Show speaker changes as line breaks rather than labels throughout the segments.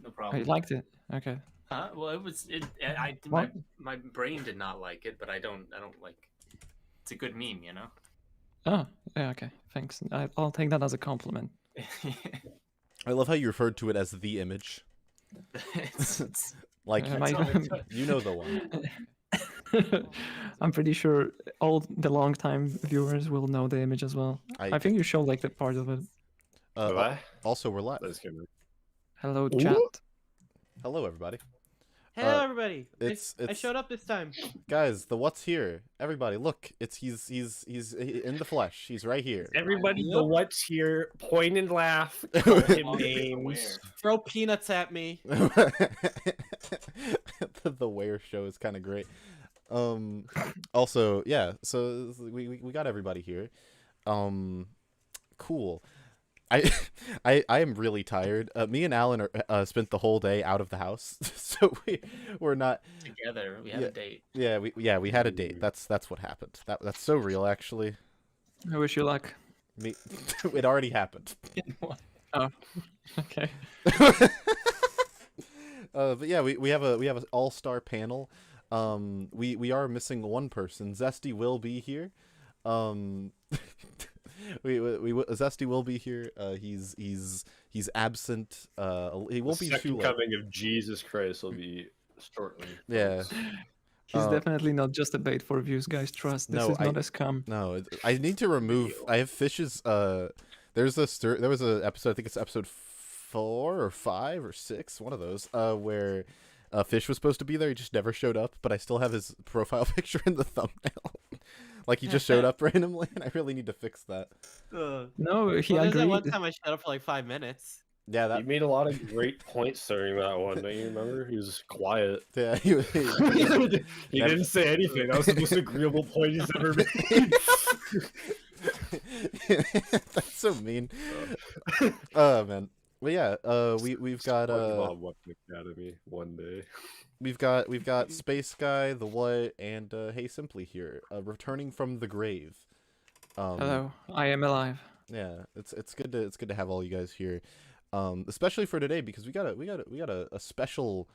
no
I
problem.
liked it. Okay.
Well, it was my brain did not like it, but I don't like. It's a good meme, you know.
Oh, yeah. Okay. Thanks. I'll take that as a compliment.
I love how you referred to it as the image.
it's
Like you know the one.
I'm pretty sure all the long-time viewers will know the image as well. I think you showed like the part of it.
Also, we're live.
Hello, chat.
Hello, everybody.
Hello, everybody.
It's
I showed up this time.
Guys, the what's here. Everybody, look. He's in the flesh. He's right here.
Everybody, the what's here. Point and laugh. Call him names.
Throw peanuts at me.
The Where show is kind of great. Also, yeah. So we got everybody here. Cool. I am really tired. Me and Alan spent the whole day out of the house, so we're not
together. We had a date.
Yeah, we had a date. That's what happened. That's so real, actually.
I wish you luck.
Me, it already happened.
Oh, okay.
But yeah, we have an all-star panel. We are missing one person. Zesty will be here. Zesty will be here. He's absent. He won't be too
second
late.
coming of Jesus Christ will be shortly.
Yeah.
He's definitely not just a bait for views, guys. Trust. This is not a scam.
No, I need to remove. I have Fish's. There was a episode. I think it's episode 4 or 5 or 6, one of those. Where Fish was supposed to be there. He just never showed up. But I still have his profile picture in the thumbnail. Like he just showed up randomly, and I really need to fix that.
No, he
Well,
agreed.
that one time I showed up for like 5 minutes.
Yeah,
he made a lot of great points during that one. Don't you remember? He was quiet.
Yeah,
he didn't say anything. That was the most agreeable point he's ever made.
That's so mean. Oh man. Well, yeah. We've got
Academy one day.
We've got SpaceGuy, TheWhat, and HeySimply here, returning from the grave.
Hello, I am alive.
Yeah, it's good to have all you guys here, especially for today because we got a special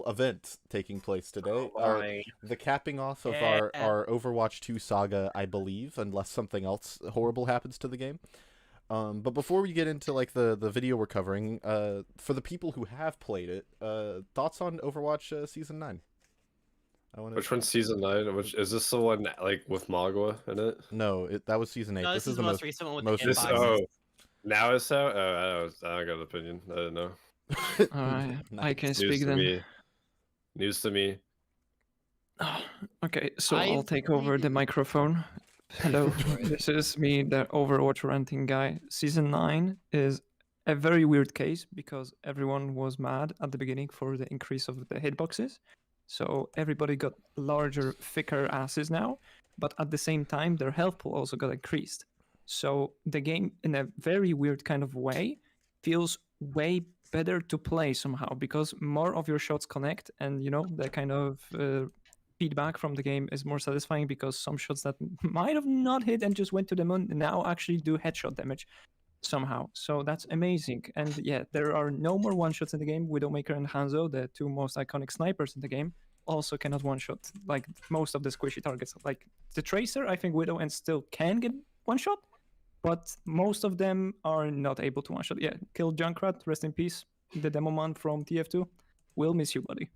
event taking place today. The capping off of our Overwatch 2 saga, I believe, unless something else horrible happens to the game. But before we get into like the video we're covering, for the people who have played it, thoughts on Overwatch Season 9?
Which one's Season 9? Which is this the one like with Magua in it?
No, that was Season 8.
No, this is the most recent one with
recent.
Oh, now it's out. Oh, I got an opinion. I don't know.
Alright, I can
News
speak
to
then.
me. News to me.
Okay, so I'll take over the microphone. Hello, this is me, the Overwatch ranting guy. Season 9 is a very weird case because everyone was mad at the beginning for the increase of the hitboxes. So everybody got larger, thicker asses now, but at the same time, their health pool also got increased. So the game, in a very weird kind of way, feels way better to play somehow because more of your shots connect and, you know, the kind of feedback from the game is more satisfying because some shots that might have not hit and just went to the moon now actually do headshot damage somehow. So that's amazing. And yeah, there are no more one-shots in the game. Widowmaker and Hanzo, the two most iconic snipers in the game, also cannot one-shot like most of the squishy targets. Like the Tracer, I think Widow and still can get one-shot, but most of them are not able to one-shot. Yeah, kill Junkrat, rest in peace. The demo man from TF2. We'll miss you, buddy.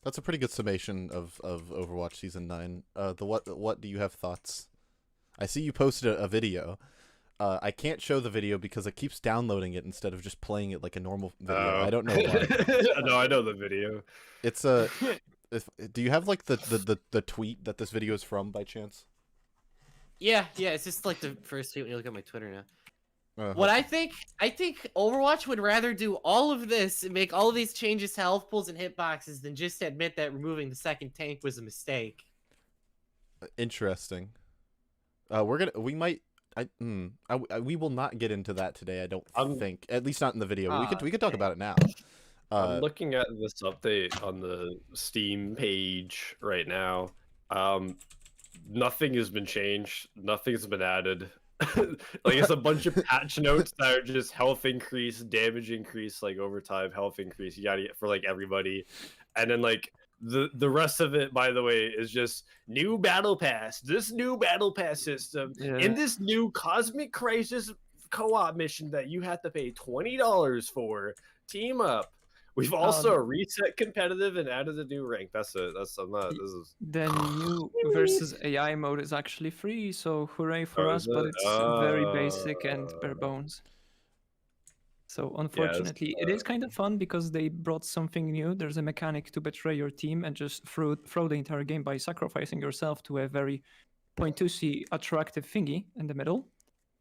That's a pretty good summation of Overwatch Season 9. What do you have thoughts? I see you posted a video. I can't show the video because it keeps downloading it instead of just playing it like a normal video. I don't know why.
No, I know the video.
It's do you have like the tweet that this video is from by chance?
Yeah, it's just like the first tweet when you look at my Twitter now. What I think Overwatch would rather do all of this and make all of these changes to health pools and hitboxes than just admit that removing the second tank was a mistake.
Interesting. We will not get into that today. I don't think, at least not in the video. We could talk about it now.
I'm looking at this update on the Steam page right now. Nothing has been changed. Nothing's been added. Like it's a bunch of patch notes that are just health increase, damage increase, like over time, health increase. You got it for like everybody, and then like the rest of it, by the way, is just new battle pass. This new battle pass system in this new Cosmic Crisis co-op mission that you have to pay $20 for. Team up. We've also reset competitive and added a new rank. That's it. I'm not. This is
the new versus AI mode is actually free, so hooray for us! But it's very basic and bare bones. So unfortunately, it is kind of fun because they brought something new. There's a mechanic to betray your team and just throw the entire game by sacrificing yourself to a very .2c attractive thingy in the middle.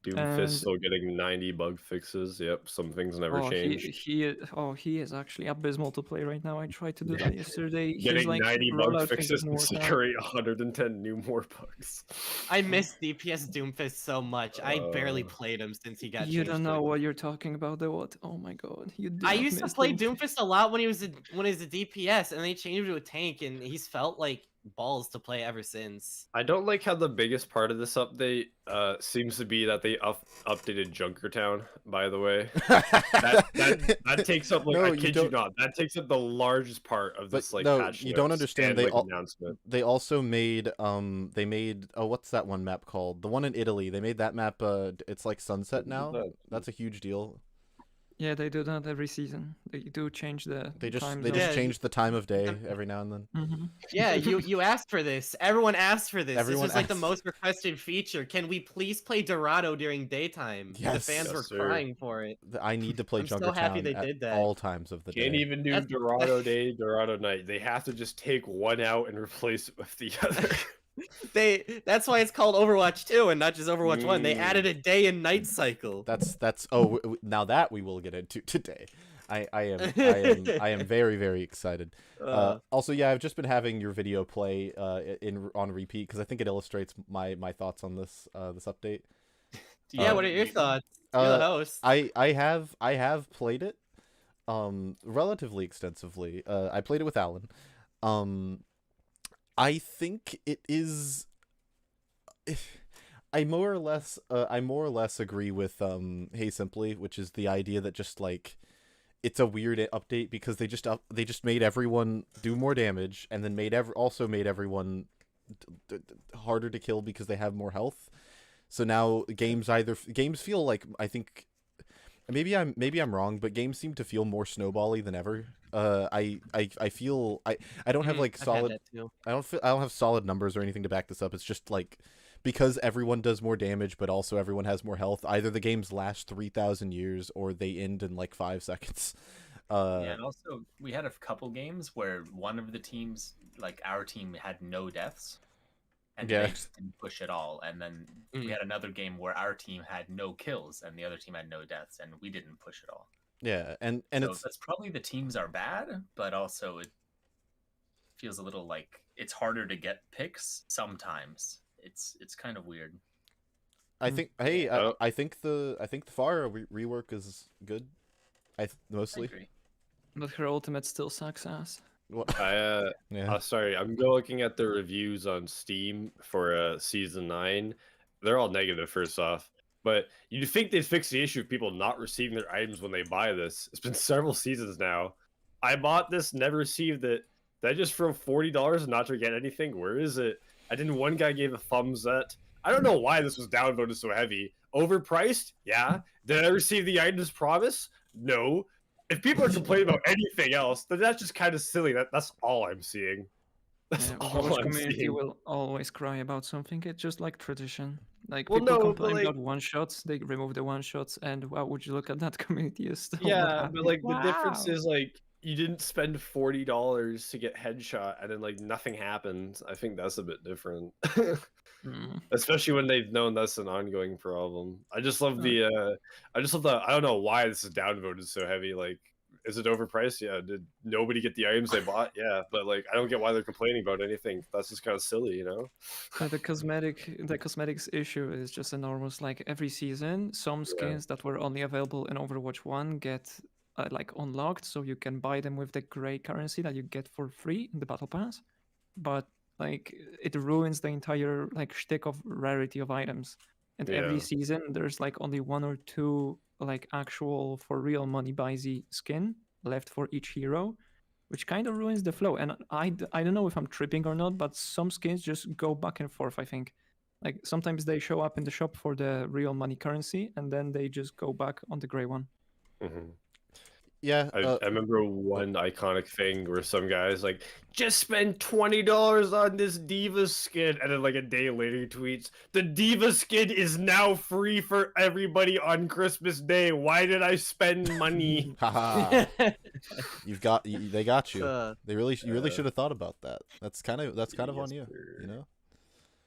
Doomfist still getting 90 bug fixes. Yep, some things never change.
He is actually abysmal to play right now. I tried to do that yesterday.
Getting like 90 bug fixes and securing 110 new more bugs.
I miss DPS Doomfist so much. I barely played him since he got changed.
You don't know what you're talking about, TheWhat. Oh my god.
I used to play Doomfist a lot when he was a DPS, and they changed him to a tank, and he's felt like balls to play ever since.
I don't like how the biggest part of this update seems to be that they updated Junkertown, by the way. that takes up, like, no, I kid you not, that takes up the largest part of this, like, patch.
You don't understand. They also made what's that one map called? The one in Italy. They made that map it's like Sunset now. That's a huge deal.
Yeah, they do that every season. They do change the
They just change the time of day every now and then.
Mm-hmm.
Yeah, you asked for this. Everyone asked for this. This was like the most requested feature. Can we please play Dorado during daytime?
Yes.
The fans were crying for it.
I need to play Junkertown
so happy they did that.
all times of the day.
Can't even do Dorado day, Dorado night. They have to just take one out and replace it with the other.
That's why it's called Overwatch 2 and not just Overwatch 1. They added a day and night cycle.
Now that we will get into today. I am very, very excited. Also, yeah, I've just been having your video play on repeat because I think it illustrates my thoughts on this update.
Yeah, what are your thoughts? You're the host.
I have played it relatively extensively. I played it with Alan. I think it is. I more or less agree with HeySimply, which is the idea that just like it's a weird update because they just made everyone do more damage and then also made everyone harder to kill because they have more health. So now games feel like, I think maybe I'm wrong, but games seem to feel more snowbally than ever. I feel I don't have like solid I don't have solid numbers or anything to back this up. It's just like because everyone does more damage but also everyone has more health, either the games last 3,000 years or they end in like 5 seconds.
Yeah, and also we had a couple games where one of the teams, like our team, had no deaths. And they just didn't push at all. And then we had another game where our team had no kills and the other team had no deaths and we didn't push at all.
Yeah, and
so that's probably the teams are bad, but also it feels a little like it's harder to get picks sometimes. It's kind of weird.
I think I think the Pharah rework is good. Mostly.
I agree.
But her ultimate still sucks ass.
Sorry, I'm looking at the reviews on Steam for Season 9. They're all negative, first off. But you'd think they'd fix the issue of people not receiving their items when they buy this. It's been several seasons now. I bought this, never received it. Did I just throw $40 and not to get anything? Where is it? One guy gave a thumbs up. I don't know why this was downvoted so heavy. Overpriced? Yeah. Did I receive the items promised? No. If people are complaining about anything else, then that's just kind of silly. That's all I'm seeing. That's all I'm
community
seeing.
Will always cry about something. It's just like tradition. Like people complain about one-shots, they remove the one-shots, and wow, would you look at that community is still
but like the difference is like you didn't spend $40 to get headshot and then like nothing happens. I think that's a bit different. Especially when they've known that's an ongoing problem. I just love the I don't know why this is downvoted so heavy. Like, is it overpriced? Yeah. Did nobody get the items they bought? Yeah. But like I don't get why they're complaining about anything. That's just kind of silly, you know?
The cosmetics issue is just enormous. Like every season, some skins that were only available in Overwatch 1 get like unlocked, so you can buy them with the gray currency that you get for free in the battle pass. But like it ruins the entire like shtick of rarity of items. And every season there's like only 1 or 2 like actual for real money buy Z skin left for each hero, which kind of ruins the flow. And I don't know if I'm tripping or not, but some skins just go back and forth, I think. Like sometimes they show up in the shop for the real money currency and then they just go back on the gray one.
Yeah,
I remember one iconic thing where some guys like, just spend $20 on this Diva skin, and then like a day later he tweets, the Diva skin is now free for everybody on Christmas Day. Why did I spend money?
Haha. They got you. You really should have thought about that. That's kind of on you, you know?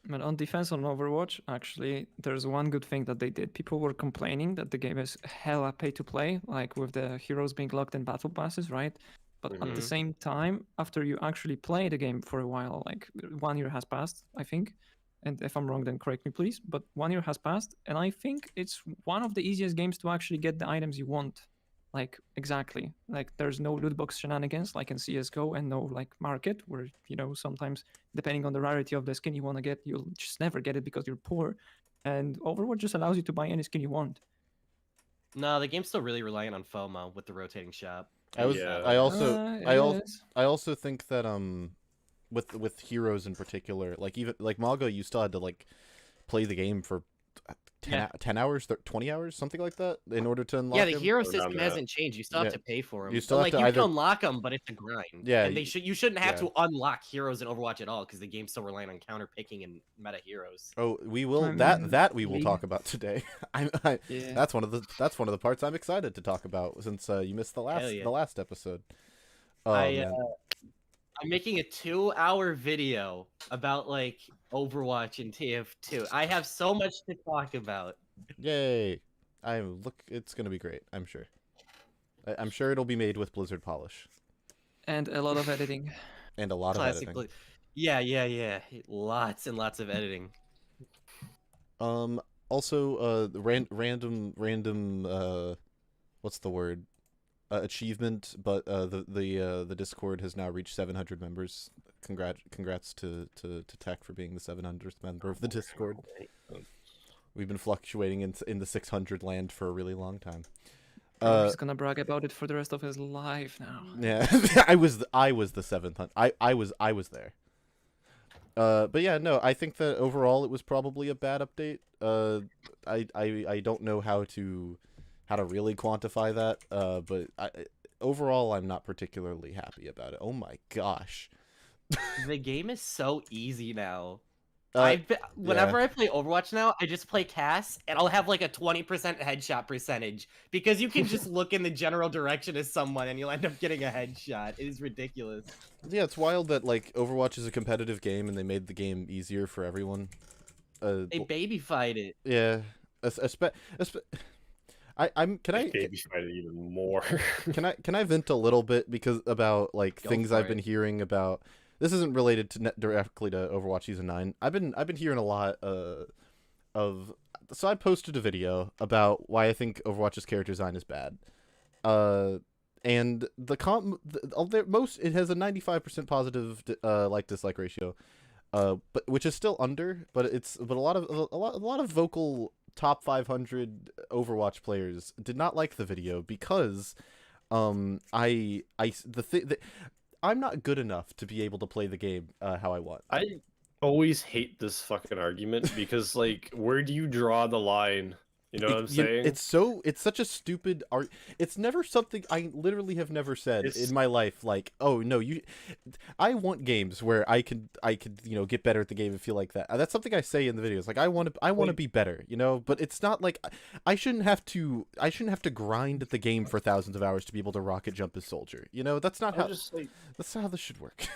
But on defense on Overwatch, actually, there's one good thing that they did. People were complaining that the game is hella pay to play, like with the heroes being locked in battle passes, right? But at the same time, after you actually play the game for a while, like 1 year has passed, I think. And if I'm wrong, then correct me, please. But 1 year has passed, and I think it's one of the easiest games to actually get the items you want. Like, exactly. Like, there's no loot box shenanigans like in CSGO, and no, like, market, where, you know, sometimes, depending on the rarity of the skin you want to get, you'll just never get it because you're poor. And Overwatch just allows you to buy any skin you want.
No, the game's still really reliant on FOMO with the rotating shop.
I also think that with heroes in particular, like even like Mago, you still had to like play the game for 10 hours, 20 hours, something like that, in order to unlock.
Yeah, the hero system hasn't changed. You still have to pay for them. You still have to can unlock them, but it's a grind.
Yeah,
and you shouldn't have to unlock heroes in Overwatch at all because the game's still relying on counter picking and meta heroes.
Oh, we will that we will talk about today. That's one of the parts I'm excited to talk about since you missed the last episode.
I'm making a 2-hour video about like Overwatch and TF2. I have so much to talk about.
Yay! It's gonna be great. I'm sure. I'm sure it'll be made with Blizzard polish.
And a lot of editing.
And a lot of editing.
Yeah. Lots and lots of editing.
Also, random. What's the word? Achievement, but the Discord has now reached 700 members. Congrats to Tech for being the 700th member of the Discord. We've been fluctuating in the 600 land for a really long time.
He's gonna brag about it for the rest of his life now.
Yeah, I was the 700th. I was there. But yeah, no, I think that overall it was probably a bad update. I don't know how to really quantify that, but overall I'm not particularly happy about it. Oh my gosh.
The game is so easy now. Whenever I play Overwatch now, I just play Cass, and I'll have like a 20% headshot percentage, because you can just look in the general direction of someone and you'll end up getting a headshot. It is ridiculous.
Yeah, it's wild that like Overwatch is a competitive game and they made the game easier for everyone.
They babyfied it.
Yeah. Can I
babyfight it even more?
Can I vent a little bit about like things I've been hearing about? This isn't related to directly to Overwatch Season 9. I've been hearing a lot so I posted a video about why I think Overwatch's character design is bad. And it has a 95% positive like-dislike ratio. But which is still under, but a lot of vocal top 500 Overwatch players did not like the video because I'm not good enough to be able to play the game how I want.
I always hate this fucking argument because, like, where do you draw the line? You know what I'm saying?
It's such a stupid art. It's never something I literally have never said in my life. Like, oh no, I want games where I could get better at the game and feel like that. That's something I say in the videos. Like, I want to be better, but it's not like I shouldn't have to grind at the game for thousands of hours to be able to rocket jump as Soldier. That's not how that's not how this should work.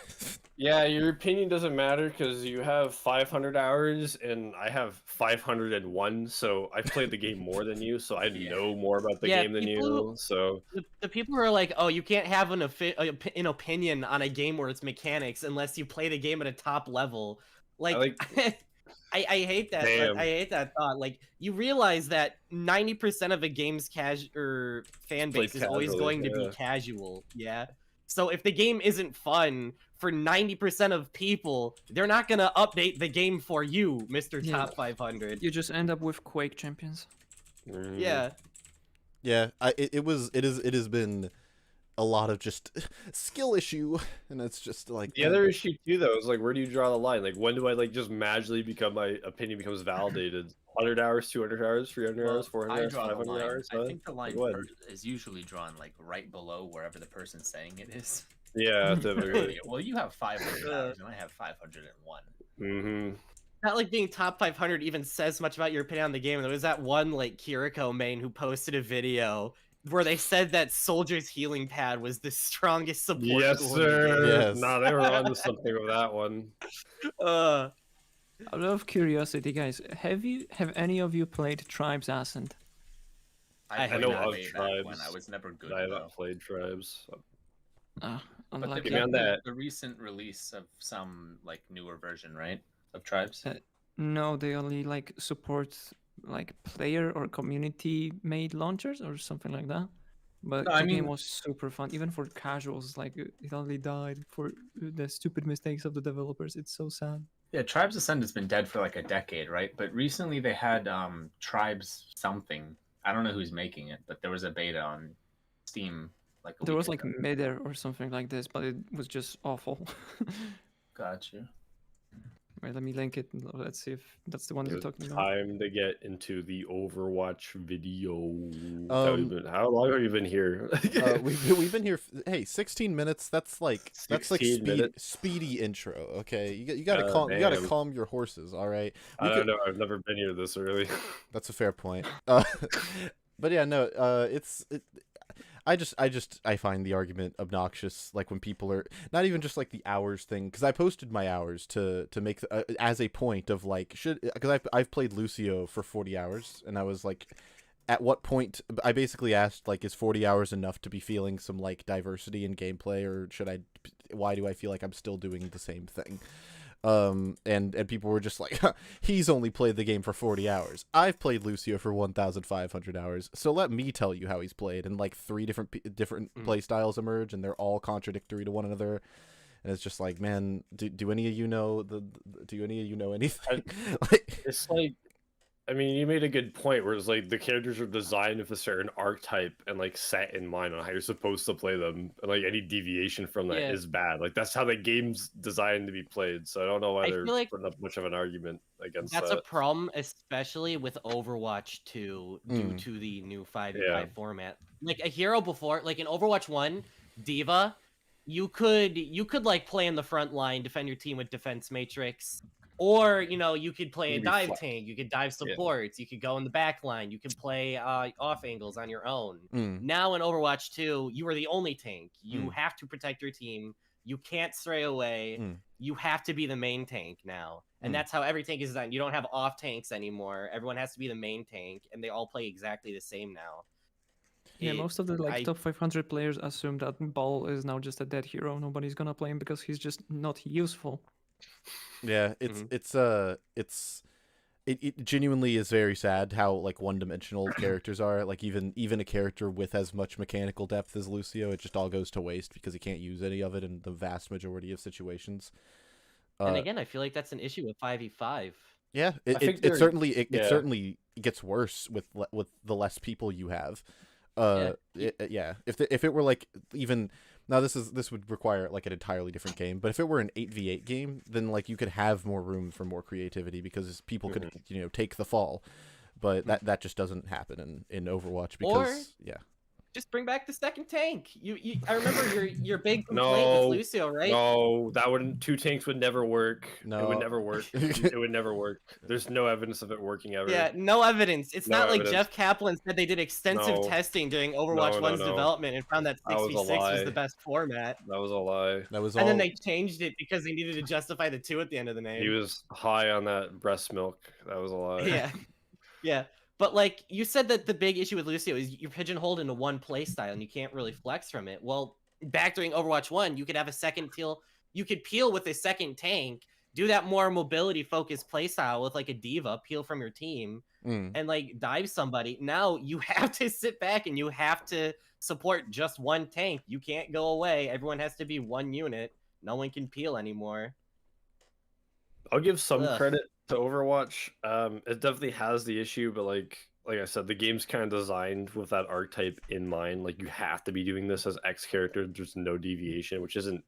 Yeah, your opinion doesn't matter because you have 500 hours and I have 501. So I played the game more than you, so I know more about the game than you. So
the people who are like, oh, you can't have an opinion on a game where it's mechanics unless you play the game at a top level. Like I hate that. I hate that thought. Like, you realize that 90% of a game's fan base is always going to be casual. Yeah. So if the game isn't fun for 90% of people, they're not gonna update the game for you, Mr.
Yeah.
Top 500.
You just end up with Quake champions.
Yeah.
Yeah, it has been a lot of just skill issue, and it's just like
the other issue too, though, is like, where do you draw the line? Like, when do I like just magically become my opinion becomes validated? 100 hours, 200 hours, 300 hours, 400 hours, 500 hours?
I think the line
like,
is usually drawn like right below wherever the person's saying it is.
Yeah, typically.
Well, you have 500 hours, and I have 501.
Mm-hmm.
Not like being top 500 even says much about your opinion on the game. There was that one like Kiriko main who posted a video where they said that Soldier's healing pad was the strongest support.
Yes,
tool
sir.
Yes.
Nah, they were onto something with that one.
Uh,
Out of curiosity, guys, have any of you played Tribes Ascent?
I
know
not
of
made that
Tribes.
one. I was never good.
I haven't
though.
played Tribes.
Ah,
But
unlucky.
they
on
got
that.
the recent release of some like newer version, right, of Tribes.
No, they only like support like player or community made launchers or something like that. But
No, I
the game
mean-
was super fun, even for casuals. Like it only died for the stupid mistakes of the developers. It's so sad.
Yeah, Tribes Ascend has been dead for like a decade, right? But recently they had Tribes something. I don't know who's making it, but there was a beta on Steam like a
There
week
was like
ago.
Midair or something like this, but it was just awful.
Gotcha.
Wait, let me link it. Let's see if that's the one you're
It's
talking about.
time to get into the Overwatch video. How
Um,
long have you been here?
we've been here. Hey, 16 minutes. That's like
16 minutes?
speedy intro. Okay, you gotta
Oh,
you gotta
damn.
calm your horses. All right.
I don't know. I've never been here this early.
That's a fair point. But yeah, no. I find the argument obnoxious. Like when people are not even just like the hours thing, because I posted my hours to make as a point of like because I've played Lucio for 40 hours, and I was like, at what point I basically asked like, is 40 hours enough to be feeling some like diversity in gameplay, or why do I feel like I'm still doing the same thing? And people were just like, he's only played the game for 40 hours. I've played Lucio for 1,500 hours. So let me tell you how he's played. And like 3 different play styles emerge, and they're all contradictory to one another. And it's just like, man, do any of you know do any of you know anything?
It's like, I mean, you made a good point where it's like the characters are designed with a certain archetype and like set in mind on how you're supposed to play them, and like any deviation from that is bad. Like that's how the game's designed to be played. So I don't know why they're putting up much of an argument against that.
That's a problem, especially with Overwatch 2 due to the new 5v5 format. Like a hero before, like in Overwatch 1, Diva, you could like play in the front line, defend your team with defense matrix. Or, you know, you could play a dive tank, you could dive supports, you could go in the back line, you could play off angles on your own. Now in Overwatch 2, you are the only tank. You have to protect your team. You can't stray away. You have to be the main tank now. And that's how every tank is done. You don't have off tanks anymore. Everyone has to be the main tank, and they all play exactly the same now.
Yeah, most of the top 500 players assume that Ball is now just a dead hero. Nobody's gonna play him because he's just not useful.
Yeah, it genuinely is very sad how like one-dimensional characters are. Like even a character with as much mechanical depth as Lucio, it just all goes to waste because he can't use any of it in the vast majority of situations.
And again, I feel like that's an issue with 5v5.
Yeah, it certainly gets worse with the less people you have. If it were like even now, this would require like an entirely different game. But if it were an 8v8 game, then like you could have more room for more creativity because people could take the fall. But that just doesn't happen in Overwatch because
just bring back the second tank. I remember your big complaint with Lucio, right?
No, that wouldn't. 2 tanks would never work.
No,
it would never work. It would never work. There's no evidence of it working ever.
Yeah, no evidence. It's
No
not like
evidence.
Jeff Kaplan said they did extensive testing during Overwatch 1's development and found that 6v6 was the best format.
That was a lie.
That was
and then they changed it because they needed to justify the 2 at the end of the name.
He was high on that breast milk. That was a lie.
Yeah. But like you said that the big issue with Lucio is you're pigeonholed into one play style and you can't really flex from it. Well, back during Overwatch 1, you could have a second peel. You could peel with a second tank, do that more mobility focused playstyle with like a diva, peel from your team, and like dive somebody. Now you have to sit back and you have to support just one tank. You can't go away. Everyone has to be one unit. No one can peel anymore.
I'll give some credit to Overwatch. It definitely has the issue, but like I said, the game's kind of designed with that archetype in mind. Like, you have to be doing this as X character. There's no deviation, which isn't.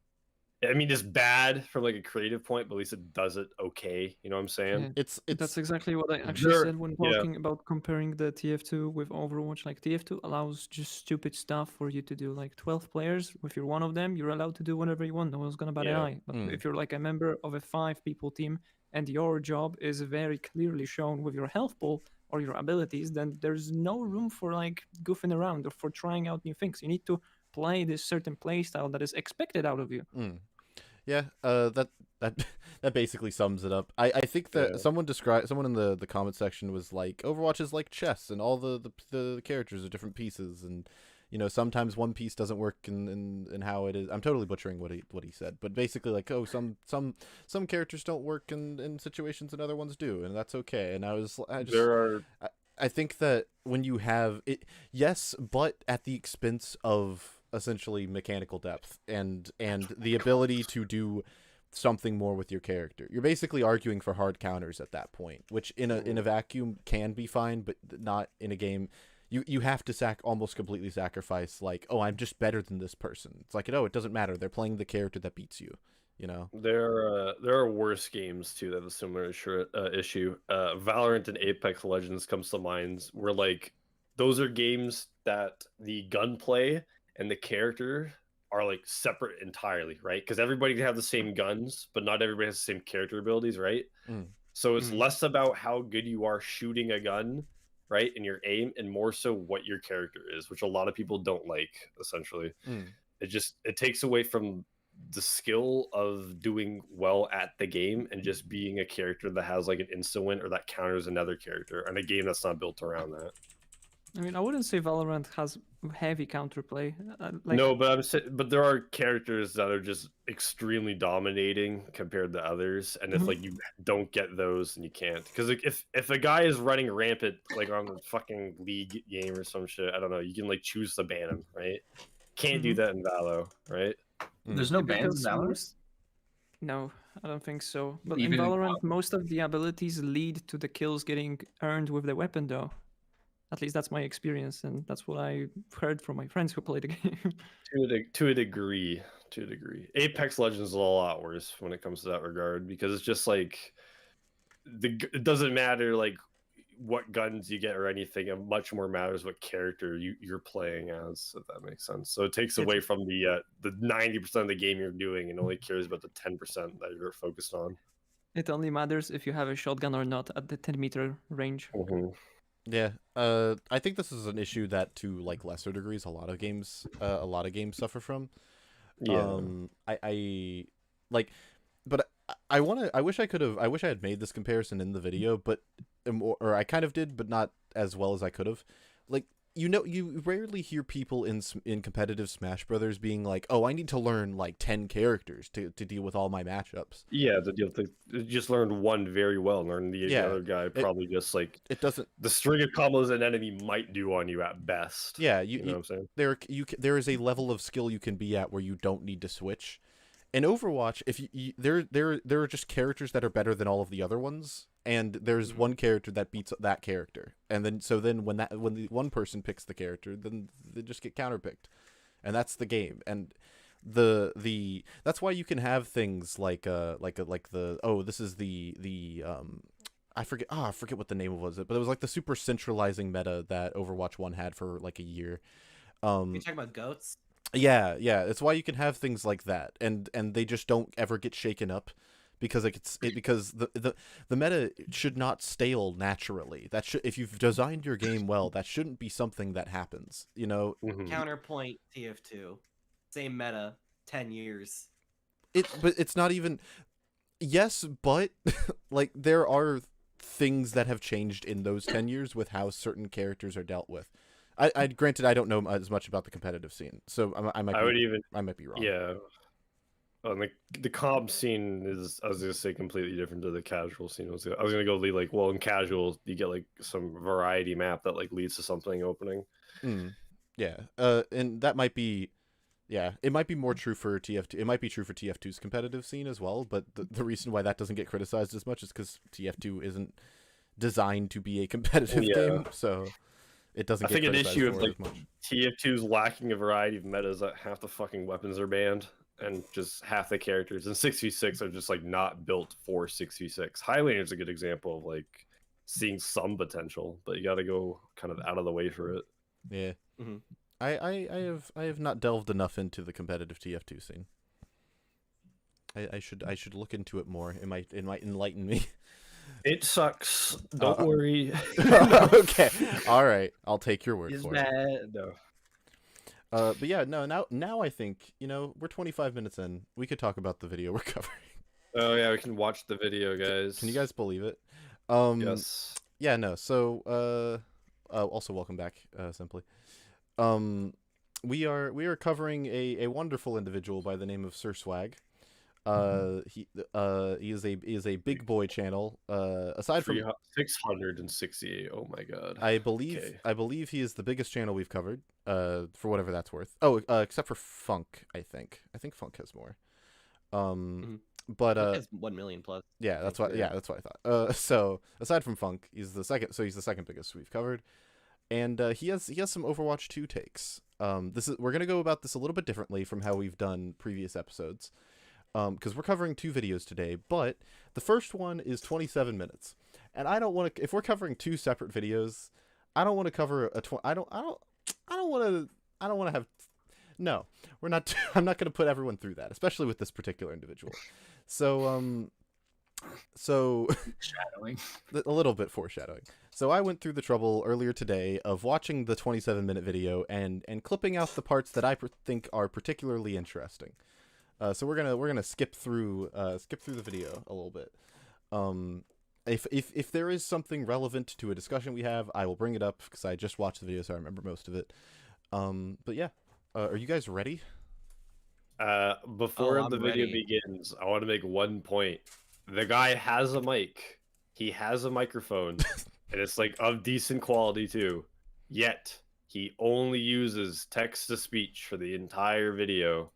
I mean, it's bad from like a creative point, but at least it does it okay. You know what I'm saying?
Yeah,
it's
that's exactly what I actually said when talking about comparing the TF2 with Overwatch. Like, TF2 allows just stupid stuff for you to do. Like 12 players, if you're one of them, you're allowed to do whatever you want. No one's gonna bat an eye. But if you're like a member of a 5-people team and your job is very clearly shown with your health pool or your abilities, then there's no room for like goofing around or for trying out new things. You need to play this certain play style that is expected out of you.
Yeah, that basically sums it up. I think that someone in the comment section was like, Overwatch is like chess, and all the characters are different pieces, and you know, sometimes one piece doesn't work in how it is. I'm totally butchering what he said, but basically like, oh, some characters don't work in situations and other ones do, and that's okay. And I think that when you have it, yes, but at the expense of essentially mechanical depth and the ability to do something more with your character. You're basically arguing for hard counters at that point, which in a vacuum can be fine, but not in a game. You have to almost completely sacrifice, like, oh, I'm just better than this person. It's like, oh, it doesn't matter. They're playing the character that beats you. You know,
there are worse games too that have a similar issue. Valorant and Apex Legends comes to mind, where like those are games that the gunplay and the character are like separate entirely, right? Because everybody can have the same guns, but not everybody has the same character abilities, right? So it's less about how good you are shooting a gun, right, and your aim, and more so what your character is, which a lot of people don't like, essentially. It takes away from the skill of doing well at the game and just being a character that has like an insta win or that counters another character, and a game that's not built around that.
I mean, I wouldn't say Valorant has heavy counterplay.
No, but there are characters that are just extremely dominating compared to others, and if like you don't get those, then you can't. Because like, if a guy is running rampant like on the fucking League game or some shit, I don't know, you can like choose to ban him, right? Can't do that in Valo, right?
There's no bans in Valorant?
No, I don't think so. But
Even
in Valorant, most of the abilities lead to the kills getting earned with the weapon, though. At least that's my experience, and that's what I heard from my friends who played the game.
To a degree. Apex Legends is a lot worse when it comes to that regard, because it's just like it doesn't matter like what guns you get or anything. It much more matters what character you're playing as, if that makes sense. So it takes away from the 90% of the game you're doing, and only cares about the 10% that you're focused on.
It only matters if you have a shotgun or not at the 10-meter range.
Yeah, I think this is an issue that, to like lesser degrees, a lot of games suffer from.
Yeah.
I wish I had made this comparison in the video, but or I kind of did, but not as well as I could have. Like, you rarely hear people in competitive Smash Brothers being like, "Oh, I need to learn like 10 characters to deal with all my matchups."
Yeah, just learned one very well, and learn the other guy probably just like
it doesn't.
The string of combos an enemy might do on you at best.
Yeah,
you know what I'm saying?
There is a level of skill you can be at where you don't need to switch. In Overwatch, if there are just characters that are better than all of the other ones, and there's one character that beats that character, and then when the one person picks the character, then they just get counterpicked, and that's the game. And that's why you can have things like this is the I forget what the name was, but it was like the super centralizing meta that Overwatch 1 had for like a year.
You're talking about goats?
Yeah, it's why you can have things like that, and they just don't ever get shaken up, because because the meta should not stale naturally. If you've designed your game well, that shouldn't be something that happens, you know.
Counterpoint TF2, same meta, 10 years.
But it's not even. Yes, but like there are things that have changed in those 10 years with how certain characters are dealt with. I granted I don't know as much about the competitive scene, so I might be wrong.
Yeah, Like the comp scene is, I was gonna say, completely different to the casual scene. I was gonna go lead like, well, in casual you get like some variety map that like leads to something opening.
Yeah, and that might be, yeah, it might be more true for TF2. It might be true for TF2's competitive scene as well. But the reason why that doesn't get criticized as much is because TF2 isn't designed to be a competitive game, so it doesn't.
I think an issue of like
as much.
TF2's lacking a variety of metas that half the fucking weapons are banned. And just half the characters in 6v6 are just like not built for 6v6. Highlander is a good example of like seeing some potential, but you got to go kind of out of the way for it.
Yeah, I have not delved enough into the competitive TF2 scene. I should look into it more. It might enlighten me.
It sucks. Don't worry.
Okay, all right. I'll take your word for it.
No.
But yeah, no. Now I think, you know, we're 25 minutes in. We could talk about the video we're covering.
Oh yeah, we can watch the video, guys.
Can you guys believe it?
Yes.
Yeah. No. So, also welcome back, Simply. We are covering a wonderful individual by the name of Sir Swag. He is a big boy channel. Aside from
668. Oh my god.
I believe he is the biggest channel we've covered. For whatever that's worth. Oh, except for Funk, I think. I think Funk has more. But
Funk has 1 million plus.
Yeah, that's what. Yeah, that's what I thought. So aside from Funk, he's the second. So he's the second biggest we've covered, and he has some Overwatch 2 takes. We're gonna go about this a little bit differently from how we've done previous episodes. Because we're covering 2 videos today, but the first one is 27 minutes, and I don't want to. If we're covering 2 separate videos, I don't want to cover I don't want to have. No, we're not. I'm not going to put everyone through that, especially with this particular individual. So
Shadowing.
A little bit foreshadowing. So I went through the trouble earlier today of watching the 27-minute video and clipping out the parts that I think are particularly interesting. So we're gonna skip through the video a little bit. If there is something relevant to a discussion we have, I will bring it up because I just watched the video, so I remember most of it. But yeah, are you guys ready?
Before the video begins, I want to make one point. The guy has a mic. He has a microphone, and it's like of decent quality too. Yet he only uses text to speech for the entire video.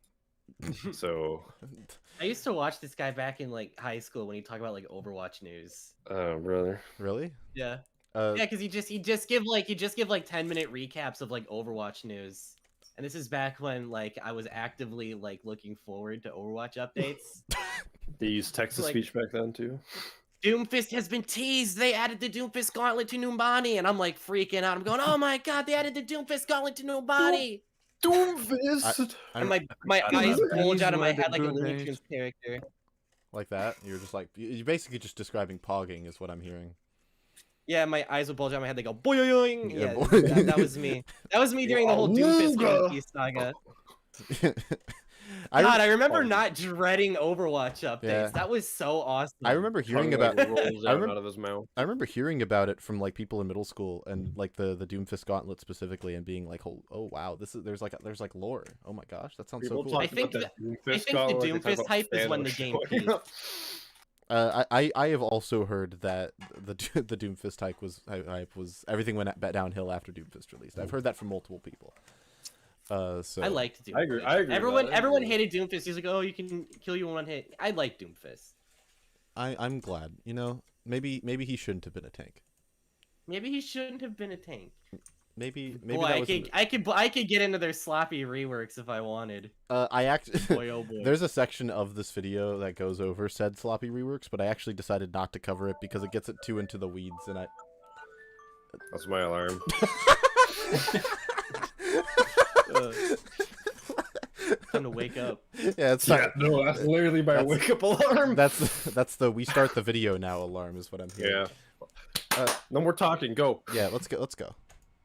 So
I used to watch this guy back in like high school when he talked about like Overwatch news.
Oh, brother.
Really?
Yeah. Yeah, because he just give like 10-minute recaps of like Overwatch news. And this is back when like I was actively like looking forward to Overwatch updates.
They used text to speech back then too.
Doomfist has been teased. They added the Doomfist Gauntlet to Numbani, and I'm like freaking out. I'm going, oh my god, they added the Doomfist Gauntlet to Numbani.
Doomfist.
And my eyes bulge out of my head like a Looney Tunes character.
Like that? You're just like you're basically just describing pogging, is what I'm hearing.
Yeah, my eyes would bulge out of my head. They go boing. Yeah, that was me. That was me during the whole Doomfist saga. God, I remember not dreading Overwatch updates. Yeah. That was so awesome.
I remember hearing about
out of his mouth.
I remember hearing about it from like people in middle school and like the Doomfist Gauntlet specifically, and being like, oh wow, there's like lore. Oh my gosh, that sounds so cool.
I think the Doomfist hype is when the game peaked.
I have also heard that the Doomfist hype was everything went downhill after Doomfist released. I've heard that from multiple people. So
I liked Doomfist.
I agree.
Everyone hated Doomfist. He's like, oh, you can kill you in one hit. I like Doomfist.
I'm glad. You know, maybe he shouldn't have been a tank.
Maybe he shouldn't have been a tank.
Maybe
boy, I could get into their sloppy reworks if I wanted.
Boy, oh boy. There's a section of this video that goes over said sloppy reworks, but I actually decided not to cover it because it gets it too into the weeds, and I.
That's my alarm.
Time to wake up.
Yeah, it's not.
Yeah, no, that's literally my wake up alarm.
That's the we start the video now alarm is what I'm hearing.
Yeah. No more talking. Go.
Yeah, let's go.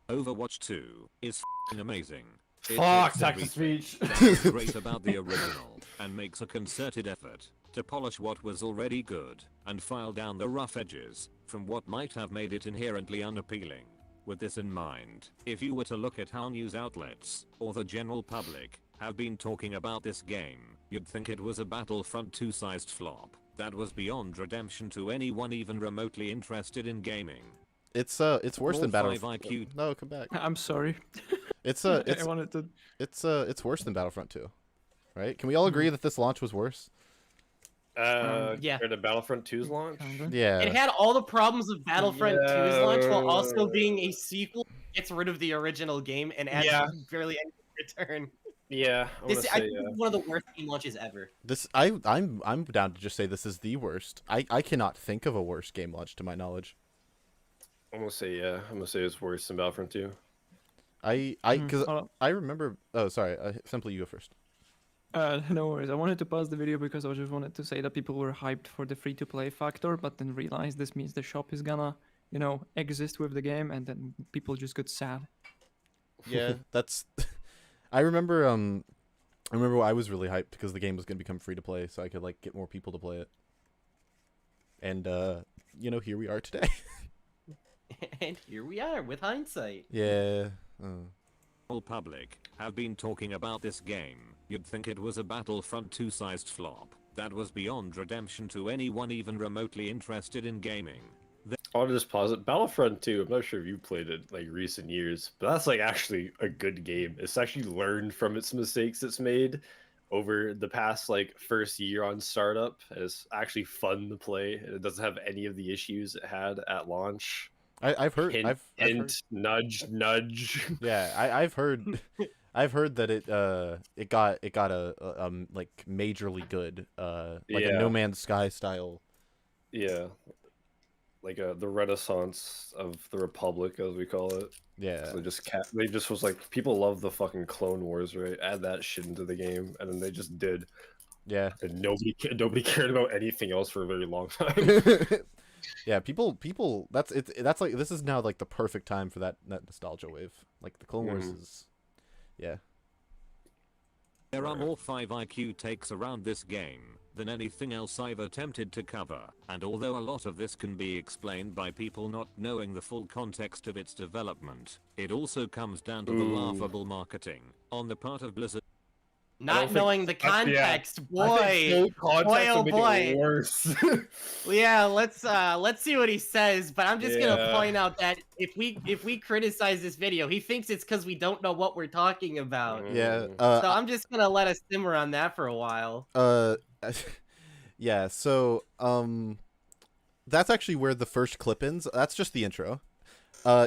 Overwatch 2 is amazing.
Fuck, text to speech.
Great about the original, and makes a concerted effort to polish what was already good, and file down the rough edges from what might have made it inherently unappealing. With this in mind, if you were to look at how news outlets, or the general public, have been talking about this game. You'd think it was a Battlefront 2-sized flop. That was beyond redemption to anyone even remotely interested in gaming.
It's worse than Battlefront. No, come back.
I'm sorry.
It's
I wanted to.
It's worse than Battlefront 2, right? Can we all agree that this launch was worse?
Yeah.
Compared to Battlefront 2's launch.
Yeah.
It had all the problems of Battlefront 2's launch while also being a sequel. Gets rid of the original game and adds barely any return.
Yeah,
I think it's one of the worst game launches ever.
I'm down to just say this is the worst. I cannot think of a worse game launch to my knowledge.
I'm gonna say it's worse than Battlefront 2.
Because I remember. Oh, sorry. Simply you go first.
No worries. I wanted to pause the video because I just wanted to say that people were hyped for the free-to-play factor, but then realized this means the shop is gonna, exist with the game, and then people just got sad.
Yeah, that's. I remember. I was really hyped because the game was gonna become free-to-play, so I could get more people to play it. And here we are today.
And here we are with hindsight.
Yeah.
All public have been talking about this game. You'd think it was a Battlefront 2-sized flop. That was beyond redemption to anyone even remotely interested in gaming.
I'll just pause it. Battlefront 2, I'm not sure if you played it recent years, but that's actually a good game. It's actually learned from its mistakes it's made over the past first year on startup. It's actually fun to play, and it doesn't have any of the issues it had at launch.
I've heard.
Hint,
I've heard.
Nudge, nudge.
Yeah, I've heard. I've heard that it got a majorly good a No Man's Sky style.
Yeah, the Renaissance of the Republic, as we call it.
Yeah,
so they just was people love the fucking Clone Wars, right? Add that shit into the game, and then they just did.
Yeah,
and nobody cared about anything else for a very long time.
Yeah, people. That's this is now the perfect time for that nostalgia wave. The Clone Wars is. Yeah.
There are more 5 IQ takes around this game than anything else I've attempted to cover, and although a lot of this can be explained by people not knowing the full context of its development, it also comes down to the laughable marketing on the part of Blizzard.
Not knowing the context, boy, oh boy.
Worse.
Yeah, let's see what he says. But I'm just gonna point out that if we criticize this video, he thinks it's because we don't know what we're talking about.
Yeah.
So I'm just gonna let us simmer on that for a while.
Yeah. So that's actually where the first clip ends. That's just the intro.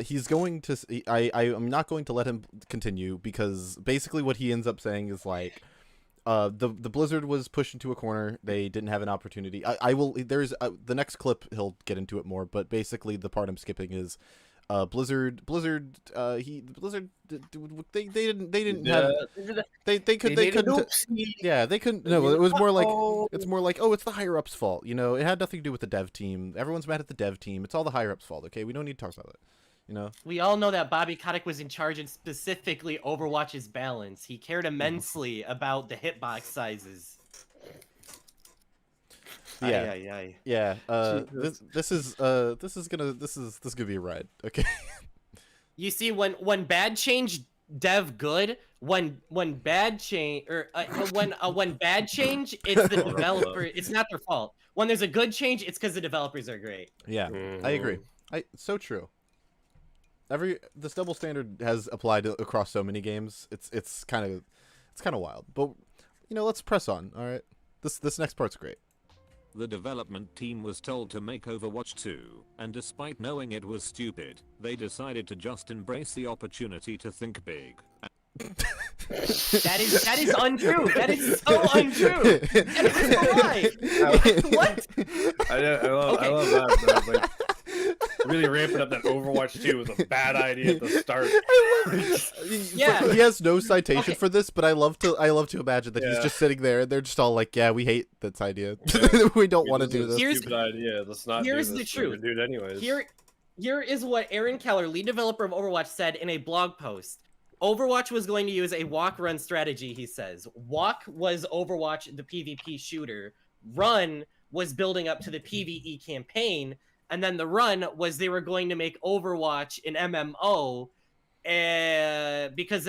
He's going to. I'm not going to let him continue because basically what he ends up saying is the Blizzard was pushed into a corner. They didn't have an opportunity. I will. There's the next clip. He'll get into it more, but basically the part I'm skipping is, Blizzard. They didn't have. They couldn't. Yeah, they couldn't. No, it was more it's more oh, it's the higher ups' fault. It had nothing to do with the dev team. Everyone's mad at the dev team. It's all the higher ups' fault. Okay, we don't need to talk about that.
We all know that Bobby Kotick was in charge and specifically Overwatch's balance. He cared immensely about the hitbox sizes.
Yeah, yeah. This is gonna be a ride. Okay.
You see, when bad change, dev good. When bad change when bad change, it's the developer. It's not their fault. When there's a good change, it's because the developers are great.
Yeah, I agree. So true. This double standard has applied across so many games. It's kind of wild. But let's press on. All right. This next part's great.
The development team was told to make Overwatch 2, and despite knowing it was stupid, they decided to just embrace the opportunity to think big.
That is untrue. That is so untrue. That is a lie. What?
I love that, bro. Really ramping up that Overwatch 2 was a bad idea at the start.
Yeah.
He has no citation for this, but I love to imagine that he's just sitting there and they're just all yeah, we hate this idea. We don't want to do this.
Stupid idea. Let's not
here's
do this.
The truth.
Do it anyways.
Here is what Aaron Keller, lead developer of Overwatch, said in a blog post. Overwatch was going to use a walk-run strategy, he says. Walk was Overwatch, the PvP shooter. Run was building up to the PvE campaign. And then the run was they were going to make Overwatch an MMO because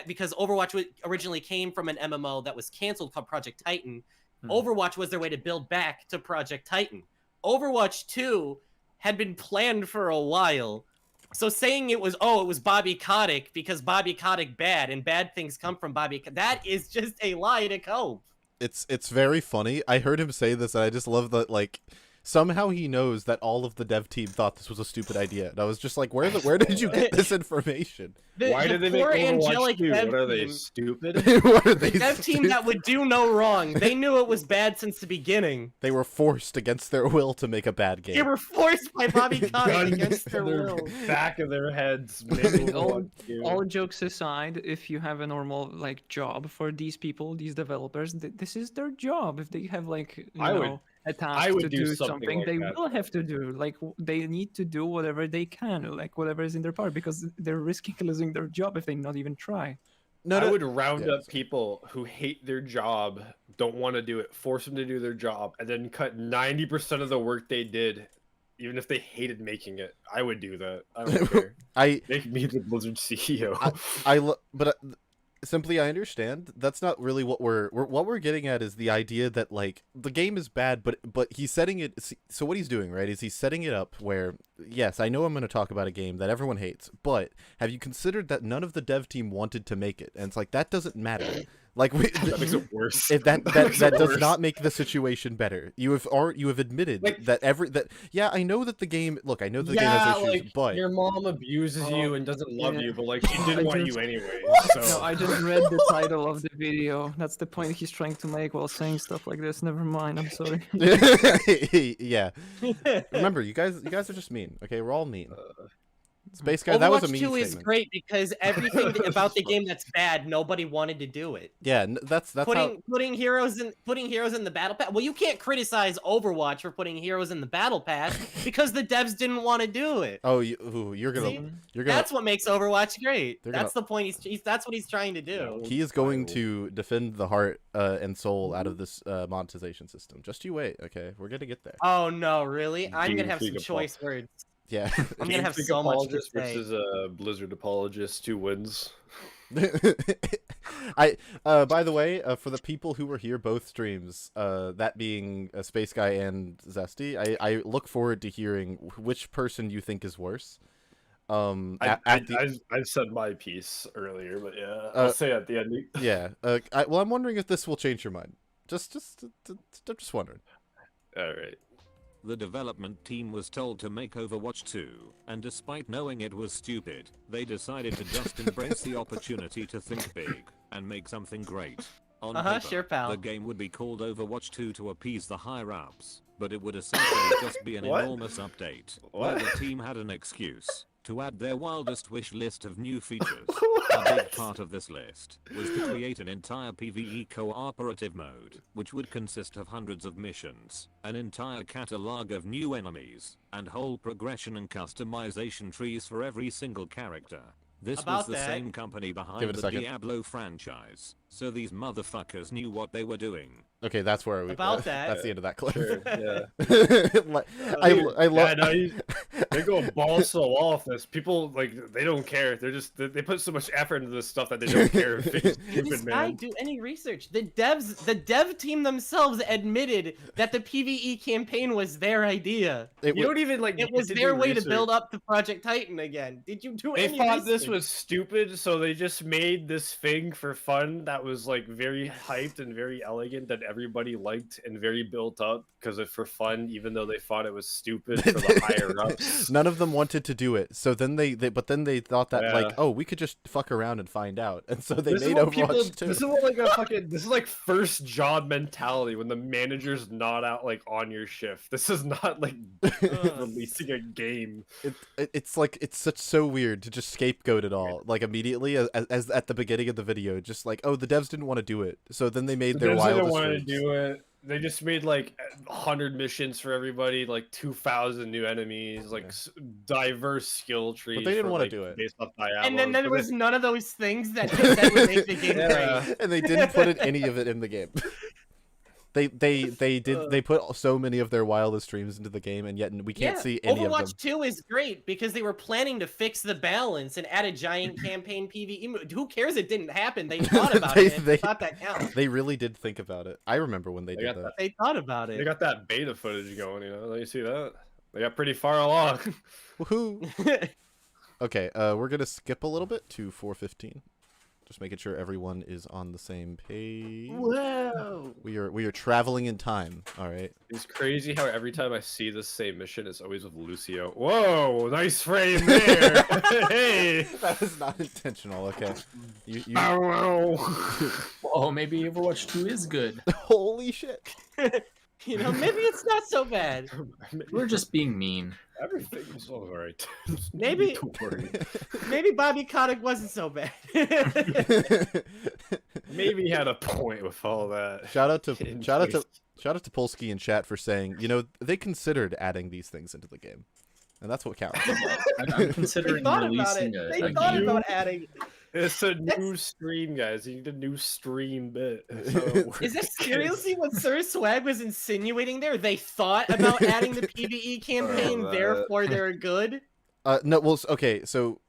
because Overwatch originally came from an MMO that was canceled called Project Titan. Overwatch was their way to build back to Project Titan. Overwatch 2 had been planned for a while. So saying it was Bobby Kotick because Bobby Kotick bad and bad things come from Bobby, that is just a lie to cope.
It's very funny. I heard him say this, and I just love that, like, somehow he knows that all of the dev team thought this was a stupid idea. And I was just like, where did you get this information?
Why did they make Overwatch 2? What are they, stupid?
What are they,
the dev team that would do no wrong. They knew it was bad since the beginning.
They were forced against their will to make a bad game.
They were forced by Bobby Kotick against their will.
Back of their heads.
All jokes aside, if you have a normal like job for these people, these developers, this is their job. If they have like a task to do something like they will have to do. Like they need to do whatever they can, like whatever is in their power, because they're risking losing their job if they not even try.
I would round up people who hate their job, don't want to do it, force them to do their job, and then cut 90% of the work they did, even if they hated making it. I would do that. I don't care. Make me the Blizzard CEO.
Simply, I understand. That's not really what we're getting at. Is the idea that like the game is bad, but he's setting it. So what he's doing, right, is he's setting it up where, yes, I know I'm going to talk about a game that everyone hates, but have you considered that none of the dev team wanted to make it? And it's like that doesn't matter. Like
that makes it worse.
That does not make the situation better. You have admitted that yeah, I know that the game. Look, I know the game has issues,
like,
but
your mom abuses you and doesn't love you, but like she didn't want you anyway. So.
No, I just read the title of the video. That's the point he's trying to make while saying stuff like this. Never mind. I'm sorry.
Yeah. Remember, you guys are just mean. Okay, we're all mean. SpaceGuy, that was a mean
Overwatch 2
statement.
is great because everything about the game that's bad, nobody wanted to do it.
Yeah, that's
putting heroes in the battle pass. Well, you can't criticize Overwatch for putting heroes in the battle pass because the devs didn't want to do it.
Oh, you're gonna.
That's what makes Overwatch great. That's the point. That's what he's trying to do.
He is going to defend the heart and soul out of this monetization system. Just you wait, okay? We're gonna get there.
Oh no, really? I'm gonna have some choice words.
Yeah,
I'm gonna have so much to say.
Versus a Blizzard apologist, 2 wins.
By the way, for the people who were here both streams, that being SpaceGuy and Zesty, I look forward to hearing which person you think is worse.
I said my piece earlier, but yeah, I'll say at the ending.
Yeah. Well, I'm wondering if this will change your mind. Just wondering.
All right.
The development team was told to make Overwatch 2, and despite knowing it was stupid, they decided to just embrace the opportunity to think big and make something great. On paper,
sure, pal.
The game would be called Overwatch 2 to appease the higher-ups, but it would essentially just be an enormous update, where the team had an excuse to add their wildest wish list of new features. A big part of this list was to create an entire PvE cooperative mode, which would consist of hundreds of missions, an entire catalog of new enemies, and whole progression and customization trees for every single character. This was the same company behind the Diablo franchise, so these motherfuckers knew what they were doing.
Okay, that's where we.
About that.
That's the end of that clip.
Sure, yeah.
I love.
They go balls to the wall with this. People they don't care. They put so much effort into this stuff that they don't care.
This guy do any research. The dev team themselves admitted that the PvE campaign was their idea.
You don't even
It was their way to build up the Project Titan again. Did you do any
They thought
research?
this was stupid, so they just made this thing for fun that was like very hyped and very elegant that everybody liked and very built up because of for fun, even though they thought it was stupid for the higher ups.
None of them wanted to do it, so then they thought that like, oh, we could just fuck around and find out, and so they made Overwatch 2.
This is what this is like first job mentality when the manager's not out like on your shift. This is not like releasing a game.
It's like it's so weird to just scapegoat it all like immediately as at the beginning of the video, just like, oh, the devs didn't want to do it, so then they made their wildest
dreams. They didn't want to do it. They just made like 100 missions for everybody, like 2,000 new enemies, like diverse skill trees.
But they didn't want to do it.
Based off Diablo.
And then there was none of those things that would make the game great.
And they didn't put any of it in the game. They put so many of their wildest dreams into the game, and yet we can't see any of them.
Overwatch 2 is great because they were planning to fix the balance and add a giant campaign PvE. Who cares? It didn't happen. They thought about it. They thought that counts.
They really did think about it. I remember when they did that.
They thought about it.
They got that beta footage going. You know, you see that? They got pretty far along.
Woohoo! Okay, we're gonna skip a little bit to 4:15. Just making sure everyone is on the same page.
Whoa!
We are traveling in time. All right.
It's crazy how every time I see this same mission, it's always with Lucio. Whoa! Nice frame there. Hey,
that was not intentional. Okay.
Oh, maybe Overwatch 2 is good.
Holy shit.
You know, maybe it's not so bad.
We're just being mean.
Everything's all right.
Maybe Bobby Kotick wasn't so bad.
Maybe he had a point with all that.
Shout out to Polsky in chat for saying, you know, they considered adding these things into the game, and that's what counts.
I'm considering releasing a
They thought about adding.
It's a new stream, guys. You need a new stream bit.
Is this seriously what Sir Swag was insinuating there? They thought about adding the PvE campaign, therefore they're good?
No, well, okay, so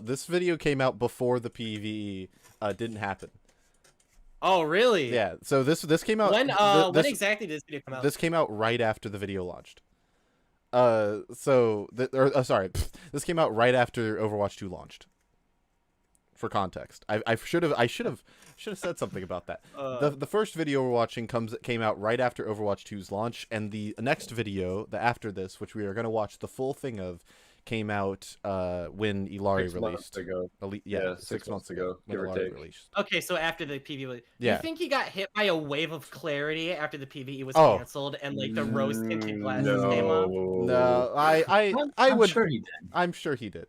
this video came out before the PvE didn't happen.
Oh, really?
Yeah, so this came out...
When exactly did this video come out?
This came out right after the video launched. Sorry, this came out right after Overwatch 2 launched. For context, I should have said something about that. The first video we're watching came out right after Overwatch 2's launch, and the next video, after this, which we are going to watch the full thing of, came out when Ilari released.
6 months ago. Give or take.
Released.
Okay, so after the PvE,
yeah.
You think he got hit by a wave of clarity after the PvE was canceled and like the rose-tinted glasses came off?
No, I'm
sure he did.
I'm sure he did.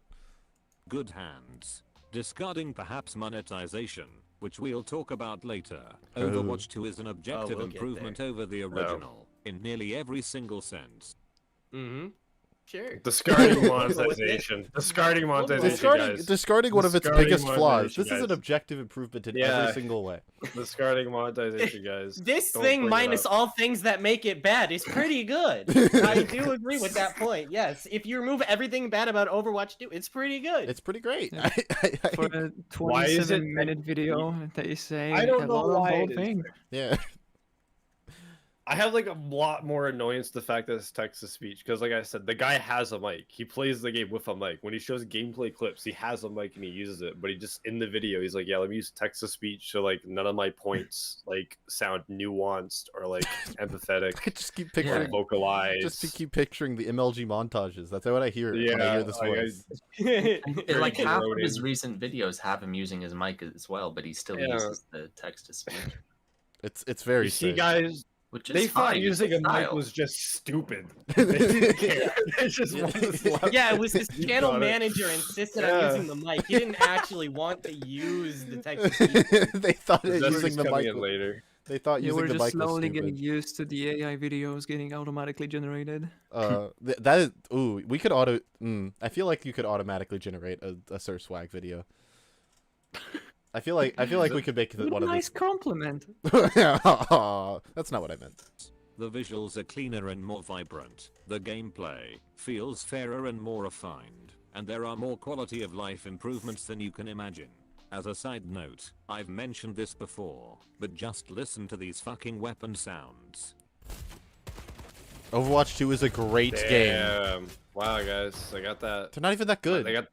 Good hands. Discarding perhaps monetization, which we'll talk about later. Overwatch 2 is an objective improvement over the original in nearly every single sense.
Mm-hmm. Sure.
Discarding monetization. Discarding
one of its biggest flaws. This is an objective improvement in every single way.
Discarding monetization, guys.
This thing minus all things that make it bad is pretty good. I do agree with that point. Yes, if you remove everything bad about Overwatch 2, it's pretty good.
It's pretty great.
Yeah. For a 27-minute video, they say
I don't know why
thing.
Yeah.
I have like a lot more annoyance to the fact that it's text to speech because, like I said, the guy has a mic. He plays the game with a mic. When he shows gameplay clips, he has a mic and he uses it. But he just in the video, he's like, "Yeah, let me use text to speech so like none of my points like sound nuanced or like empathetic."
I just keep picturing
vocalized.
Just to keep picturing the MLG montages. That's what I hear when I hear this voice.
Like half of his recent videos have him using his mic as well, but he still uses the text to speech.
It's very.
You see, guys.
Which
they thought using a mic was just stupid. They didn't care. They just
yeah, it was his channel manager insisted on using the mic. He didn't actually want to use the text.
They thought using the mic
later.
They thought using the mic was stupid.
We're just slowly getting used to the AI videos getting automatically generated.
That is we could auto. I feel like you could automatically generate a Sir Swag video. I feel like we could make one of
nice compliment.
That's not what I meant.
The visuals are cleaner and more vibrant. The gameplay feels fairer and more refined, and there are more quality of life improvements than you can imagine. As a side note, I've mentioned this before, but just listen to these fucking weapon sounds.
Overwatch 2 is a great game.
Wow, guys, I got that.
They're not even that good.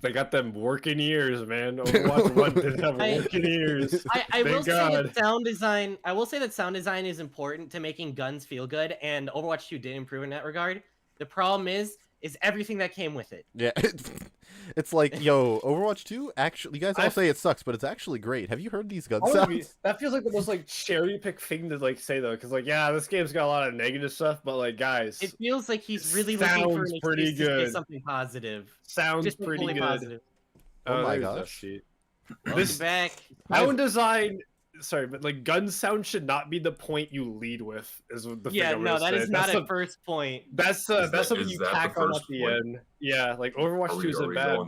They got them working ears, man. Overwatch 1 didn't have working ears.
I will say that sound design. I will say that sound design is important to making guns feel good, and Overwatch 2 did improve in that regard. The problem is everything that came with it.
Yeah, it's like, yo, Overwatch 2, actually, you guys all say it sucks, but it's actually great. Have you heard these gun sounds?
That feels like the most like cherry pick thing to like say though, because like yeah, this game's got a lot of negative stuff, but like guys,
it feels like he's really looking for an excuse to say something positive.
Sounds
just
pretty good.
Positive.
Oh my gosh!
This back
sound design. Sorry, but like gun sound should not be the point you lead with. Is the thing I'm gonna say.
That is not a first point.
That's something you tack on at the end. Yeah, like Overwatch 2 isn't bad.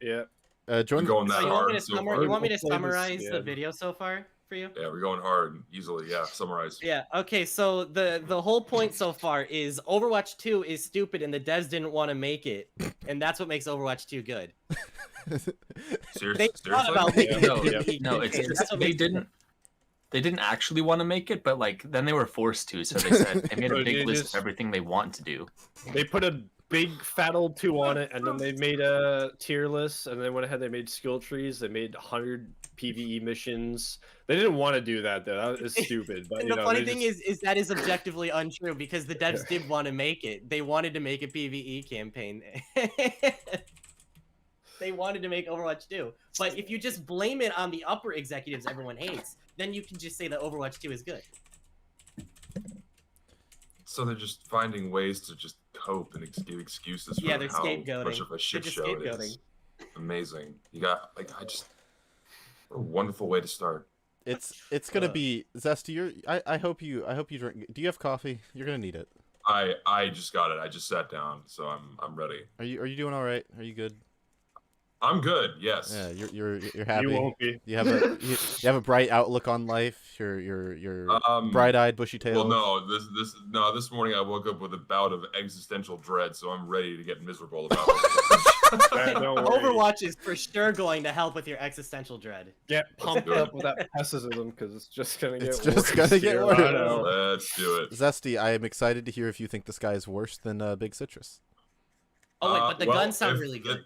Yeah.
Jordan,
going that
So you want me to
Play this,
summarize
yeah.
the video so far for you?
Yeah, we're going hard easily. Yeah, summarize.
Yeah, okay, so the whole point so far is Overwatch 2 is stupid and the devs didn't want to make it, and that's what makes Overwatch 2 good.
Seriously?
thought about making
No,
PvE
no, it's
campaigns.
just
That's what
they
makes it
didn't. They didn't actually want to make it, but like then they were forced to. So they said they made a
So
big
they
list
just-
of everything they want to do.
They put a big fat old 2 on it, and then they made a tier list, and then went ahead. They made skill trees. They made 100 PVE missions. They didn't want to do that though. That was stupid. But
And
you
the
know,
funny
they
thing
just-
is that is objectively untrue because the devs did want to make it. They wanted to make a PvE campaign. They wanted to make Overwatch 2. But if you just blame it on the upper executives everyone hates, then you can just say that Overwatch 2 is good.
So they're just finding ways to just cope and give excuses for
Yeah, they're
how
scapegoating.
much of a shit
They're just
show it
scapegoating.
is. Amazing. You got what a wonderful way to start.
it's gonna be Zesty. I hope you drink. Do you have coffee? You're gonna need it.
I just got it. I just sat down, so I'm ready.
Are you doing all right? Are you good?
I'm good. Yes.
Yeah, you're happy.
You won't be.
You have a bright outlook on life. You're bright-eyed, bushy-tailed.
Well, no, this morning I woke up with a bout of existential dread, so I'm ready to get miserable about it.
Don't worry.
Overwatch is for sure going to help with your existential dread.
Get pumped
do it.
up with that pessimism because it's just gonna get
It's
worse.
just gonna get
here
worse.
on out.
Let's do it.
Zesty, I am excited to hear if you think this guy is worse than Big Citrus.
Oh wait, but the
Well,
guns sound
if-
really good.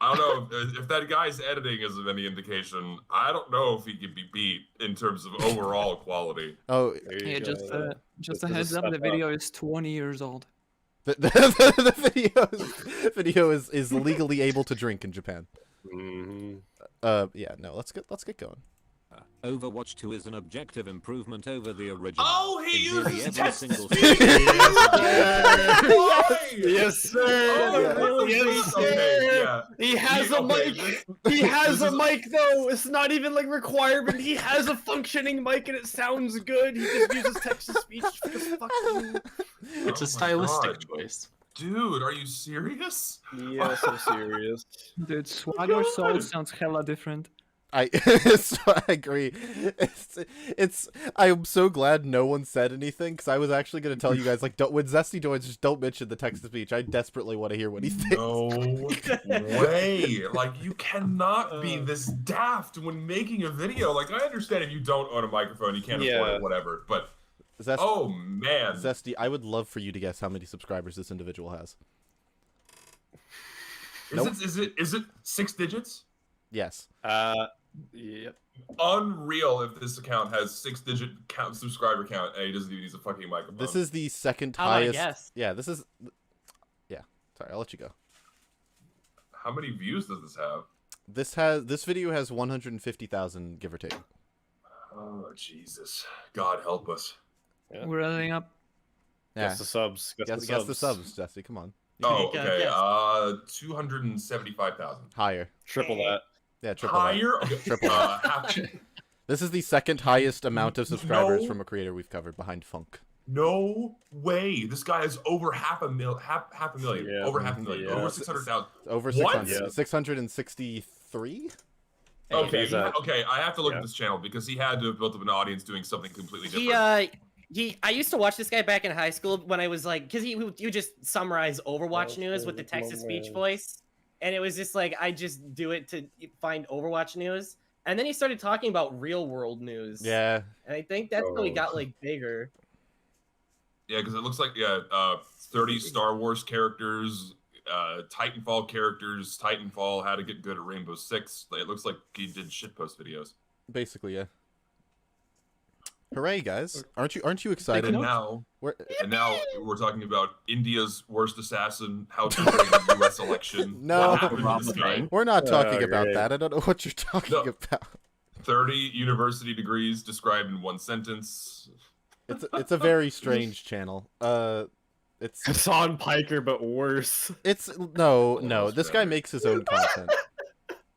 I don't know if that guy's editing is of any indication. I don't know if he can be beat in terms of overall quality.
Oh,
There you
Yeah,
go.
just a
This is
heads up,
step
the video is 20 years old.
the video is legally able to drink in Japan.
Mhm.
Yeah, no, let's get going.
Overwatch 2 is an objective improvement over the original.
Oh, he
In nearly
uses
every
text
single
to speech! Why?
Yes, sir.
Oh,
Yes,
okay,
sir.
yeah.
He has a
Okay,
mic. He has
this
a
is-
mic though. It's not even like requirement. He has a functioning mic and it sounds good. He just uses text to speech because fuck you.
It's
Oh
a stylistic
my God.
choice.
Dude, are you serious?
Yes, I'm serious.
Dude, Swagger Soul sounds hella different.
So I agree. I'm so glad no one said anything because I was actually gonna tell you guys like when Zesty joins, just don't mention the text to speech. I desperately want to hear what he thinks.
No way. Like, you cannot be this daft when making a video. Like, I understand if you don't own a microphone, you can't afford
Yeah.
it, whatever. But,
Zesty,
oh, man.
Zesty, I would love for you to guess how many subscribers this individual has.
Is it 6 digits?
Yes.
Yep.
Unreal if this account has 6-digit subscriber count and he doesn't even use a fucking microphone.
This is the second
How about a
highest.
guess?
Yeah, this is. Yeah, sorry, I'll let you go.
How many views does this have?
This video has 150,000, give or take.
Oh, Jesus. God help us.
Yeah.
We're adding up.
Yeah,
Guess the subs.
guess the subs, Jesse. Come on,
Oh,
Make a
okay.
guess.
275,000.
higher.
Triple that.
Yeah, triple that.
Higher? Okay.
Triple that.
Half-
This is the second highest amount of subscribers
No.
from a creator we've covered, behind Funk.
no way. This guy is over half a million.
Yeah.
Over half a million.
Yeah.
Over 600,000.
Over
What?
600,
Yeah.
663.
Okay,
there's that.
okay. I have to look
Yeah.
at this channel because he had to have built up an audience doing something completely different.
I used to watch this guy back in high school when I was like, because you just summarize Overwatch news with the text-to-speech voice, and it was just like I just do it to find Overwatch news, and then he started talking about real-world news.
Yeah,
and I think that's how he
Oh.
got like bigger.
Yeah, because it looks like 30 Star Wars characters, Titanfall characters, Titanfall, how to get good at Rainbow Six. It looks like he did shitpost videos.
basically, yeah. Hooray, guys! Aren't you excited?
And now,
We're,
we're talking about India's worst assassin, how to win the U.S. election.
No.
What happened to this guy?
we're not talking about
great.
that. I don't know what you're talking
No.
about.
30 university degrees described in one sentence.
It's a very strange channel. It's
Hassan Piker, but worse.
no. This guy
better.
makes his own content.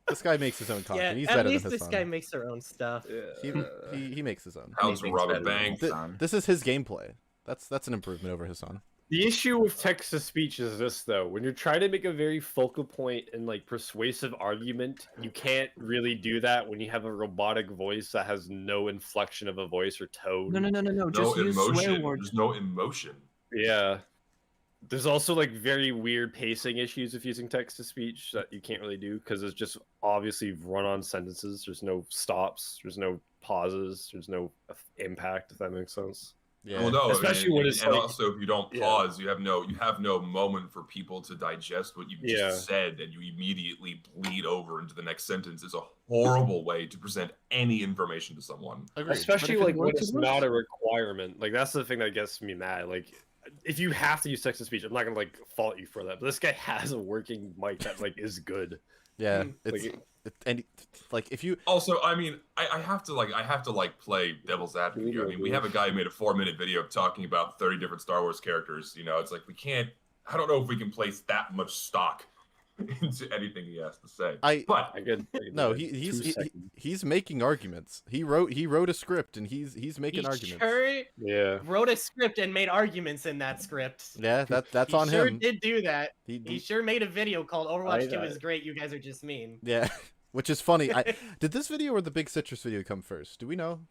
This guy makes his own
Yeah,
content. He's
at
better
least
than
this
Hassan.
guy makes their own stuff.
He makes his own.
How to rob a bank.
This is his gameplay. That's an improvement over Hassan.
The issue with text to speech is this, though. When you're trying to make a very focal point and like persuasive argument, you can't really do that when you have a robotic voice that has no inflection of a voice or tone.
No.
No
Just use swear
emotion.
words.
There's no emotion.
Yeah. There's also like very weird pacing issues with using text to speech that you can't really do because it's just obviously run-on sentences. There's no stops. There's no pauses. There's no impact. If that makes sense.
Yeah.
Well, no,
especially when it's
and
like,
also if you don't pause, you have no moment for people to digest what you just said, and you immediately bleed over into the next sentence. Is a horrible way to present any information to someone.
Agreed.
Especially like when it's not a requirement. Like that's the thing that gets me mad. Like if you have to use text to speech, I'm not gonna like fault you for that. But this guy has a working mic that like is good.
Yeah, it's and like if you
also, I mean, I have to play devil's advocate here. I mean, we have a guy who made a 4-minute video talking about 30 different Star Wars characters. You know, it's like we can't. I don't know if we can place that much stock into anything he has to say.
He's making arguments. He wrote a script and he's making arguments.
Wrote a script and made arguments in that script.
Yeah, that's on him.
He sure did do that. He sure made a video called Overwatch 2 is great. You guys are just mean.
Yeah, which is funny. Did this video or the Big Citrus video come first? Do we know?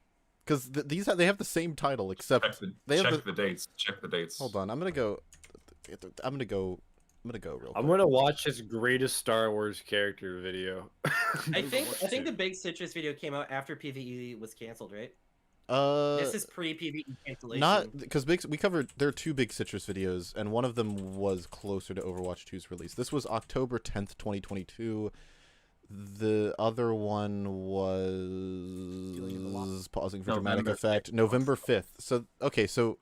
Because they have the same title except
check the dates. Check the dates.
Hold on, I'm gonna go real quick.
I'm gonna watch his greatest Star Wars character video.
I think the Big Citrus video came out after PvE was canceled, right? This is pre-PvE cancellation.
Not because there are 2 Big Citrus videos, and one of them was closer to Overwatch 2's release. This was October 10th, 2022. The other one was pausing for dramatic effect. November 5th. So okay, so.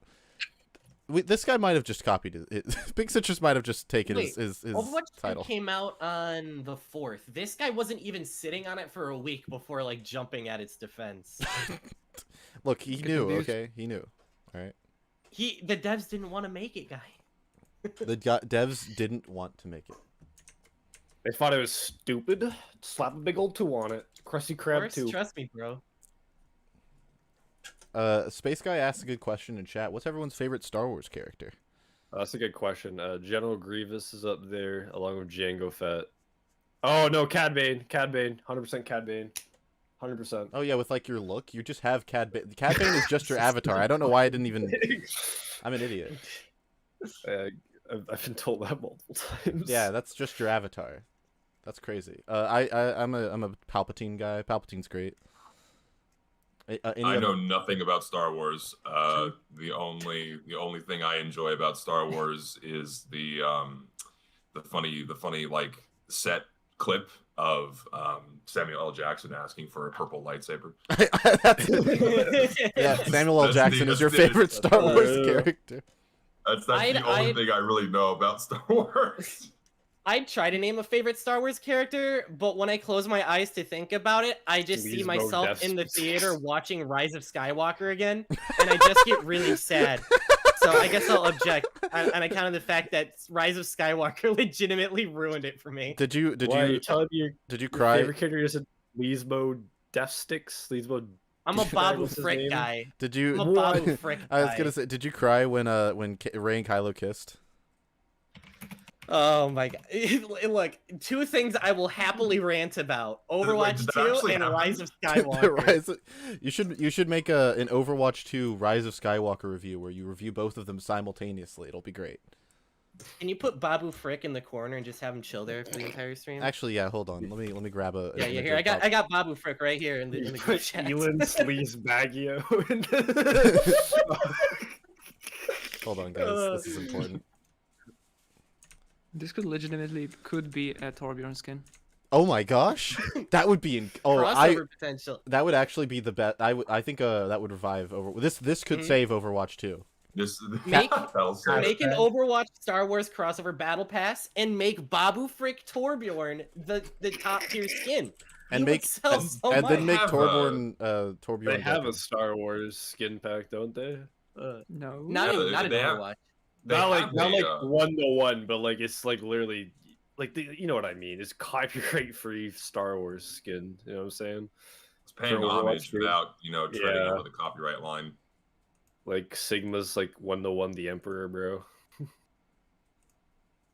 This guy might have just copied it. Big Citrus might have just taken his
Overwatch
title.
Came out on the 4th. This guy wasn't even sitting on it for a week before like jumping at its defense.
Look, he knew. Okay, he knew. All right.
The devs didn't want to make it, guy.
The devs didn't want to make it.
They thought it was stupid. Slap a big old 2 on it. Krusty Krab 2.
Trust me, bro.
SpaceGuy asked a good question in chat. What's everyone's favorite Star Wars character?
That's a good question. General Grievous is up there, along with Jango Fett. Oh no, Cad Bane. 100% Cad Bane. 100%.
Oh yeah, with like your look, you just have Cad Bane. Cad Bane is just your avatar. I don't know why I didn't even. I'm an idiot.
I've been told that multiple times.
Yeah, that's just your avatar. That's crazy. I'm a Palpatine guy. Palpatine's great.
I know nothing about Star Wars. The only thing I enjoy about Star Wars is the funny like set clip of Samuel L. Jackson asking for a purple lightsaber.
Yeah, Samuel L. Jackson is your favorite Star Wars character.
That's the only thing I really know about Star Wars.
I'd try to name a favorite Star Wars character, but when I close my eyes to think about it, I just see myself in the theater watching Rise of Skywalker again, and I just get really sad. So I guess I'll object on account of the fact that Rise of Skywalker legitimately ruined it for me.
Did you cry?
Favorite character is Leesmo Death Sticks? Leesmo.
I'm a Babu Frick guy.
Did you?
I'm a Babu Frick guy.
I was gonna say, did you cry when Rey and Kylo kissed?
Oh my god! Look, 2 things I will happily rant about: Overwatch 2 and Rise of Skywalker.
You should make an Overwatch 2 Rise of Skywalker review where you review both of them simultaneously. It'll be great.
Can you put Babu Frick in the corner and just have him chill there for the entire stream?
Actually, yeah. Hold on. Let me grab a.
Yeah. Here I got Babu Frick right here in the group chat.
Elon Sleaze Baggio.
Hold on, guys. This is important.
This legitimately could be a Torbjorn skin.
Oh my gosh, that would be
crossover potential.
That would actually be the best. I think that would revive over this could save Overwatch 2.
Make an Overwatch Star Wars crossover battle pass and make Babu Frick Torbjorn the top tier skin.
And then make Torbjorn
They have a Star Wars skin pack, don't they?
No,
not in Overwatch.
Not like 1-to-1, but like it's like literally like you know what I mean. It's copyright free Star Wars skin. You know what I'm saying?
It's paying homage without treading over the copyright line.
Like Sigma's like 1-to-1 the Emperor, bro.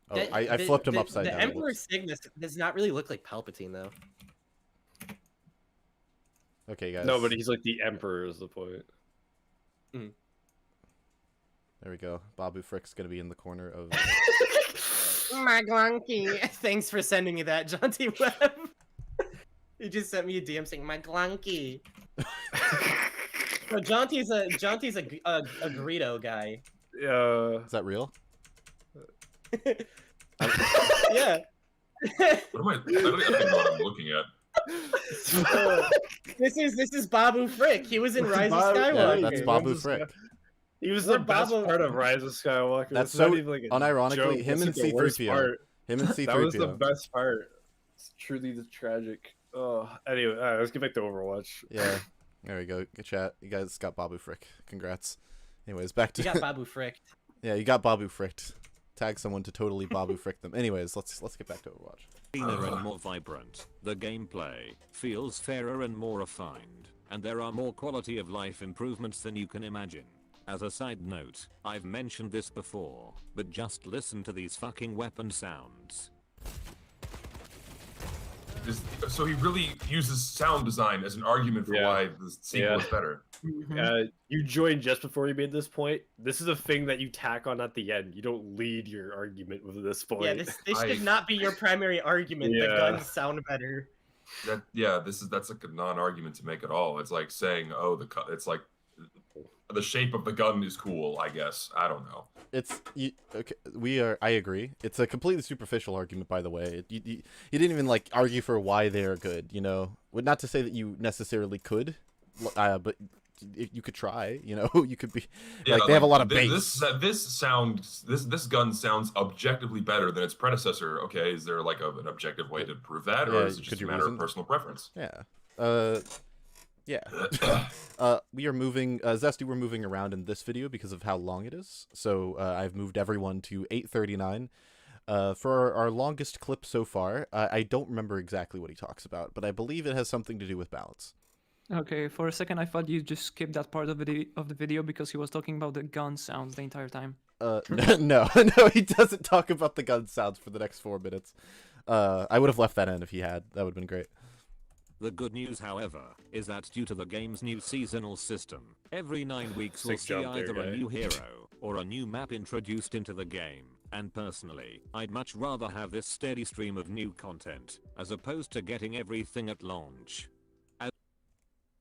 Oh, I flipped him upside down.
The Emperor Cygnus does not really look like Palpatine, though.
Okay, guys.
No, but he's like the Emperor is the point.
Mm.
There we go. Babu Frick's gonna be in the corner of...
My glunky. Thanks for sending me that, John T. Webb. He just sent me a DM saying, my glunky. So Jonty's a Greedo guy.
Is that real?
Yeah.
What am I don't even know what I'm looking at.
This is Babu Frick. He was in Rise of Skywalker.
Yeah, that's Babu Frick.
He was the best part of Rise of Skywalker.
That's so unironically him and C-3PO. Him and C-3PO.
That was the best part. It's truly the tragic. Oh, anyway, all right, let's get back to Overwatch.
Yeah, there we go. Good chat. You guys got Babu Frick. Congrats. Anyways, back to...
You got Babu Frick.
Yeah, you got Babu Fricked. Tag someone to totally Babu Frick them. Anyways, let's get back to Overwatch.
Cleaner and more vibrant. The gameplay feels fairer and more refined, and there are more quality of life improvements than you can imagine. As a side note, I've mentioned this before, but just listen to these fucking weapon sounds.
So he really uses sound design as an argument for why the sequel is better.
You joined just before you made this point. This is a thing that you tack on at the end. You don't lead your argument with this point.
Yeah, this should not be your primary argument. The guns sound better.
That's like a non-argument to make at all. It's like saying, oh, it's like the shape of the gun is cool, I guess. I don't know.
Okay. I agree. It's a completely superficial argument, by the way. You didn't even like argue for why they are good. You know, not to say that you necessarily could, but you could try. You know, you could be like they have a lot of bass.
This gun sounds objectively better than its predecessor. Okay, is there like an objective way to prove that, or is it just a matter of personal preference?
Yeah. Yeah. We are moving, Zesty, we're moving around in this video because of how long it is. So I've moved everyone to 8:39. For our longest clip so far, I don't remember exactly what he talks about, but I believe it has something to do with balance.
Okay, for a second I thought you just skipped that part of the video because he was talking about the gun sounds the entire time.
No, he doesn't talk about the gun sounds for the next 4 minutes. I would have left that in if he had. That would have been great.
The good news, however, is that due to the game's new seasonal system, every 9 weeks we'll see either a new hero or a new map introduced into the game. And personally, I'd much rather have this steady stream of new content, as opposed to getting everything at launch.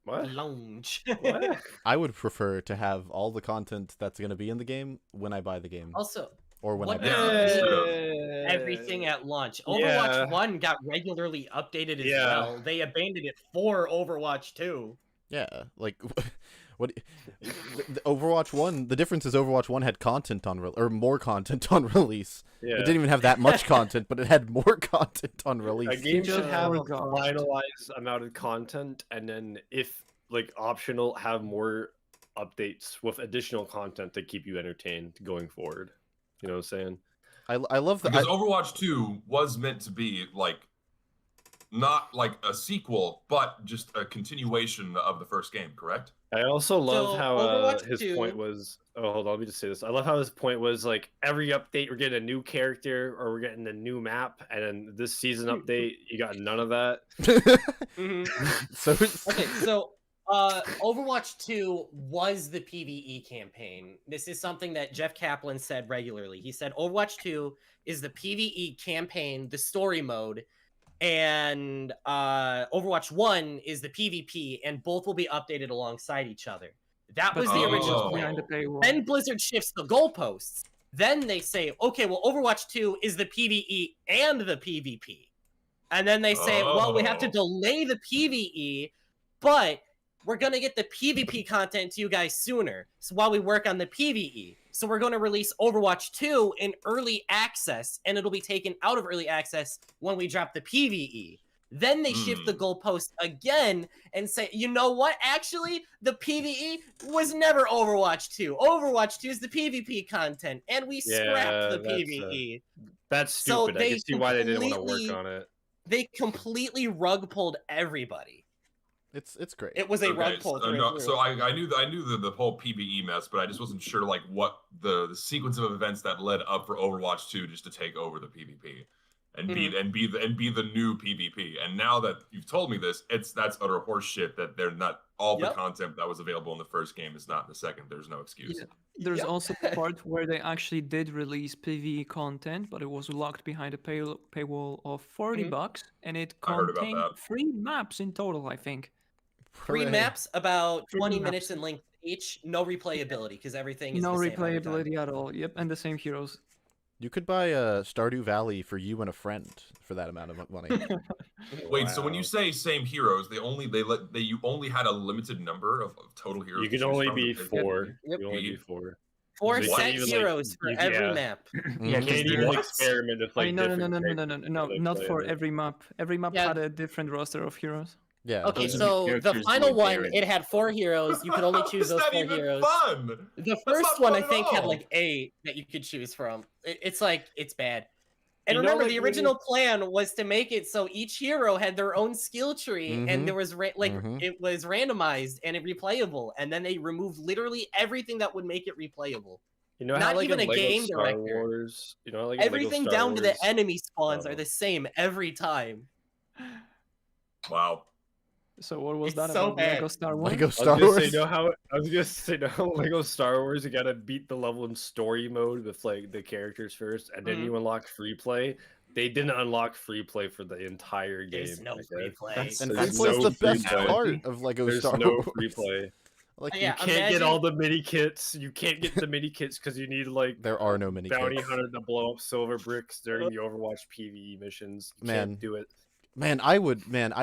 What?
Launch.
What?
I would prefer to have all the content that's going to be in the game when I buy the game.
Also,
or when I buy
everything at launch. Overwatch 1 got regularly updated as well. They abandoned it for Overwatch 2.
Yeah, like what? The Overwatch 1. The difference is Overwatch 1 had content on or more content on release. Yeah. It didn't even have that much content, but it had more content on release.
A game should have a finalized amount of content, and then if like optional, have more updates with additional content to keep you entertained going forward. You know what I'm saying?
I love that
because Overwatch 2 was meant to be like not like a sequel, but just a continuation of the first game, correct?
I also love how his point was. Oh, hold on, let me just say this. I love how his point was like every update we're getting a new character or we're getting a new map, and then this season update you got none of that.
So Overwatch 2 was the PvE campaign. This is something that Jeff Kaplan said regularly. He said Overwatch 2 is the PvE campaign, the story mode, and Overwatch 1 is the PvP, and both will be updated alongside each other. That was the original plan. Then Blizzard shifts the goalposts. Then they say, okay, well, Overwatch 2 is the PvE and the PvP. And then they say, well, we have to delay the PvE, but we're going to get the PvP content to you guys sooner. So while we work on the PvE. So we're going to release Overwatch 2 in early access, and it'll be taken out of early access when we drop the PvE. Then they shift the goalpost again and say, you know what? Actually, the PvE was never Overwatch 2. Overwatch 2 is the PvP content, and we scrapped the PvE.
That's stupid. So I can see why they didn't want to work on it.
They completely rug pulled everybody.
It's great.
It was a rug pull.
So I knew the whole PvE mess, but I just wasn't sure like what the sequence of events that led up for Overwatch 2 just to take over the PvP and be the new PvP. And now that you've told me this, that's utter horseshit that they're not all the content that was available in the first game is not in the second. There's no excuse.
Yeah. There's also the part where they actually did release PvE content, but it was locked behind a paywall of $40, and it contained 3 maps in total, I think.
3 maps, about 20 minutes in length each. No replayability because everything is
no
the same
replayability at all. Yep, and the same heroes.
You could buy Stardew Valley for you and a friend for that amount of money.
Wait, so when you say same heroes, you only had a limited number of total heroes.
You can only be 4. You can only be 4.
4 set heroes for every map.
You can't even experiment with like.
No, not for every map. Every map had a different roster of heroes.
Yeah.
Okay, so the final one, it had 4 heroes. You could only choose those 4 heroes.
Fun.
The first one, I think, had like 8 that you could choose from. It's like, it's bad. And remember, the original plan was to make it so each hero had their own skill tree, and there was it was randomized and replayable. And then they removed literally everything that would make it replayable.
You know,
not
like
even a game
Star
director.
Wars, you know, like
everything down to the enemy spawns are the same every time.
Wow.
So what was that
so
about
bad.
Lego Star Wars?
Lego Star Wars.
I was just say Lego Star Wars. You gotta beat the level in story mode with like the characters first, and then you unlock free play. They didn't unlock free play for the entire game.
There's no free play.
And free play is the best part of Lego Star Wars.
There's no free play.
Like
you can't get all the mini kits. You can't get the mini kits because you need like
there are no mini
bounty
kits.
hunter to blow up silver bricks during the Overwatch PvE missions. You can't do it.
Man, I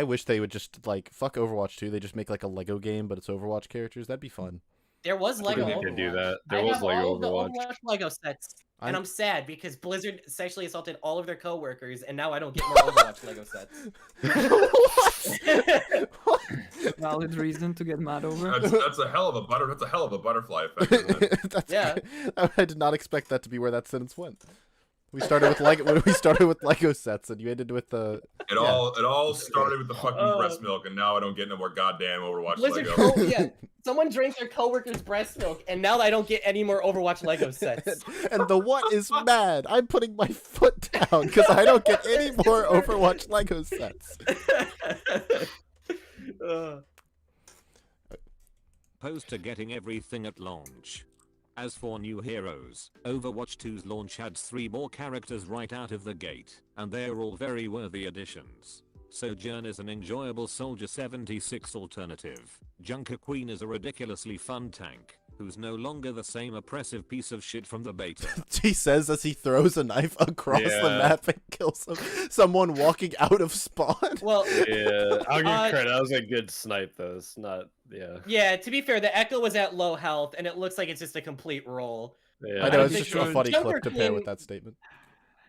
wish they would just like fuck Overwatch 2. They just make like a Lego game, but it's Overwatch characters. That'd be fun.
There was Lego
Overwatch.
Overwatch.
Do that. There
I
was
have
Lego
all
Overwatch.
The Overwatch Lego sets, and I'm sad because Blizzard sexually assaulted all of their coworkers, and now I don't get more Overwatch Lego sets.
Valid reason to get mad over.
That's a hell of a butterfly effect.
I did not expect that to be where that sentence went. We started with Lego sets, and you ended with the.
It all started with the fucking breast milk, and now I don't get no more goddamn Overwatch
Blizzard
Lego.
Someone drank their coworker's breast milk, and now I don't get any more Overwatch Lego sets.
And TheWhat is mad. I'm putting my foot down because I don't get any more Overwatch Lego sets.
Opposed to getting everything at launch. As for new heroes, Overwatch 2's launch had 3 more characters right out of the gate, and they're all very worthy additions. Sojourn is an enjoyable Soldier 76 alternative. Junker Queen is a ridiculously fun tank, who's no longer the same oppressive piece of shit from the beta.
He says as he throws a knife across the map and kills someone walking out of spawn.
Well,
I'll give credit. That was a good snipe, though. It's not,
Yeah, to be fair, the Echo was at low health, and it looks like it's just a complete roll.
Yeah. I know, it's just a funny clip to pair with that statement.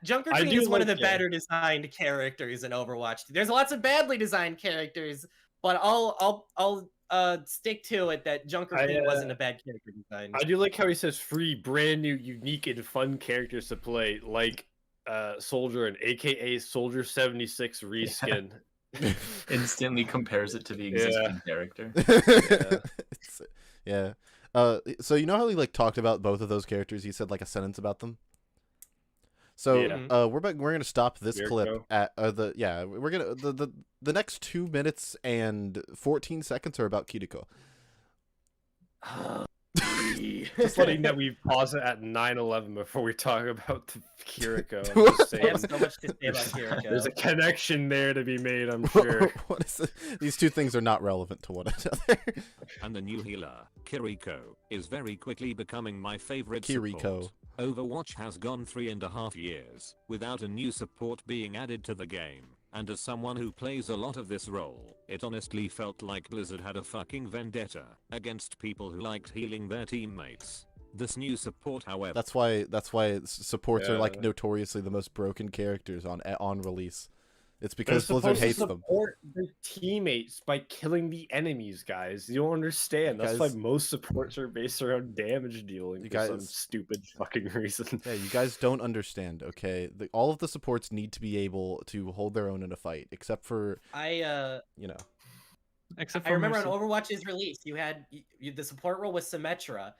Junker Queen is one of the better designed characters in Overwatch. There's lots of badly designed characters, but I'll stick to it that Junker Queen wasn't a bad character design.
I do like how he says 3 brand new, unique, and fun characters to play, like Soldier and AKA Soldier 76 reskin.
Instantly compares it to the existing character.
So you know how he like talked about both of those characters? He said like a sentence about them. So we're gonna stop this clip at the next 2 minutes and 14 seconds are about Kiriko.
Just letting that we pause it at 9:11 before we talk about the Kiriko.
I have so much to say about Kiriko.
There's a connection there to be made, I'm sure.
What is it? These two things are not relevant to one another.
And the new healer, Kiriko, is very quickly becoming my favorite support. Overwatch has gone 3.5 years without a new support being added to the game, and as someone who plays a lot of this role, it honestly felt like Blizzard had a fucking vendetta against people who liked healing their teammates. This new support, however,
that's why supports are like notoriously the most broken characters on release. It's because Blizzard hates them.
Support their teammates by killing the enemies, guys. You don't understand. That's why most supports are based around damage dealing for some stupid fucking reason.
Yeah, you guys don't understand. Okay, all of the supports need to be able to hold their own in a fight, except for
Except
I
for
remember
Mercy.
on Overwatch's release, you had the support role was Symmetra,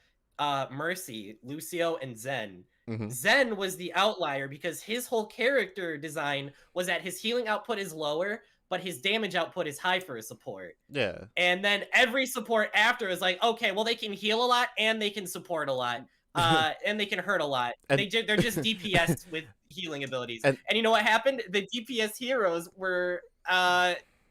Mercy, Lucio, and Zen. Zen was the outlier because his whole character design was that his healing output is lower, but his damage output is high for a support.
Yeah.
And then every support after is like, okay, well, they can heal a lot and they can support a lot. And they can hurt a lot. They're just DPS with healing abilities. And you know what happened? The DPS heroes were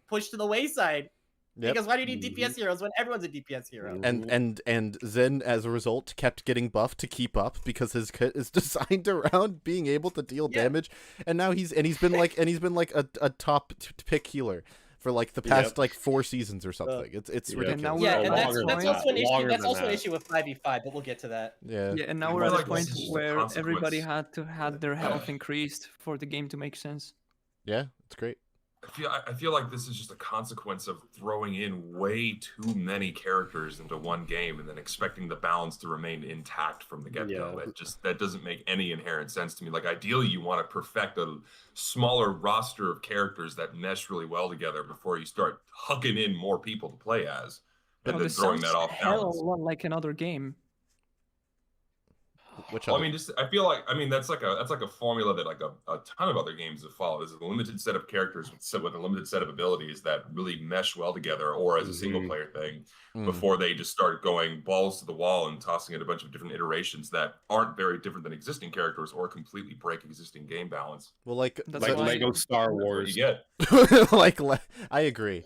pushed to the wayside. Yep. Because why do you need DPS heroes when everyone's a DPS hero?
And Zen, as a result, kept getting buffed to keep up because his kit is designed around being able to deal damage. And now he's been like a top pick healer for like the past like 4 seasons or something. It's ridiculous.
And that's also an issue. That's also an issue with 5v5, but we'll get to that.
Yeah.
And now we're at a point where everybody had to have their health increased for the game to make sense.
Yeah, it's great.
I feel like this is just a consequence of throwing in way too many characters into one game and then expecting the balance to remain intact from the get-go. That doesn't make any inherent sense to me. Like, ideally, you want to perfect a smaller roster of characters that mesh really well together before you start hucking in more people to play as, and then throwing that off balance.
Like another game.
Well, I mean, I feel like that's like a formula that like a ton of other games have followed. Is a limited set of characters with a limited set of abilities that really mesh well together, or as a single player thing, before they just start going balls to the wall and tossing in a bunch of different iterations that aren't very different than existing characters or completely break existing game balance.
Well, like
Lego Star Wars.
You get
like I agree.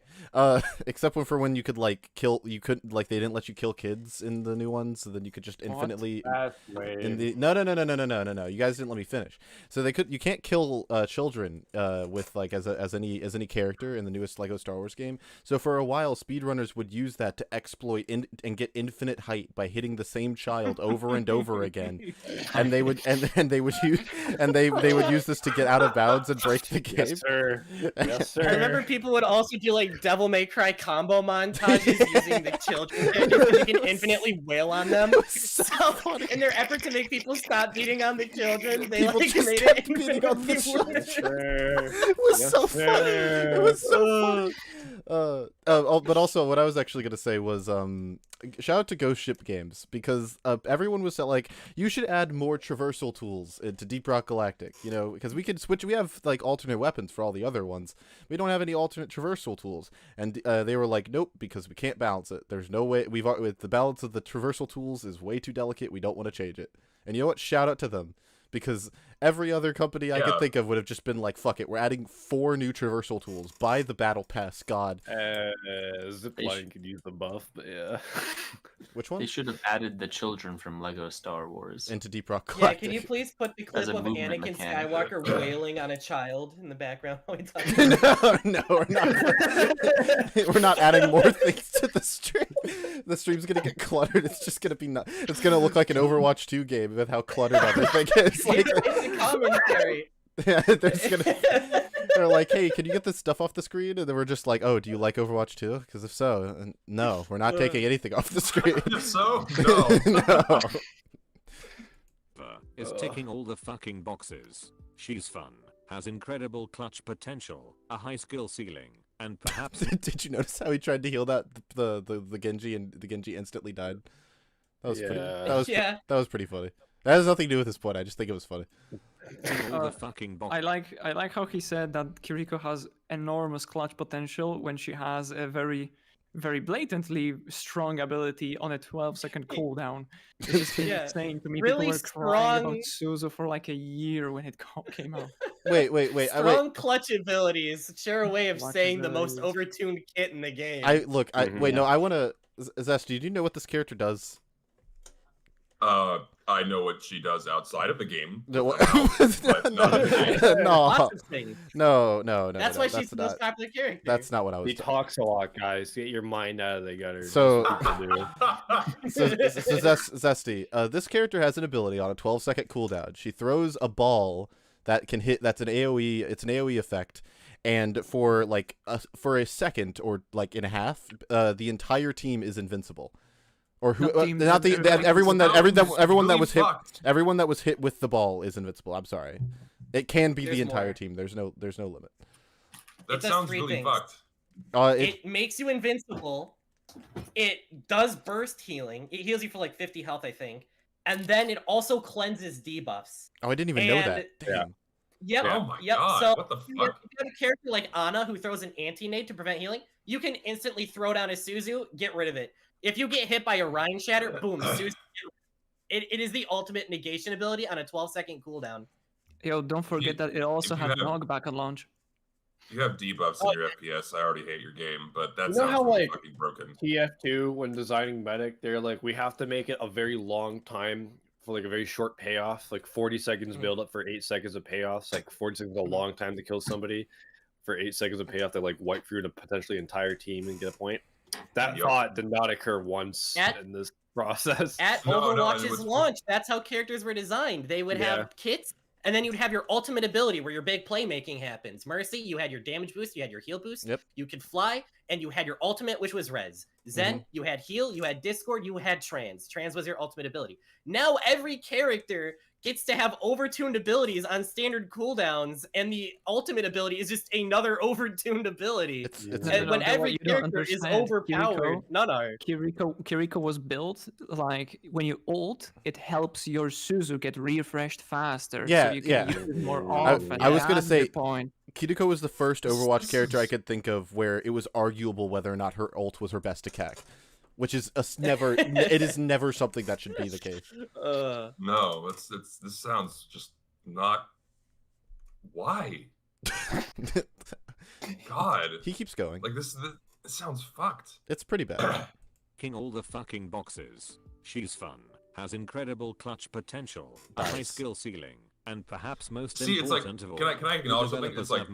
Except for when you could like kill, they didn't let you kill kids in the new ones, so then you could just infinitely. No. You guys didn't let me finish. So you can't kill children with like as any character in the newest Lego Star Wars game. So for a while, speedrunners would use that to exploit and get infinite height by hitting the same child over and over again, and they would use this to get out of bounds and break the game.
Yes, sir. Yes, sir.
I remember people would also do like Devil May Cry combo montages using the children because you can infinitely wail on them.
So
in their effort to make people stop beating on the children, they
people
like
just
made
kept
it
beating on the children. It was so funny. It was so funny. But also, what I was actually gonna say was, shout out to Ghost Ship Games, because everyone was like, you should add more traversal tools into Deep Rock Galactic, because we can switch. We have like alternate weapons for all the other ones. We don't have any alternate traversal tools, and they were like, nope, because we can't balance it. There's no way. The balance of the traversal tools is way too delicate. We don't want to change it. And you know what? Shout out to them. Because every other company I could think of would have just been like, fuck it, we're adding 4 new traversal tools. Buy the battle pass, God.
Zipline could use the buff, but yeah.
Which one?
They should have added the children from Lego Star Wars
into Deep Rock Galactic.
Yeah, can you please put the clip of Anakin Skywalker wailing on a child in the background?
No, we're not. We're not adding more things to the stream. The stream's gonna get cluttered. It's just gonna be it's gonna look like an Overwatch 2 game with how cluttered everything is.
It's a commentary.
Yeah, they're like, hey, can you get this stuff off the screen? And then we're just like, oh, do you like Overwatch 2? Because if so, no, we're not taking anything off the screen.
If so, no.
No.
Is ticking all the fucking boxes. She's fun, has incredible clutch potential, a high skill ceiling, and perhaps.
Did you notice how he tried to heal the Genji and the Genji instantly died? That was that was pretty funny. That has nothing to do with this point. I just think it was funny.
I like how he said that Kiriko has enormous clutch potential when she has a very, very blatantly strong ability on a 12-second cooldown. It's just saying to me,
really
people were crying about Suzu for like a year when it came out.
Wait.
Strong clutch abilities. Share a way of saying the most overtuned kit in the game.
Wait, no, I want to. Zesty, do you know what this character does?
I know what she does outside of the game.
No.
That's why she's the most popular character.
That's not what I was.
He talks a lot, guys. Get your mind out of the gutter.
So Zesty, this character has an ability on a 12-second cooldown. She throws a ball that can hit. That's an AOE. It's an AOE effect. And for a second or like in a half, the entire team is invincible. Or everyone that was hit with the ball is invincible. I'm sorry. It can be the entire team. There's no limit.
That sounds really fucked.
It makes you invincible. It does burst healing. It heals you for like 50 health, I think. And then it also cleanses debuffs.
Oh, I didn't even know that. Damn.
Yep.
Oh my
yep.
god!
So
what the
if you
fuck?
have a character like Ana who throws an anti-nade to prevent healing, you can instantly throw down a Suzu, get rid of it. If you get hit by a Rhine Shatter, boom, Suzu. It is the ultimate negation ability on a 12-second cooldown.
Yo, don't forget that it also has knockback and launch.
You have debuffs in your FPS. I already hate your game, but that
You know
sounds
how,
really
like,
fucking broken.
TF2, when designing medic, they're like, we have to make it a very long time for like a very short payoff, like 40 seconds build up for 8 seconds of payoffs. Like 40 seconds is a long time to kill somebody. For 8 seconds of payoff, they like wipe through the potentially entire team and get a point. That thought did not occur once in this process.
At Overwatch's launch, that's how characters were designed. They would have kits, and then you'd have your ultimate ability where your big playmaking happens. Mercy, you had your damage boost, you had your heal boost, you could fly, and you had your ultimate, which was res. Zen, you had heal, you had discord, you had trans. Trans was your ultimate ability. Now every character gets to have overtuned abilities on standard cooldowns, and the ultimate ability is just another overtuned ability. And when every character is overpowered, none are.
Kiriko was built like when you ult, it helps your Suzu get refreshed faster.
Yeah,
so you can use it more often.
I was gonna say, Kiriko was the first Overwatch character I could think of where it was arguable whether or not her ult was her best attack. Which is it is never something that should be the case.
No, this sounds just not. Why? God.
He keeps going.
Like this sounds fucked.
It's pretty bad.
King all the fucking boxes. She's fun, has incredible clutch potential, a high skill ceiling, and perhaps most important of all.
Can I acknowledge something? It's like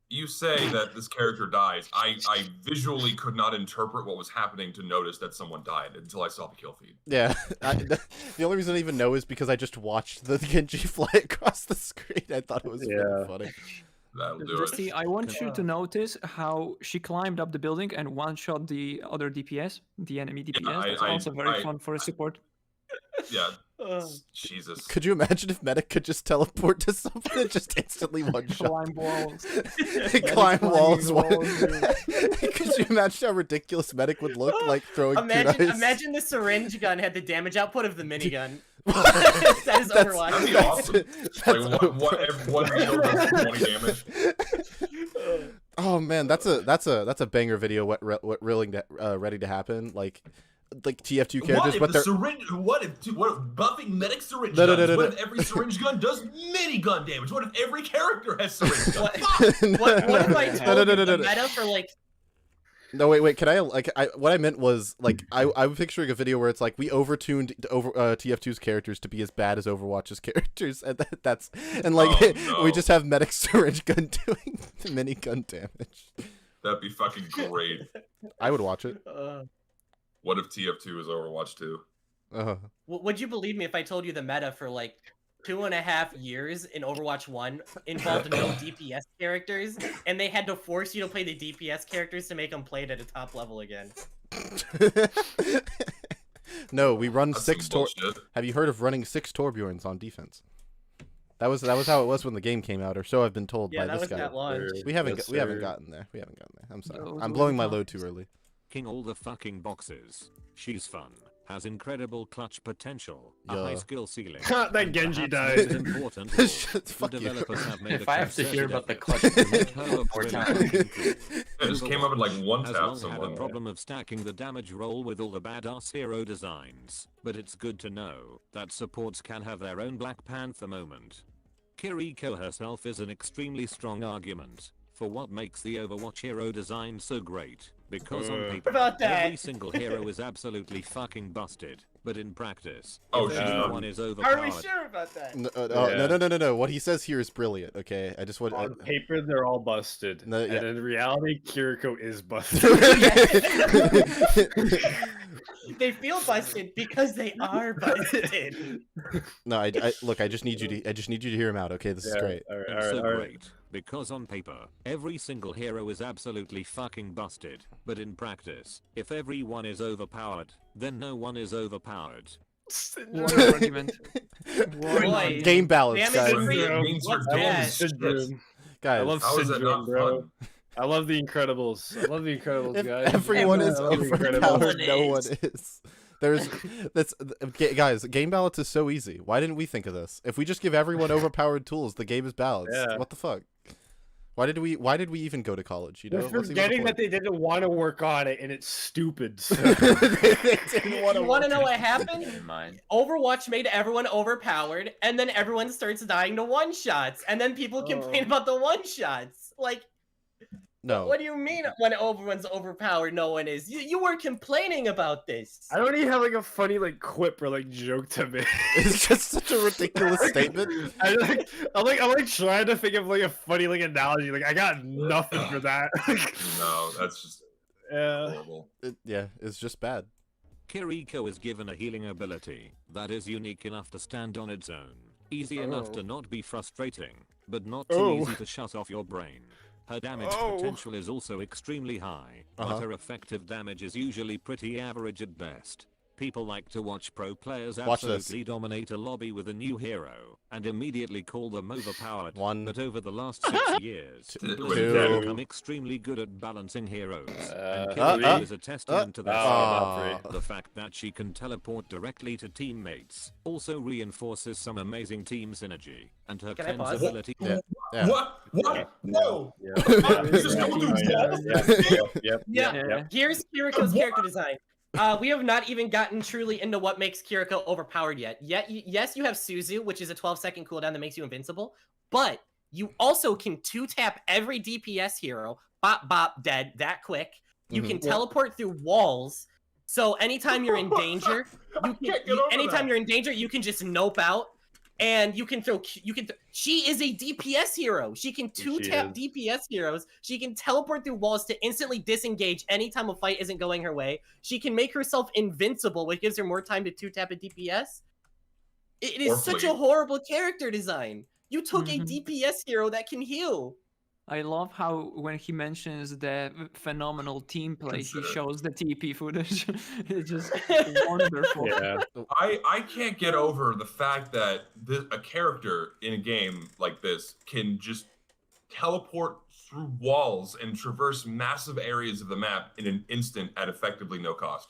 you say that this character dies. I visually could not interpret what was happening to notice that someone died until I saw the kill feed.
Yeah, the only reason I even know is because I just watched the Genji fly across the screen. I thought it was really funny.
That'll do it.
See, I want you to notice how she climbed up the building and one-shot the other DPS, the enemy DPS. That's also very fun for a support.
Yeah. Jesus.
Could you imagine if Medic could just teleport to someone and just instantly one-shot?
Climb walls.
Climb walls. Could you imagine how ridiculous Medic would look like throwing kunais?
Imagine the syringe gun had the damage output of the minigun. That is Overwatch.
That'd be awesome. Like one needle does 20 damage.
Oh man, that's a banger video. What ready to happen? Like TF2 characters, but they're
what if buffing medic syringe guns? What if every syringe gun does minigun damage? What if every character has syringe guns?
What if I told you the meta for like?
No, wait. Can I what I meant was like I'm picturing a video where it's like we overtuned TF2's characters to be as bad as Overwatch's characters, and we just have medic syringe gun doing minigun damage.
That'd be fucking great.
I would watch it.
What if TF2 is Overwatch 2?
Would you believe me if I told you the meta for like 2.5 years in Overwatch 1 involved no DPS characters, and they had to force you to play the DPS characters to make them play it at a top level again?
No, we run 6 Have you heard of running 6 Torbjorns on defense? That was how it was when the game came out, or so I've been told by this guy.
That launch.
We haven't gotten there. I'm sorry. I'm blowing my load too early.
King all the fucking boxes. She's fun, has incredible clutch potential, a high skill ceiling.
That Genji died.
Important. The developers have made
if I have to hear about the clutch,
it just came up in like one tap.
Had a problem of stacking the damage roll with all the badass hero designs, but it's good to know that supports can have their own Black Panther moment. Kiriko herself is an extremely strong argument for what makes the Overwatch hero design so great. Because on paper, every single hero is absolutely fucking busted, but in practice, everyone is overpowered.
Are we sure about that?
No. What he says here is brilliant. Okay, I just want.
On paper, they're all busted, and in reality, Kiriko is busted.
They feel busted because they are busted.
No, look. I just need you to hear him out. Okay, this is great.
All right.
Great. Because on paper, every single hero is absolutely fucking busted, but in practice, if everyone is overpowered, then no one is overpowered.
What argument?
Game balance, guys.
I love syndrome, bro. I love the Incredibles. I love the Incredibles,
If
guys.
everyone is
I love the
overpowered,
Incredibles.
no one is. There's guys, game balance is so easy. Why didn't we think of this? If we just give everyone overpowered tools, the game is balanced.
Yeah.
What the fuck? Why did we even go to college? You know,
They're forgetting that they didn't want to work on it, and it's stupid. So.
They didn't want to.
You want to know what happened?
In mind.
Overwatch made everyone overpowered, and then everyone starts dying to one-shots, and then people complain about the one-shots. Like,
No.
what do you mean when everyone's overpowered, no one is? You were complaining about this.
I don't even have like a funny like quip or like joke to make.
It's just such a ridiculous statement.
I'm like trying to think of like a funny like analogy. Like I got nothing for that.
No, that's just horrible.
It's just bad.
Kiriko is given a healing ability that is unique enough to stand on its own. Easy enough to not be frustrating, but not too easy to shut off your brain. Her damage potential is also extremely high, but her effective damage is usually pretty average at best. People like to watch pro players absolutely dominate a lobby with a new hero, and immediately call them overpowered. But over the last 6 years, Blizzard have become extremely good at balancing heroes, and Kiriko is a testament to that. The fact that she can teleport directly to teammates also reinforces some amazing team synergy, and her cleanse ability.
What? No!
Here's Kiriko's character design. We have not even gotten truly into what makes Kiriko overpowered yet. Yes, you have Suzu, which is a 12-second cooldown that makes you invincible, but you also can 2-tap every DPS hero, bop, bop, dead, that quick. You can teleport through walls, so anytime you're in danger, you can just nope out. And you can throw. She is a DPS hero. She can 2-tap DPS heroes. She can teleport through walls to instantly disengage anytime a fight isn't going her way. She can make herself invincible, which gives her more time to 2-tap a DPS. It is such a horrible character design. You took a DPS hero that can heal.
I love how when he mentions the phenomenal team play, he shows the TP footage. It's just wonderful.
Yeah. I can't get over the fact that a character in a game like this can just teleport through walls and traverse massive areas of the map in an instant at effectively no cost.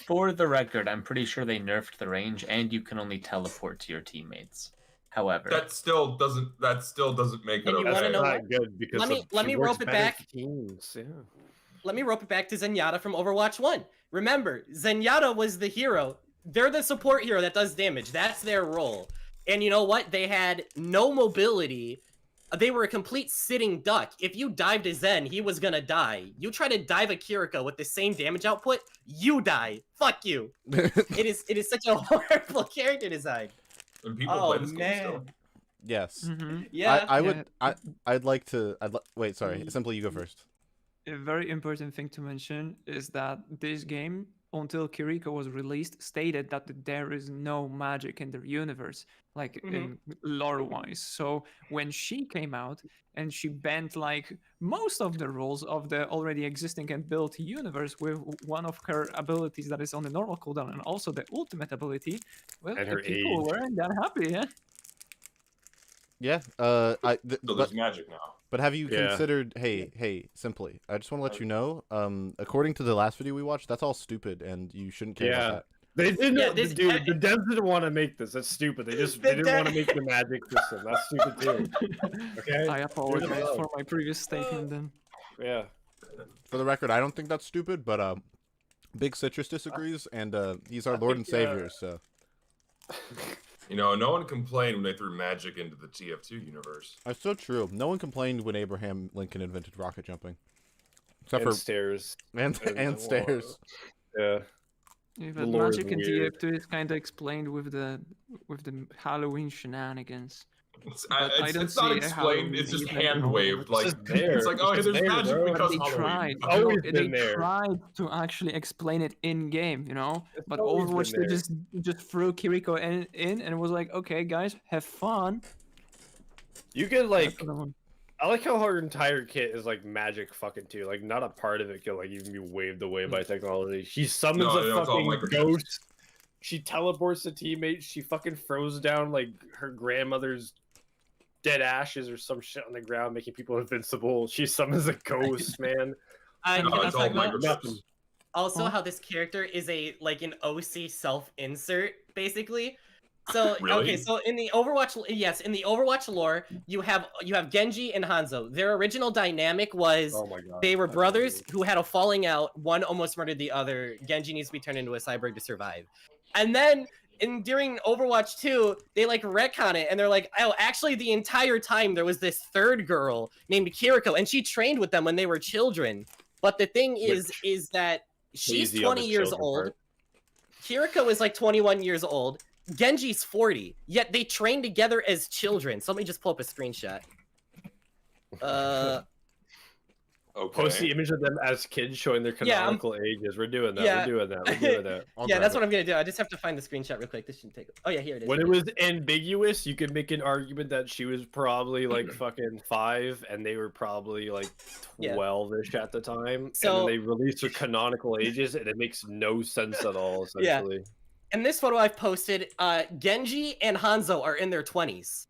For the record, I'm pretty sure they nerfed the range, and you can only teleport to your teammates. However,
that still doesn't make it okay.
That's
not good because
let me rope it back. Let me rope it back to Zenyatta from Overwatch 1. Remember, Zenyatta was the hero. They're the support hero that does damage. That's their role. And you know what? They had no mobility. They were a complete sitting duck. If you dived a Zen, he was gonna die. You try to dive a Kiriko with the same damage output, you die. Fuck you. It is such a horrible character design.
And people play this game still.
Yes.
Yeah.
I'd like to. Wait, sorry. Simply, you go first.
A very important thing to mention is that this game, until Kiriko was released, stated that there is no magic in the universe, like in lore-wise. So when she came out and she bent like most of the rules of the already existing and built universe with one of her abilities that is on the normal cooldown and also the ultimate ability, well,
and
the
her
people weren't that happy, yeah?
Yeah.
So there's magic now.
But have you considered? Hey, Simply. I just want to let you know. According to the last video we watched, that's all stupid, and you shouldn't care about that.
They didn't. Dude, the devs didn't want to make this. That's stupid. They didn't want to make the magic system. That's stupid too. Okay.
I apologize for my previous statement then.
Yeah.
For the record, I don't think that's stupid, but Big Citrus disagrees, and he's our Lord and Savior. So.
You know, no one complained when they threw magic into the TF2 universe.
That's so true. No one complained when Abraham Lincoln invented rocket jumping. Except
and
for
stairs.
And stairs.
Yeah.
But magic in TF2 is kind of explained with the Halloween shenanigans.
It's not explained. It's just hand waved. Like it's like, oh, there's magic because Halloween.
They tried to actually explain it in game, you know. But Overwatch they just threw Kiriko in and it was like, okay, guys, have fun.
You can like. I like how her entire kit is like magic fucking too. Like not a part of it can like even be waved away by technology. She summons a fucking ghost. She teleports to teammates. She fucking throws down like her grandmother's dead ashes or some shit on the ground, making people invincible. She summons a ghost, man.
It's all
nothing. Also, how this character is an OC self-insert, basically. So
really?
okay, so in the Overwatch lore, you have Genji and Hanzo. Their original dynamic was they were brothers who had a falling out. One almost murdered the other. Genji needs to be turned into a cyborg to survive. And then during Overwatch 2, they retcon it, and they're like, oh, actually the entire time there was this third girl named Kiriko, and she trained with them when they were children. But the thing is that she's 20 years old. Kiriko is 21 years old. Genji's 40. Yet they train together as children. So let me just pull up a screenshot.
Okay. Post the image of them as kids showing their canonical ages. We're doing that.
Yeah.
We're doing that. We're doing that.
Yeah, that's what I'm gonna do. I just have to find the screenshot real quick. This shouldn't take. Oh yeah, here it is.
When it was ambiguous, you could make an argument that she was probably fucking 5, and they were probably 12ish at the time. So, and then they released their canonical ages, and it makes no sense at all. Essentially.
Yeah. In this photo I've posted, Genji and Hanzo are in their 20s.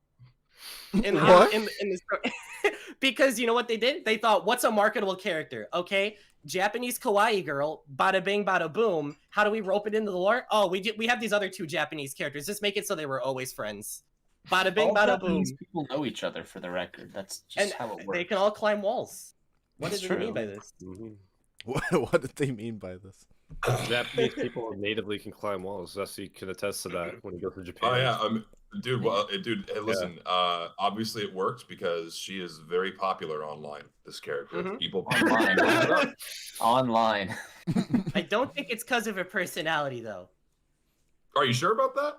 In this because you know what they did? They thought, what's a marketable character? Okay, Japanese kawaii girl, bada bing, bada boom. How do we rope it into the lore? Oh, we have these other 2 Japanese characters. Just make it so they were always friends. Bada bing, bada boom.
People know each other, for the record. That's just how it works.
They can all climb walls. What did they mean by this?
What did they mean by this?
Japanese people natively can climb walls. Zesty can attest to that when he goes to Japan.
Oh yeah, dude. Well, dude. Hey, listen. Obviously, it works because she is very popular online. This character, people
online.
I don't think it's because of her personality, though.
Are you sure about that?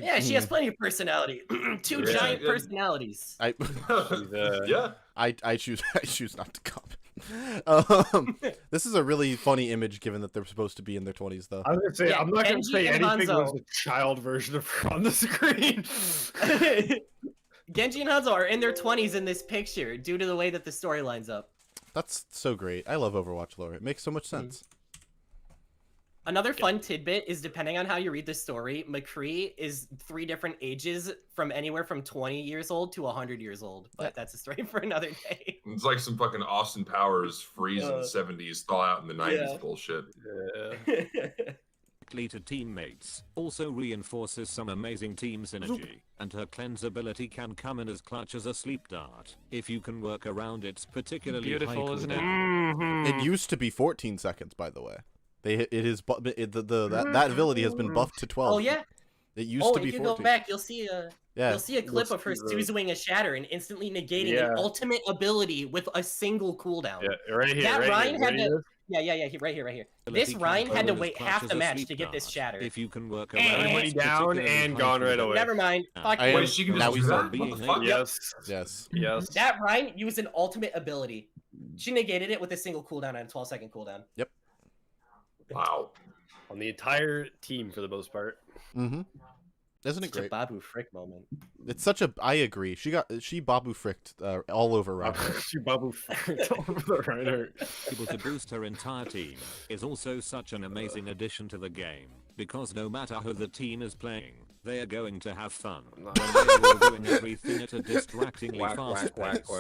Yeah, she has plenty of personality. 2 giant personalities.
Yeah.
I choose not to comment. This is a really funny image, given that they're supposed to be in their 20s, though.
I was gonna say I'm not gonna say anything was a child version of her on the screen.
Genji and Hanzo are in their 20s in this picture due to the way that the story lines up.
That's so great. I love Overwatch lore. It makes so much sense.
Another fun tidbit is, depending on how you read the story, McCree is 3 different ages, from anywhere from 20 years old to 100 years old. But that's a story for another day.
It's like some fucking Austin Powers freeze in the 70s, thaw out in the 90s bullshit.
Yeah. To teammates also reinforces some amazing team synergy, and her cleanse ability can come in as clutch as a sleep dart if you can work around its particularly
beautiful,
high
isn't it?
It used to be 14 seconds, by the way. That ability has been buffed to 12.
Oh yeah.
It used to be 14.
If you go back, you'll see a clip of her Suzuing a shatter and instantly negating an ultimate ability with a single cooldown.
Yeah, right here.
That
right
Ryan
here,
had to. Yeah, right here. This Ryan had to wait half the match to get this shatter.
If you can work
everybody down and gone right away.
Never mind.
Wait, she can just do that? What the fuck?
Yes.
That Ryan used an ultimate ability. She negated it with a single cooldown and a 12-second cooldown.
Yep.
Wow.
On the entire team for the most part.
Mm-hmm. Isn't it great?
A Babu Frick moment.
It's such a. I agree. She Babu Fricked all over Reinhardt.
She Babu Fricked all over Reinhardt.
Able to boost her entire team is also such an amazing addition to the game, because no matter who the team is playing, they are going to have fun when they are all doing everything at a distractingly fast pace.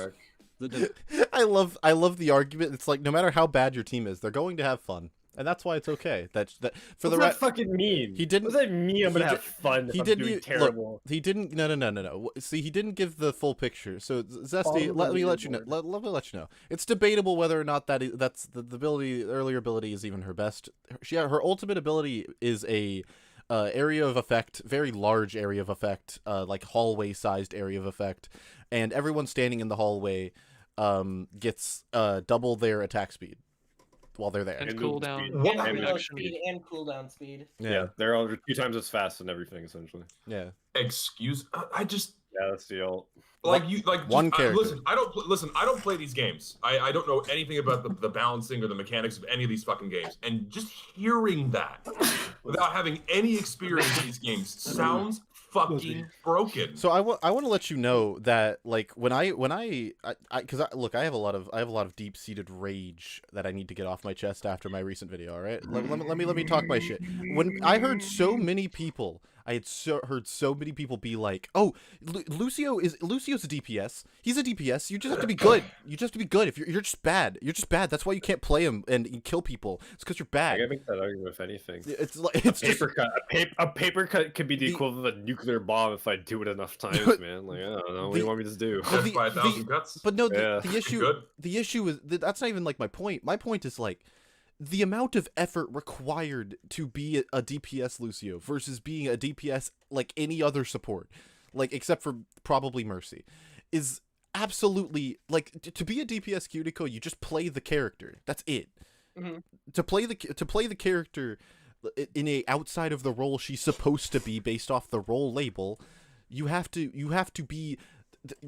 I love the argument. It's like, no matter how bad your team is, they're going to have fun. And that's why it's okay. That for
the that fucking mean?
He didn't.
What does that mean? I'm gonna have fun. He didn't. Doing terrible.
Look, he didn't. No. See, he didn't give the full picture. So Zesty, let me let you know. Let me let you know. It's debatable whether or not that's the ability. The earlier ability is even her best. Her ultimate ability is a area of effect, very large area of effect, like hallway-sized area of effect, and everyone standing in the hallway gets double their attack speed while they're there.
And cooldown.
And cooldown speed.
Yeah, they're all 2 times as fast and everything, essentially.
Yeah.
Excuse, I just.
Yeah, that's the ult.
One character.
I don't play these games. I don't know anything about the balancing or the mechanics of any of these fucking games. And just hearing that without having any experience in these games sounds fucking broken.
So I want to let you know that, like, when I look, I have a lot of deep-seated rage that I need to get off my chest after my recent video. All right, let me talk my shit. When I heard so many people, I had heard so many people be like, "Oh, Lucio's a DPS. He's a DPS. You just have to be good. You just have to be good. If you're just bad, you're just bad. That's why you can't play him and you kill people. It's because you're bad."
I gotta make that argument if anything.
It's like it's
paper cut. A paper cut could be the equivalent of a nuclear bomb if I do it enough times, man. Like I don't know. What do you want me to do?
Well,
by 1,000 cuts.
But no, the issue is that's not even like my point. My point is like the amount of effort required to be a DPS Lucio versus being a DPS like any other support, like except for probably Mercy, is absolutely like to be a DPS Cutico, you just play the character. That's it.
Mm-hmm.
To play the character in a outside of the role she's supposed to be based off the role label, you have to be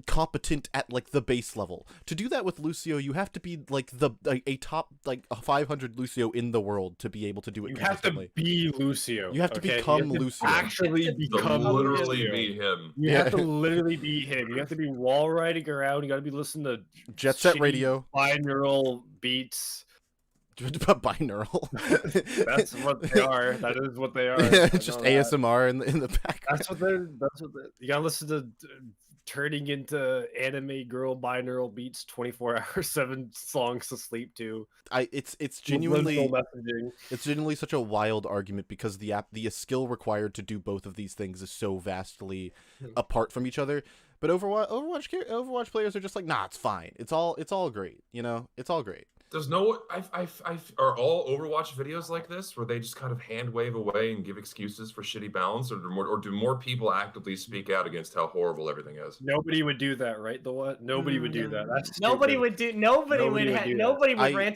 competent at like the base level. To do that with Lucio, you have to be like a top like 500 Lucio in the world to be able to do it.
You have to be Lucio.
You have to become Lucio.
Actually become
literally
Lucio.
be him.
You have to literally be him. You have to be wall riding around. You got to be listening to
Jet Set Radio,
binaural beats.
Binaural.
That's what they are. That is what they are.
Yeah, just ASMR in the background.
That's what they're. You gotta listen to turning into anime girl binaural beats 24 hours, 7 songs to sleep to.
It's genuinely such a wild argument because the skill required to do both of these things is so vastly apart from each other. But Overwatch players are just like, nah, it's fine. It's all great. You know, it's all great.
There's no, are all Overwatch videos like this where they just kind of hand wave away and give excuses for shitty balance, or do more people actively speak out against how horrible everything is?
Nobody would do that, right? TheWhat? Nobody would do that. That's
nobody would rant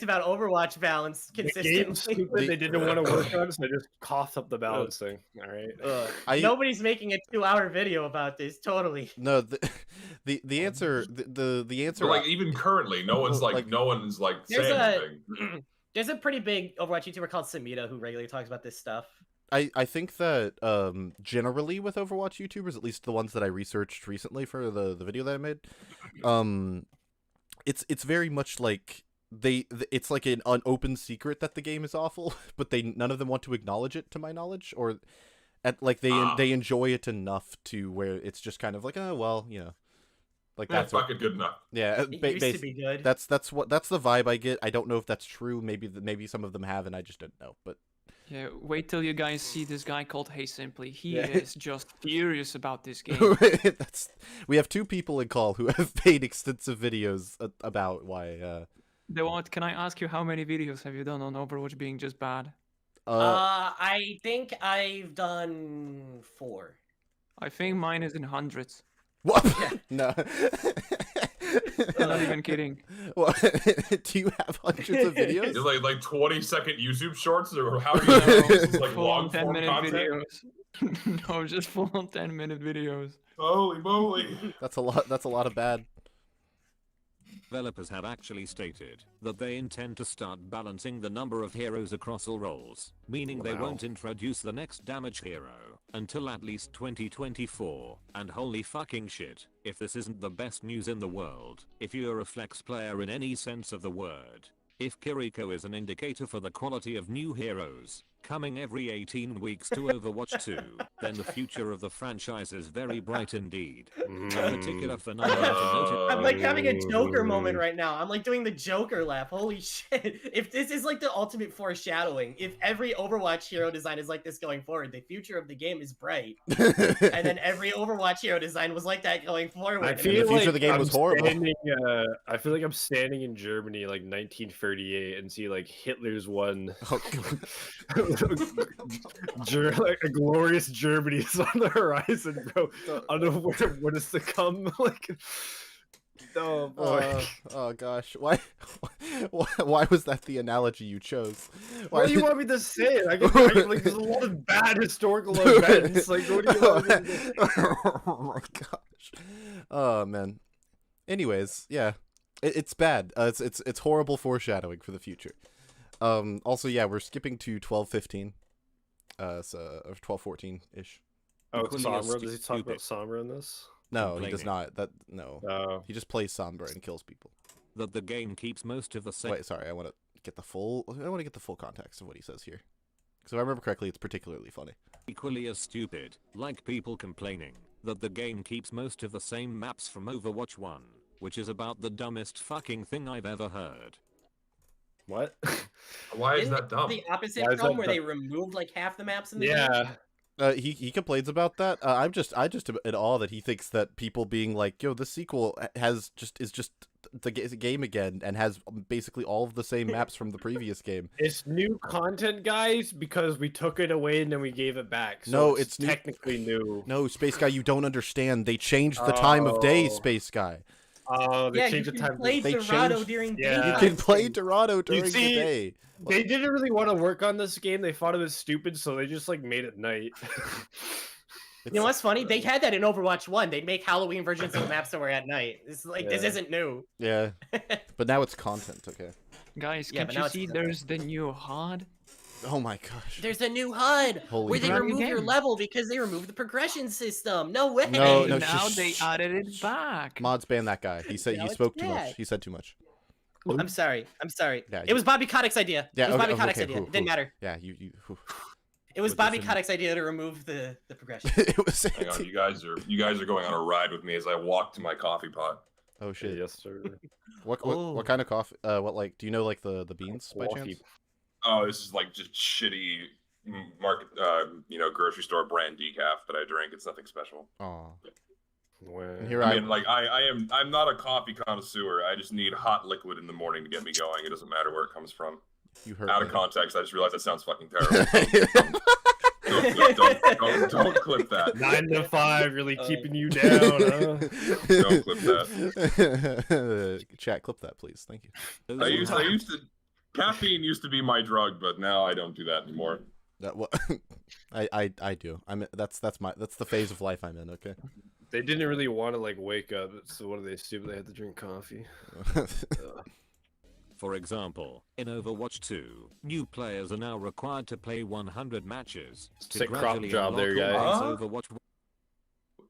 about Overwatch balance consistently.
They didn't want to work on it, so they just coughed up the balancing. All right.
Nobody's making a 2-hour video about this. Totally.
No, the answer the answer.
But like even currently, no one's saying anything.
There's a pretty big Overwatch YouTuber called Samita who regularly talks about this stuff.
I think that generally with Overwatch YouTubers, at least the ones that I researched recently for the video that I made, it's very much like it's like an open secret that the game is awful, but none of them want to acknowledge it, to my knowledge, or they enjoy it enough to where it's just kind of like, oh well, you know. Like
that's fucking good enough.
Yeah,
it used to be good.
That's the vibe I get. I don't know if that's true. Maybe some of them have, and I just didn't know. But
yeah, wait till you guys see this guy called HeySimply. He is just furious about this game.
We have 2 people in call who have made extensive videos about why.
TheWhat, can I ask you how many videos have you done on Overwatch being just bad?
I think I've done 4.
I think mine is in hundreds.
What?
Yeah.
No.
I'm not even kidding.
What? Do you have hundreds of videos?
It's like 20-second YouTube shorts, or how do you know? This is like long form
10-minute
content?
videos. No, just full on 10-minute videos.
Holy moly!
That's a lot of bad.
Developers have actually stated that they intend to start balancing the number of heroes across all roles, meaning they won't introduce the next damage hero until at least 2024. And holy fucking shit, if this isn't the best news in the world, if you're a flex player in any sense of the word, if Kiriko is an indicator for the quality of new heroes coming every 18 weeks to Overwatch 2, then the future of the franchise is very bright indeed. A particular phenomenon
I'm like having a Joker moment right now. I'm like doing the Joker laugh. Holy shit. If this is like the ultimate foreshadowing, if every Overwatch hero design is like this going forward, the future of the game is bright. And then every Overwatch hero design was like that going forward.
I feel
the future of the game was horrible.
I feel like I'm standing in Germany like 1938 and see like Hitler's one. Like a glorious Germany is on the horizon, bro. I don't know what is to come. Like, oh boy.
Oh gosh, why was that the analogy you chose?
What do you want me to say? Like, there's a lot of bad historical events. Like, what do you want me to say?
Oh my gosh. Oh man. Anyways, yeah, it's bad. It's horrible foreshadowing for the future. Also, yeah, we're skipping to 12:15. So 12:14 ish.
Oh, Sombra. Does he talk about Sombra in this?
No, he does not. No. He just plays Sombra and kills people.
That the game keeps most of the same.
Wait, sorry. I want to get the full context of what he says here. Because if I remember correctly, it's particularly funny.
Equally as stupid, like people complaining that the game keeps most of the same maps from Overwatch 1, which is about the dumbest fucking thing I've ever heard.
What?
Why is that dumb?
The opposite problem where they removed like half the maps in the game.
He complains about that. I just in awe that he thinks that people being like, yo, this sequel is just the game again and has basically all of the same maps from the previous game.
It's new content, guys, because we took it away and then we gave it back. So
no, it's
technically new.
No, SpaceGuy, you don't understand. They changed the time of day, SpaceGuy.
Oh, they changed the time.
Play Dorado during
You can play Dorado during the day.
They didn't really want to work on this game. They thought it was stupid, so they just like made it night.
You know what's funny? They had that in Overwatch 1. They'd make Halloween versions of the maps that were at night. It's like this isn't new.
Yeah, but now it's content. Okay.
Guys, can't you see there's the new HUD?
Oh my gosh.
There's a new HUD where they remove your level because they removed the progression system. No way.
No,
now they added it back.
Mods ban that guy. He said he spoke too much. He said too much.
I'm sorry.
Yeah,
it was Bobby Kotick's idea.
Yeah,
it was Bobby Kotick's idea. It didn't matter.
Yeah,
It was Bobby Kotick's idea to remove the progression.
It was.
Hang on, you guys are going on a ride with me as I walk to my coffee pot.
Oh shit.
Yes, sir.
What kind of coffee? What like? Do you know like the beans by chance?
Oh, this is like just shitty market, grocery store brand decaf that I drink. It's nothing special.
Oh.
I'm not a coffee connoisseur. I just need hot liquid in the morning to get me going. It doesn't matter where it comes from.
You heard
out of context. I just realized that sounds fucking terrible. Don't clip that.
9 to 5 really keeping you down. Huh?
Don't clip that.
Chat, clip that, please. Thank you.
I used to. Caffeine used to be my drug, but now I don't do that anymore.
I do. That's the phase of life I'm in. Okay.
They didn't really want to like wake up, so what do they do? They had to drink coffee.
For example, in Overwatch 2, new players are now required to play 100 matches to gradually
job there, guys.
Overwatch.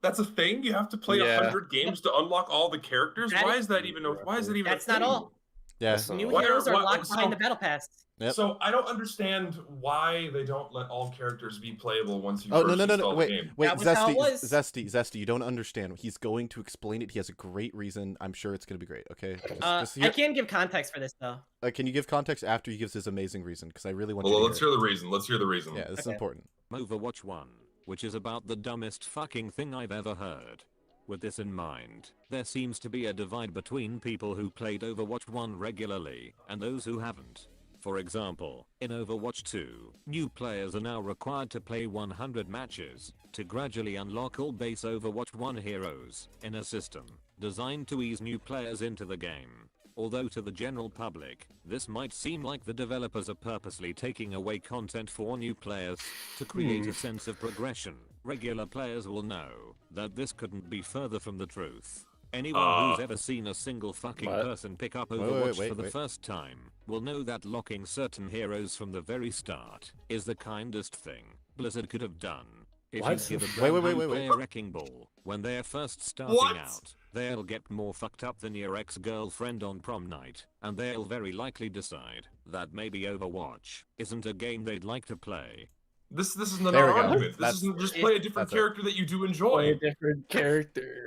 That's a thing. You have to play 100 games to unlock all the characters. Why is that even? Why is that even?
That's not all.
Yeah.
New heroes are locked behind the battle pass.
Yep.
So I don't understand why they don't let all characters be playable once you
first
install the game.
Wait, Zesty, you don't understand. He's going to explain it. He has a great reason. I'm sure it's going to be great, okay?
I can give context for this, though.
Can you give context after he gives his amazing reason? Because I really want to
let's hear the reason. Let's hear the reason.
Yeah, this is important.
Overwatch 1, which is about the dumbest fucking thing I've ever heard. With this in mind, there seems to be a divide between people who played Overwatch 1 regularly and those who haven't. For example, in Overwatch 2, new players are now required to play 100 matches to gradually unlock all base Overwatch 1 heroes in a system designed to ease new players into the game. Although to the general public, this might seem like the developers are purposely taking away content for new players to create a sense of progression. Regular players will know that this couldn't be further from the truth. Anyone who's ever seen a single fucking person pick up Overwatch for the first time will know that locking certain heroes from the very start is the kindest thing Blizzard could have done. If you give a brand new player Wrecking Ball when they're first starting out, they'll get more fucked up than your ex-girlfriend on prom night, and they'll very likely decide that maybe Overwatch isn't a game they'd like to play.
This isn't an argument. This isn't just play a different character that you do enjoy.
Play a different character.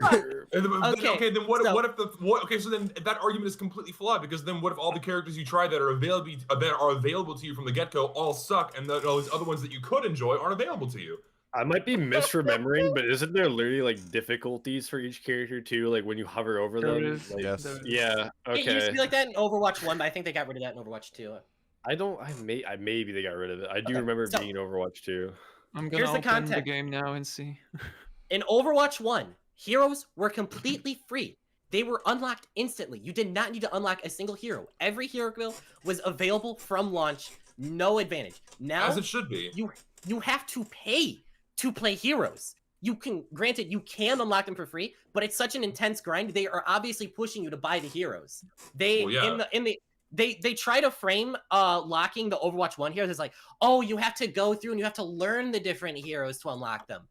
Okay, then what if so then that argument is completely flawed, because then what if all the characters you try that are available to you from the get-go all suck, and all these other ones that you could enjoy aren't available to you?
I might be misremembering, but isn't there literally like difficulties for each character too? Like when you hover over them? Like,
yes.
Yeah. Okay.
It used to be like that in Overwatch 1, but I think they got rid of that in Overwatch 2.
Maybe they got rid of it. I do remember being in Overwatch 2.
I'm gonna open the game now and see.
In Overwatch 1, heroes were completely free. They were unlocked instantly. You did not need to unlock a single hero. Every hero build was available from launch, no advantage. Now,
as it should be,
you have to pay to play heroes. Granted, you can unlock them for free, but it's such an intense grind. They are obviously pushing you to buy the heroes. They try to frame locking the Overwatch 1 heroes as like, oh, you have to go through and you have to learn the different heroes to unlock them.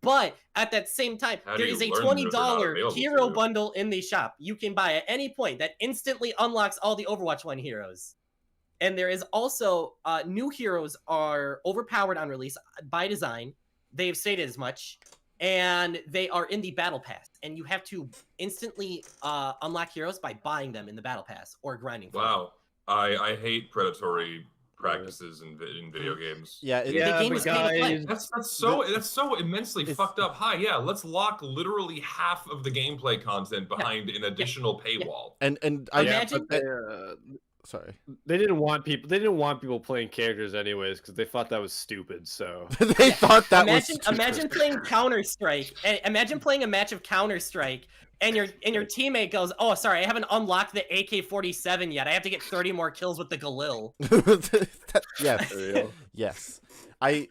But at that same time, there is a $20 hero bundle in the shop you can buy at any point that instantly unlocks all the Overwatch 1 heroes.
And there is also new heroes are overpowered on release by design. They've stated as much, and they are in the battle pass, and you have to instantly unlock heroes by buying them in the battle pass or grinding.
Wow, I hate predatory practices in video games.
Yeah,
the game is guys,
that's so immensely fucked up. Yeah, let's lock literally half of the gameplay content behind an additional paywall.
And
I
imagine.
Sorry,
they didn't want people playing characters anyways because they thought that was stupid. So
they thought that was stupid.
Imagine playing Counter-Strike. Imagine playing a match of Counter-Strike, and your teammate goes, "Oh, sorry, I haven't unlocked the AK-47 yet. I have to get 30 more kills with the Galil."
Yes, yes. I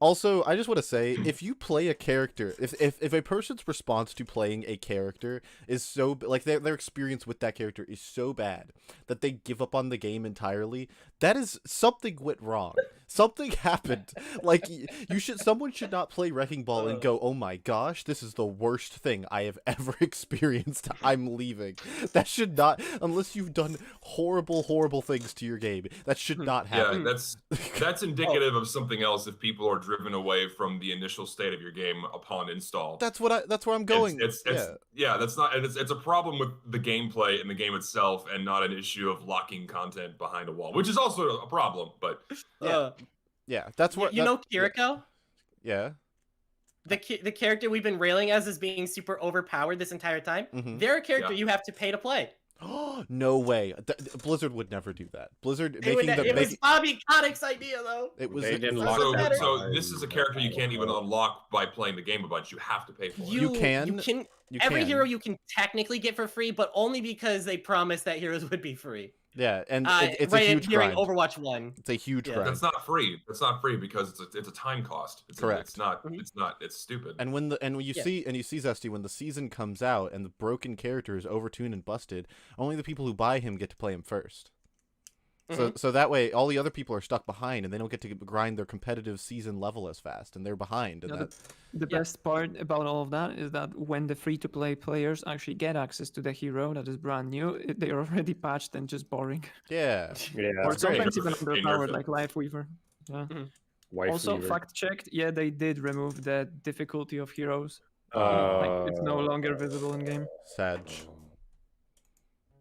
just want to say, if you play a character, if a person's response to playing a character is so, like, their experience with that character is so bad that they give up on the game entirely, that is, something went wrong. Something happened. Like, someone should not play Wrecking Ball and go, "Oh my gosh, this is the worst thing I have ever experienced. I'm leaving." That should not, unless you've done horrible things to your game. That should not happen.
Yeah, that's indicative of something else if people are driven away from the initial state of your game upon install.
That's where I'm going.
It's a problem with the gameplay and the game itself, and not an issue of locking content behind a wall, which is also a problem. But
yeah, that's what
you know. Kiriko.
Yeah.
The character we've been railing as being super overpowered this entire time.
Mm-hmm.
They're a character you have to pay to play.
No way. Blizzard would never do that. Blizzard
it was Bobby Kotick's idea, though.
It was.
So this is a character you can't even unlock by playing the game a bunch. You have to pay for it.
You can.
Every hero you can technically get for free, but only because they promised that heroes would be free.
Yeah, and it's a huge
during
grind.
Overwatch 1.
It's a huge grind.
That's not free. That's not free because it's a time cost.
Correct.
It's not. It's stupid.
And when you see Zesty, when the season comes out and the broken character is overtuned and busted, only the people who buy him get to play him first. So that way, all the other people are stuck behind, and they don't get to grind their competitive season level as fast, and they're behind. And
the best part about all of that is that when the free-to-play players actually get access to the hero that is brand new, they are already patched and just boring.
Yeah.
Or sometimes even underpowered, like Lifeweaver. Yeah. Also, fact-checked, yeah, they did remove the difficulty of heroes. Like, it's no longer visible in game.
Sad.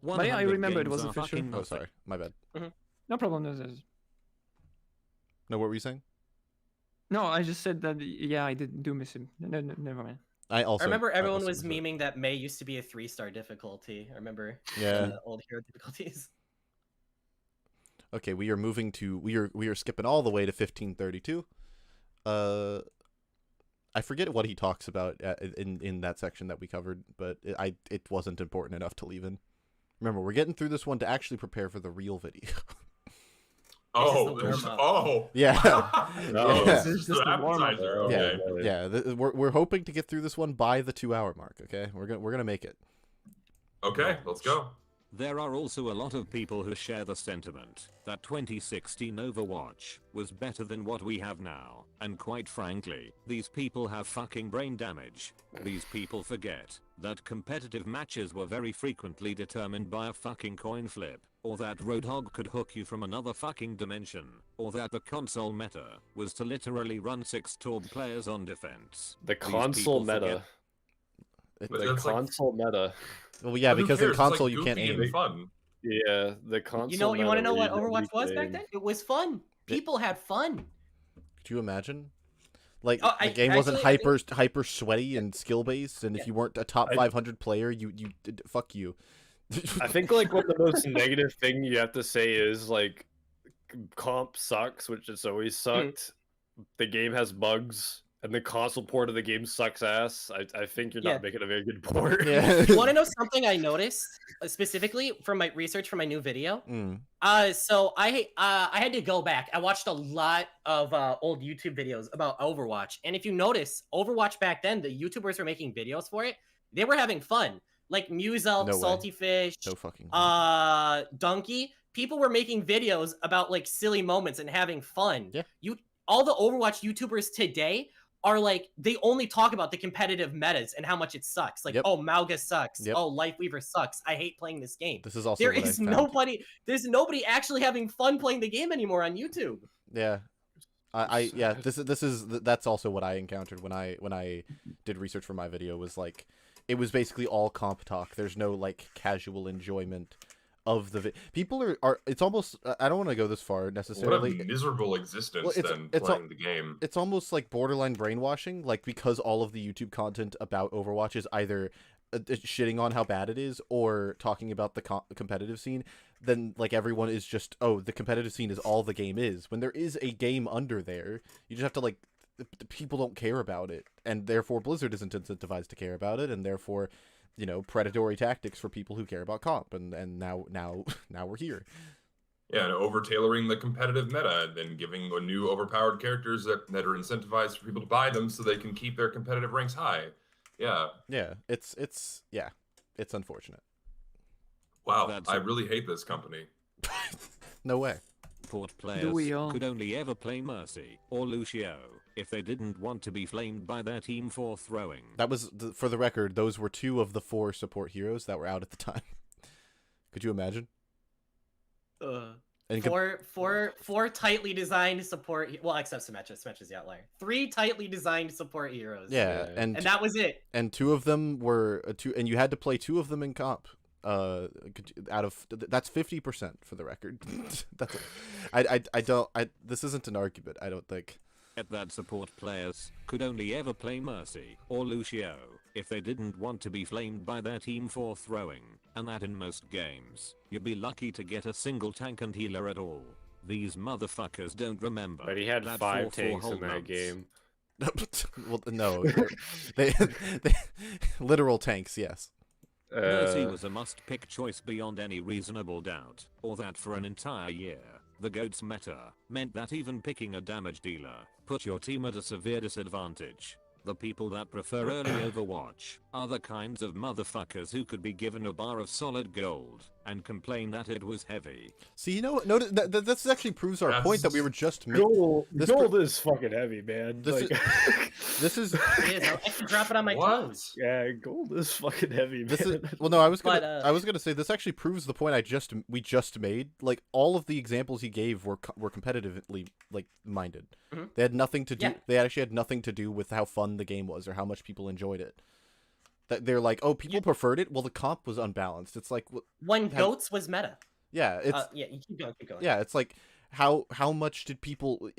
But yeah, I remember it was official.
Oh, sorry, my bad.
No problem.
No, what were you saying?
No, I just said that. Yeah, I do miss him. No, never mind.
I remember everyone was memeing that May used to be a 3-star difficulty. I remember.
Yeah.
Old hero difficulties.
Okay, we are moving to we are skipping all the way to 1532. I forget what he talks about in that section that we covered, but it wasn't important enough to leave in. Remember, we're getting through this one to actually prepare for the real video.
Yeah.
This is just the warm-up.
We're hoping to get through this one by the 2-hour mark. Okay, we're gonna make it.
Okay, let's go.
There are also a lot of people who share the sentiment that 2016 Overwatch was better than what we have now, and quite frankly, these people have fucking brain damage. These people forget that competitive matches were very frequently determined by a fucking coin flip, or that Roadhog could hook you from another fucking dimension, or that the console meta was to literally run 6 Torb players on defense.
The console meta. The console meta.
Well, yeah, because in console you can't aim.
Fun.
Yeah, the console.
You want to know what Overwatch was back then? It was fun. People had fun.
Could you imagine? Like the game wasn't hyper sweaty and skill based, and if you weren't a top 500 player, you fuck you.
I think like one of the most negative thing you have to say is like comp sucks, which it's always sucked. The game has bugs. And the console port of the game sucks ass. I think you're not making a very good port.
Yeah.
You want to know something I noticed specifically from my research for my new video? So I had to go back. I watched a lot of old YouTube videos about Overwatch, and if you notice, Overwatch back then, the YouTubers were making videos for it. They were having fun, like Muselk, Salty Fish, Donkey. People were making videos about like silly moments and having fun.
Yeah.
All the Overwatch YouTubers today are like, they only talk about the competitive metas and how much it sucks. Like, oh, Mauga sucks. Oh, Lifeweaver sucks. I hate playing this game.
This is also
there's nobody actually having fun playing the game anymore on YouTube.
Yeah. That's also what I encountered when I did research for my video. Was like, it was basically all comp talk. There's no like casual enjoyment of the people are it's almost, I don't want to go this far necessarily.
What a miserable existence playing the game.
It's almost like borderline brainwashing, like, because all of the YouTube content about Overwatch is either shitting on how bad it is or talking about the competitive scene, then like everyone is just, oh, the competitive scene is all the game is, when there is a game under there. You just have to like, people don't care about it, and therefore Blizzard isn't incentivized to care about it, and therefore, you know, predatory tactics for people who care about comp, and now we're here.
Yeah, and over-tailoring the competitive meta, and then giving new overpowered characters that are incentivized for people to buy them so they can keep their competitive ranks high. Yeah.
Yeah, it's unfortunate.
Wow, I really hate this company.
No way.
Fort players could only ever play Mercy or Lucio if they didn't want to be flamed by their team for throwing.
That was, for the record, those were 2 of the 4 support heroes that were out at the time. Could you imagine?
Four tightly designed support. Well, except Symmetra. Symmetra's the outlier. 3 tightly designed support heroes.
Yeah, and
that was it.
And 2 of them were and you had to play 2 of them in comp. Out of that's 50% for the record. That's this isn't an argument, I don't think.
That support players could only ever play Mercy or Lucio if they didn't want to be flamed by their team for throwing, and that in most games, you'd be lucky to get a single tank and healer at all. These motherfuckers don't remember.
But he had 5 tanks in that game.
Well, no, they literal tanks, yes.
Mercy was a must-pick choice beyond any reasonable doubt, or that for an entire year, the GOATS meta meant that even picking a damage dealer put your team at a severe disadvantage. The people that prefer early Overwatch are the kinds of motherfuckers who could be given a bar of solid gold and complain that it was heavy.
See, you know, that actually proves our point that we were just making.
Gold is fucking heavy, man.
This is.
I can drop it on my toes.
Yeah, gold is fucking heavy, man.
Well, no, I was gonna say this actually proves the point we just made. Like, all of the examples he gave were competitively like minded.
Mm-hmm.
They had nothing to do. Yeah. They actually had nothing to do with how fun the game was or how much people enjoyed it. That they're like, oh, people preferred it. Well, the comp was unbalanced. It's like
when GOATS was meta.
Yeah, it's
you keep going.
Yeah, it's like how much did people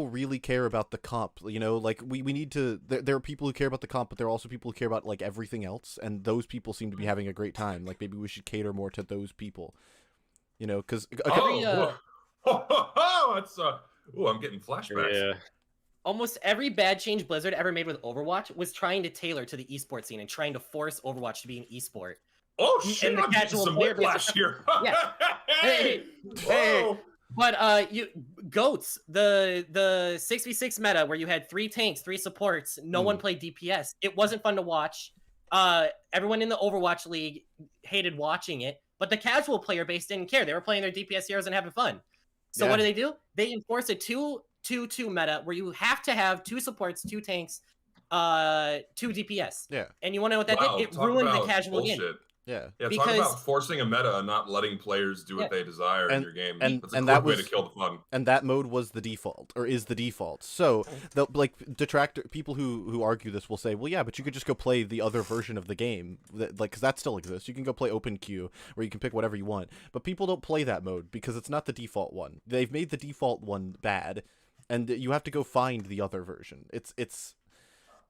really care about the comp? You know, like we need to. There are people who care about the comp, but there are also people who care about like everything else, and those people seem to be having a great time. Like, maybe we should cater more to those people. You know, because
I'm getting flashbacks.
Yeah.
Almost every bad change Blizzard ever made with Overwatch was trying to tailor to the esports scene and trying to force Overwatch to be an esport.
Oh shit! I'm getting some whiplash here.
Yeah. Hey. But GOATS, the 6v6 meta where you had 3 tanks, 3 supports, no one played DPS. It wasn't fun to watch. Everyone in the Overwatch League hated watching it, but the casual player base didn't care. They were playing their DPS heroes and having fun. So what do? They enforce a 2-2 meta where you have to have 2 supports, 2 tanks, 2 DPS.
Yeah.
And you want to know what that did? It ruined the casual game.
Yeah.
Yeah, talk about forcing a meta and not letting players do what they desire in your game. That's a quick way to kill the fun.
And that mode was the default, or is the default. So, people who argue this will say, well, yeah, but you could just go play the other version of the game, because that still exists. You can go play Open Queue, where you can pick whatever you want. But people don't play that mode because it's not the default one. They've made the default one bad, and you have to go find the other version.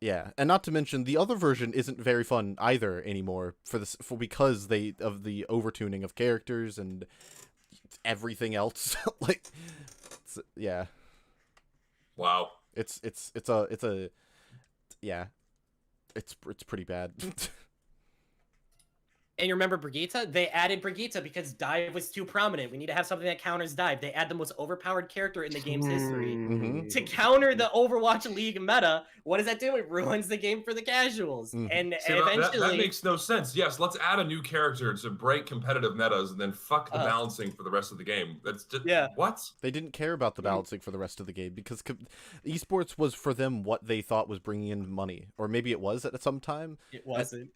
Yeah, and not to mention the other version isn't very fun either anymore because of the overtuning of characters and everything else. Yeah.
Wow.
It's pretty bad.
And you remember Brigitte? They added Brigitte because dive was too prominent. We need to have something that counters dive. They add the most overpowered character in the game's history. To counter the Overwatch League meta, what does that do? It ruins the game for the casuals. And
See,
eventually...
that makes no sense. Yes, let's add a new character to break competitive metas and then fuck the balancing for the rest of the game. That's just... What?
They didn't care about the balancing for the rest of the game because esports was for them what they thought was bringing in money. Or maybe it was at some time.
It wasn't.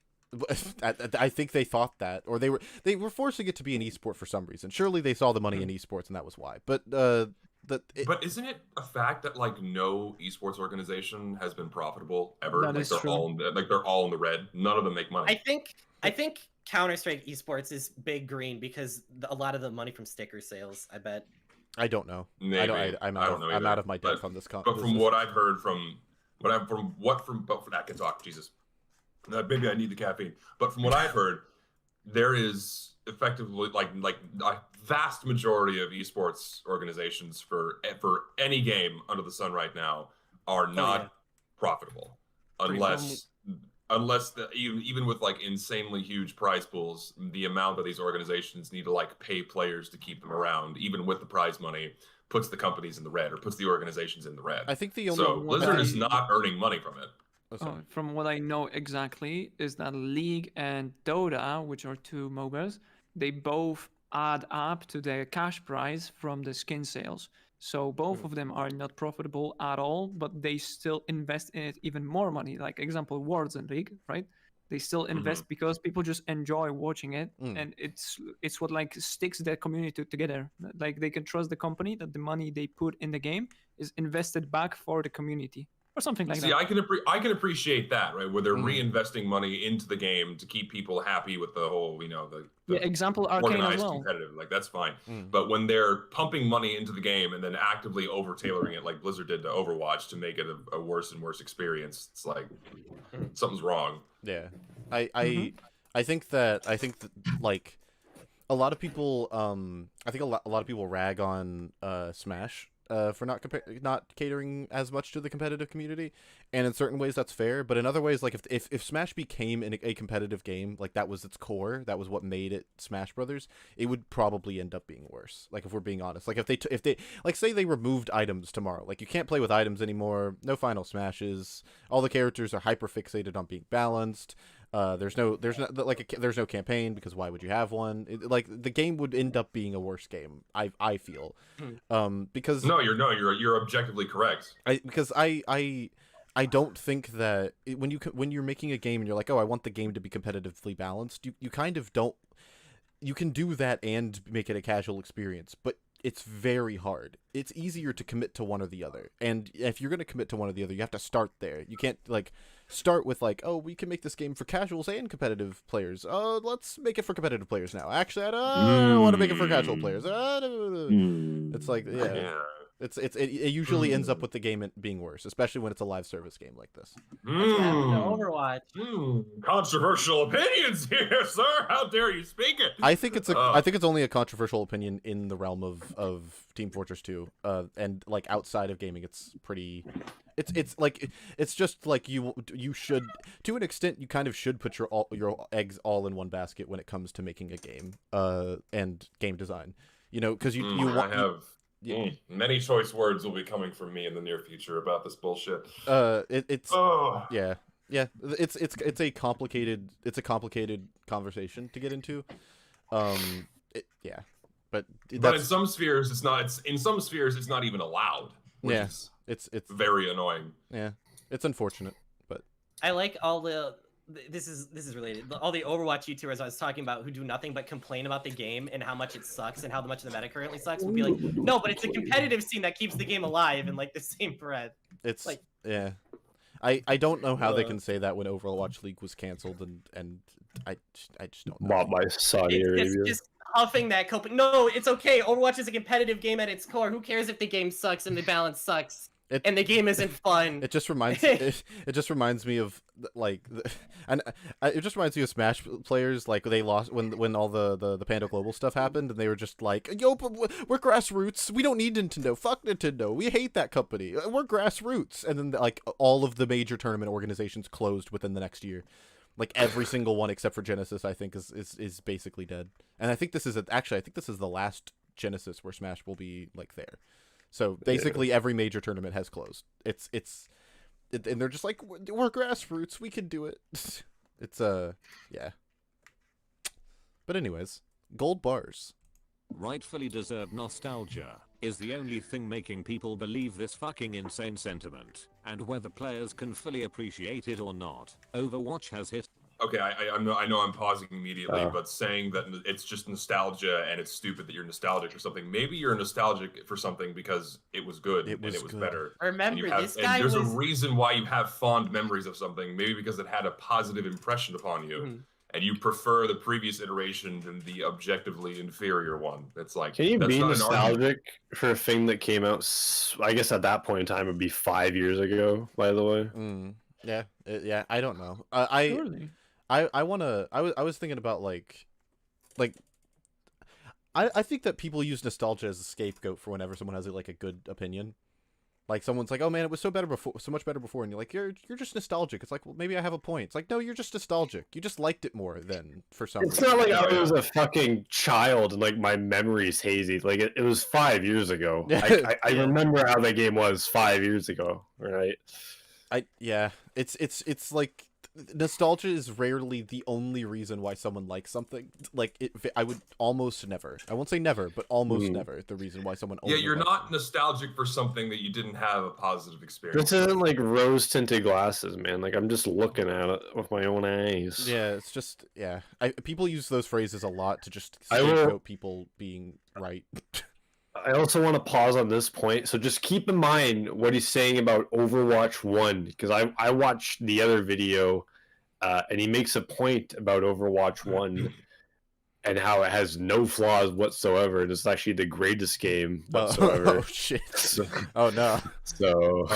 I think they thought that, or they were forcing it to be an esport for some reason. Surely they saw the money in esports, and that was why. But
but isn't it a fact that like no esports organization has been profitable ever?
That
like
is
they're
true.
all in the red. None of them make money.
I think Counter-Strike esports is big green because a lot of the money from sticker sales. I bet.
I don't know.
Maybe.
I'm
I'm
out of my depth on this.
But from what I've heard but for that can talk, Jesus. Maybe I need the caffeine. But from what I've heard, there is effectively like a vast majority of esports organizations for any game under the sun right now are not profitable, unless even with like insanely huge prize pools, the amount that these organizations need to like pay players to keep them around, even with the prize money, puts the companies in the red or puts the organizations in the red.
I think the only
Blizzard is not earning money from it.
From what I know exactly is that League and Dota, which are two MOBAs, they both add up to their cash prize from the skin sales. So both of them are not profitable at all, but they still invest in it even more money. Like example, Worlds and League, right? They still invest because people just enjoy watching it, and it's what like sticks their community together. Like they can trust the company that the money they put in the game is invested back for the community. Or something like that.
See, I can appreciate that, right? Where they're reinvesting money into the game to keep people happy with the whole, the
example Arcane
organized
as well.
competitive. Like that's fine. But when they're pumping money into the game and then actively over tailoring it, like Blizzard did to Overwatch, to make it a worse and worse experience, it's like something's wrong.
Yeah, I think that like a lot of people I think a lot of people rag on Smash. For not catering as much to the competitive community, and in certain ways that's fair, but in other ways, like if Smash became a competitive game, like that was its core, that was what made it Smash Brothers, it would probably end up being worse. Like if we're being honest, like if they like say they removed items tomorrow, like you can't play with items anymore, no final smashes, all the characters are hyper fixated on being balanced. There's no campaign because why would you have one? Like the game would end up being a worse game. I feel, because
you're objectively correct.
I don't think that when you're making a game and you're like, oh, I want the game to be competitively balanced, you kind of don't. You can do that and make it a casual experience, but it's very hard. It's easier to commit to one or the other. And if you're going to commit to one or the other, you have to start there. You can't like start with like, oh, we can make this game for casuals and competitive players. Oh, let's make it for competitive players now. Actually, I don't want to make it for casual players. It's like, yeah. It usually ends up with the game being worse, especially when it's a live service game like this.
Overwatch.
Controversial opinions here, sir. How dare you speak it?
I think it's only a controversial opinion in the realm of Team Fortress 2, and like outside of gaming, it's pretty. It's just like you should, to an extent, you kind of should put your eggs all in one basket when it comes to making a game, and game design. Because you want.
Yeah. Many choice words will be coming from me in the near future about this bullshit.
It's a complicated conversation to get into. But
in some spheres it's not. In some spheres it's not even allowed. Which is
it's
very annoying.
Yeah, it's unfortunate, but
I like all the. This is related. All the Overwatch YouTubers I was talking about who do nothing but complain about the game and how much it sucks and how much the meta currently sucks would be like, no, but it's a competitive scene that keeps the game alive in like the same breath.
It's like, yeah. I don't know how they can say that when Overwatch League was canceled, and I just don't know.
Bought by Saudi Arabia.
It's just huffing that coping. No, it's okay. Overwatch is a competitive game at its core. Who cares if the game sucks and the balance sucks? And the game isn't fun.
It just reminds it just reminds me of like, it just reminds me of Smash players, like they lost when all the Panda Global stuff happened, and they were just like, yo, we're grassroots. We don't need Nintendo. Fuck Nintendo. We hate that company. We're grassroots. And then like all of the major tournament organizations closed within the next year. Like every single one except for Genesis, I think is basically dead. And I think this is actually I think this is the last Genesis where Smash will be like there. So basically every major tournament has closed. And they're just like, we're grassroots, we can do it. It's yeah. But anyways, gold bars.
Rightfully deserved nostalgia is the only thing making people believe this fucking insane sentiment, and whether players can fully appreciate it or not, Overwatch has hit.
Okay, I know I'm pausing immediately, but saying that it's just nostalgia and it's stupid that you're nostalgic for something. Maybe you're nostalgic for something because it was good and it was better.
Remember, this guy
there's a reason why you have fond memories of something. Maybe because it had a positive impression upon you, and you prefer the previous iteration than the objectively inferior one. It's like,
can you be nostalgic for a thing that came out? I guess at that point in time, it'd be 5 years ago. By the way,
yeah, yeah. I don't know.
Surely.
I was thinking about like I think that people use nostalgia as a scapegoat for whenever someone has like a good opinion. Like someone's like, oh man, it was so much better before, and you're like, you're just nostalgic. It's like, well, maybe I have a point. It's like, no, you're just nostalgic. You just liked it more than for some reason.
It's not like I was a fucking child and like my memory's hazy. Like it was 5 years ago. I remember how the game was 5 years ago, right?
It's like nostalgia is rarely the only reason why someone likes something. Like I would almost never. I won't say never, but almost never. The reason why someone.
Yeah, you're not nostalgic for something that you didn't have a positive experience.
This isn't like rose-tinted glasses, man. Like I'm just looking at it with my own eyes.
Yeah, it's just people use those phrases a lot to just scapegoat people being right.
I also want to pause on this point. So just keep in mind what he's saying about Overwatch 1, because I watched the other video, and he makes a point about Overwatch 1 and how it has no flaws whatsoever, and it's actually the greatest game whatsoever.
Oh shit. Oh no.
So...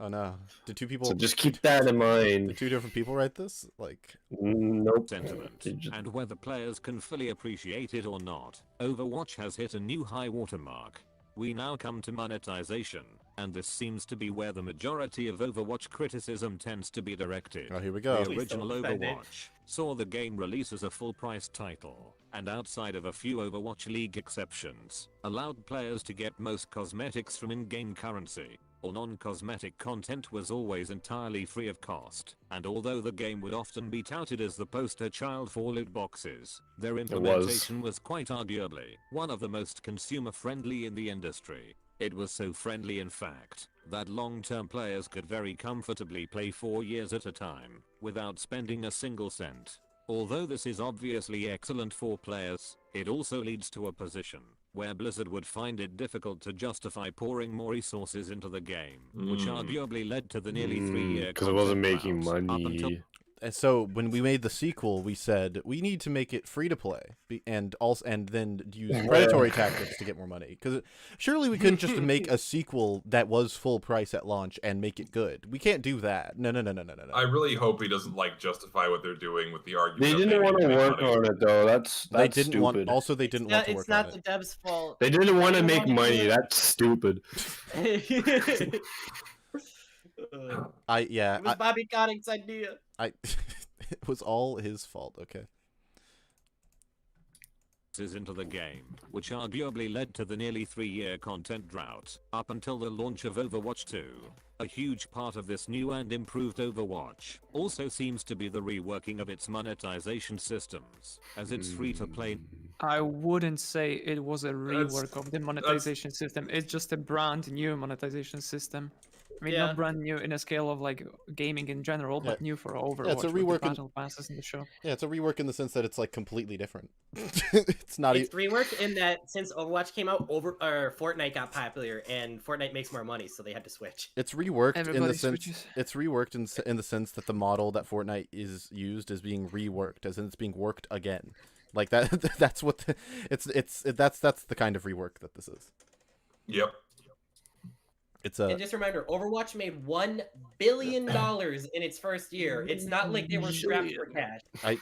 Oh no! Did two people?
So just keep that in mind.
Did two different people write this? Like,
nope.
Sentiment. And whether players can fully appreciate it or not, Overwatch has hit a new high watermark. We now come to monetization, and this seems to be where the majority of Overwatch criticism tends to be directed.
Oh, here we go.
The original Overwatch saw the game release as a full-price title, and outside of a few Overwatch League exceptions, allowed players to get most cosmetics from in-game currency. All non-cosmetic content was always entirely free of cost, and although the game would often be touted as the poster child for loot boxes, their implementation was quite arguably one of the most consumer-friendly in the industry. It was so friendly, in fact, that long-term players could very comfortably play 4 years at a time, without spending a single cent. Although this is obviously excellent for players, it also leads to a position where Blizzard would find it difficult to justify pouring more resources into the game, which arguably led to the nearly 3-year
because it wasn't making money.
And so when we made the sequel, we said we need to make it free to play, and then use predatory tactics to get more money. Because surely we couldn't just make a sequel that was full price at launch and make it good. We can't do that. No.
I really hope he doesn't justify what they're doing with the argument.
They didn't want to work on it though. That's
they didn't
stupid.
Also, they didn't want to work on it.
It's not the devs' fault.
They didn't want to make money. That's stupid.
It was Bobby Kotick's idea.
It was all his fault. Okay.
Into the game, which arguably led to the nearly 3-year content drought up until the launch of Overwatch 2. A huge part of this new and improved Overwatch also seems to be the reworking of its monetization systems, as it's free to play.
I wouldn't say it was a rework of the monetization system. It's just a brand new monetization system. I mean, not brand new in a scale of like gaming in general, but new for Overwatch.
Yeah, it's a rework
battle passes in the show.
Yeah, it's a rework in the sense that it's like completely different. It's not.
It's rework in that since Overwatch came out, Fortnite got popular, and Fortnite makes more money, so they had to switch.
It's reworked in the sense. It's reworked in the sense that the model that Fortnite is used is being reworked, as in it's being worked again. Like that. That's what. That's the kind of rework that this is.
Yep.
And just a reminder, Overwatch made $1 billion in its first year. It's not like they were strapped for cash.
$1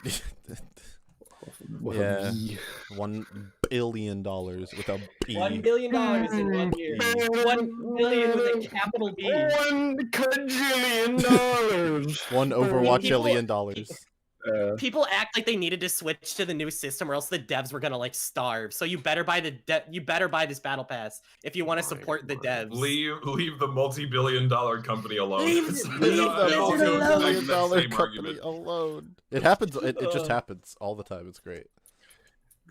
billion with a B.
$1 billion in 1 year. 1 billion with a capital B.
$1 cajillion.
One Overwatch $1 billion.
people act like they needed to switch to the new system, or else the devs were gonna like starve. So you better buy this battle pass if you want to support the devs.
Leave the multi-billion-dollar company alone.
Leave
the multi-billion-dollar company
argument.
alone. It happens. It just happens all the time. It's great.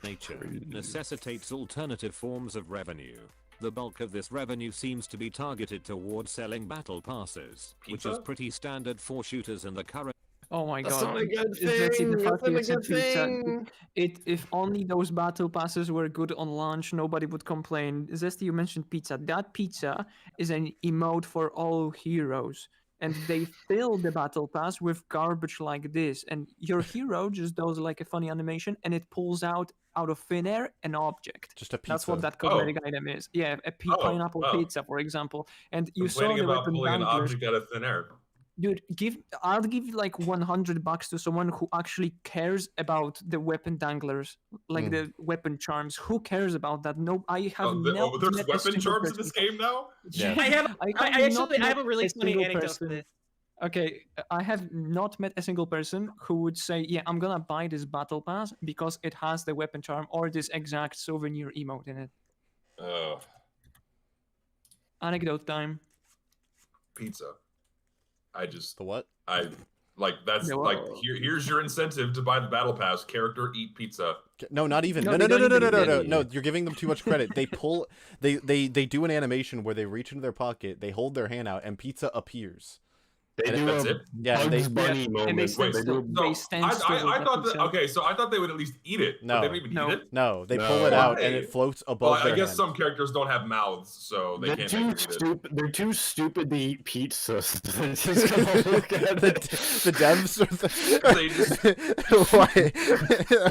Nature necessitates alternative forms of revenue. The bulk of this revenue seems to be targeted towards selling battle passes, which is pretty standard for shooters in the current.
Oh my
That's
god.
not a good
That's
thing.
the fact
That's not a
that
good thing.
if only those battle passes were good on launch, nobody would complain. Zesty, you mentioned pizza. That pizza is an emote for all heroes. And they fill the battle pass with garbage like this. And your hero just does like a funny animation and it pulls out of thin air an object.
Just a pizza.
That's what that cosmetic item is. Yeah, a pineapple pizza, for example. And you saw the
about
weapon
pulling an
danglers.
object out of thin air.
Dude, I'll give like $100 to someone who actually cares about the weapon danglers, like the weapon charms. Who cares about that? No, I have never
there's
met a
weapon
single
charms in
person.
this game now?
Yeah.
I have a really funny
single
anecdote
person.
for this.
Okay, I have not met a single person who would say, yeah, I'm gonna buy this battle pass because it has the weapon charm or this exact souvenir emote in it.
Oh.
Anecdote time.
Pizza.
The what?
That's like here's your incentive to buy the battle pass. Character eat pizza.
No, not even.
No,
No. You're giving them too much credit. They pull. They do an animation where they reach into their pocket, they hold their hand out, and pizza appears.
That's it.
Yeah,
Bugs Bunny moment.
They stand still. They stand still.
I thought that. Okay, so I thought they would at least eat it.
No,
but they don't even eat it.
No, they pull it out and it floats above
Well,
their
I guess
hand.
some characters don't have mouths, so they
They're
can't
too
eat it.
stupid. They're too stupid to eat pizza. So they're just gonna look at it.
The devs.
They just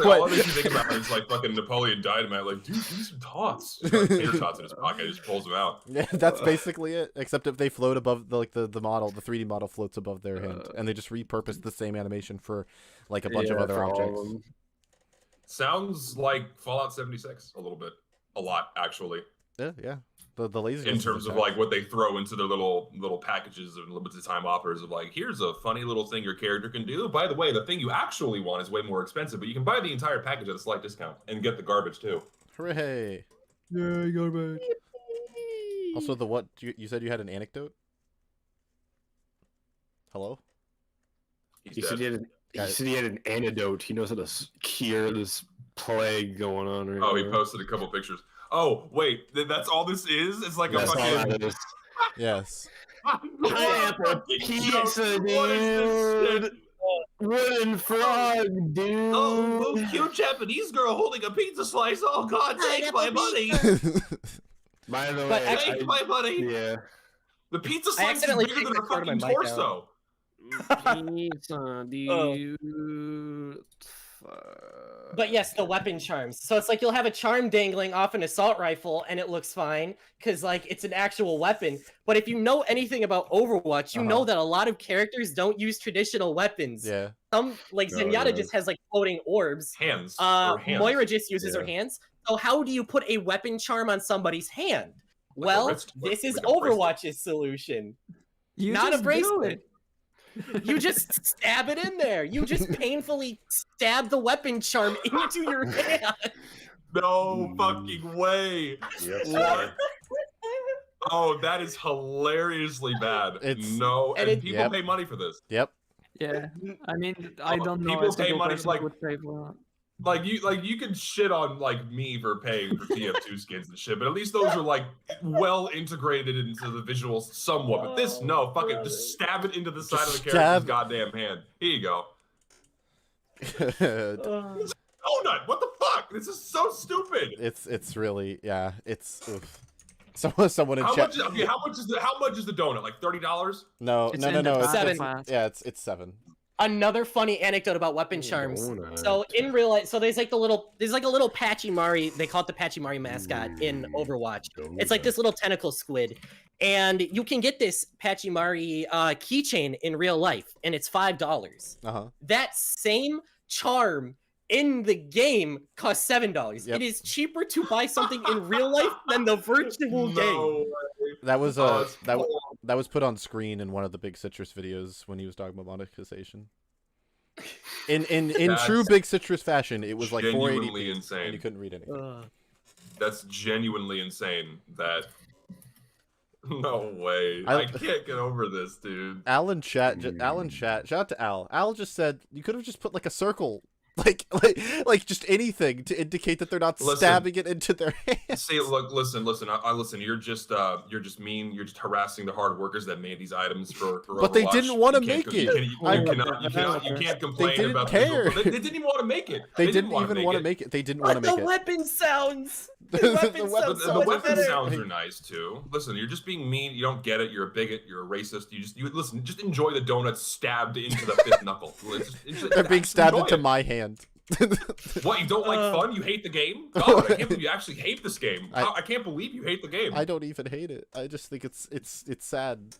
all they can think about is like fucking Napoleon Dynamite. Like, dude, give me some tots. He's got tater tots in his pocket. He just pulls them out.
Yeah, that's basically it. Except if they float above the model, the 3D model floats above their hand, and they just repurpose the same animation for like a bunch of other objects.
Sounds like Fallout 76 a little bit, a lot actually.
Yeah. The laser.
In terms of like what they throw into their little packages and limited time offers of like, here's a funny little thing your character can do. By the way, the thing you actually want is way more expensive, but you can buy the entire package at a slight discount and get the garbage too.
Hooray!
Yay, garbage.
Also, TheWhat? You said you had an anecdote. Hello.
He said he had an antidote. He knows how to cure this plague going on right now.
Oh, he posted a couple pictures. Oh, wait, that's all this is? It's like a fucking...
Yes.
Pineapple pizza, dude! Wooden frog, dude!
Oh, cute Japanese girl holding a pizza slice. Oh, God, take my money!
By the way,
take my money!
Yeah.
The pizza slice is bigger than a fucking torso.
Pizza, dude.
But yes, the weapon charms. So it's like you'll have a charm dangling off an assault rifle and it looks fine because like it's an actual weapon. But if you know anything about Overwatch, you know that a lot of characters don't use traditional weapons.
Yeah.
Some like Zenyatta just has like floating orbs.
Hands.
Moira just uses her hands. So how do you put a weapon charm on somebody's hand? Well, this is Overwatch's solution. Not a bracelet. You just stab it in there. You just painfully stab the weapon charm into your hand.
No fucking way.
Yes,
what? Oh, that is hilariously bad. And people pay money for this.
Yep.
Yeah, I mean, I don't know.
People pay money like
would pay for
you can shit on like me for paying for TF2 skins and shit, but at least those are like well integrated into the visuals somewhat. But this, no, fuck it, just stab it into the side of the character's goddamn hand. Here you go. Donut. What the fuck? This is so stupid.
It's really it's. Oof. Someone in chat.
How much is the donut? Like $30?
No.
It's
$7.
It's $7.
Another funny anecdote about weapon charms. So in real life, there's like a little Pachymari. They call it the Pachymari mascot in Overwatch. It's like this little tentacle squid, and you can get this Pachymari keychain in real life, and it's $5. That same charm in the game costs $7. It is cheaper to buy something in real life than the virtual game.
That was that was put on screen in one of the Big Citrus videos when he was talking about monetization. In true Big Citrus fashion, it was like 480p,
insane.
and you couldn't read anything.
That's genuinely insane. That no way. I can't get over this, dude.
Alan chat. Shout out to Al. Al just said you could have just put like a circle. Like just anything to indicate that they're not stabbing it into their hands.
See, look, listen. I listen. You're just mean. You're just harassing the hard workers that made these items for
But
Overwatch.
they didn't want to make it.
You can't complain
didn't
about
care.
They didn't even want to make it.
They didn't even want to make it. They didn't want to make it.
The weapon sounds.
The weapon sounds are nice too. Listen, you're just being mean. You don't get it. You're a bigot. You're a racist. You listen. Just enjoy the donut stabbed into the fifth knuckle.
They're being stabbed into my hand.
What, you don't like fun? You hate the game? God, I can't believe you actually hate this game. I can't believe you hate the game.
I don't even hate it. I just think it's sad.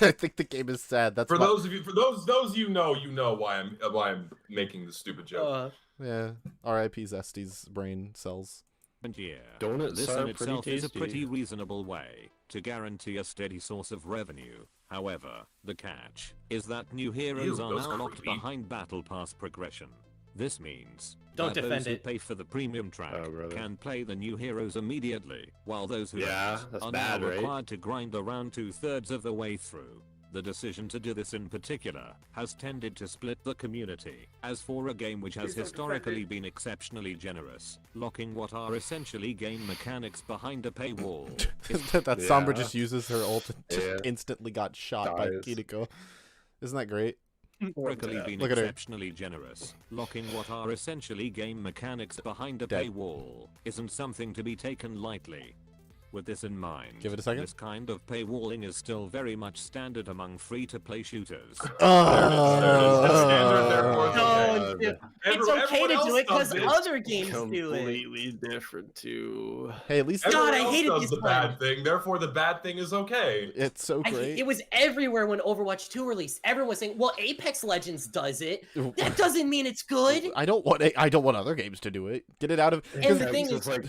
I think the game is sad. That's
those of you know why I'm making this stupid joke.
Yeah. R.I.P. Zesty's brain cells.
And yeah,
donuts
this in itself
tasty.
is a pretty reasonable way to guarantee a steady source of revenue. However, the catch is that new heroes are now locked behind battle pass progression. This means that those who pay for the premium track can play the new heroes immediately, while those who don't are now required to grind around 2/3 of the way through. The decision to do this in particular has tended to split the community, as for a game which has historically been exceptionally generous, locking what are essentially game mechanics behind a paywall.
That Sombra just uses her ult and just instantly got shot by Kiriko. Isn't that great?
Historically been exceptionally generous, locking what are essentially game mechanics behind a paywall isn't something to be taken lightly. With this in mind,
give it a second.
This kind of paywalling is still very much standard among free-to-play shooters.
It's okay to do it because other games do it.
Completely different too.
Hey, at least
God, I hated
this the bad thing. Therefore, the bad thing is okay.
It's so great.
It was everywhere when Overwatch 2 released. Everyone was saying, "Well, Apex Legends does it. That doesn't mean it's good."
I don't want other games to do it. Get it out of.
And the thing is,
like,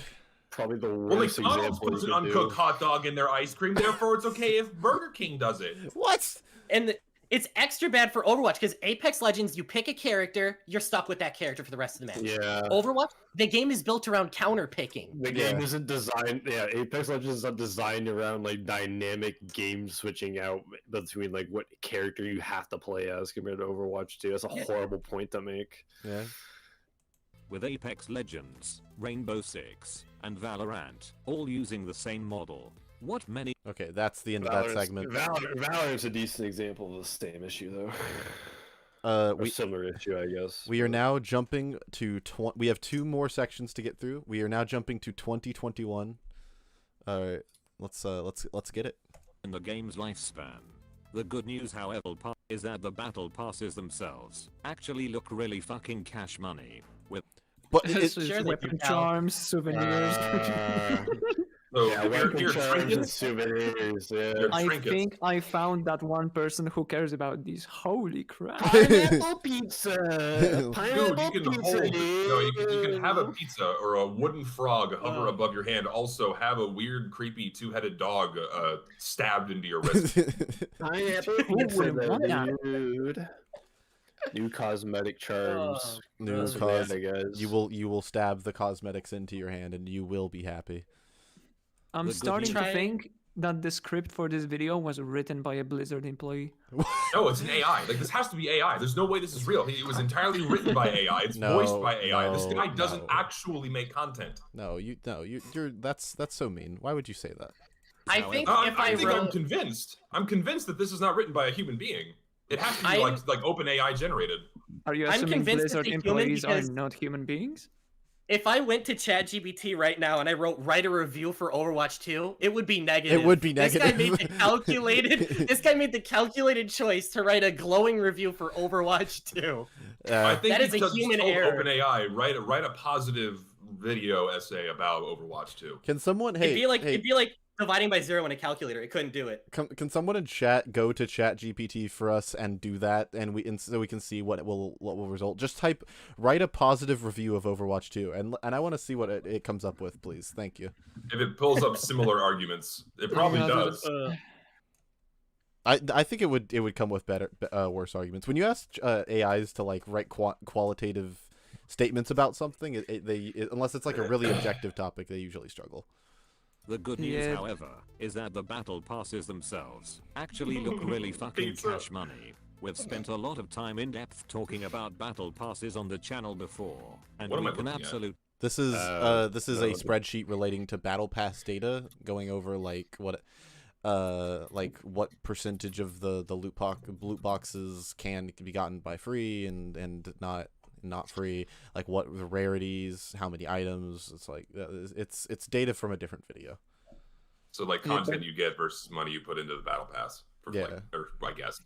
probably the worst
McDonald's puts an uncooked hot dog in their ice cream, therefore it's okay if Burger King does it.
What?
And it's extra bad for Overwatch because Apex Legends, you pick a character, you're stuck with that character for the rest of the match.
Yeah.
Overwatch, the game is built around counter picking.
The game isn't designed. Yeah, Apex Legends is not designed around like dynamic game switching out between like what character you have to play as compared to Overwatch 2. That's a horrible point to make.
Yeah.
With Apex Legends, Rainbow Six, and Valorant, all using the same model. What many...
Okay, that's the end of that segment.
Valorant's a decent example of the same issue, though. Or similar issue, I guess.
We are now jumping to... We have 2 more sections to get through. We are now jumping to 2021. Alright, let's get it.
In the game's lifespan. The good news, however, is that the battle passes themselves actually look really fucking cash money.
But
it's weapon charms, souvenirs.
Weapon charms and souvenirs. Yeah.
I think I found that one person who cares about these. Holy crap!
Pineapple pizza. Pineapple
dude, you can have a pizza or a wooden frog hover above your hand. Also, have a weird, creepy, 2-headed dog stabbed into your wrist.
Pineapple pizza, dude. New cosmetic charms.
You will stab the cosmetics into your hand and you will be happy.
I'm starting to think that the script for this video was written by a Blizzard employee.
No, it's an AI. Like, this has to be AI. There's no way this is real. It was entirely written by AI. It's voiced by AI. This guy doesn't actually make content.
You're that's so mean. Why would you say that?
I think
I'm convinced. I'm convinced that this is not written by a human being. It has to be like open AI generated.
Are you assuming Blizzard employees are not human beings?
If I went to ChatGPT right now and I write a review for Overwatch 2, it would be negative.
It would be negative.
This guy made the calculated choice to write a glowing review for Overwatch 2.
I think
that is a human error.
OpenAI write a positive video essay about Overwatch 2.
Can someone
it'd be like dividing by 0 in a calculator. It couldn't do it.
Can someone in chat go to ChatGPT for us and do that, and so we can see what will result? Just write a positive review of Overwatch 2, and I want to see what it comes up with, please. Thank you.
If it pulls up similar arguments, it probably does.
I think it would come with worse arguments. When you ask AIs to like write qualitative statements about something, unless it's like a really objective topic, they usually struggle.
The good news, however, is that the battle passes themselves actually look really fucking cash money. We've spent a lot of time in depth talking about battle passes on the channel before, and we can absolutely.
This is a spreadsheet relating to battle pass data, going over like what percentage of the loot boxes can be gotten by free and not free, like what the rarities, how many items. It's like it's data from a different video.
So like content you get versus money you put into the battle pass. Or I guess.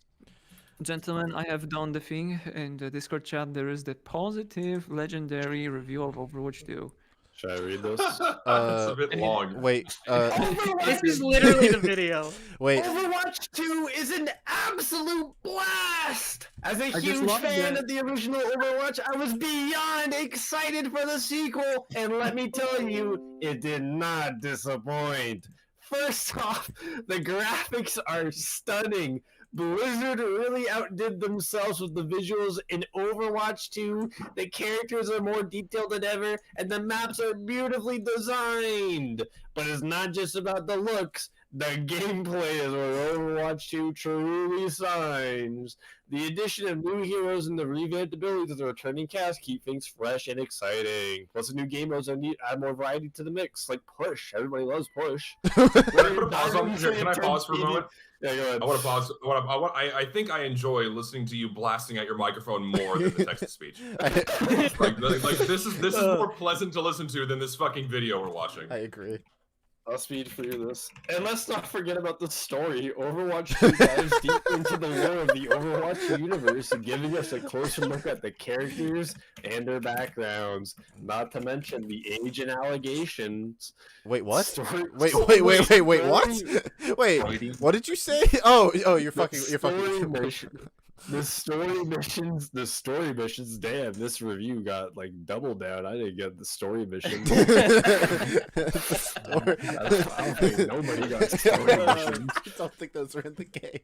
Gentlemen, I have done the thing in the Discord chat. There is the positive legendary review of Overwatch 2.
Should I read this?
It's a bit long.
Wait.
This is literally the video.
Wait.
Overwatch 2 is an absolute blast! As a huge fan of the original Overwatch, I was beyond excited for the sequel, and let me tell you, it did not disappoint. First off, the graphics are stunning. Blizzard really outdid themselves with the visuals in Overwatch 2. The characters are more detailed than ever, and the maps are beautifully designed. But it's not just about the looks. The gameplay is where Overwatch 2 truly shines. The addition of new heroes and the revamped abilities of the returning cast keep things fresh and exciting. Plus, the new game modes add more variety to the mix, like push. Everybody loves push.
Can I pause for a moment?
Yeah, go ahead.
I want to pause. I think I enjoy listening to you blasting at your microphone more than the text to speech. like this is more pleasant to listen to than this fucking video we're watching.
I agree.
I'll speed through this. And let's not forget about the story. Overwatch 2 dives deep into the lore of the Overwatch universe, giving us a closer look at the characters and their backgrounds. Not to mention the age and allegations.
Wait, what? Wait, what? Wait, what did you say? Oh, you're fucking.
The story missions. Damn, this review got like double down. I didn't get the story missions. I don't think nobody got story missions.
I don't think those are in the game.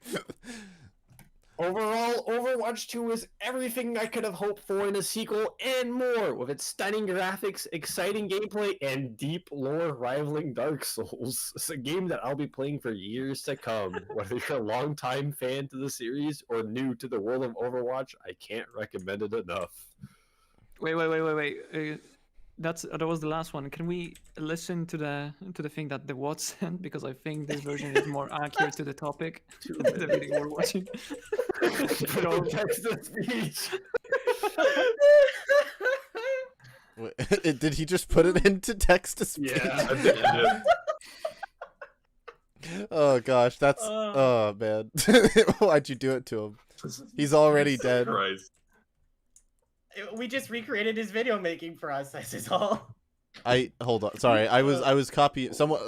Overall, Overwatch 2 is everything I could have hoped for in a sequel and more, with its stunning graphics, exciting gameplay, and deep lore rivaling Dark Souls. It's a game that I'll be playing for years to come. Whether you're a longtime fan to the series or new to the world of Overwatch, I can't recommend it enough.
Wait. That was the last one. Can we listen to the thing that TheWhat sent, because I think this version is more accurate to the topic. The video we're watching.
Text to speech.
Did he just put it into text to speech?
Yeah, I think he did.
Oh gosh, that's oh man. Why'd you do it to him? He's already dead.
Christ.
We just recreated his video making process is all.
Hold on. Sorry, I was copying someone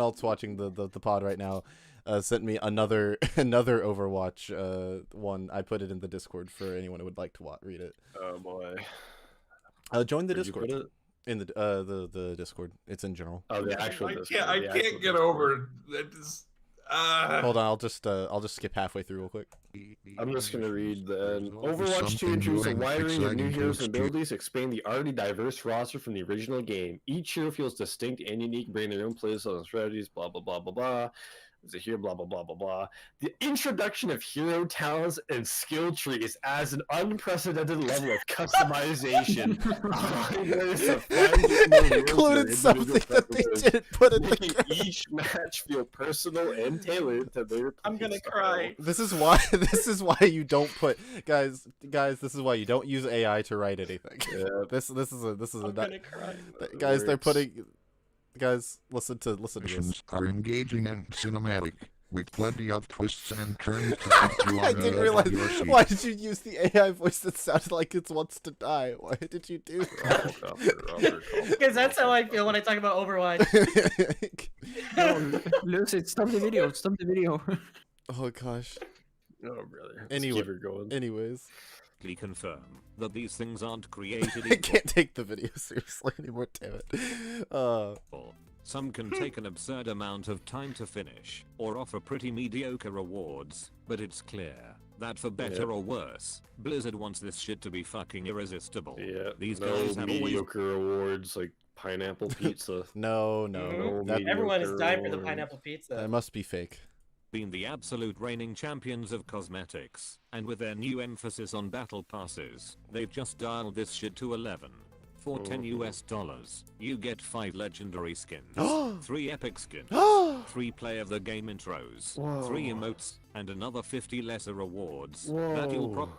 else watching the pod right now. Sent me another Overwatch one. I put it in the Discord for anyone who would like to read it.
Oh boy.
Join the Discord. In the Discord. It's in general.
Oh, the actual Discord.
I can't get over that.
Hold on, I'll just skip halfway through real quick.
I'm just gonna read the Overwatch 2 introduces a wide range of new heroes and abilities, expand the already diverse roster from the original game. Each hero feels distinct and unique, bringing their own playstyle and strategies, blah blah blah blah blah. There's a here, blah blah blah blah blah. The introduction of hero talents and skill trees adds an unprecedented level of customization.
Included something that they didn't put in the game.
Each match feel personal and tailored to their.
I'm gonna cry.
This is why you don't put guys. This is why you don't use AI to write anything.
Yeah.
This is
I'm gonna cry.
Guys, they're putting. Guys, listen to this.
Missions are engaging and cinematic, with plenty of twists and turns.
I didn't realize. Why did you use the AI voice that sounded like it wants to die? Why did you do that?
Because that's how I feel when I talk about Overwatch.
No, Lucid, stop the video. Stop the video.
Oh gosh.
Oh brother.
Anyway,
keep her going.
Anyways.
Confirm that these things aren't created
I can't take the video seriously anymore, damn it.
Some can take an absurd amount of time to finish, or offer pretty mediocre rewards, but it's clear that for better or worse, Blizzard wants this shit to be fucking irresistible.
Yeah,
these
no
guys have
mediocre rewards like pineapple pizza.
No.
Everyone is dying for the pineapple pizza.
That must be fake.
Been the absolute reigning champions of cosmetics, and with their new emphasis on battle passes, they've just dialed this shit to 11. For $10 you get 5 legendary skins, 3 epic skins, 3 play of the game intros, 3 emotes, and another 50 lesser rewards that you'll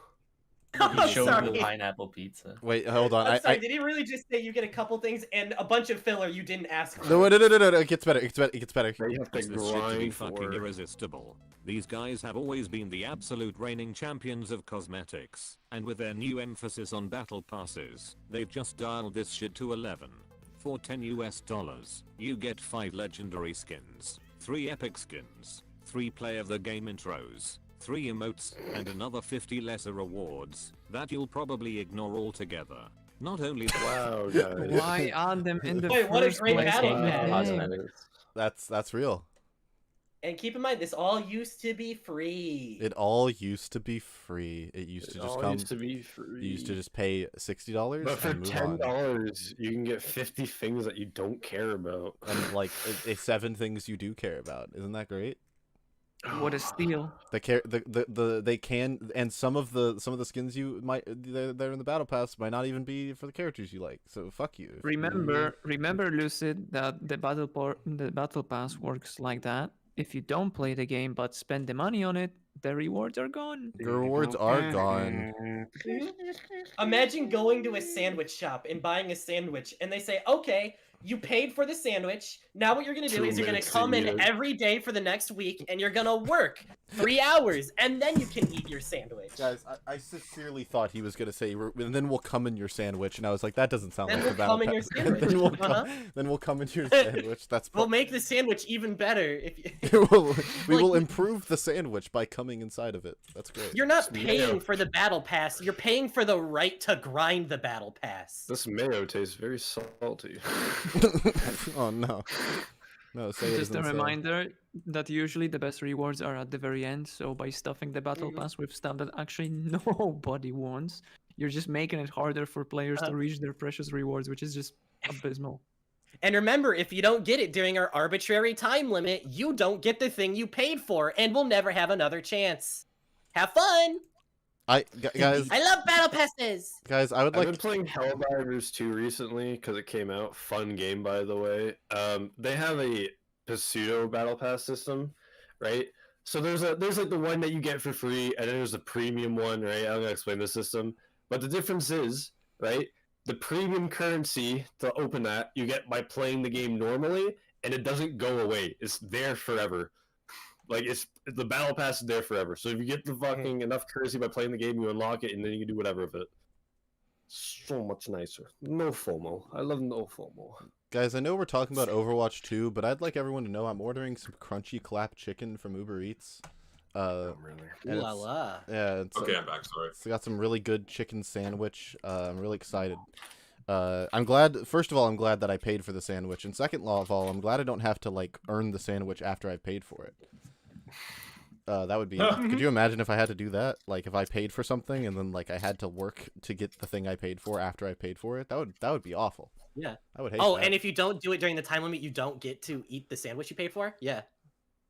probably
show the pineapple pizza.
Wait, hold on.
I'm sorry, did he really just say you get a couple things and a bunch of filler you didn't ask for?
No, it gets better. It gets better.
You have to
this shit to be
grind
fucking irresistible. These guys have always been the absolute reigning champions of cosmetics, and with their new emphasis on battle passes, they've just dialed this shit to 11. For $10 you get 5 legendary skins, 3 epic skins, 3 play of the game intros, 3 emotes, and another 50 lesser rewards that you'll probably ignore altogether. Not only
wow, guys.
Why add them in the
Wait, what a
first
great
place?
battle pass.
That's real.
And keep in mind, this all used to be free.
It all used to be free. It used to just come.
Used to be free.
You used to just pay $60.
But for
and move
$10, you can get 50 things that you don't care about.
and like 7 things you do care about. Isn't that great?
What a steal!
They can, and some of the skins you might they're in the battle pass might not even be for the characters you like. So fuck you.
Remember, Lucid, that the battle pass works like that. If you don't play the game but spend the money on it, the rewards are gone.
The rewards are gone.
Imagine going to a sandwich shop and buying a sandwich, and they say, okay, you paid for the sandwich. Now what you're going to do is you're going to come in every day for the next week, and you're going to work 3 hours, and then you can eat your sandwich.
Guys, I sincerely thought he was going to say, and then we'll come in your sandwich, and I was like, that doesn't sound like the battle pass. Then we'll come in your sandwich.
We'll make the sandwich even better. If you...
we will improve the sandwich by coming inside of it. That's great.
You're not paying for the battle pass. You're paying for the right to grind the battle pass.
This mayo tastes very salty.
Oh no. No, say
just a reminder that usually the best rewards are at the very end, so by stuffing the battle pass with stuff that actually nobody wants, you're just making it harder for players to reach their precious rewards, which is just abysmal.
And remember, if you don't get it during our arbitrary time limit, you don't get the thing you paid for, and we'll never have another chance. Have fun!
Guys,
I love battle passes.
Guys, I've
been playing Helldivers 2 recently because it came out. Fun game, by the way. They have a pseudo battle pass system, right? So there's like the one that you get for free, and then there's a premium one, right? I'm gonna explain the system, but the difference is, right? The premium currency to open that you get by playing the game normally, and it doesn't go away. It's there forever. Like the battle pass is there forever. So if you get the fucking enough currency by playing the game, you unlock it, and then you can do whatever with it. So much nicer. No FOMO. I love no FOMO.
Guys, I know we're talking about Overwatch 2, but I'd like everyone to know I'm ordering some crunchy clap chicken from Uber Eats.
Really?
Ooh la la.
Yeah.
Okay, I'm back. Sorry.
It's got some really good chicken sandwich. I'm really excited. I'm glad. First of all, I'm glad that I paid for the sandwich, and second of all, I'm glad I don't have to like earn the sandwich after I paid for it. That would be. Could you imagine if I had to do that? Like if I paid for something and then like I had to work to get the thing I paid for after I paid for it. That would be awful.
Yeah.
I would hate.
Oh,
that.
and if you don't do it during the time limit, you don't get to eat the sandwich you paid for. Yeah.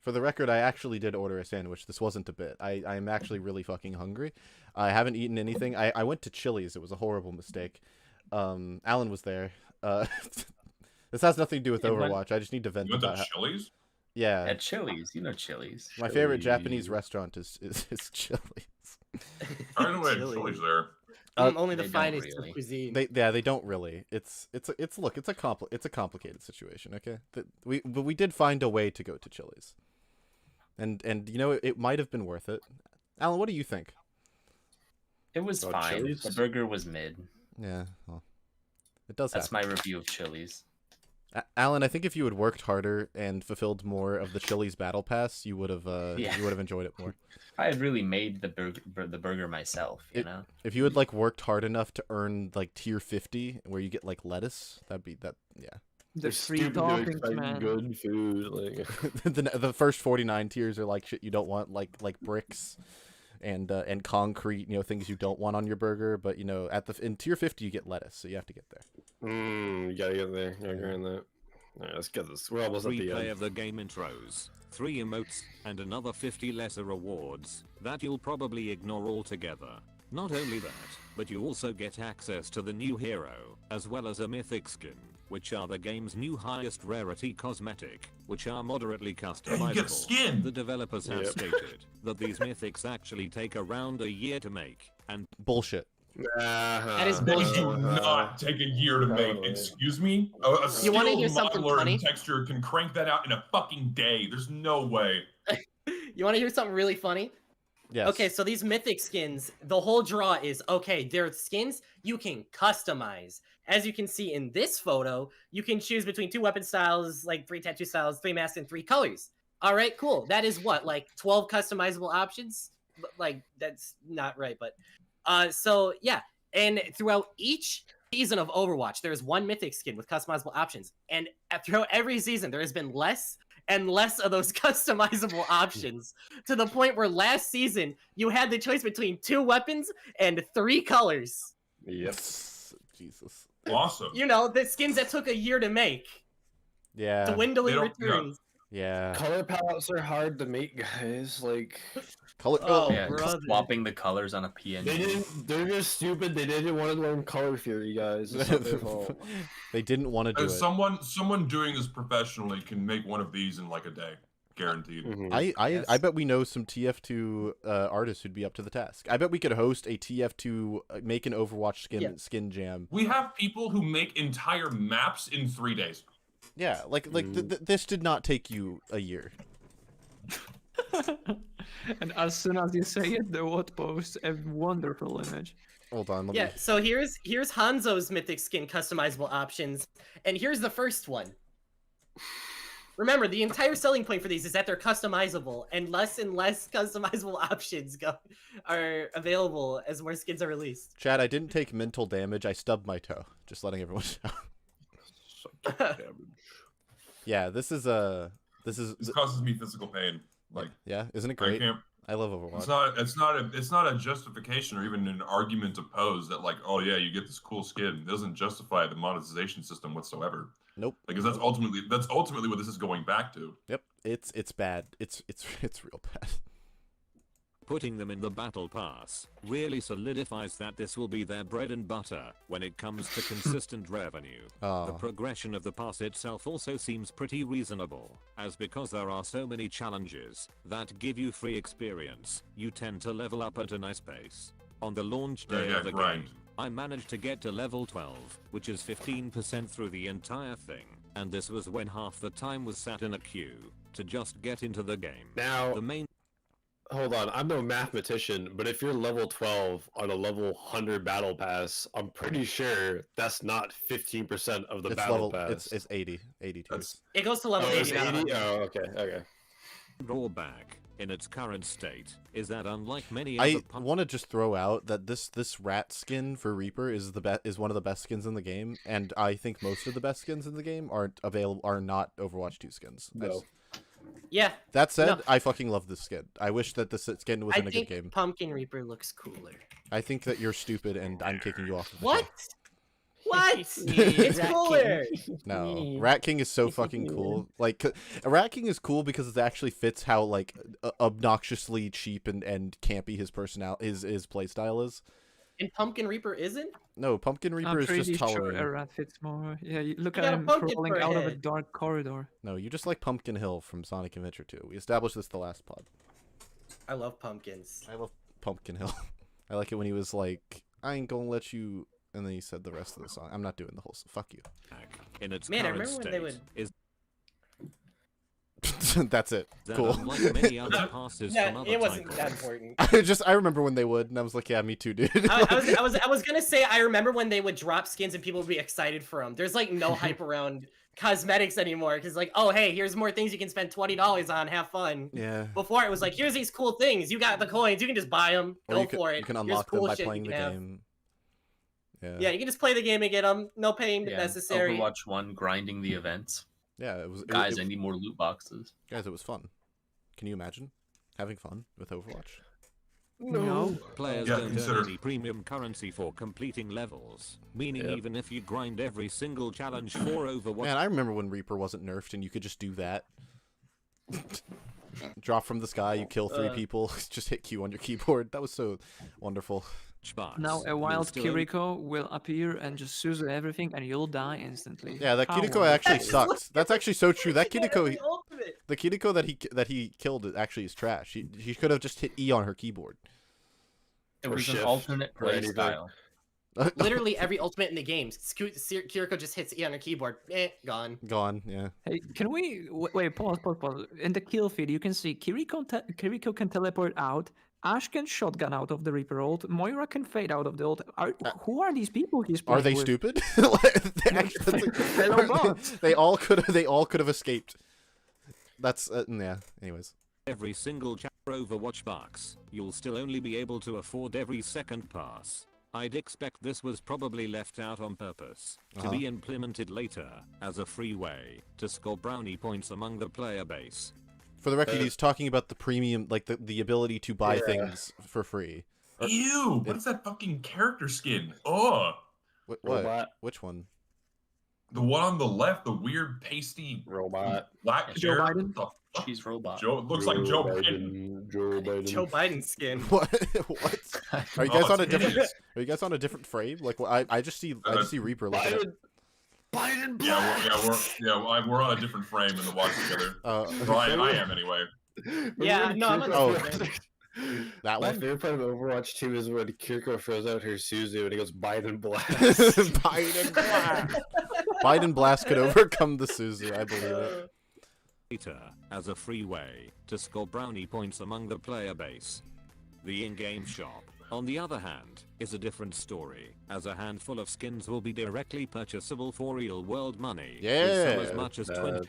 For the record, I actually did order a sandwich. This wasn't a bit. I'm actually really fucking hungry. I haven't eaten anything. I went to Chili's. It was a horrible mistake. Alan was there. This has nothing to do with Overwatch. I just need to vent
about
about
Chili's.
Yeah.
At Chili's, you know Chili's.
My favorite Japanese restaurant is Chili's.
I don't know Chili's there.
Only the finest of cuisine.
They don't really. It's a complicated situation. Okay, but we did find a way to go to Chili's, and you know it might have been worth it. Alan, what do you think?
It was fine.
Chili's?
The burger was mid.
Yeah, well, it does.
That's
happen.
my review of Chili's.
Alan, I think if you had worked harder and fulfilled more of the Chili's battle pass, you would have enjoyed it more.
I had really made the burger myself, you know.
If you had like worked hard enough to earn like tier 50, where you get like lettuce, yeah.
They're
free
stupid to
toppings,
expect
man.
good food. Like
the first 49 tiers are like shit you don't want, like bricks and concrete, things you don't want on your burger. But in tier 50 you get lettuce, so you have to get there.
you gotta get there. You gotta earn that. All right, let's get this. We're almost at the
Replay
end.
of the game intros, 3 emotes, and another 50 lesser rewards that you'll probably ignore altogether. Not only that, but you also get access to the new hero, as well as a mythic skin, which are the game's new highest rarity cosmetic, which are moderately customizable.
You get skin!
The developers have stated that these mythics actually take around a year to make, and
Bullshit.
That is
They
bullshit.
do not take a year to make. Excuse me? A
You wanna
skilled
hear something
modeler
funny?
and texture can crank that out in a fucking day. There's no way.
You want to hear something really funny?
Yes.
Okay, so these mythic skins, the whole draw is, okay, they're skins you can customize. As you can see in this photo, you can choose between 2 weapon styles, like 3 tattoo styles, 3 masks, and 3 colors. All right, cool. That is what, like 12 customizable options? Like, that's not right, but... so, yeah. And throughout each season of Overwatch, there's 1 mythic skin with customizable options. And throughout every season, there has been less and less of those customizable options, to the point where last season you had the choice between 2 weapons and 3 colors.
Yep.
Jesus.
Awesome.
The skins that took a year to make.
Yeah.
Dwindling
They don't-
returns.
Yeah.
Color palettes are hard to make, guys. Like
Color.
Oh,
Yeah,
brother.
swapping the colors on a PNG.
they didn't. They're just stupid. They didn't want to learn color theory, guys. It's not their fault.
They didn't want to do it.
Someone doing this professionally can make one of these in like a day, guaranteed.
I bet we know some TF2 artists who'd be up to the task. I bet we could host a TF2 make an Overwatch skin jam.
We have people who make entire maps in 3 days.
Yeah, this did not take you a year.
And as soon as you say it, TheWhat posts a wonderful image.
Hold on.
Yeah, so here's Hanzo's mythic skin customizable options, and here's the first one. Remember, the entire selling point for these is that they're customizable, and less customizable options are available as more skins are released.
Chad, I didn't take mental damage. I stubbed my toe. Just letting everyone know. Yeah, this
causes me physical pain. Like,
yeah, isn't it great? I love Overwatch.
It's not a justification or even an argument to pose that like, oh yeah, you get this cool skin. It doesn't justify the monetization system whatsoever.
Nope.
Because that's ultimately what this is going back to.
Yep. It's bad. It's real bad.
Putting them in the battle pass really solidifies that this will be their bread and butter when it comes to consistent revenue. The progression of the pass itself also seems pretty reasonable, as because there are so many challenges that give you free experience, you tend to level up at a nice pace. On the launch day of the game, I managed to get to level 12, which is 15% through the entire thing, and this was when half the time was sat in a queue to just get into the game.
Now, hold on, I'm no mathematician, but if you're level 12 on a level 100 battle pass, I'm pretty sure that's not 15% of the battle pass.
It's 80. 82.
It goes to level 80.
It's 80? Oh, okay.
Drawback in its current state is that unlike many other
I want to just throw out that this rat skin for Reaper is one of the best skins in the game, and I think most of the best skins in the game are not Overwatch 2 skins.
No.
Yeah.
That said, I fucking love this skin. I wish that this skin was in a good game.
I think Pumpkin Reaper looks cooler.
I think that you're stupid and I'm kicking you off of the
What?
show.
What? It's cooler.
No, Rat King is so fucking cool. Like, Rat King is cool because it actually fits how like obnoxiously cheap and campy his playstyle is.
And Pumpkin Reaper isn't?
No, Pumpkin Reaper is just tolerant.
Sure a rat fits more. Yeah, look
You
at
got a
him
pumpkin
crawling
for a
out of a
head.
dark corridor.
No, you just like Pumpkin Hill from Sonic Adventure 2. We established this the last pod.
I love pumpkins.
I love Pumpkin Hill. I like it when he was like, I ain't gonna let you, and then he said the rest of the song. I'm not doing the whole fuck you.
In its
Man, I
current
remember when they would...
is
That's it.
that
Cool.
unlike many other passes from other
it wasn't
titles,
that important.
I remember when they would, and I was like, yeah, me too, dude.
I was gonna say I remember when they would drop skins and people would be excited for them. There's like no hype around cosmetics anymore because like, oh hey, here's more things you can spend $20 on, have fun.
Yeah.
Before it was like, here's these cool things, you got the coins, you can just buy them,
Or
go
you can,
for it.
You can
Here's
unlock them
cool
by
shit
playing
you
the
can have.
game.
Yeah, you can just play the game and get them. No pain necessary.
Overwatch 1, grinding the events.
Yeah, it was.
Guys, I need more loot boxes.
Guys, it was fun. Can you imagine having fun with Overwatch?
No.
Players don't earn any premium currency for completing levels, meaning even if you grind every single challenge for Overwatch...
Man, I remember when Reaper wasn't nerfed and you could just do that. Drop from the sky, you kill 3 people, just hit Q on your keyboard. That was so wonderful.
Now a wild Kiriko will appear and just Suzu everything and you'll die instantly.
Yeah, that Kiriko actually sucks. That's actually so true. That Kiriko, the Kiriko that he killed actually is trash. He could have just hit E on her keyboard.
It was an alternate play style.
Literally every ultimate in the games, Kiriko just hits E on her keyboard. Gone.
Gone, yeah.
Hey, can we... Wait, pause. In the kill feed, you can see Kiriko can teleport out, Ash can shotgun out of the Reaper ult, Moira can fade out of the ult. Who are these people he's playing
Are they
with?
stupid? They all could have escaped. That's yeah. Anyways.
Every single chapter Overwatch box, you'll still only be able to afford every second pass. I'd expect this was probably left out on purpose, to be implemented later, as a free way to score brownie points among the player base.
For the record, he's talking about the premium, like the ability to buy things for free.
Ew! What is that fucking character skin? Oh!
What? Which one?
The one on the left, the weird pasty
robot.
Black
Joe
hair.
Biden?
She's robot.
Looks like Joe Biden.
Joe Biden skin.
What? Are you guys on a different? Are you guys on a different frame? Like, I just see Reaper.
Biden. We're on a different frame in the watch together. Brian, I am anyway.
Yeah, no, I'm on
that one.
My favorite part of Overwatch 2 is when Kiriko throws out her Suzu and he goes Biden Blast.
Biden Blast. Biden Blast could overcome the Suzu, I believe it.
As a free way to score brownie points among the player base. The in-game shop, on the other hand, is a different story, as a handful of skins will be directly purchasable for real-world money.
Yeah,
as much as 20.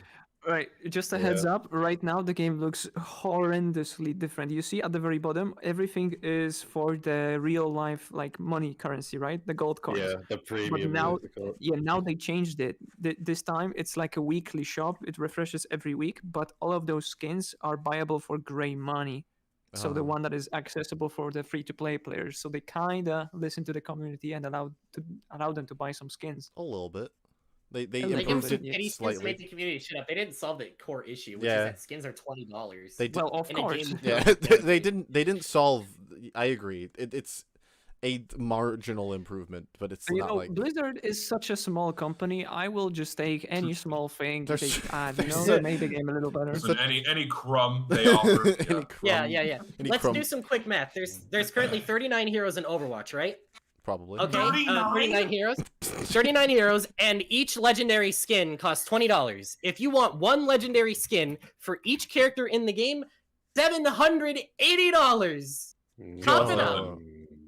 Right, just a heads up, right now the game looks horrendously different. You see at the very bottom, everything is for the real life, like, money currency, right? The gold coins.
Yeah, the premium.
But now they changed it. This time it's like a weekly shop. It refreshes every week, but all of those skins are buyable for gray money. So the one that is accessible for the free-to-play players. So they kinda listen to the community and allow them to buy some skins.
A little bit. They
improved
it
skins to
slightly.
make the community shut up. They didn't solve the core issue, which is that skins are $20.
Well, of course.
Yeah, they didn't solve. I agree. It's a marginal improvement, but it's not like
Blizzard is such a small company. I will just take any small thing they add, to make the game a little better.
Listen, any crumb they offer.
Yeah. Let's do some quick math. There's currently 39 heroes in Overwatch, right?
Probably.
Okay, 39 heroes. 39 heroes, and each legendary skin costs $20. If you want one legendary skin for each character in the game, $780. Count it up.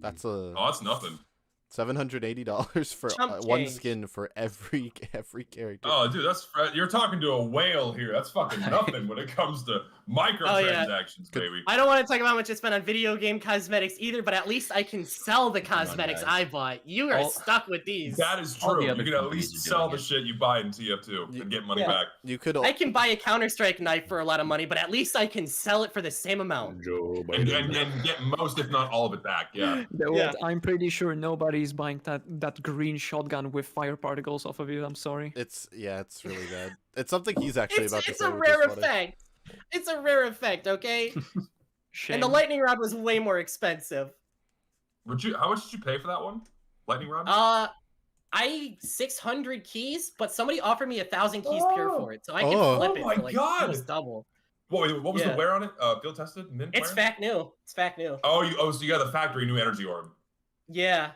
That's
that's nothing.
$780 for one skin for every character.
Oh, dude, you're talking to a whale here. That's fucking nothing when it comes to microtransactions, baby.
I don't want to talk about how much I spent on video game cosmetics either, but at least I can sell the cosmetics I bought. You are stuck with these.
That is true. You can at least sell the shit you buy in TF2 and get money back.
I can buy a Counter-Strike knife for a lot of money, but at least I can sell it for the same amount.
And get most, if not all of it back. Yeah.
I'm pretty sure nobody's buying that green shotgun with fire particles off of you. I'm sorry.
It's really bad. It's something he's actually about to say.
It's a rare effect. It's a rare effect, okay? And the lightning rod was way more expensive.
How much did you pay for that one? Lightning rod?
600 keys, but somebody offered me 1,000 keys pure for it, so I can flip it for like almost double.
What was the wear on it? Field tested?
It's fact new. It's fact new.
So you got the factory new energy orb.
Yeah.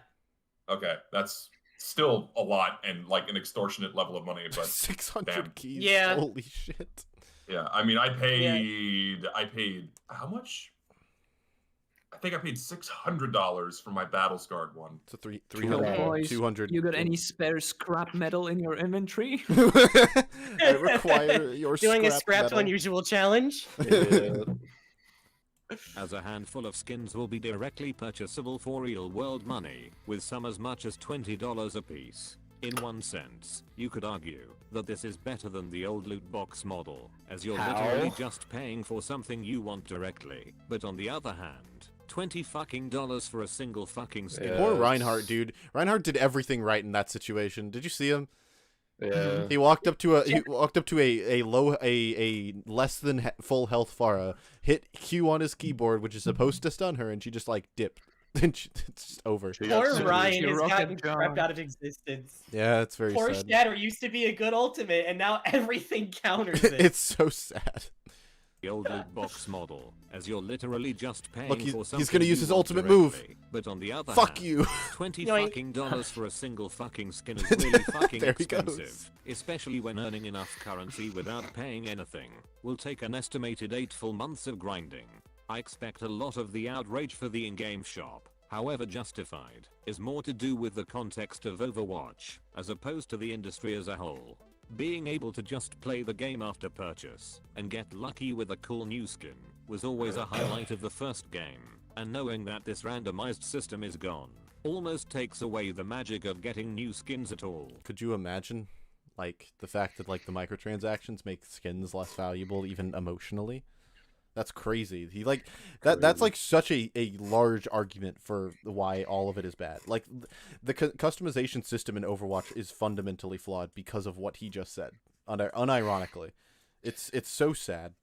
Okay, that's still a lot and like an extortionate level of money, but
600 keys.
Yeah.
Holy shit.
Yeah, I mean, I paid how much? I think I paid $600 for my battle scarred one.
So 200.
You got any spare scrap metal in your inventory?
I require your
doing a
scrap
scrap
metal.
unusual challenge.
as a handful of skins will be directly purchasable for real world money, with some as much as $20 a piece. In one sense, you could argue that this is better than the old loot box model, as you're literally just paying for something you want directly. But on the other hand, $20 for a single fucking skin.
Poor Reinhardt, dude. Reinhardt did everything right in that situation. Did you see him?
Yeah.
He walked up to a less than full health Pharah, hit Q on his keyboard, which is supposed to stun her, and she just like dipped. Then it's just over.
Poor Ryan has gotten crept out of existence.
Yeah, it's very
Poor
sad.
Shatter used to be a good ultimate, and now everything counters it.
It's so sad.
The old loot box model, as you're literally just paying
Look,
for something
he's gonna use
you
his
want
ultimate
directly.
move.
But on the other
Fuck
hand,
you.
$20 for a single fucking skin is really fucking
There he
expensive,
goes.
especially when earning enough currency without paying anything. Will take an estimated 8 full months of grinding. I expect a lot of the outrage for the in-game shop, however justified, is more to do with the context of Overwatch, as opposed to the industry as a whole. Being able to just play the game after purchase, and get lucky with a cool new skin, was always a highlight of the first game, and knowing that this randomized system is gone, almost takes away the magic of getting new skins at all.
Could you imagine, like, the fact that, like, the microtransactions make skins less valuable even emotionally? That's crazy. He like that's like such a large argument for why all of it is bad. Like the customization system in Overwatch is fundamentally flawed because of what he just said. Unironically, it's so sad.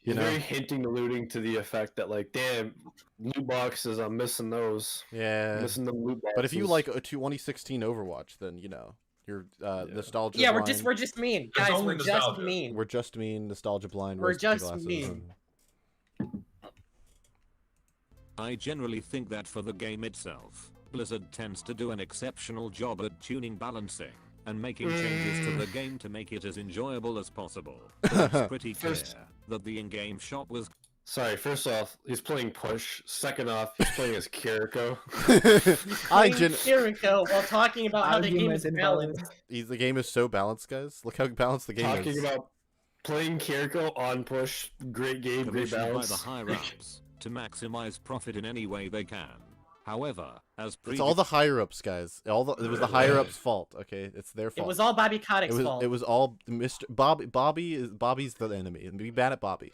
He's very hinting, alluding to the effect that like, damn, loot boxes, I'm missing those.
Yeah,
I'm missing the loot boxes.
But if you like a 2016 Overwatch, then you know you're nostalgia.
Yeah,
blind.
we're just mean, guys. We're just mean.
We're just mean, nostalgia blind.
We're just mean.
I generally think that for the game itself, Blizzard tends to do an exceptional job at tuning balancing and making changes to the game to make it as enjoyable as possible. But it's pretty clear that the in-game shop was...
Sorry, first off, he's playing Push. Second off, he's playing as Kiriko.
Kiriko while talking about how the game is balanced.
The game is so balanced, guys. Look how balanced the game is.
Talking about playing Kiriko on Push, great game, great balance.
By the higher-ups to maximize profit in any way they can. However, as
it's all the higher-ups, guys. It was the higher-ups' fault. Okay, it's their fault.
It was all Bobby Kotick's fault.
It was all Mr. Bobby's the enemy, and be bad at Bobby.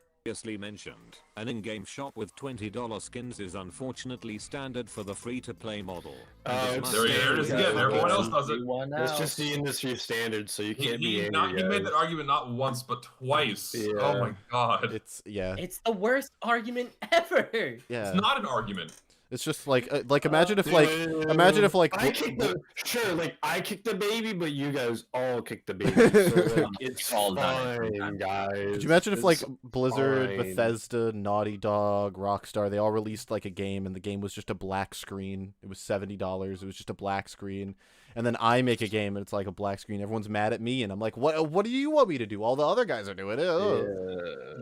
Mentioned, an in-game shop with $20 skins is unfortunately standard for the free-to-play model.
There it is again. Everyone else does it.
It's just the industry standard, so you can't be angry.
He made that argument not once but twice. Yeah. Oh my god.
It's
the worst argument ever.
Yeah.
It's not an argument.
It's just like imagine if
I kicked the baby, but you guys all kicked the baby. So like, it's all fine, guys.
Could you imagine if like Blizzard, Bethesda, Naughty Dog, Rockstar, they all released like a game and the game was just a black screen. It was $70. It was just a black screen. And then I make a game and it's like a black screen. Everyone's mad at me and I'm like, what do you want me to do? All the other guys are doing it. Oh.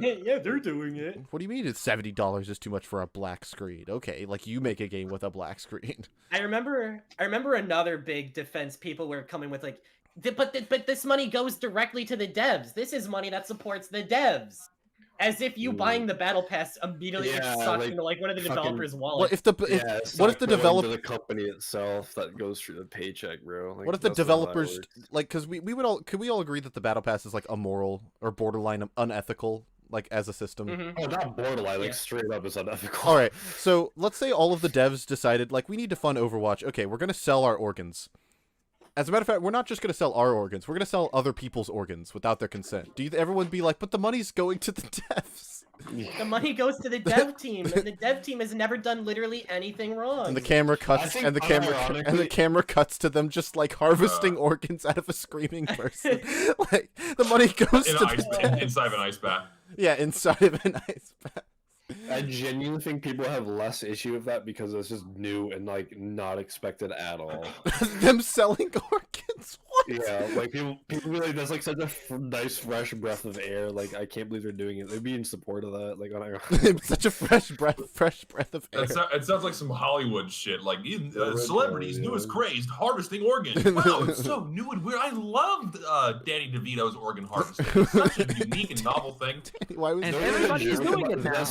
Yeah, they're doing it.
What do you mean it's $70 is too much for a black screen? Okay, like you make a game with a black screen.
I remember another big defense people were coming with like, but this money goes directly to the devs. This is money that supports the devs. As if you buying the battle pass immediately sucks into like one of the developers' wallets.
What if the developer,
the company itself that goes through the paycheck, bro? Like,
what if the developers like? Because we all agree that the battle pass is like immoral or borderline unethical, like as a system.
Oh, not borderline, like straight up is unethical.
All right, so let's say all of the devs decided like we need to fund Overwatch. Okay, we're gonna sell our organs. As a matter of fact, we're not just going to sell our organs. We're going to sell other people's organs without their consent. Everyone be like, but the money's going to the devs.
The money goes to the dev team, and the dev team has never done literally anything wrong.
And the camera cuts, and the camera cuts to them just like harvesting organs out of a screaming person. Like the money goes to the devs.
Inside of an ice bath.
Yeah, inside of an ice bath.
I genuinely think people have less issue with that because it's just new and like not expected at all.
Them selling organs?
Yeah, like people be like, that's like such a nice fresh breath of air. Like I can't believe they're doing it. They'd be in support of that. Like
such a fresh breath of air.
It sounds like some Hollywood shit. Like celebrities newest craze harvesting organs. Wow, it's so new and weird. I loved Danny DeVito's organ harvesting. It's such a unique and novel thing.
Why was
everybody's doing it now?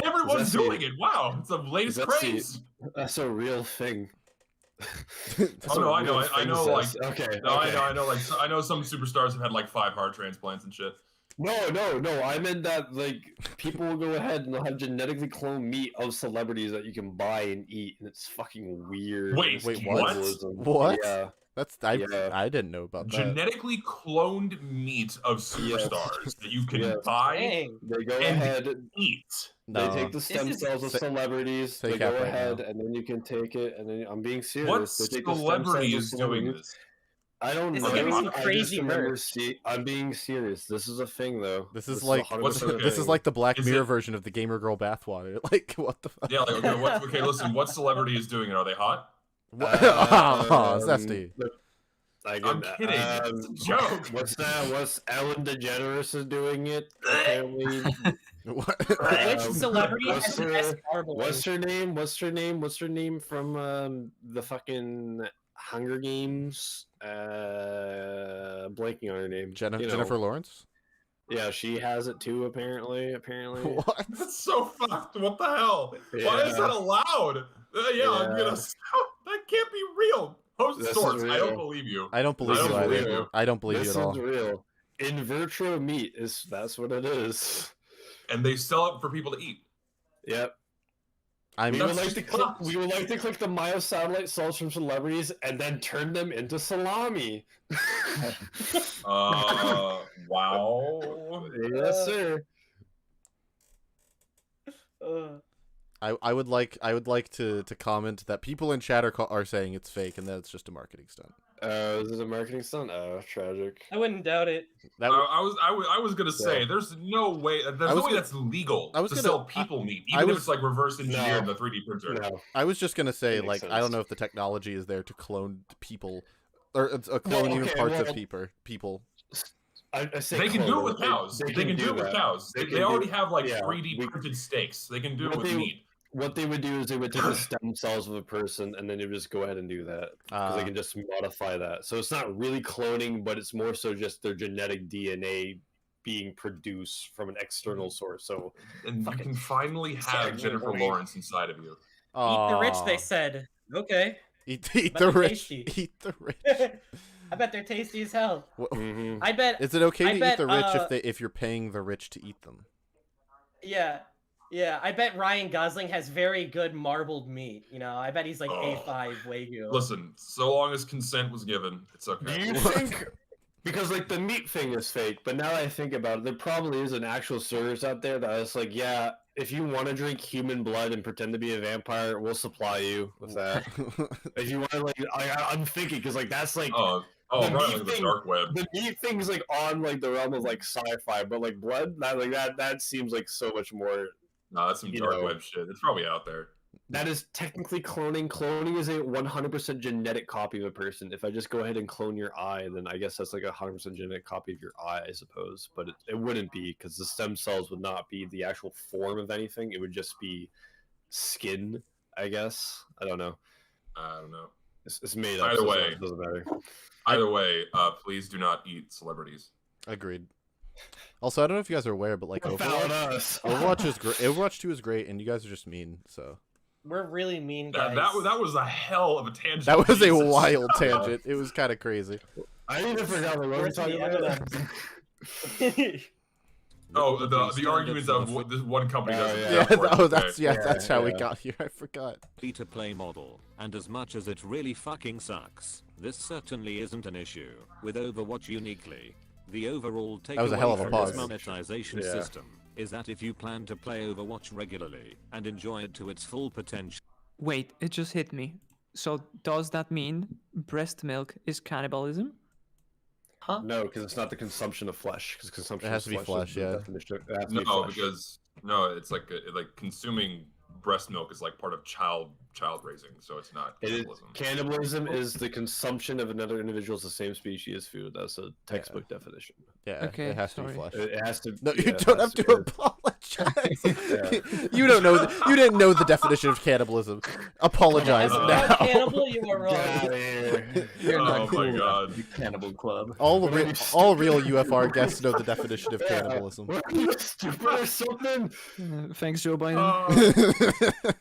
Everyone's doing it. Wow, it's the latest craze.
That's a real thing.
Oh no, I know. Like,
okay.
No, okay. I know. Like, I know some superstars have had like 5 heart transplants and shit.
No. I meant that like people will go ahead and they'll have genetically cloned meat of celebrities that you can buy and eat, and it's fucking weird.
Wait,
what?
Yeah.
I didn't know about that.
Genetically cloned meat of superstars that you can buy.
They go ahead
and eat.
No. They take the stem cells of celebrities. They go ahead and then you can take it. And then I'm being serious.
What celebrity is doing this?
I don't know.
Some crazy
I'm being serious. This is a thing, though.
This is like the Black Mirror version of the gamer girl bathwater. Like what the fuck?
Yeah. Like okay. Listen. What celebrity is doing it? Are they hot?
Zesty.
I'm kidding. It's a joke.
What's that? What's Ellen DeGeneres is doing it? Apparently.
Which celebrity has the best marble?
What's her name? What's her name from the fucking Hunger Games? Blanking on her name.
Jennifer Lawrence.
Yeah, she has it too. Apparently.
What?
That's so fucked. What the hell? Yeah. Why is that allowed? I'm gonna. That can't be real. Post source. I don't believe you.
I don't believe you either. I don't believe you at all.
This is real. In vitro meat that's what it is.
And they sell it for people to eat.
Yep.
We
would like to click the myosatellite cells from celebrities and then turn them into salami.
Wow.
Yes, sir.
I would like to comment that people in chat are saying it's fake and that it's just a marketing stunt.
Is it a marketing stunt? Oh, tragic.
I wouldn't doubt it.
I was gonna say there's no way that's legal to sell people meat, even if it's like reverse engineered in the 3D printer.
No.
I was just gonna say like I don't know if the technology is there to clone people or clone even parts of people.
I say
they can do it with cows. They can do it with cows. They already have like 3D printed steaks. They can do it with meat.
What they would do is they would take the stem cells of a person and then they would just go ahead and do that because they can just modify that. So it's not really cloning, but it's more so just their genetic DNA being produced from an external source. So
and you can finally have Jennifer Lawrence inside of you.
Eat the rich, they said. Okay.
Eat the rich. Eat the rich.
I bet they're tasty as hell.
Mm-hmm.
I bet.
Is it okay to eat the rich if you're paying the rich to eat them?
Yeah, I bet Ryan Gosling has very good marbled meat. You know, I bet he's like A5 Wagyu.
Listen, so long as consent was given, it's okay.
Do you think, because like the meat thing is fake, but now that I think about it, there probably is an actual service out there that is like, yeah, if you want to drink human blood and pretend to be a vampire, we'll supply you with that. If you want to, like, I'm thinking, because like that's like.
The dark web.
The meat thing's like on like the realm of like sci-fi, but like blood, that seems like so much more.
No, that's some dark web shit. It's probably out there.
That is technically cloning. Cloning is a 100% genetic copy of a person. If I just go ahead and clone your eye, then I guess that's like a 100% genetic copy of your eye, I suppose. But it wouldn't be, because the stem cells would not be the actual form of anything. It would just be skin, I guess. I don't know. It's made up.
Either way,
it doesn't matter.
Either way, please do not eat celebrities.
Agreed. Also, I don't know if you guys are aware, but like Overwatch is great. Overwatch 2 is great, and you guys are just mean. So
we're really mean guys.
That was a hell of a tangent.
That was a wild tangent. It was kind of crazy.
I even forgot what we were talking about.
The arguments of this one company doesn't.
That's how we got here. I forgot.
To play model, and as much as it really fucking sucks, this certainly isn't an issue with Overwatch uniquely. The overall takeaway from this monetization system is that if you plan to play Overwatch regularly and enjoy it to its full potential.
Wait, it just hit me. So does that mean breast milk is cannibalism?
Huh?
No, because it's not the consumption of flesh. Because consumption
has to be flesh. Yeah.
Because it's like consuming breast milk is like part of child raising, so it's not cannibalism.
Cannibalism is the consumption of another individual's the same species as food. That's a textbook definition.
Yeah,
Okay,
it has to be flesh.
It has to.
No, you don't have to apologize. You don't know. You didn't know the definition of cannibalism. Apologize now.
Cannibal, you are wrong.
You're not cool.
My god.
The Cannibal Club.
All real UFR guests know the definition of cannibalism.
Stupid or something.
Thanks, Joe Biden.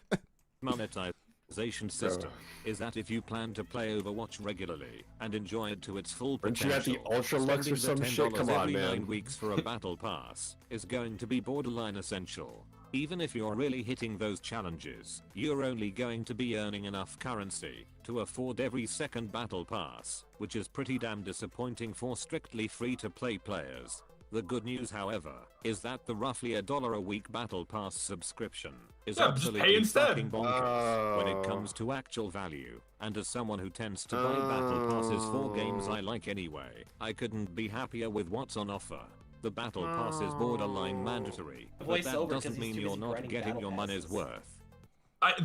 Monetization system is that if you plan to play Overwatch regularly and enjoy it to its full potential,
Aren't you at the Ultra Lux or some shit? Come on,
every
man.
9 weeks for a battle pass is going to be borderline essential. Even if you're really hitting those challenges, you're only going to be earning enough currency to afford every second battle pass, which is pretty damn disappointing for strictly free-to-play players. The good news, however, is that the roughly $1 a week battle pass subscription is absolutely fucking bonkers when it comes to actual value. And as someone who tends to buy battle passes for games I like anyway, I couldn't be happier with what's on offer. The battle pass is borderline mandatory, but that doesn't mean you're not getting your money's worth.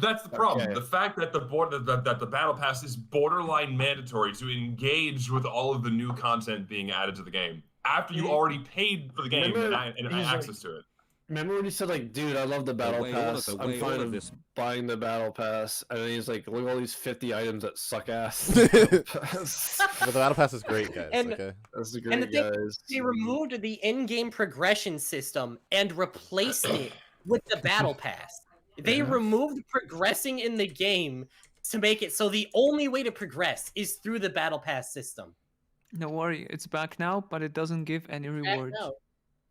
That's the problem. Okay. The fact that the battle pass is borderline mandatory to engage with all of the new content being added to the game after you already paid for the game and access to it.
Remember when he said, like, dude, I love the battle pass. I'm fine with buying the battle pass. And then he's like, look at all these 50 items that suck ass.
But the battle pass is great, guys. Okay.
That's great, guys.
They removed the in-game progression system and replaced it with the battle pass. They removed progressing in the game to make it so the only way to progress is through the battle pass system.
No worry, it's back now, but it doesn't give any rewards.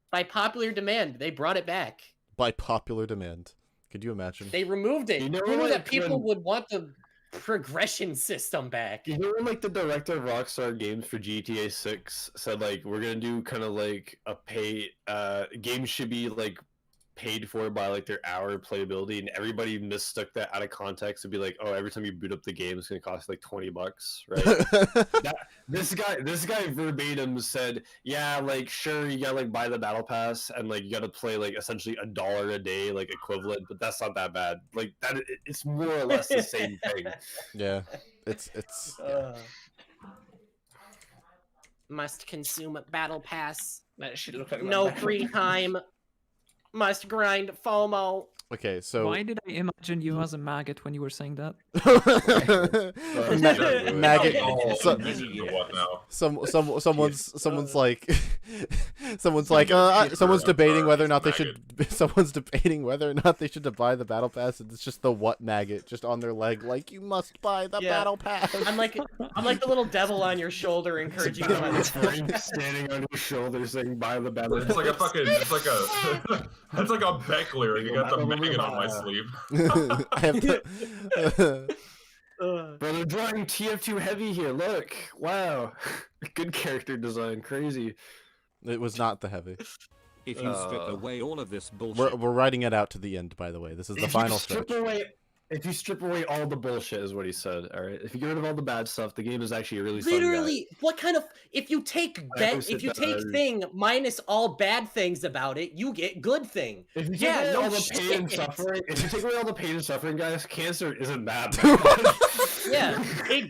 By popular demand, they brought it back.
By popular demand. Could you imagine?
They removed it. You know that people would want the progression system back.
You know when, like, the director of Rockstar Games for GTA 6 said, like, we're gonna do kind of like a pay games should be like paid for by like their hour playability, and everybody mistook that out of context to be like, oh, every time you boot up the game it's gonna cost like $20, right? This guy verbatim said, yeah, like, sure, you gotta like buy the battle pass and like you gotta play like essentially $1 a day, like, equivalent, but that's not that bad. Like, that it's more or less the same thing.
Yeah, it's yeah.
Must consume battle pass. That should look like no free time. Must grind FOMO.
Okay, so
why did I imagine you as a maggot when you were saying that?
Maggot. Someone's debating whether or not they should. Someone's debating whether or not they should buy the battle pass. And it's just the what maggot just on their leg, like, you must buy the battle pass.
I'm like the little devil on your shoulder, encouraging you.
Standing on your shoulder saying, "Buy the battle pass."
It's like a fucking. It's like a Beck lyric. You got the maggot on my sleeve.
I have to...
Bro, they're drawing TF2 heavy here. Look, wow, good character design, crazy.
It was not the heavy.
If you strip away all of this bullshit,
we're writing it out to the end. By the way, this is the final stretch.
If you strip away all the bullshit, is what he said. All right. If you get rid of all the bad stuff, the game is actually a really
literally
fun
what kind of if you take thing minus all bad things about it, you get good thing.
If you take away all the pain and suffering, guys, cancer isn't bad.
Yeah,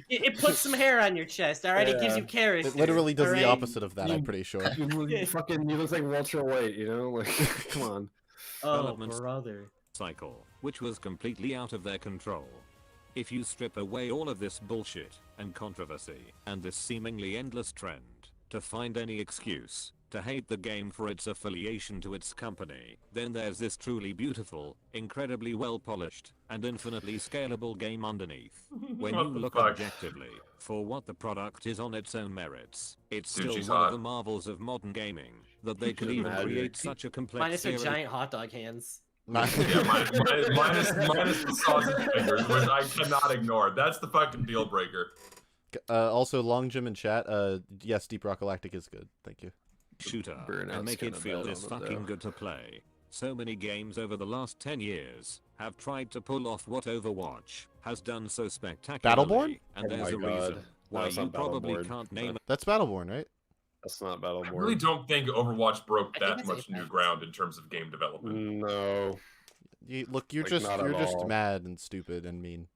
it puts some hair on your chest. All right, it gives you character.
It literally does the opposite of that. I'm pretty sure.
You look like Walter White. You know, like, come on.
Oh, brother.
Cycle, which was completely out of their control. If you strip away all of this bullshit and controversy and this seemingly endless trend to find any excuse to hate the game for its affiliation to its company, then there's this truly beautiful, incredibly well polished, and infinitely scalable game underneath. When you look objectively for what the product is on its own merits, it's still one of the marvels of modern gaming that they could even create such a complex
minus their giant hot dog hands.
Minus the sausage fingers, which I cannot ignore. That's the fucking deal breaker.
Also, Long Jim in chat. Yes, Deep Rock Galactic is good. Thank you.
Shooter and make it feel this fucking good to play. So many games over the last 10 years have tried to pull off what Overwatch has done so spectacularly.
Battleborn?
And there's a reason why you probably can't name it.
That's Battleborn, right?
That's not Battleborn.
I really don't think Overwatch broke that much new ground in terms of game development.
No.
Look, you're
Like,
just
not at
just
all.
mad and stupid and mean.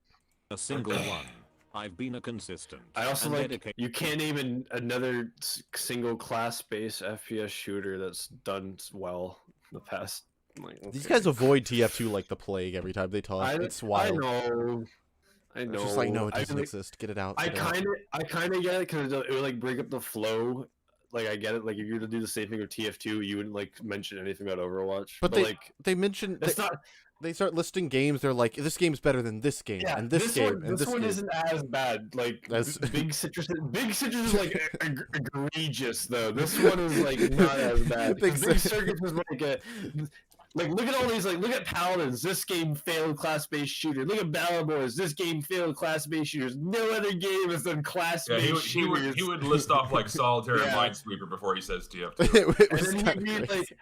A single one. I've been a consistent.
I also
and
like
dedicated-
you can't name another single class-based FPS shooter that's done well in the past. Like,
These
okay.
guys avoid TF2 like the plague every time they talk. It's wild.
I know.
It's just like, no, it
I
doesn't
really-
exist. Get it out.
I
get it out.
kind of get it because it would like break up the flow. Like I get it. Like if you were to do the same thing with TF2, you wouldn't like mention anything about Overwatch.
But they mention
it's not.
They start listing games. They're like, this game's better than this game,
Yeah,
and this game, and this
one
game.
isn't as bad. Like Big Citrus is like egregious though. This one is like not as bad. Big Circus was like a. Like, look at all these, like, look at Paladins, this game failed class-based shooter. Look at Battleborns, this game failed class-based shooters. No other game has done class-based shooters.
He would list off, like, Solitaire and Minesweeper before he says TF2.
And
then he'd be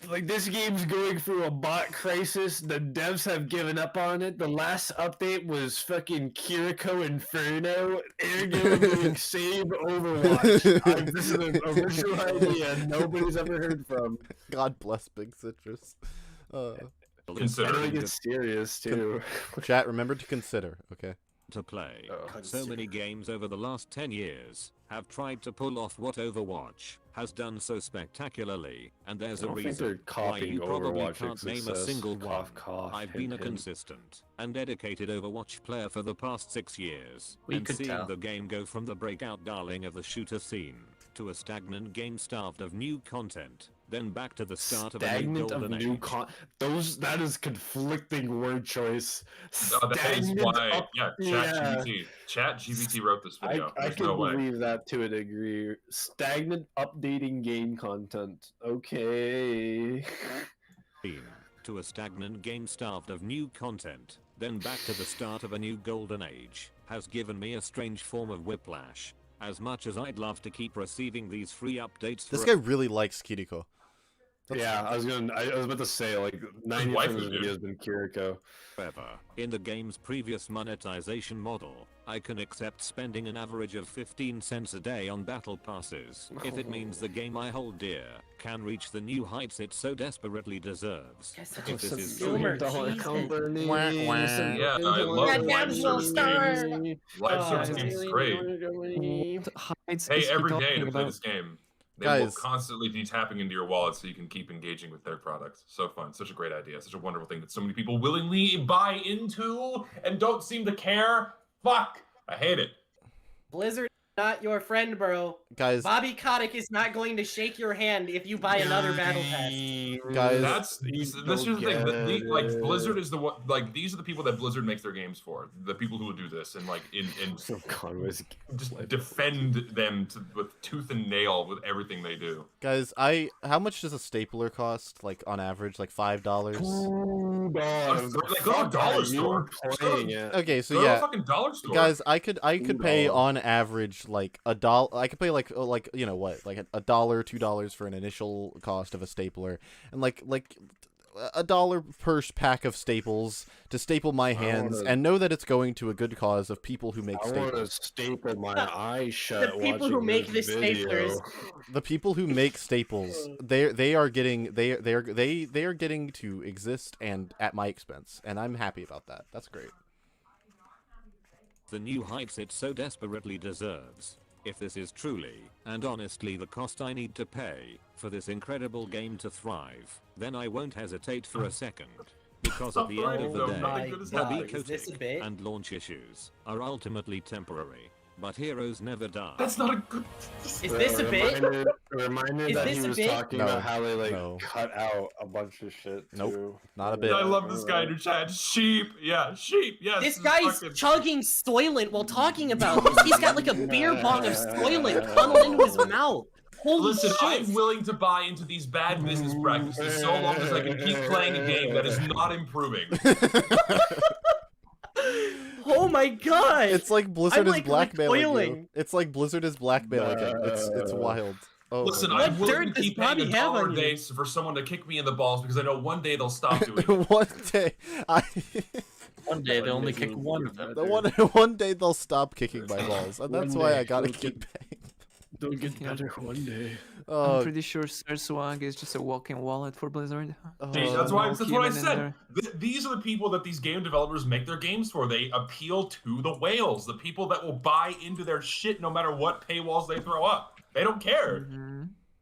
like, this game's going through a bot crisis. The devs have given up on it. The last update was fucking Kiriko Inferno. Ergo doing save Overwatch. This is an original idea nobody's ever heard from.
God bless Big Citrus.
Consider. I think it's serious too.
Chat, remember to consider, okay?
To play. So many games over the last 10 years have tried to pull off what Overwatch has done so spectacularly, and there's a reason why you probably can't name a single one. I've been a consistent and dedicated Overwatch player for the past 6 years, and seeing the game go from the breakout darling of the shooter scene to a stagnant game starved of new content, then back to the start of a new golden age.
That is conflicting word choice.
That is why, ChatGPT wrote this video.
I can believe that to a degree. Stagnant updating game content. Okay.
To a stagnant game starved of new content, then back to the start of a new golden age, has given me a strange form of whiplash. As much as I'd love to keep receiving these free updates.
This guy really likes Kiriko.
Yeah, I was about to say, like, 90% of the video has been Kiriko.
However, in the game's previous monetization model, I can accept spending an average of 15 cents a day on battle passes, if it means the game I hold dear can reach the new heights it so desperately deserves. If this is true,
Yeah, I love live service games. Live service games is great. Hey, every day to play this game. They will constantly be tapping into your wallet so you can keep engaging with their products. So fun. Such a great idea. Such a wonderful thing that so many people willingly buy into and don't seem to care. Fuck. I hate it.
Blizzard not your friend, bro.
Guys,
Bobby Kotick is not going to shake your hand if you buy another battle pass.
Guys,
this is the thing. Like Blizzard is the one. Like these are the people that Blizzard makes their games for. The people who will do this and like just defend them with tooth and nail with everything they do.
Guys, how much does a stapler cost? Like on average, like $5.
$2. Like go to a dollar store.
Okay, so
go to a fucking dollar store.
Guys, I could pay on average like $1. I could pay like you know what, like $1, $2 for an initial cost of a stapler, and like $1 per pack of staples to staple my hands and know that it's going to a good cause of people who make staples.
I want to staple my eyes shut.
The people who make the staplers.
The people who make staples, they are getting to exist and at my expense, and I'm happy about that. That's great.
The new heights it so desperately deserves. If this is truly and honestly the cost I need to pay for this incredible game to thrive, then I won't hesitate for a second. Because at the end of the day, Bobby Kotick and launch issues are ultimately temporary. But heroes never die.
That's not a good...
Is this a bit?
Reminder that he was talking about how they cut out a bunch of shit too.
Nope, not a bit.
I love this guy in your chat. Sheep, yeah, sheep, yes.
This guy's chugging Soylent while talking about this. He's got like a beer bong of Soylent funneled into his mouth. Holy
Listen,
shit.
I'm willing to buy into these bad business practices so long as I can keep playing a game that is not improving.
Oh my god!
It's like Blizzard is blackmailing you. It's like Blizzard is blackmailing him. It's wild. Oh,
listen, I'm willing to keep paying $1 a day for someone to kick me in the balls because I know one day they'll stop doing it.
One day,
one day they only kick one of them.
One day they'll stop kicking my balls, and that's why I gotta keep paying.
They'll get better one day.
I'm pretty sure SpaceGuy is just a walking wallet for Blizzard.
See, that's what I said. These are the people that these game developers make their games for. They appeal to the whales, the people that will buy into their shit no matter what paywalls they throw up. They don't care.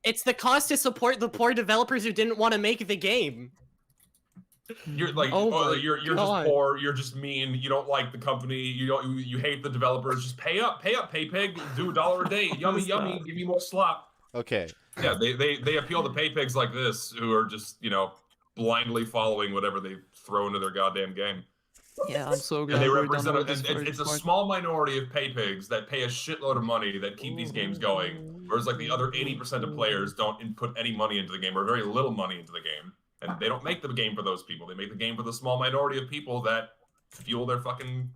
It's the cost to support the poor developers who didn't want to make the game.
You're like, you're just poor. You're just mean. You don't like the company. You hate the developers. Just pay up, PayPig. Do $1 a day. Yummy, yummy. Give me more slop.
Okay.
Yeah, they appeal to PayPigs like this, who are just blindly following whatever they throw into their goddamn game.
Yeah, I'm so glad.
And they represent it's a small minority of PayPigs that pay a shitload of money that keep these games going, whereas like the other 80% of players don't input any money into the game or very little money into the game. And they don't make the game for those people. They make the game for the small minority of people that fuel their fucking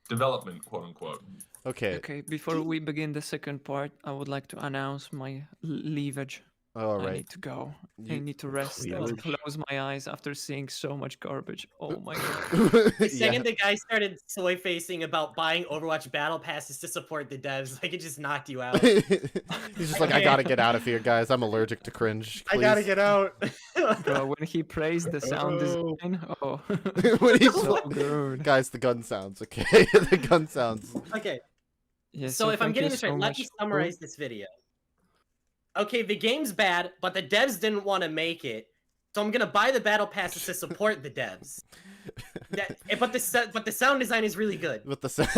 development, quote unquote.
Okay.
Okay, before we begin the second part, I would like to announce my leavage.
All right.
I need to go. I need to rest and close my eyes after seeing so much garbage. Oh my god.
The second the guy started soy facing about buying Overwatch battle passes to support the devs, like it just knocked you out.
He's just like, I gotta get out of here, guys. I'm allergic to cringe. Please.
I gotta get out.
Bro, when he praised the sound design,
when he's
so good.
Guys, the gun sounds, okay? The gun sounds.
Okay.
Yeah,
so if I'm getting this right, let me summarize this video. Okay, the game's bad, but the devs didn't want to make it, so I'm gonna buy the battle passes to support the devs. But the sound design is really good.
But the sound...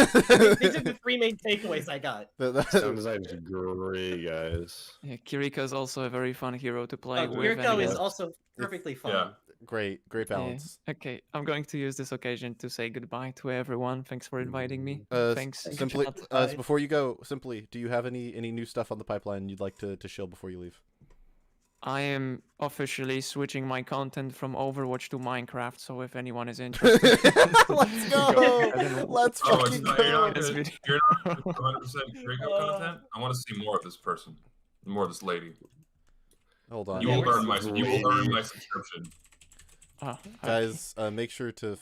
These are the 3 main takeaways I got.
Sound design is great, guys.
Yeah, Kiriko's also a very fun hero to play with.
Kiriko is also perfectly fun.
Yeah.
Great balance.
Yeah. Okay, I'm going to use this occasion to say goodbye to everyone. Thanks for inviting me. Thanks.
Simply, before you go, Simply, do you have any new stuff on the pipeline you'd like to show before you leave?
I am officially switching my content from Overwatch to Minecraft, so if anyone is interested...
Let's go! Let's fucking go!
You're not 100% Kiriko content? I want to see more of this person. More of this lady.
Hold on.
You will earn my subscription.
Oh,
guys, make sure to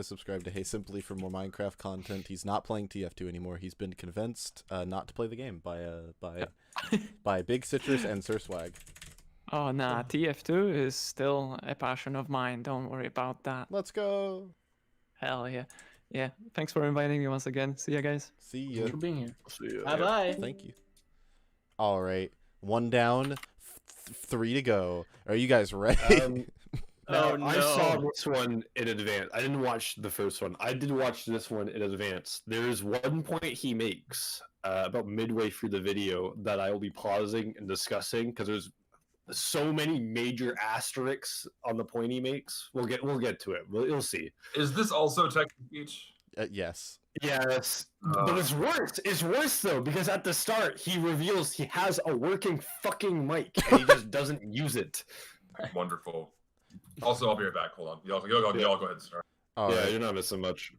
subscribe to HeySimply for more Minecraft content. He's not playing TF2 anymore. He's been convinced not to play the game by Big Citrus and SpaceGuy.
Oh nah, TF2 is still a passion of mine. Don't worry about that.
Let's go.
Hell yeah. Yeah, thanks for inviting me once again. See ya, guys.
See ya.
Thanks for being here.
See ya.
Bye-bye.
Thank you. All right. 1 down, 3 to go. Are you guys ready?
No, I saw this one in advance. I didn't watch the first one. I did watch this one in advance. There's one point he makes about midway through the video that I will be pausing and discussing because there's so many major asterisks on the point he makes. We'll get to it. You'll see.
Is this also tech speech?
Yes.
Yes, but it's worse. It's worse though because at the start he reveals he has a working fucking mic and he just doesn't use it.
Wonderful. Also, I'll be right back. Hold on. Y'all go ahead and start.
Right. You're not missing much.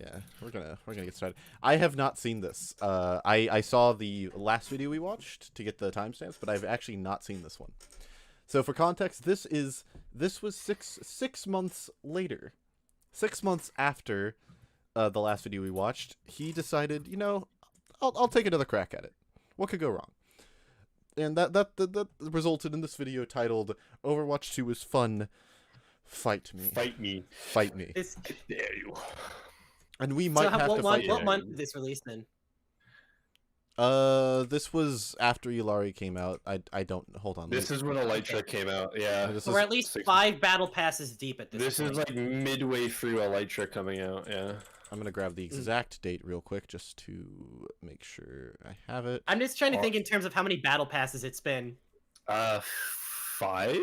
Yeah, we're gonna get started. I have not seen this. I saw the last video we watched to get the timestamps, but I've actually not seen this one. So for context, this was six months later, 6 months after the last video we watched. He decided, I'll take another crack at it. What could go wrong? And that resulted in this video titled "Overwatch 2 is fun. Fight me.
Fight me.
Fight me."
This...
Dare you.
And we might have to fight.
What month did this release in?
This was after Yulari came out. I don't hold on.
This is when Elytra came out. Yeah.
So we're at least 5 battle passes deep at this point.
This is like midway through Elytra coming out. Yeah.
I'm gonna grab the exact date real quick just to make sure I have it.
I'm just trying to think in terms of how many battle passes it's been.
5.
I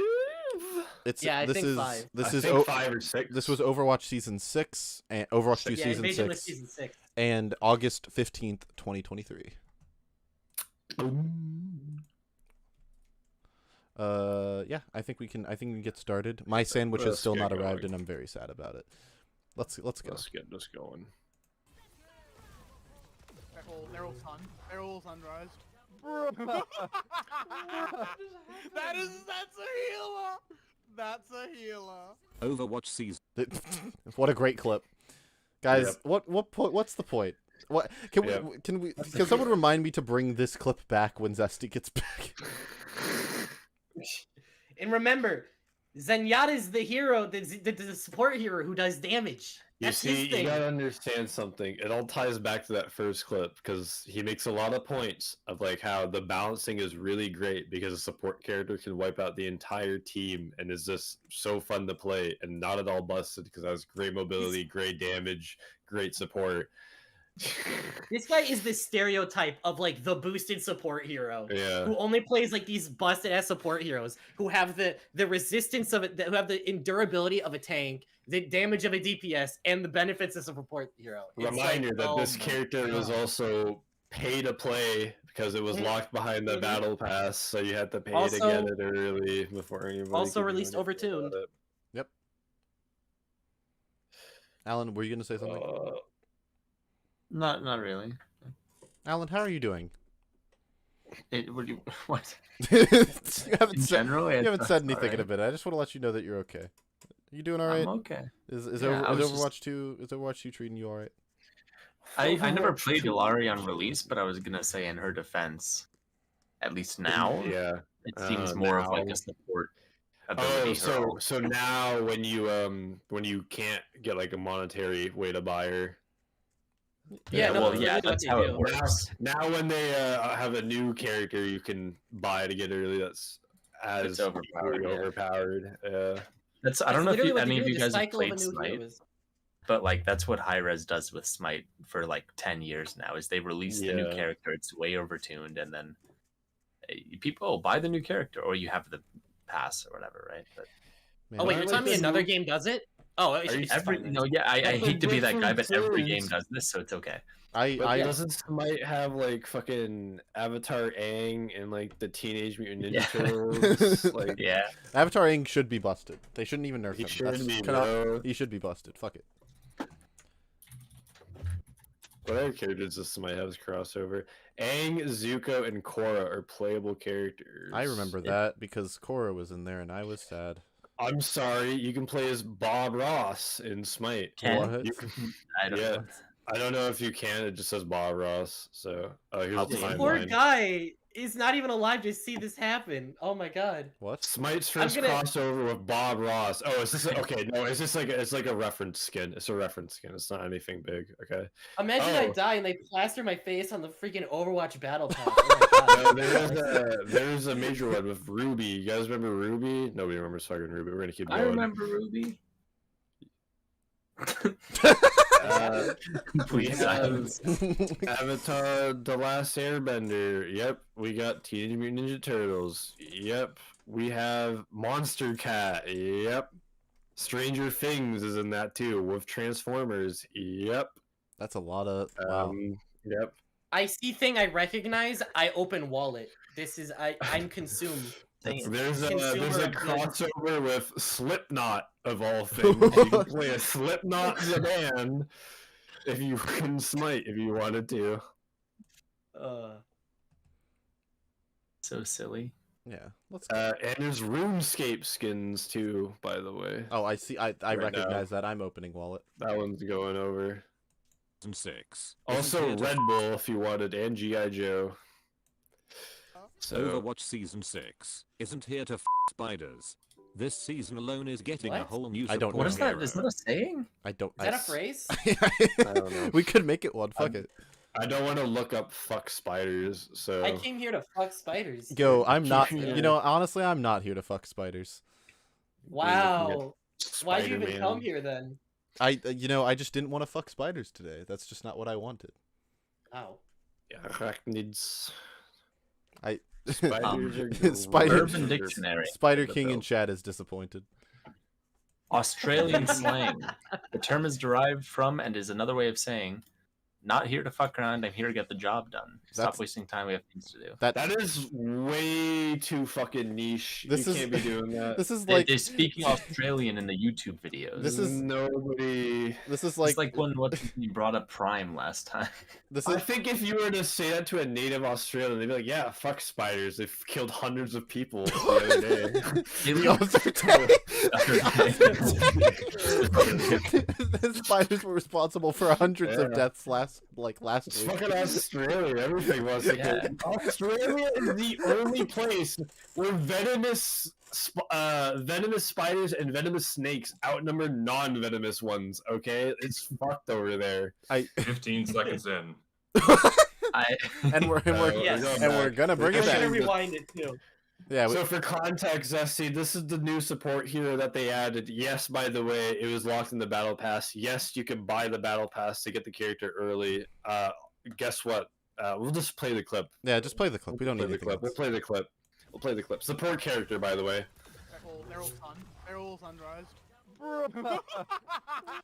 think 5.
This is
5 or 6.
This was Overwatch Season 6 and Overwatch 2 Season 6.
Was Season 6.
And August 15th, 2023. Yeah, I think we can get started. My sandwich has still not arrived and I'm very sad about it. Let's go.
Let's get this going.
They're all sunrise. That's a healer. That's a healer.
Overwatch season.
What a great clip, guys. Yep. What's the point? What can we can someone remind me to bring this clip back when Zesty gets back?
And remember, Zenyatta is the hero, the support hero who does damage. That's his thing.
You gotta understand something. It all ties back to that first clip because he makes a lot of points of like how the balancing is really great because a support character can wipe out the entire team and is just so fun to play and not at all busted because it has great mobility, great damage, great support.
This guy is the stereotype of like the boosted support hero, who only plays like these busted ass support heroes who have the resistance of it, who have the endurability of a tank, the damage of a DPS, and the benefits as a support hero.
Reminder that this character was also pay to play because it was locked behind the battle pass, so you had to pay to get it early before anybody.
Also released overtuned.
Yep. Alan, were you gonna say something?
Not really.
Alan, how are you doing?
What?
You haven't said anything in a bit. I just want to let you know that you're okay. You doing all right?
I'm okay.
Is Overwatch 2 treating you all right?
I never played Illari on release, but I was gonna say in her defense, at least now, it seems more of like a support ability.
So now when you can't get like a monetary way to buy her.
That's how it works.
Now when they have a new character you can buy to get early, that's as overpowered.
I don't know if any of you guys have played Smite, but like that's what Hi-Rez does with Smite for like 10 years now. Is they release the new character, it's way overtuned, and then people buy the new character, or you have the pass or whatever, right? But,
wait, you're telling me another game does it? Oh,
I hate to be that guy, but every game does this, so it's okay.
Doesn't Smite have like fucking Avatar Aang and like the Teenage Mutant Ninja Turtles? Like,
Avatar Aang should be busted. They shouldn't even nerf him.
He
should be busted. Fuck it.
What other characters does Smite have as crossover? Aang, Zuko, and Korra are playable characters.
I remember that because Korra was in there and I was sad.
I'm sorry, you can play as Bob Ross in Smite.
I don't know.
I don't know if you can. It just says Bob Ross. So here's the
this poor guy is not even alive to see this happen. Oh my god.
What?
Smite's first crossover with Bob Ross. Oh, is this okay? No, it's just like it's like a reference skin. It's a reference skin. It's not anything big. Okay.
Imagine I die and they plaster my face on the freaking Overwatch battle pass. Oh my
god. There's a major one with Ruby. You guys remember Ruby? Nobody remembers fucking Ruby. We're gonna keep going.
I remember Ruby.
We have Avatar: The Last Airbender. Yep. We got Teenage Mutant Ninja Turtles. Yep. We have Monster Cat. Yep. Stranger Things is in that too with Transformers. Yep.
That's a lot of wow.
Yep.
I see thing I recognize. I open wallet. This is I'm consumed.
There's a crossover with Slipknot of all things. You can play a Slipknot as a band if you can Smite if you wanted to.
So silly.
Yeah.
And there's RuneScape skins too, by the way.
Oh, I see. I recognize that. I'm opening wallet.
That one's going over.
6.
Also Red Bull if you wanted, and G.I. Joe.
So, Overwatch Season 6 isn't here to spiders. This season alone is getting a whole new support.
What is that? Is that a saying?
Is that a phrase?
I don't know.
We could make it one. Fuck it.
I don't want to look up fuck spiders, so...
I came here to fuck spiders.
Yo, I'm not... You know, honestly, I'm not here to fuck spiders.
Wow. Why'd you even come here, then?
I just didn't want to fuck spiders today. That's just not what I wanted.
Oh.
Yeah, arachnids...
Urban Dictionary.
Spider King in chat is disappointed.
Australian slang. The term is derived from and is another way of saying, not here to fuck around, I'm here to get the job done. Stop wasting time, we have things to do.
That is way too fucking niche. You can't be doing that.
This is like...
They're speaking Australian in the YouTube videos.
This is
nobody...
This is like...
It's like when you brought up Prime last time.
I think if you were to say that to a native Australian, they'd be like, yeah, fuck spiders. They've killed hundreds of people the other day.
The spiders were responsible for hundreds of deaths last last
It's
week.
fucking Australia. Everything was.
Yeah.
Australia is the only place where venomous spiders and venomous snakes outnumber non-venomous ones. Okay, it's fucked over there.
15 seconds in.
And we're gonna bring it
I'm
back.
gonna rewind it too.
Yeah.
So for context, Zesty, this is the new support hero that they added. Yes, by the way, it was locked in the battle pass. Yes, you can buy the battle pass to get the character early. Guess what? We'll just play the clip.
Yeah, just play the clip. We don't need the clip.
We'll play the clip. We'll play the clip. Support character, by the way.
They're all sun. They're all sunrise.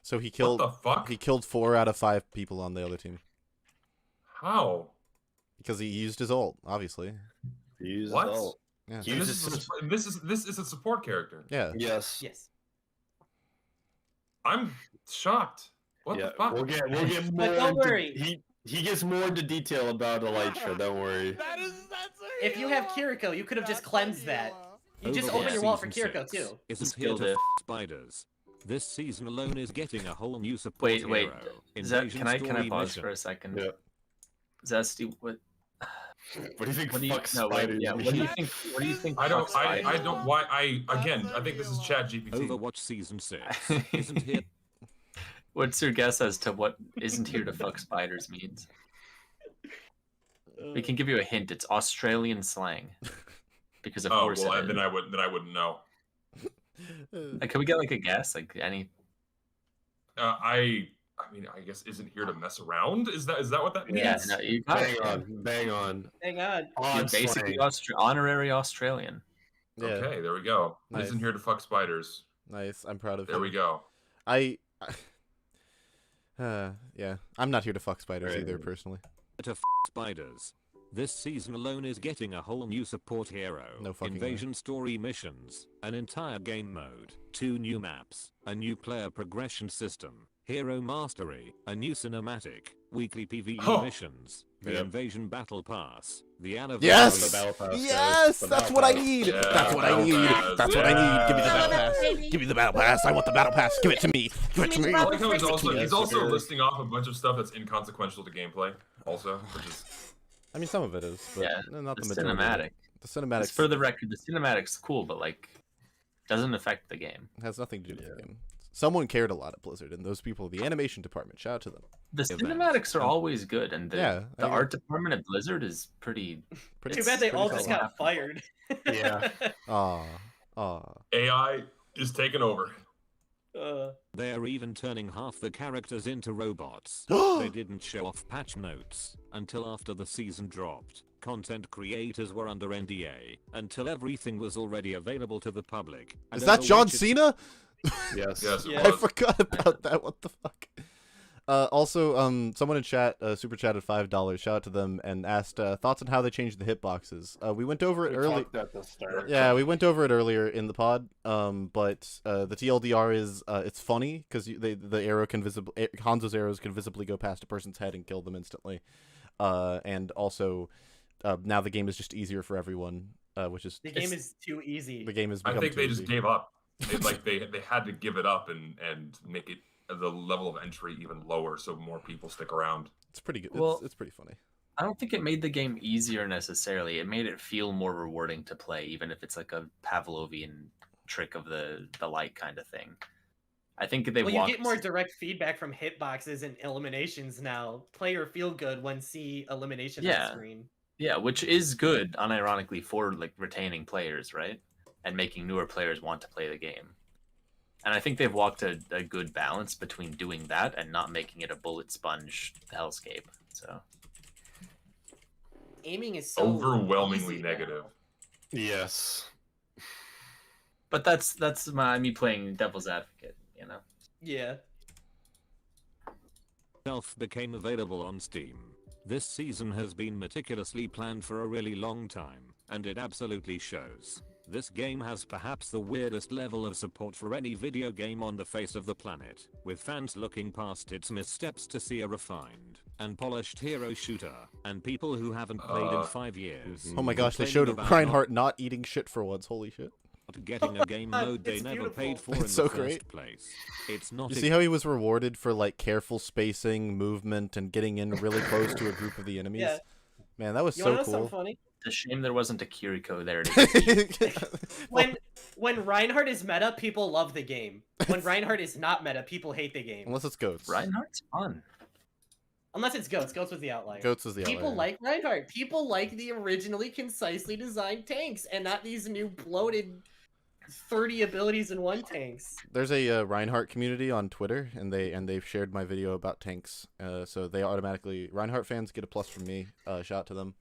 So he killed.
What the fuck?
He killed 4 out of 5 people on the other team.
How?
Because he used his ult, obviously.
He used
What?
his ult.
Yeah.
He uses
This is a support character.
Yeah.
Yes.
Yes.
I'm shocked. What the fuck?
We'll get more.
But don't worry.
He gets more into detail about Elytra. Don't worry.
That's
If you have Kiriko, you could have just cleansed that. You just open your wallet for Kiriko too.
Isn't here to spiders. This season alone is getting a whole new support
Wait.
hero.
Can I pause for a second?
Yeah.
Zesty, what?
What do you think?
What do you,
fuck
no, wait,
spiders
yeah,
mean?
what do you think? What do you think?
I don't.
fuck
I
spiders
don't.
mean?
Why? I think this is Chat GPT.
Overwatch season 6 isn't here.
What's your guess as to what "isn't here to fuck spiders" means? We can give you a hint. It's Australian slang. Because of course.
Well, then I wouldn't know.
Can we get like a guess? Like any?
I mean, I guess isn't here to mess around. Is that what that means?
Yeah, no, you got it.
Bang on.
Hang on.
You're basically honorary Australian.
Yeah.
Okay, there we go.
Nice.
Isn't here to fuck spiders.
Nice. I'm proud of
There
him.
we go.
Yeah. I'm not here to fuck spiders either, personally.
To spiders. This season alone is getting a whole new support hero.
No fucking
Invasion story missions, an entire game mode, 2 new maps, a new player progression system, hero mastery, a new cinematic, weekly PvE missions, the invasion battle pass, the anniversary.
Yes!
The battle pass,
Yes! That's what I need!
Yeah,
That's what I need! That's what I need! Give me the battle pass! Give me the battle pass! I want the battle pass! Give it to me! Give it to me!
I like how he's also listing off a bunch of stuff that's inconsequential to gameplay. Also, which is.
I mean, some of it is, but not the majority.
Cinematic.
The cinematics.
For the record, the cinematic's cool, but like, doesn't affect the game.
Has nothing to do with the game. Someone cared a lot at Blizzard, and those people, the animation department, shout out to them.
The cinematics are always good, and the
I
art department at Blizzard is pretty.
Too bad they all just got fired.
Yeah.
AI is taking over.
They are even turning half the characters into robots. They didn't show off patch notes until after the season dropped. Content creators were under NDA until everything was already available to the public.
Is that John Cena?
Yes.
Yes, it
I
was.
forgot about that. What the fuck? Also, someone in chat super chatted $5. Shout out to them and asked thoughts on how they changed the hitboxes. We went over it earlier. Yeah, we went over it earlier in the pod. But the TLDR is it's funny because the arrow can Hanzo's arrows can visibly go past a person's head and kill them instantly. And also, now the game is just easier for everyone. Which is
the game is too easy.
The game is.
I think they just gave up. They had to give it up and make it the level of entry even lower so more people stick around.
It's pretty good.
Well,
it's pretty funny.
I don't think it made the game easier necessarily. It made it feel more rewarding to play, even if it's like a Pavlovian trick of the light kind of thing. I think they
you get more direct feedback from hitboxes and eliminations now. Player feel good when see elimination on screen.
Yeah, which is good, unironically, for like retaining players, right? And making newer players want to play the game. And I think they've walked a good balance between doing that and not making it a bullet sponge hellscape. So
aiming is so
overwhelmingly
easy
negative.
now.
Yes.
But that's me playing devil's advocate, you know.
Yeah.
Itself became available on Steam. This season has been meticulously planned for a really long time, and it absolutely shows. This game has perhaps the weirdest level of support for any video game on the face of the planet, with fans looking past its missteps to see a refined and polished hero shooter, and people who haven't played in 5 years.
Oh my gosh, they showed Reinhardt not eating shit for once, holy shit.
getting a game mode they never paid for in the first place. It's not.
You see how he was rewarded for like careful spacing, movement, and getting in really close to a group of the enemies?
Yeah.
Man, that was
You
so
wanna know
cool.
something funny?
It's a shame there wasn't a Kiriko there.
When Reinhardt is meta, people love the game. When Reinhardt is not meta, people hate the game.
Unless it's Goats.
Reinhardt's fun.
Unless it's Goats. Goats was the outlier.
Goats was the outlier.
People like Reinhardt. People like the originally concisely designed tanks, and not these new bloated 30 abilities in one tanks.
There's a Reinhardt community on Twitter, and they've shared my video about tanks. So they automatically Reinhardt fans get a plus from me. Shout out to them.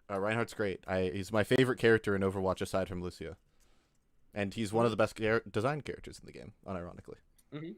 Reinhardt's great. He's my favorite character in Overwatch aside from Lucio, and he's one of the best design characters in the game. Unironically.
Mm-hmm.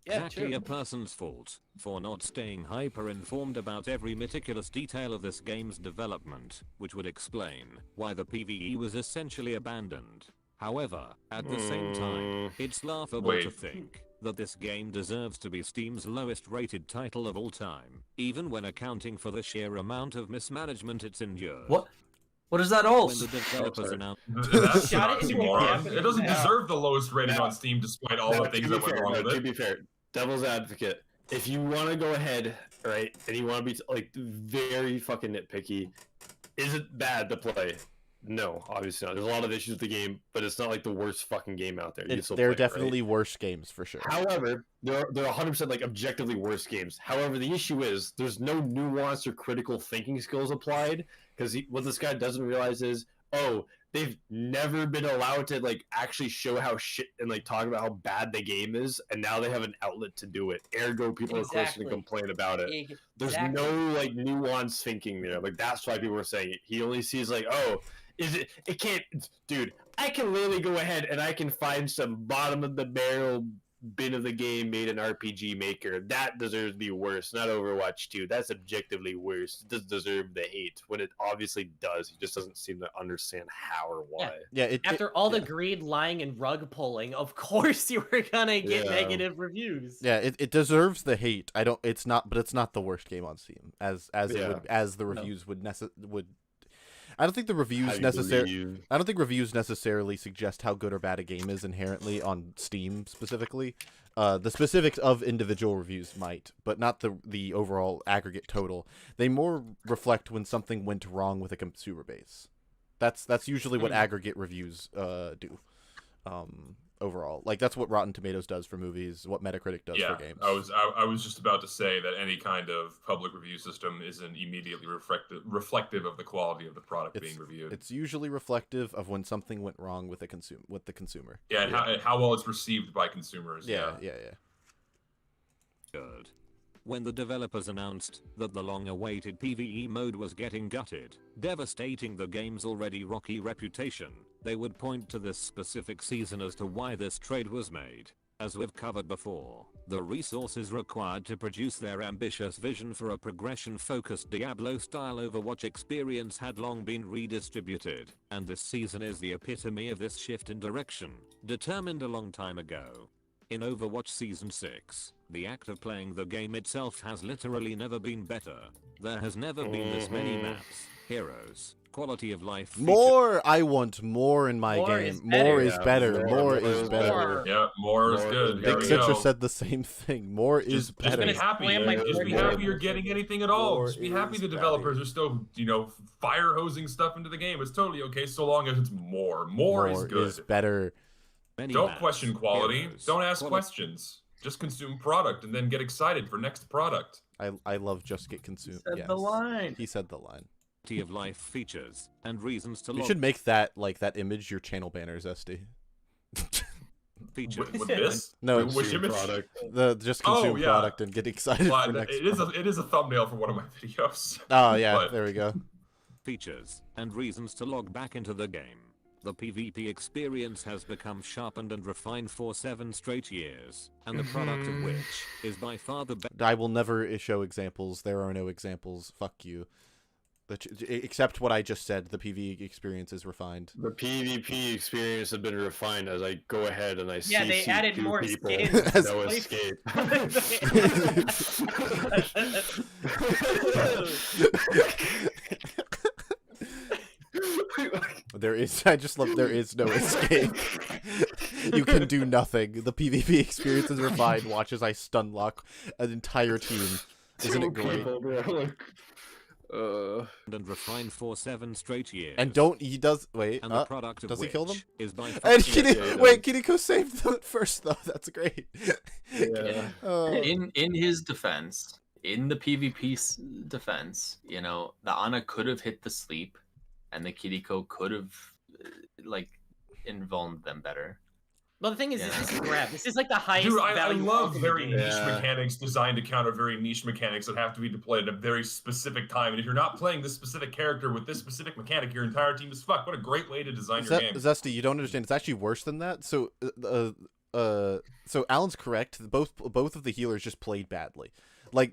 Yeah, exactly a person's fault for not staying hyper-informed about every meticulous detail of this game's development, which would explain why the PvE was essentially abandoned. However, at the same time, it's laughable to think that this game deserves to be Steam's lowest-rated title of all time, even when accounting for the sheer amount of mismanagement it's endured.
What is that all?
When the developers announced...
That's an oxymoron. It doesn't deserve the lowest rating on Steam despite all the things that went wrong with it.
To be fair, devil's advocate, if you want to go ahead, right, and you want to be like very fucking nitpicky, is it bad to play? No, obviously not. There's a lot of issues with the game, but it's not like the worst fucking game out there.
There are definitely worse games for sure.
However, there are 100% like objectively worse games. However, the issue is there's no nuance or critical thinking skills applied, because what this guy doesn't realize is, oh, they've never been allowed to like actually show how shit and like talk about how bad the game is, and now they have an outlet to do it. Ergo, people are close to complain about it. There's no like nuance thinking there. Like that's why people are saying it. He only sees like, oh, it can't, dude. I can literally go ahead and I can find some bottom of the barrel bin of the game made an RPG maker. That deserves to be worse, not Overwatch 2. That's objectively worse. It doesn't deserve the hate when it obviously does. He just doesn't seem to understand how or why.
After all the greed, lying, and rug pulling, of course you were gonna get negative reviews.
Yeah, it deserves the hate. It's not the worst game on Steam as the reviews would. I don't think the reviews necessarily suggest how good or bad a game is inherently on Steam specifically. The specifics of individual reviews might, but not the overall aggregate total. They more reflect when something went wrong with a consumer base. That's usually what aggregate reviews do. Overall, like that's what Rotten Tomatoes does for movies, what Metacritic does for games.
I was just about to say that any kind of public review system isn't immediately reflective of the quality of the product being reviewed.
It's usually reflective of when something went wrong with the consumer.
Yeah, and how well it's received by consumers.
Yeah.
Good. When the developers announced that the long-awaited PvE mode was getting gutted, devastating the game's already rocky reputation, they would point to this specific season as to why this trade was made. As we've covered before, the resources required to produce their ambitious vision for a progression-focused Diablo-style Overwatch experience had long been redistributed, and this season is the epitome of this shift in direction, determined a long time ago. In Overwatch Season 6, the act of playing the game itself has literally never been better. There has never been this many maps, heroes, quality of life features.
More! I want more in my game. More is better. More is better.
Yeah, more is good.
Big Citrus said the same thing. More is better.
Just be happy. Just be happy you're getting anything at all. Just be happy the developers are still, fire hosing stuff into the game. It's totally okay so long as it's more. More is good.
More is better.
Don't question quality. Don't ask questions. Just consume product and then get excited for next product.
I love just get consumed.
He said the line.
He said the line.
Of life features and reasons to.
You should make that that image your channel banner, Zesty.
Features.
With this?
No,
which image?
Product. The just consume product and get excited for next.
It is a thumbnail for one of my videos.
Oh yeah, there we go.
Features and reasons to log back into the game. The PvP experience has become sharpened and refined for 7 straight years, and the product of which is by far the best.
I will never show examples. There are no examples. Fuck you. Except what I just said, the PvE experience is refined.
The PvP experience has been refined as I go ahead and I see.
Yeah, they added more skins.
No escape.
There I just love there is no escape. You can do nothing. The PvP experience is refined. Watch as I stun lock an entire team. Isn't it great?
And refined for 7 straight years.
And he does wait.
And the product of
does he kill them?
Is by
and Kiriko saved them first though. That's great.
Yeah. In his defense, in the PvP defense, you know, the Ana could have hit the sleep, and the Kiriko could have like invulned them better.
Well, the thing is, this is grab. This is like the highest.
Dude,
value
I love very
game.
niche mechanics designed to counter very niche mechanics that have to be deployed at a very specific time. And if you're not playing this specific character with this specific mechanic, your entire team is fucked. What a great way to design your game.
Zesty, you don't understand. It's actually worse than that. So, so Alan's correct. Both of the healers just played badly. Like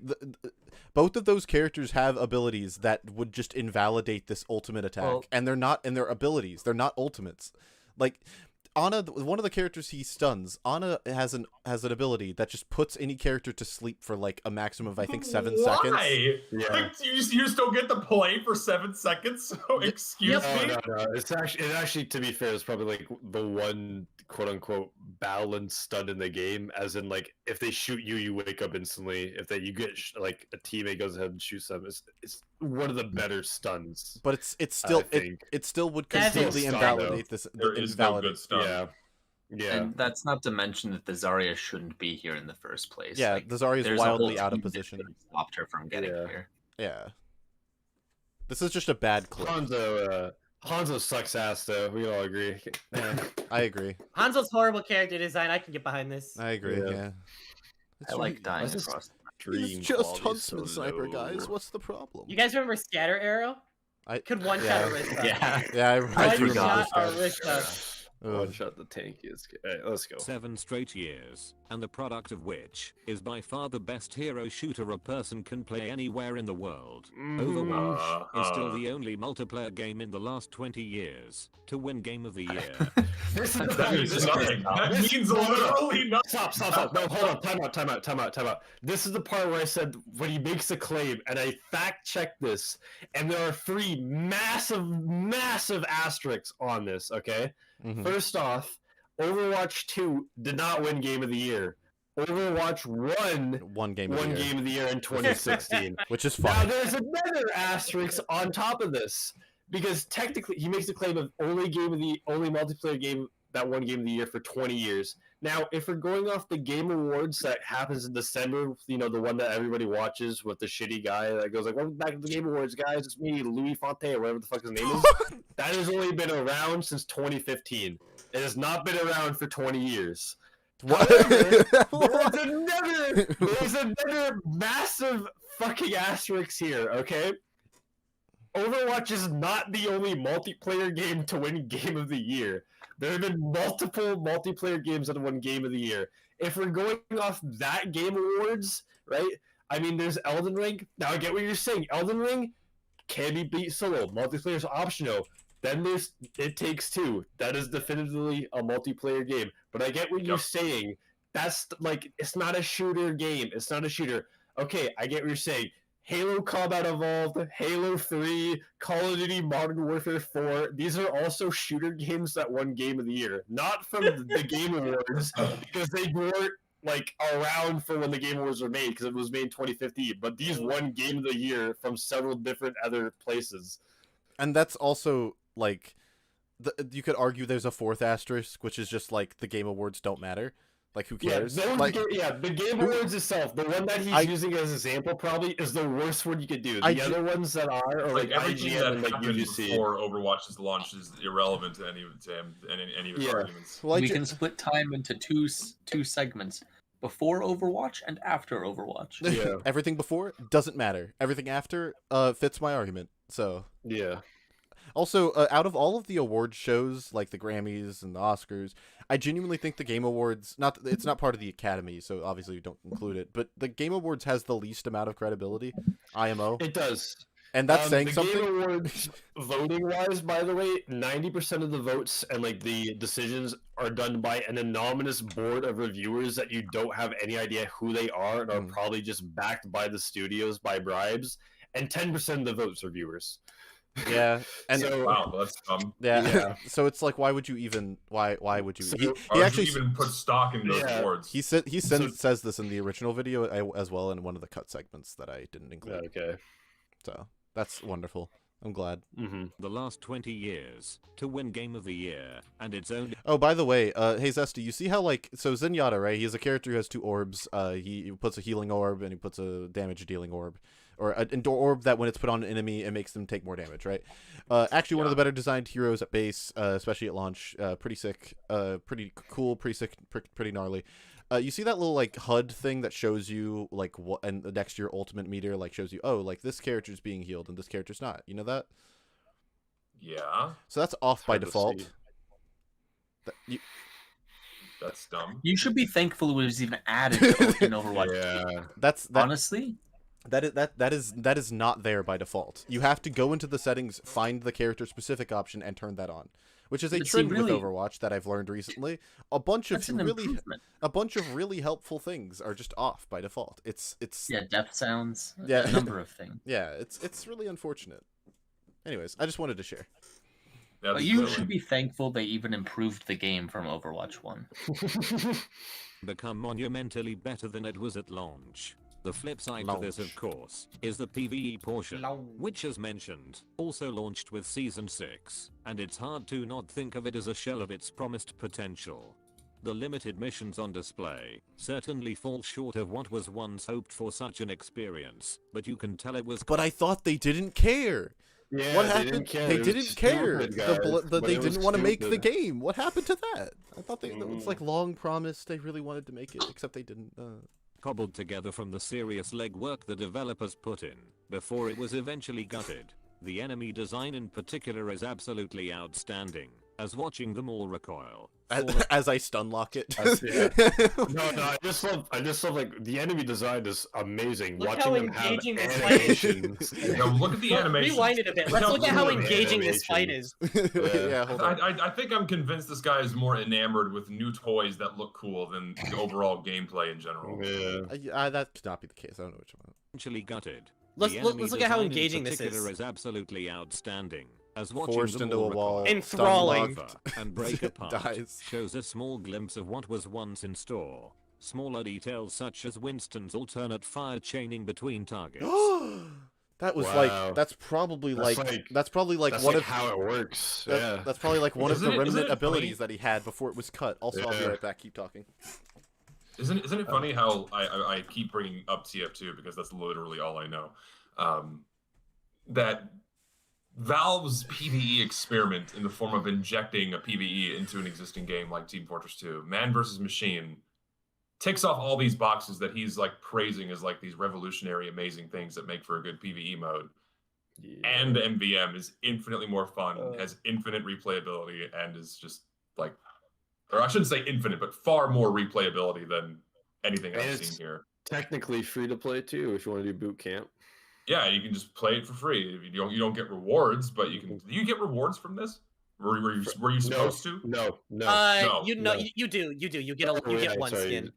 both of those characters have abilities that would just invalidate this ultimate attack, and they're not. And they're abilities. They're not ultimates. Like. Ana, one of the characters he stuns, Ana has an ability that just puts any character to sleep for like a maximum of I think 7 seconds.
Why? Yeah. Like, you just don't get to play for 7 seconds. So excuse me.
No. It actually, to be fair, is probably like the one quote unquote balanced stun in the game. As in, like if they shoot you, you wake up instantly. If you get like a teammate goes ahead and shoots them, it's one of the better stuns.
But it's still it still would completely invalidate this.
There is no good stun.
Yeah.
And that's not to mention that the Zarya shouldn't be here in the first place.
Yeah,
like,
the Zarya is wildly out of position.
Stopped her from getting here.
Yeah. This is just a bad clip.
Hanzo sucks ass, though. We all agree.
I agree.
Hanzo's horrible character design. I can get behind this.
I agree. Yeah.
I like dying across the
He's just Huntsman Sniper, guys. What's the problem?
You guys remember Scatter Arrow?
I
could one shot Arista.
Yeah, I do
shot
remember
Arista.
One shot the tank is good. Alright, let's go.
7 straight years, and the product of which is by far the best hero shooter a person can play anywhere in the world. Overwatch is still the only multiplayer game in the last 20 years to win Game of the Year.
That means nothing. That means literally nothing.
Stop. No, hold on. Time out. This is the part where I said when he makes a claim, and I fact-checked this, and there are 3 massive asterisks on this, okay?
Mm-hmm.
First off, Overwatch 2 did not win Game of the Year. Overwatch won
Game of the Year
in 2016.
Which is fine.
Now, there's another asterisk on top of this, because technically he makes the claim of only multiplayer game that won Game of the Year for 20 years. Now, if we're going off the Game Awards that happens in December, you know, the one that everybody watches with the shitty guy that goes like, welcome back to the Game Awards, guys. It's me, Louis Fonte, or whatever the fuck his name is. That has only been around since 2015. It has not been around for 20 years. However, there's another massive fucking asterisk here, okay? Overwatch is not the only multiplayer game to win Game of the Year. There have been multiple multiplayer games that have won Game of the Year. If we're going off that Game Awards, right? I mean, there's Elden Ring. Now, I get what you're saying. Elden Ring can be beat solo. Multiplayer is optional. Then there's It Takes Two. That is definitively a multiplayer game. But I get what you're saying. That's, like, it's not a shooter game. It's not a shooter. Okay, I get what you're saying. Halo Combat Evolved, Halo 3, Call of Duty Modern Warfare 4. These are also shooter games that won Game of the Year. Not from the Game Awards, because they weren't like around for when the Game Awards were made, because it was made in 2015. But these won Game of the Year from several different other places.
And that's also like, you could argue there's a 4th asterisk, which is just like the Game Awards don't matter. Like, who cares?
The Game Awards itself, the one that he's using as an example probably is the worst one you could do. The other ones that are like IGN and like UGC.
Before Overwatch's launch is irrelevant to any of his arguments.
Well, we can split time into two segments: before Overwatch and after Overwatch.
Yeah. Everything before doesn't matter. Everything after fits my argument. So
yeah.
Also, out of all of the award shows, like the Grammys and the Oscars, I genuinely think the Game Awards, it's not part of the Academy, so obviously we don't include it, but the Game Awards has the least amount of credibility, IMO.
It does.
And that's saying something?
The Game Awards, voting-wise, by the way, 90% of the votes and like the decisions are done by an anonymous board of reviewers that you don't have any idea who they are and are probably just backed by the studios by bribes, and 10% of the votes are viewers.
Yeah, and
So,
wow, that's dumb.
Yeah. So it's like, why would you even? Why would you?
So,
he
why
actually
would you even put stock in those awards.
He says this in the original video as well in one of the cut segments that I didn't include.
Okay.
So that's wonderful. I'm glad.
The last 20 years to win Game of the Year, and it's only.
Oh, by the way, hey Zesty, you see how like Zenyatta, right? He's a character who has 2 orbs. He puts a healing orb and he puts a damage dealing orb, or an orb that when it's put on an enemy, it makes them take more damage, right? Actually, one of the better designed heroes at base, especially at launch. Pretty sick, pretty cool, pretty sick, pretty gnarly. You see that little like HUD thing that shows you like what, and next to your ultimate meter, like shows you, oh, like this character's being healed and this character's not. You know that?
Yeah.
So that's off by default.
That's dumb.
You should be thankful it was even added in Overwatch.
Yeah.
Honestly.
That is not there by default. You have to go into the settings, find the character specific option, and turn that on, which is a trend with Overwatch that I've learned recently. A bunch of really helpful things are just off by default. It's
death sounds. A number of things.
Yeah, it's really unfortunate. Anyways, I just wanted to share.
But you should be thankful they even improved the game from Overwatch 1.
Become monumentally better than it was at launch. The flip side to this, of course, is the PvE portion, which, as mentioned, also launched with Season 6, and it's hard to not think of it as a shell of its promised potential. The limited missions on display certainly fall short of what was once hoped for such an experience, but you can tell it was.
But I thought they didn't care.
Yeah,
what happened? They didn't care. They didn't want to make the game. What happened to that? I thought it was like long promised. They really wanted to make it, except they didn't.
Cobbled together from the serious legwork the developers put in before it was eventually gutted. The enemy design in particular is absolutely outstanding, as watching them all recoil.
As I stunlock it.
No, I just love like the enemy design is amazing.
Look
watching
how
them have
engaging this
animations.
Look at the animation.
Rewind it a bit. Let's look at how engaging this fight is.
Yeah, hold on.
I think I'm convinced this guy is more enamored with new toys that look cool than the overall gameplay in general.
Yeah, that could not be the case. I don't know which one.
Eventually gutted.
Let's look at how engaging this
is absolutely outstanding. As watching
forced into a wall,
enthralling,
and break apart
dies.
Shows a small glimpse of what was once in store. Smaller details such as Winston's alternate fire chaining between targets.
That was like that's probably like one of
how it works.
That's probably like one of the remnant abilities that he had before it was cut. Also, I'll be right back. Keep talking.
Isn't it funny how I keep bringing up TF2 because that's literally all I know. That Valve's PvE experiment in the form of injecting a PvE into an existing game like Team Fortress 2, Man versus Machine, ticks off all these boxes that he's like praising as like these revolutionary, amazing things that make for a good PvE mode. Yeah. And MVM is infinitely more fun, has infinite replayability, and is just like, or I shouldn't say infinite, but far more replayability than anything I've seen here.
Technically free to play too if you want to do boot camp.
Yeah, you can just play it for free. You don't get rewards, but you can. Do you get rewards from this? Were you supposed to?
No.
You do. You get one skin.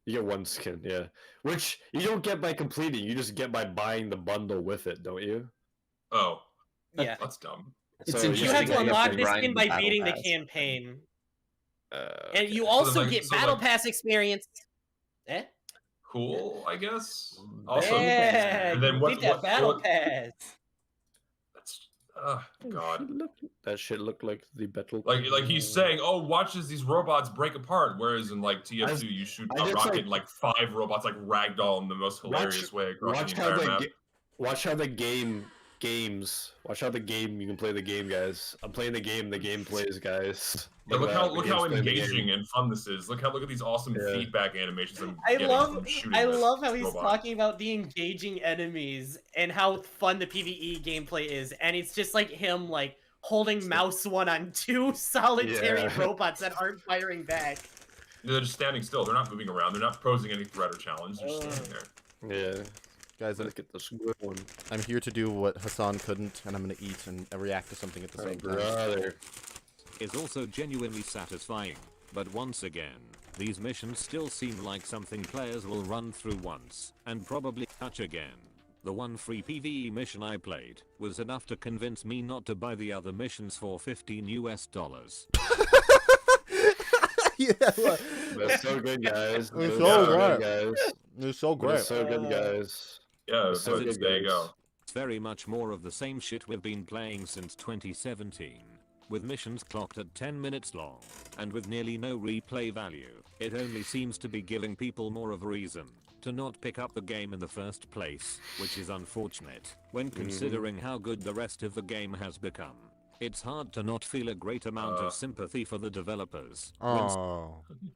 You get one skin, yeah. Which you don't get by completing. You just get by buying the bundle with it, don't you?
Oh,
yeah.
That's dumb.
You have to unlock this skin by beating the campaign, and you also get battle pass experience.
Cool, I guess. Also,
and then what battle pass?
That's God.
That shit looked like the battle.
Like he's saying, oh, watch as these robots break apart. Whereas in like TF2, you shoot a rocket, like 5 robots like ragdoll in the most hilarious way across the entire map.
Watch how the game you can play the game, guys. I'm playing the game plays, guys.
Yeah, look how engaging and fun this is. Look at these awesome feedback animations. I
love how he's talking about the engaging enemies and how fun the PvE gameplay is, and it's just like him like holding mouse 1 on 2 solitary robots that aren't firing back.
They're just standing still. They're not moving around. They're not posing any threat or challenge. They're just standing there.
Yeah.
Guys,
let's get this good one.
I'm here to do what Hassan couldn't, and I'm gonna eat and react to something at the same time.
Is also genuinely satisfying, but once again, these missions still seem like something players will run through once, and probably touch again. The one free PvE mission I played was enough to convince me not to buy the other missions for $15 US.
Yeah, look.
That's so good, guys.
It's
That's
so
good,
great.
guys.
It's so great.
That's so good, guys.
Yeah,
That's so
there
good,
you go.
guys.
It's very much more of the same shit we've been playing since 2017. With missions clocked at 10 minutes long, and with nearly no replay value, it only seems to be giving people more of a reason to not pick up the game in the first place, which is unfortunate, when considering how good the rest of the game has become. It's hard to not feel a great amount of sympathy for the developers.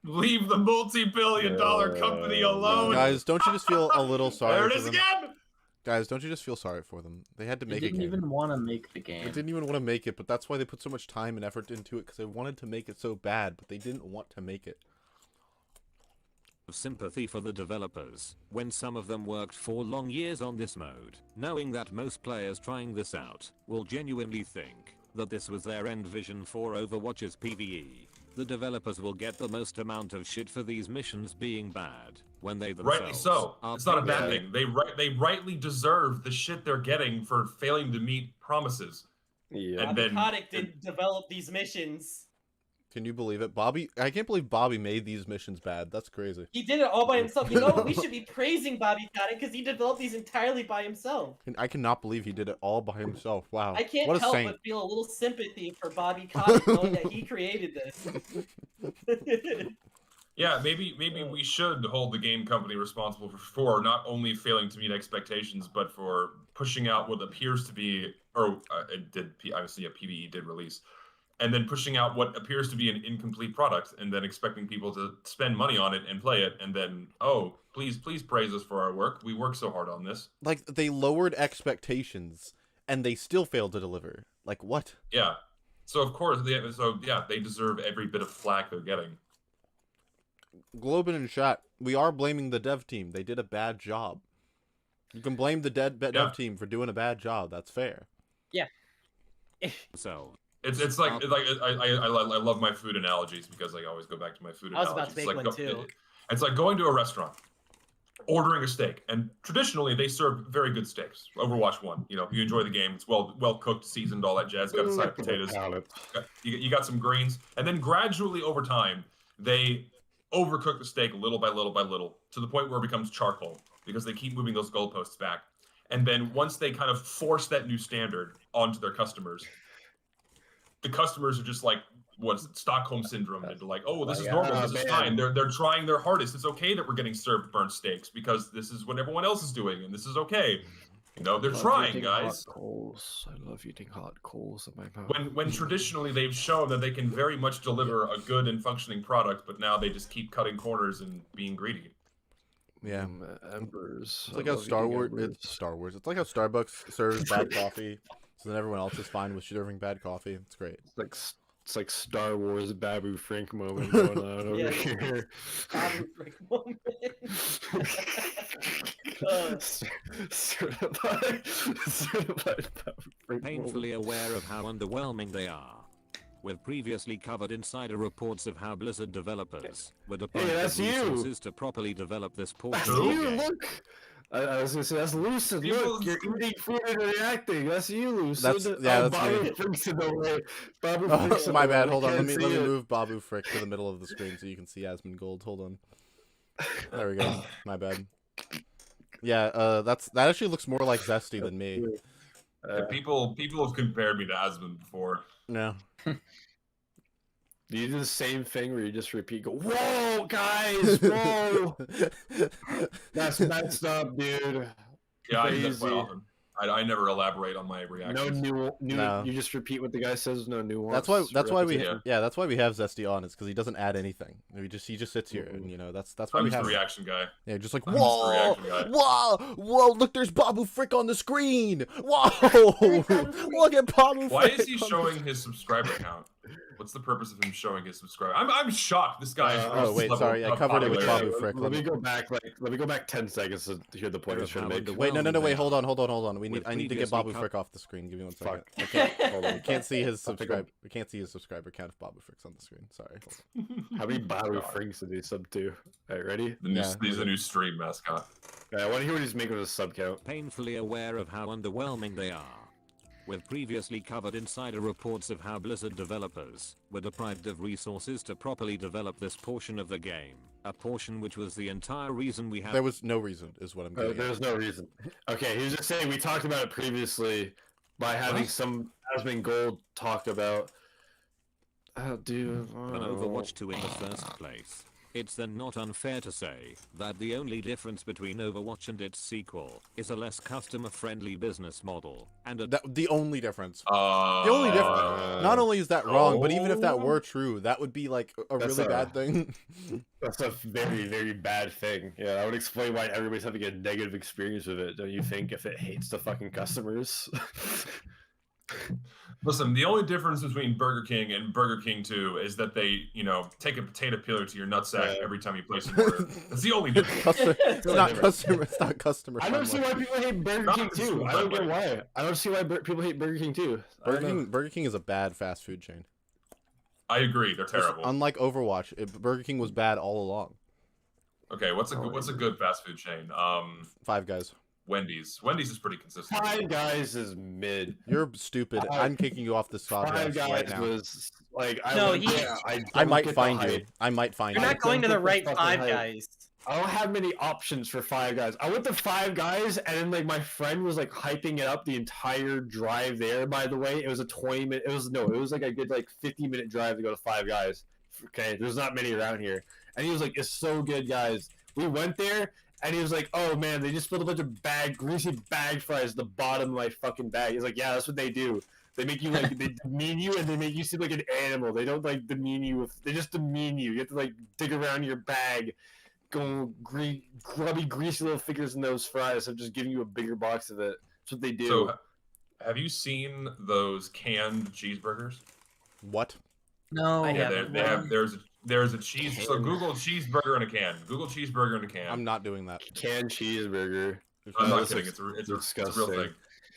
Leave the multi-billion-dollar company alone!
Guys, don't you just feel a little sorry
There it
for
is
them?
again!
Guys, don't you just feel sorry for them? They had to make a game.
They didn't even want to make the game.
They didn't even want to make it, but that's why they put so much time and effort into it, because they wanted to make it so bad, but they didn't want to make it.
Sympathy for the developers, when some of them worked for long years on this mode, knowing that most players trying this out will genuinely think that this was their end vision for Overwatch's PvE. The developers will get the most amount of shit for these missions being bad, when they themselves
Rightly so.
are
It's not a bad
PvE.
thing. They rightly deserve the shit they're getting for failing to meet promises.
Yeah.
And then
Kotick didn't develop these missions.
Can you believe it? Bobby, I can't believe Bobby made these missions bad. That's crazy.
He did it all by himself. You know what? We should be praising Bobby Kotick because he developed these entirely by himself.
And I cannot believe he did it all by himself. Wow.
I can't
what a
help
saint.
but feel a little sympathy for Bobby Kotick knowing that he created this.
yeah, maybe we should hold the game company responsible for not only failing to meet expectations, but for pushing out what appears to be, or it did obviously PvE did release, and then pushing out what appears to be an incomplete product, and then expecting people to spend money on it and play it, and then, oh, please praise us for our work. We worked so hard on this.
Like, they lowered expectations, and they still failed to deliver. Like, what?
Yeah. So, of course, they deserve every bit of flack they're getting.
Globin and chat, we are blaming the dev team. They did a bad job. You can blame the dev team for doing a bad job. That's fair.
Yeah.
So
It's like I love my food analogies because I always go back to my food analogies.
I was about to make one too.
It's like going to a restaurant, ordering a steak, and traditionally they serve very good steaks. Overwatch 1, you enjoy the game. It's well cooked, seasoned, all that jazz. Got a side of potatoes. You got some greens, and then gradually over time they overcook the steak little by little by little to the point where it becomes charcoal because they keep moving those goalposts back. And then once they kind of force that new standard onto their customers, the customers are just like, what is it, Stockholm syndrome? And they're like, oh, this is normal, this is fine. They're trying their hardest. It's okay that we're getting served burnt steaks because this is what everyone else is doing, and this is okay. They're trying, guys.
Hot coals. I love eating hot coals in my mouth.
When traditionally they've shown that they can very much deliver a good and functioning product, but now they just keep cutting corners and being greedy.
Yeah.
Embers.
It's like how Star Wars. It's like how Starbucks serves bad coffee, so then everyone else is fine with serving bad coffee. It's great.
It's like Star Wars Babu Frank moment going on over here.
Babu Frank moment.
Certified Babu Frank
painfully aware of how underwhelming they are. We've previously covered insider reports of how Blizzard developers were deprived of resources to properly develop this portion of the game.
Look! I was gonna say, that's Lucid. Look, you're eating food and reacting. That's you, Lucid.
That's
Babu
me.
Frick's in the way. Babu
Oh,
Frick's in
my
the
bad.
way.
Hold on. Let
Can't
me
see it.
move Babu Frick to the middle of the screen so you can see Yasmin Gold. Hold on. There we go. My bad. Yeah, that actually looks more like Zesty than me.
People have compared me to Asmund before.
No.
You do the same thing where you just repeat, go, whoa, guys, whoa! That's messed up, dude.
Yeah, I do that quite often. I never elaborate on my reactions.
No.
You just repeat what the guy says. No nuance.
That's why we have Zesty on. It's because he doesn't add anything. He just sits here, and that's why
I'm
we
just
have
the reaction guy.
Yeah, just like
I'm just the
whoa,
reaction guy.
whoa! Look, there's Babu Frick on the screen. Whoa! Look at Babu Frick.
Why is he showing his subscriber count? What's the purpose of him showing his subscriber? I'm shocked. This guy.
Oh wait, sorry, I covered it with Babu Frick.
Let me go back. Let me go back 10 seconds to hear the point I was trying to make.
Wait, no, wait, hold on. I need to get Babu Frick off the screen. Give me 1 second. Hold on. We can't see his subscriber. We can't see his subscriber count if Babu Frick's on the screen. Sorry.
How many Babu Fricks did he sub to? Alright, ready?
He's a new stream mascot.
I want to hear what he's making with his sub count.
Painfully aware of how underwhelming they are. With previously covered insider reports of how Blizzard developers were deprived of resources to properly develop this portion of the game, a portion which was the entire reason we had.
There was no reason, is what I'm getting.
There was no reason. Okay, he was just saying we talked about it previously by having some Asmongold Gold talk about.
An Overwatch 2 in the first place. It's then not unfair to say that the only difference between Overwatch and its sequel is a less customer-friendly business model, and
the only difference. The only difference. Not only is that wrong, but even if that were true, that would be like a really bad thing.
That's a very, very bad thing. Yeah, that would explain why everybody's having a negative experience with it. Don't you think? If it hates the fucking customers.
Listen, the only difference between Burger King and Burger King 2 is that they, take a potato peeler to your nutsack every time you place an order. That's the only difference.
It's not customer.
I don't see why people hate Burger King 2. I don't get why. I don't see why people hate Burger King 2.
Burger King is a bad fast food chain.
I agree. They're terrible.
Unlike Overwatch, Burger King was bad all along.
Okay, what's a good fast food chain?
Five Guys.
Wendy's is pretty consistent.
Five Guys is mid.
You're stupid. I'm kicking you off this podcast right now.
Was like
I might find you. I might find you.
You're not going to the right Five Guys.
I don't have many options for Five Guys. I went to Five Guys, and then like my friend was like hyping it up the entire drive there. By the way, it was a 20-minute. It was like a good 50-minute drive to go to Five Guys. Okay, there's not many around here, and he was like, "It's so good, guys." We went there. And he was like, "Oh man, they just spilled a bunch of greasy bag fries at the bottom of my fucking bag." He's like, "Yeah, that's what they do. They make you they demean you and they make you seem like an animal. They don't demean you. They just demean you. You have to dig around your bag, go grubby, greasy little fingers in those fries. I'm just giving you a bigger box of it. That's what they do."
So, have you seen those canned cheeseburgers?
What?
No.
There's a cheese. So Google cheeseburger in a can. Google cheeseburger in a can.
I'm not doing that.
Canned cheeseburger.
I'm not kidding. It's a real thing.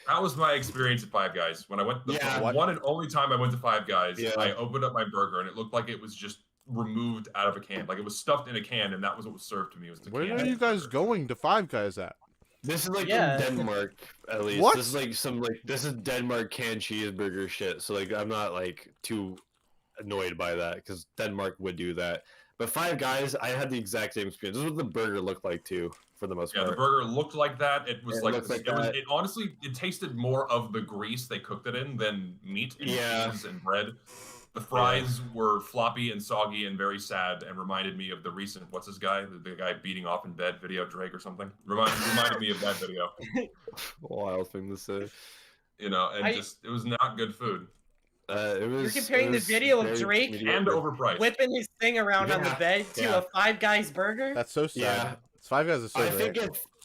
That was my experience at Five Guys. When I went, the one and only time I went to Five Guys, I opened up my burger and it looked like it was just removed out of a can. Like it was stuffed in a can, and that was what was served to me.
Where are you guys going to Five Guys at?
This is in Denmark, at least.
What?
This is this is Denmark canned cheeseburger shit. So I'm not too annoyed by that because Denmark would do that. But Five Guys, I had the exact same experience. This is what the burger looked like too, for the most part.
Yeah, the burger looked like that. It was it honestly tasted more of the grease they cooked it in than meat and cheese and bread. The fries were floppy and soggy and very sad and reminded me of the recent what's his guy, the guy beating off in bed video, Drake or something. Reminded me of that video.
Wild thing to say.
And it was not good food.
You're comparing the video of Drake
and overpriced
whipping his thing around on the bed to a Five Guys burger.
That's so sad. Yeah. Five Guys is so
I think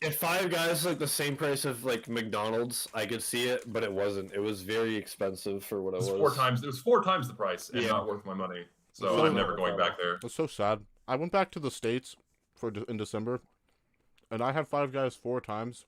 if Five Guys was the same price of McDonald's, I could see it, but it wasn't. It was very expensive for what it was.
It was 4 times the price and not worth my money. So I'm never going back there.
It's so sad. I went back to the States in December, and I had Five Guys 4 times.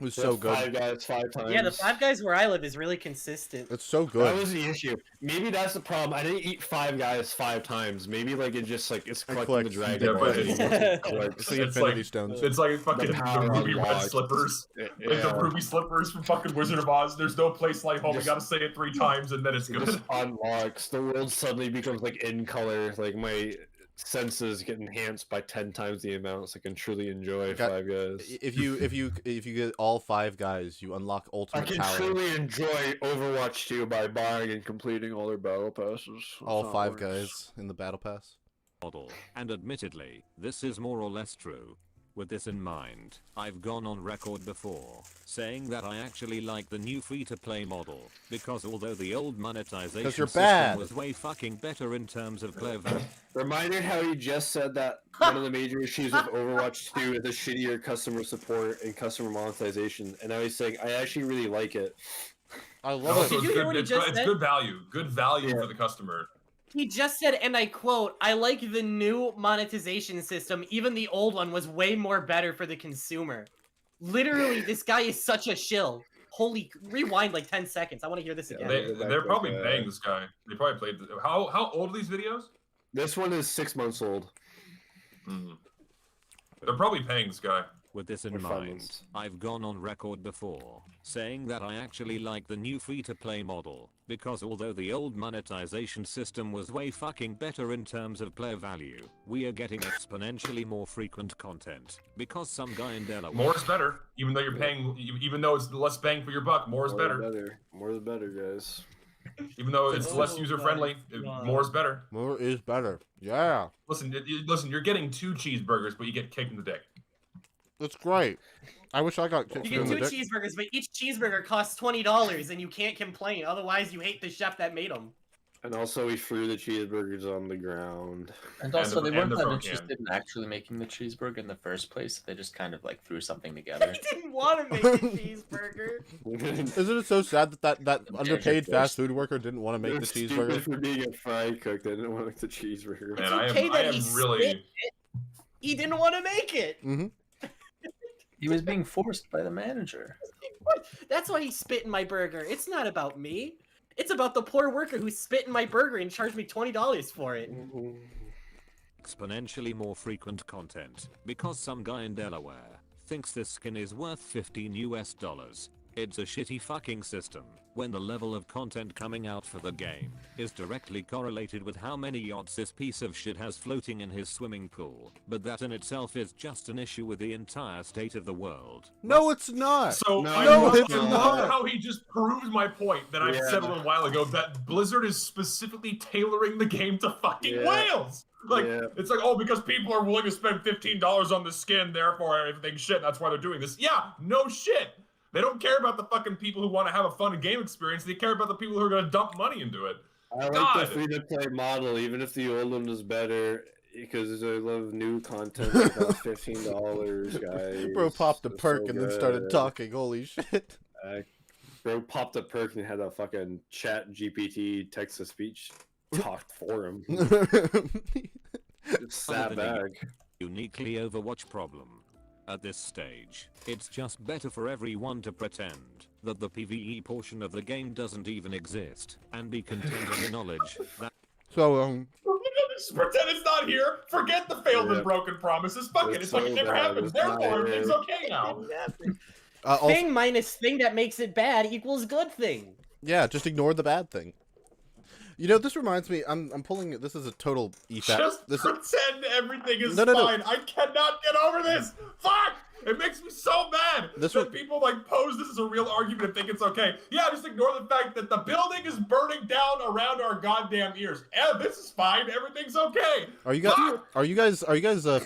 It was so good.
Five Guys 5 times.
Yeah, the Five Guys where I live is really consistent.
It's so good.
That was the issue. Maybe that's the problem. I didn't eat Five Guys 5 times. Maybe it just it's collecting the dragon.
It's the Infinity Stones.
It's like fucking the ruby red slippers. Like the ruby slippers from fucking Wizard of Oz. There's no place like home. We gotta say it 3 times and then it's good.
It just unlocks. The world suddenly becomes in color. My senses get enhanced by 10 times the amount, so I can truly enjoy Five Guys.
If you get all 5 Guys, you unlock ultimate power.
I can truly enjoy Overwatch 2 by buying and completing all their battle passes.
All 5 Guys in the battle pass.
And admittedly, this is more or less true. With this in mind, I've gone on record before, saying that I actually like the new free-to-play model, because although the old monetization system was way fucking better in terms of clover.
Reminder how he just said that one of the major issues with Overwatch 2 is the shittier customer support and customer monetization, and now he's saying, I actually really like it.
I love
Also,
it.
Did you hear what he just
it's
said?
good value. Good value for the customer.
He just said, and I quote, "I like the new monetization system. Even the old one was way more better for the consumer." Literally, this guy is such a shill. Holy, rewind like 10 seconds. I want to hear this again.
They're probably paying this guy. They probably played. How old are these videos?
This one is 6 months old.
They're probably paying this guy.
With this in mind, I've gone on record before, saying that I actually like the new free-to-play model, because although the old monetization system was way fucking better in terms of player value, we are getting exponentially more frequent content, because some guy in Delaware...
More is better, even though you're paying, even though it's less bang for your buck, more is better.
More the better, guys.
Even though it's less user-friendly, more is better.
More is better. Yeah.
Listen, you're getting 2 cheeseburgers, but you get kicked in the dick.
That's great. I wish I got kicked
You
in
get
the
2
dick.
cheeseburgers, but each cheeseburger costs $20, and you can't complain. Otherwise, you hate the chef that made them.
And also, we threw the cheeseburgers on the ground.
And also, they weren't that interested in actually making the cheeseburger in the first place. They just kind of like threw something together.
They didn't want to make the cheeseburger.
Isn't it so sad that underpaid fast food worker didn't want to make the cheeseburger?
For being a fry cook, they didn't want to make the cheeseburger.
Man, I am really.
He didn't want to make it.
Mm-hmm.
He was being forced by the manager.
That's why he spit in my burger. It's not about me. It's about the poor worker who spit in my burger and charged me $20 for it.
Exponentially more frequent content, because some guy in Delaware thinks this skin is worth $15 US. It's a shitty fucking system, when the level of content coming out for the game is directly correlated with how many yachts this piece of shit has floating in his swimming pool, but that in itself is just an issue with the entire state of the world.
No, it's not!
So,
no,
I love how he just proves my point that I've said a little while ago, that Blizzard is specifically tailoring the game to fucking whales! Like, it's like, oh, because people are willing to spend $15 on the skin, therefore everything's shit, that's why they're doing this. Yeah, no shit! They don't care about the fucking people who want to have a fun game experience. They care about the people who are going to dump money into it.
I like the free-to-play model, even if the old one is better, because I love new content that costs $15, guys.
Bro popped a perk and then started talking. Holy shit.
Bro popped a perk and had a fucking chat GPT text-to-speech talk for him. It's sad bag.
Uniquely Overwatch problem. At this stage, it's just better for everyone to pretend that the PvE portion of the game doesn't even exist, and be content in the knowledge that...
So,
just pretend it's not here. Forget the failed and broken promises. Fuck it. It's like it never happened. Therefore, everything's okay now.
Thing minus thing that makes it bad equals good thing.
Yeah, just ignore the bad thing. You know, this reminds me, I'm pulling, this is a total EFAP.
Just pretend everything is fine. I cannot get over this. Fuck! It makes me so mad that people like pose this as a real argument and think it's okay. Yeah, just ignore the fact that the building is burning down around our goddamn ears. Yeah, this is fine. Everything's okay.
Are you guys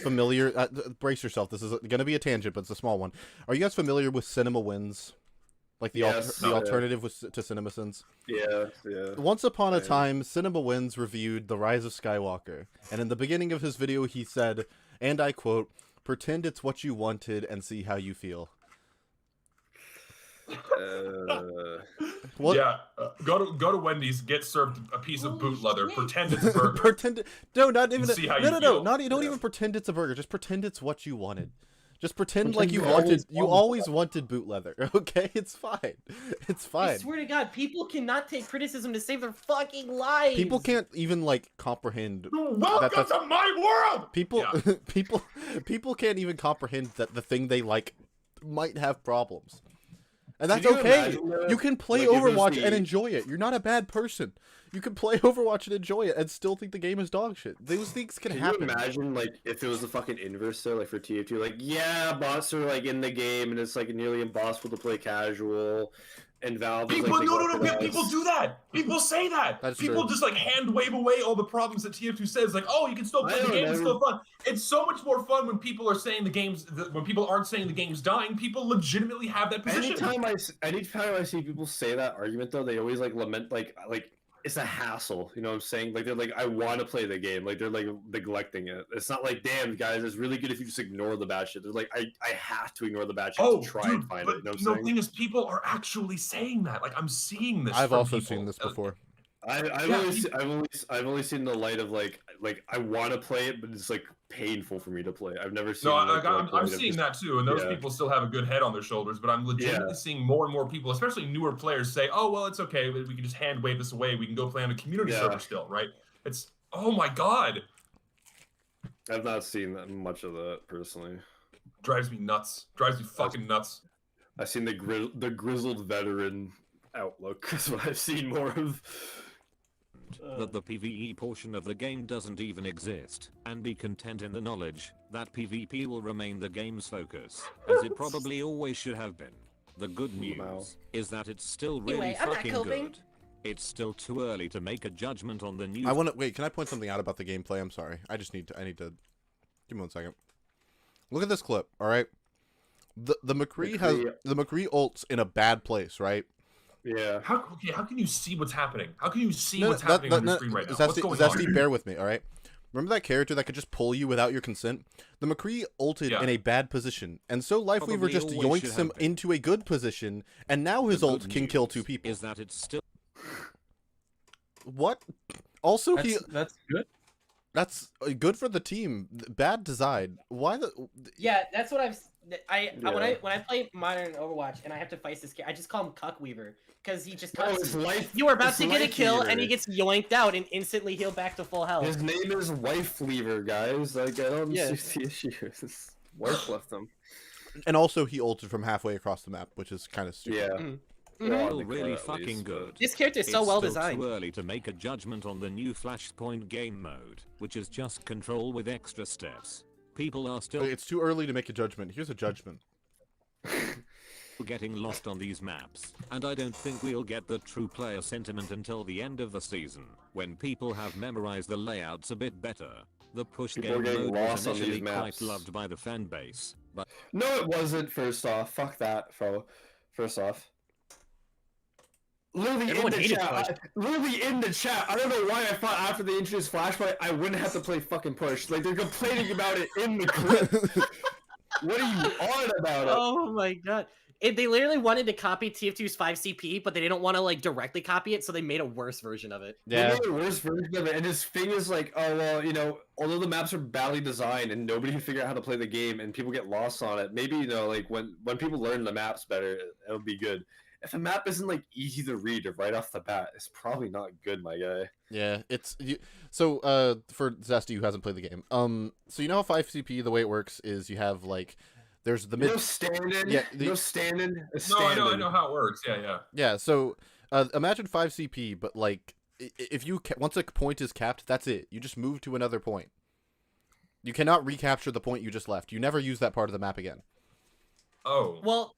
familiar? Brace yourself. This is going to be a tangent, but it's a small one. Are you guys familiar with Cinema Wins? Like the alternative to CinemaSins?
Yeah.
Once upon a time, Cinema Wins reviewed The Rise of Skywalker, and in the beginning of his video he said, and I quote, "Pretend it's what you wanted and see how you feel."
Yeah, go to Wendy's, get served a piece of boot leather, pretend it's a burger.
Not even
don't
even pretend it's a burger. Just pretend it's what you wanted. Just pretend like you always wanted boot leather, okay? It's fine. It's fine.
I swear to God, people cannot take criticism to save their fucking lives.
People can't even like comprehend.
Welcome to my world.
People can't even comprehend that the thing they like might have problems, and that's okay. You can play Overwatch and enjoy it. You're not a bad person. You can play Overwatch and enjoy it and still think the game is dog shit. Those things can happen.
Can you imagine, like, if it was the fucking inverse, though, like, for TF2? Like, yeah, bots are, like, in the game, and it's, like, nearly impossible to play casual, and Valve is, like,
people do that! People say that!
That's
people
true.
just, like, hand wave away all the problems that TF2 says. Like, oh, you can still play the game, it's still fun. It's so much more fun when people are saying the game's... when people aren't saying the game's dying, people legitimately have that position.
Anytime I see people say that argument, though, they always, like, lament, like it's a hassle. You know what I'm saying? Like they're like, I want to play the game. Like they're like neglecting it. It's not like, damn guys, it's really good if you just ignore the bad shit. They're like, I have to ignore the bad shit to try and find it. You know what I'm saying?
The thing is, people are actually saying that. Like I'm seeing this.
I've also
people.
seen this before.
I've only seen the light of like I want to play it, but it's like painful for me to play. I've never seen.
No, I'm seeing that too, and those people still have a good head on their shoulders. But I'm legitimately seeing more and more people, especially newer players, say, "Oh well, it's okay. We can just hand wave this away. We can go play on a community server still, right?" It's oh my god.
I've not seen that much of that personally.
Drives me nuts. Drives me fucking nuts.
I've seen the grizzled veteran outlook. That's what I've seen more of.
That the PvE portion of the game doesn't even exist, and be content in the knowledge that PvP will remain the game's focus, as it probably always should have been. The good news is that it's still really fucking good. It's still too early to make a judgment on the new.
Wait, can I point something out about the gameplay? I'm sorry. I need to give me 1 second. Look at this clip, alright? The McCree ults in a bad place, right?
Yeah.
How can you see what's happening? How can you see what's happening on the screen right now? What's going
Zesty,
on?
bear with me, all right? Remember that character that could just pull you without your consent? The McCree ulted in a bad position, and so Lifeweaver just yoinks him into a good position, and now his ult can kill 2 people.
Is that it's still...
What? Also,
that's good.
That's good for the team. Bad design. Why the?
Yeah, that's what when I play modern Overwatch and I have to fight this character, I just call him Cuckweaver because he just comes.
You
were about to get a kill and he gets yoinked out and instantly healed back to full health.
His name is Wife Lever, guys. Like I don't see the issues. Wife left him.
And also, he ulted from halfway across the map, which is kind of stupid.
Yeah.
Still really fucking good.
This character is so well designed.
It's too early to make a judgment on the new Flashpoint game mode, which is just control with extra steps. People are still...
It's too early to make a judgment. Here's a judgment.
Getting lost on these maps, and I don't think we'll get the true player sentiment until the end of the season, when people have memorized the layouts a bit better. The push game mode was initially quite loved by the fan base, but...
No, it wasn't, first off. Fuck that, bro. First off. Literally in the chat. I don't know why I thought after they introduced Flashpoint, I wouldn't have to play fucking push. Like, they're complaining about it in the clip. What are you on about it?
Oh my god. They literally wanted to copy TF2's 5CP, but they didn't want to, like, directly copy it, so they made a worse version of it.
Yeah.
They made a worse version of it, and his thing is like, oh, well, you know, although the maps are badly designed and nobody can figure out how to play the game and people get lost on it, maybe, you know, like, when people learn the maps better, it'll be good. If a map isn't like easy to read right off the bat, it's probably not good, my guy.
Yeah, so for Zesty who hasn't played the game, so you know how 5CP the way it works is you have like there's the mid.
No standing.
Yeah,
no standing.
No, I know how it works. Yeah.
Yeah, so imagine 5CP, but like if you once a point is capped, that's it. You just move to another point. You cannot recapture the point you just left. You never use that part of the map again.
Oh.
Well.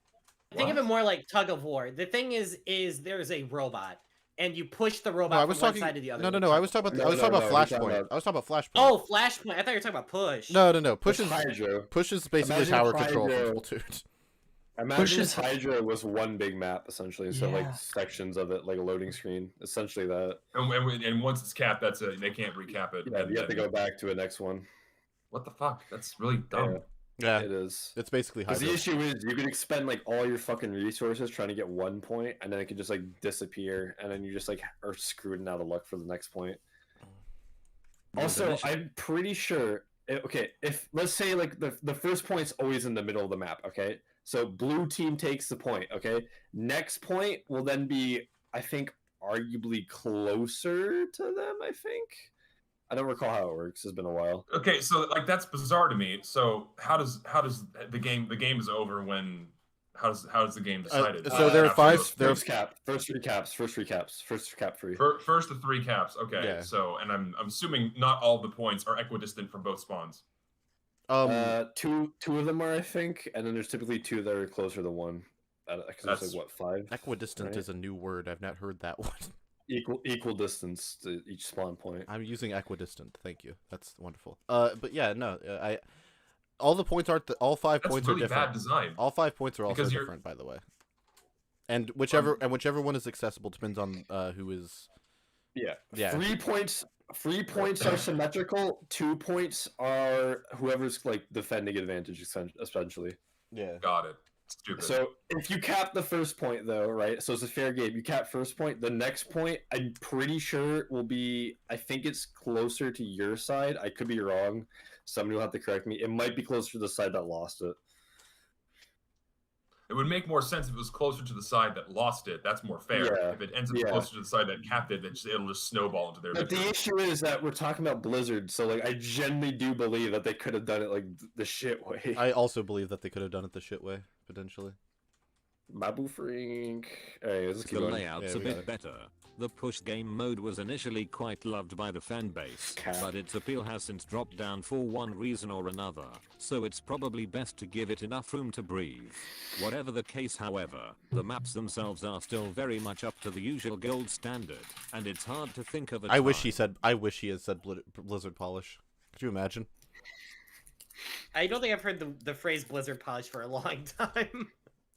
Think of it more like tug of war. The thing is there's a robot, and you push the robot from one side to the other.
No. I was talking about Flashpoint. I was talking about Flashpoint.
Oh, Flashpoint. I thought you were talking about push.
No. Push is basically
Imagine
tower
Hydro.
control, dude.
Imagine if Hydra was one big map essentially, so like sections of it, like a loading screen, essentially that.
And once it's capped, that's it. They can't recap it.
Yeah, you have to go back to a next one.
What the fuck? That's really dumb.
Yeah,
it is.
It's basically Hydra.
The issue is you can expend like all your fucking resources trying to get one point, and then it can just like disappear, and then you just like are screwed and out of luck for the next point. Also, I'm pretty sure. Okay, if let's say like the first point's always in the middle of the map. Okay, so blue team takes the point. Okay, next point will then be, I think, arguably closer to them. I think. I don't recall how it works. It's been a while.
Okay, so like that's bizarre to me. So how does the game is over when how does the game decided?
So there are five.
First cap free. First cap free.
First the 3 caps. Okay. Yeah. So and I'm assuming not all the points are equidistant from both spawns.
Two of them are, I think, and then there's typically 2 that are closer than 1. Because there's like what, 5?
Equidistant is a new word. I've not heard that one.
Equal distance to each spawn point.
I'm using equidistant. Thank you. That's wonderful. But yeah, no, all the points aren't. All 5 points
really
are different.
Bad design.
All 5 points are also different, by the way. And whichever one is accessible depends on who is
Yeah.
Yeah.
3 points. 3 points are symmetrical. 2 points are whoever's like defending advantage, essentially.
Yeah.
Got it. Stupid.
So if you cap the first point, though, right? So it's a fair game. You cap first point. The next point, I'm pretty sure will be. I think it's closer to your side. I could be wrong. Somebody will have to correct me. It might be closer to the side that lost it.
It would make more sense if it was closer to the side that lost it. That's more fair.
Yeah.
If it ends up closer to the side that capped it, then it'll just snowball into their.
But
victory.
the issue is that we're talking about Blizzard, so like I genuinely do believe that they could have done it like the shit way.
I also believe that they could have done it the shit way, potentially.
Babu Freak. Hey, let's keep
The
going.
layout's a bit better. The push game mode was initially quite loved by the fan base, but its appeal has since dropped down for one reason or another, so it's probably best to give it enough room to breathe. Whatever the case, however, the maps themselves are still very much up to the usual gold standard, and it's hard to think of a
I wish he had said Blizzard polish. Could you imagine?
I don't think I've heard the phrase Blizzard polish for a long time.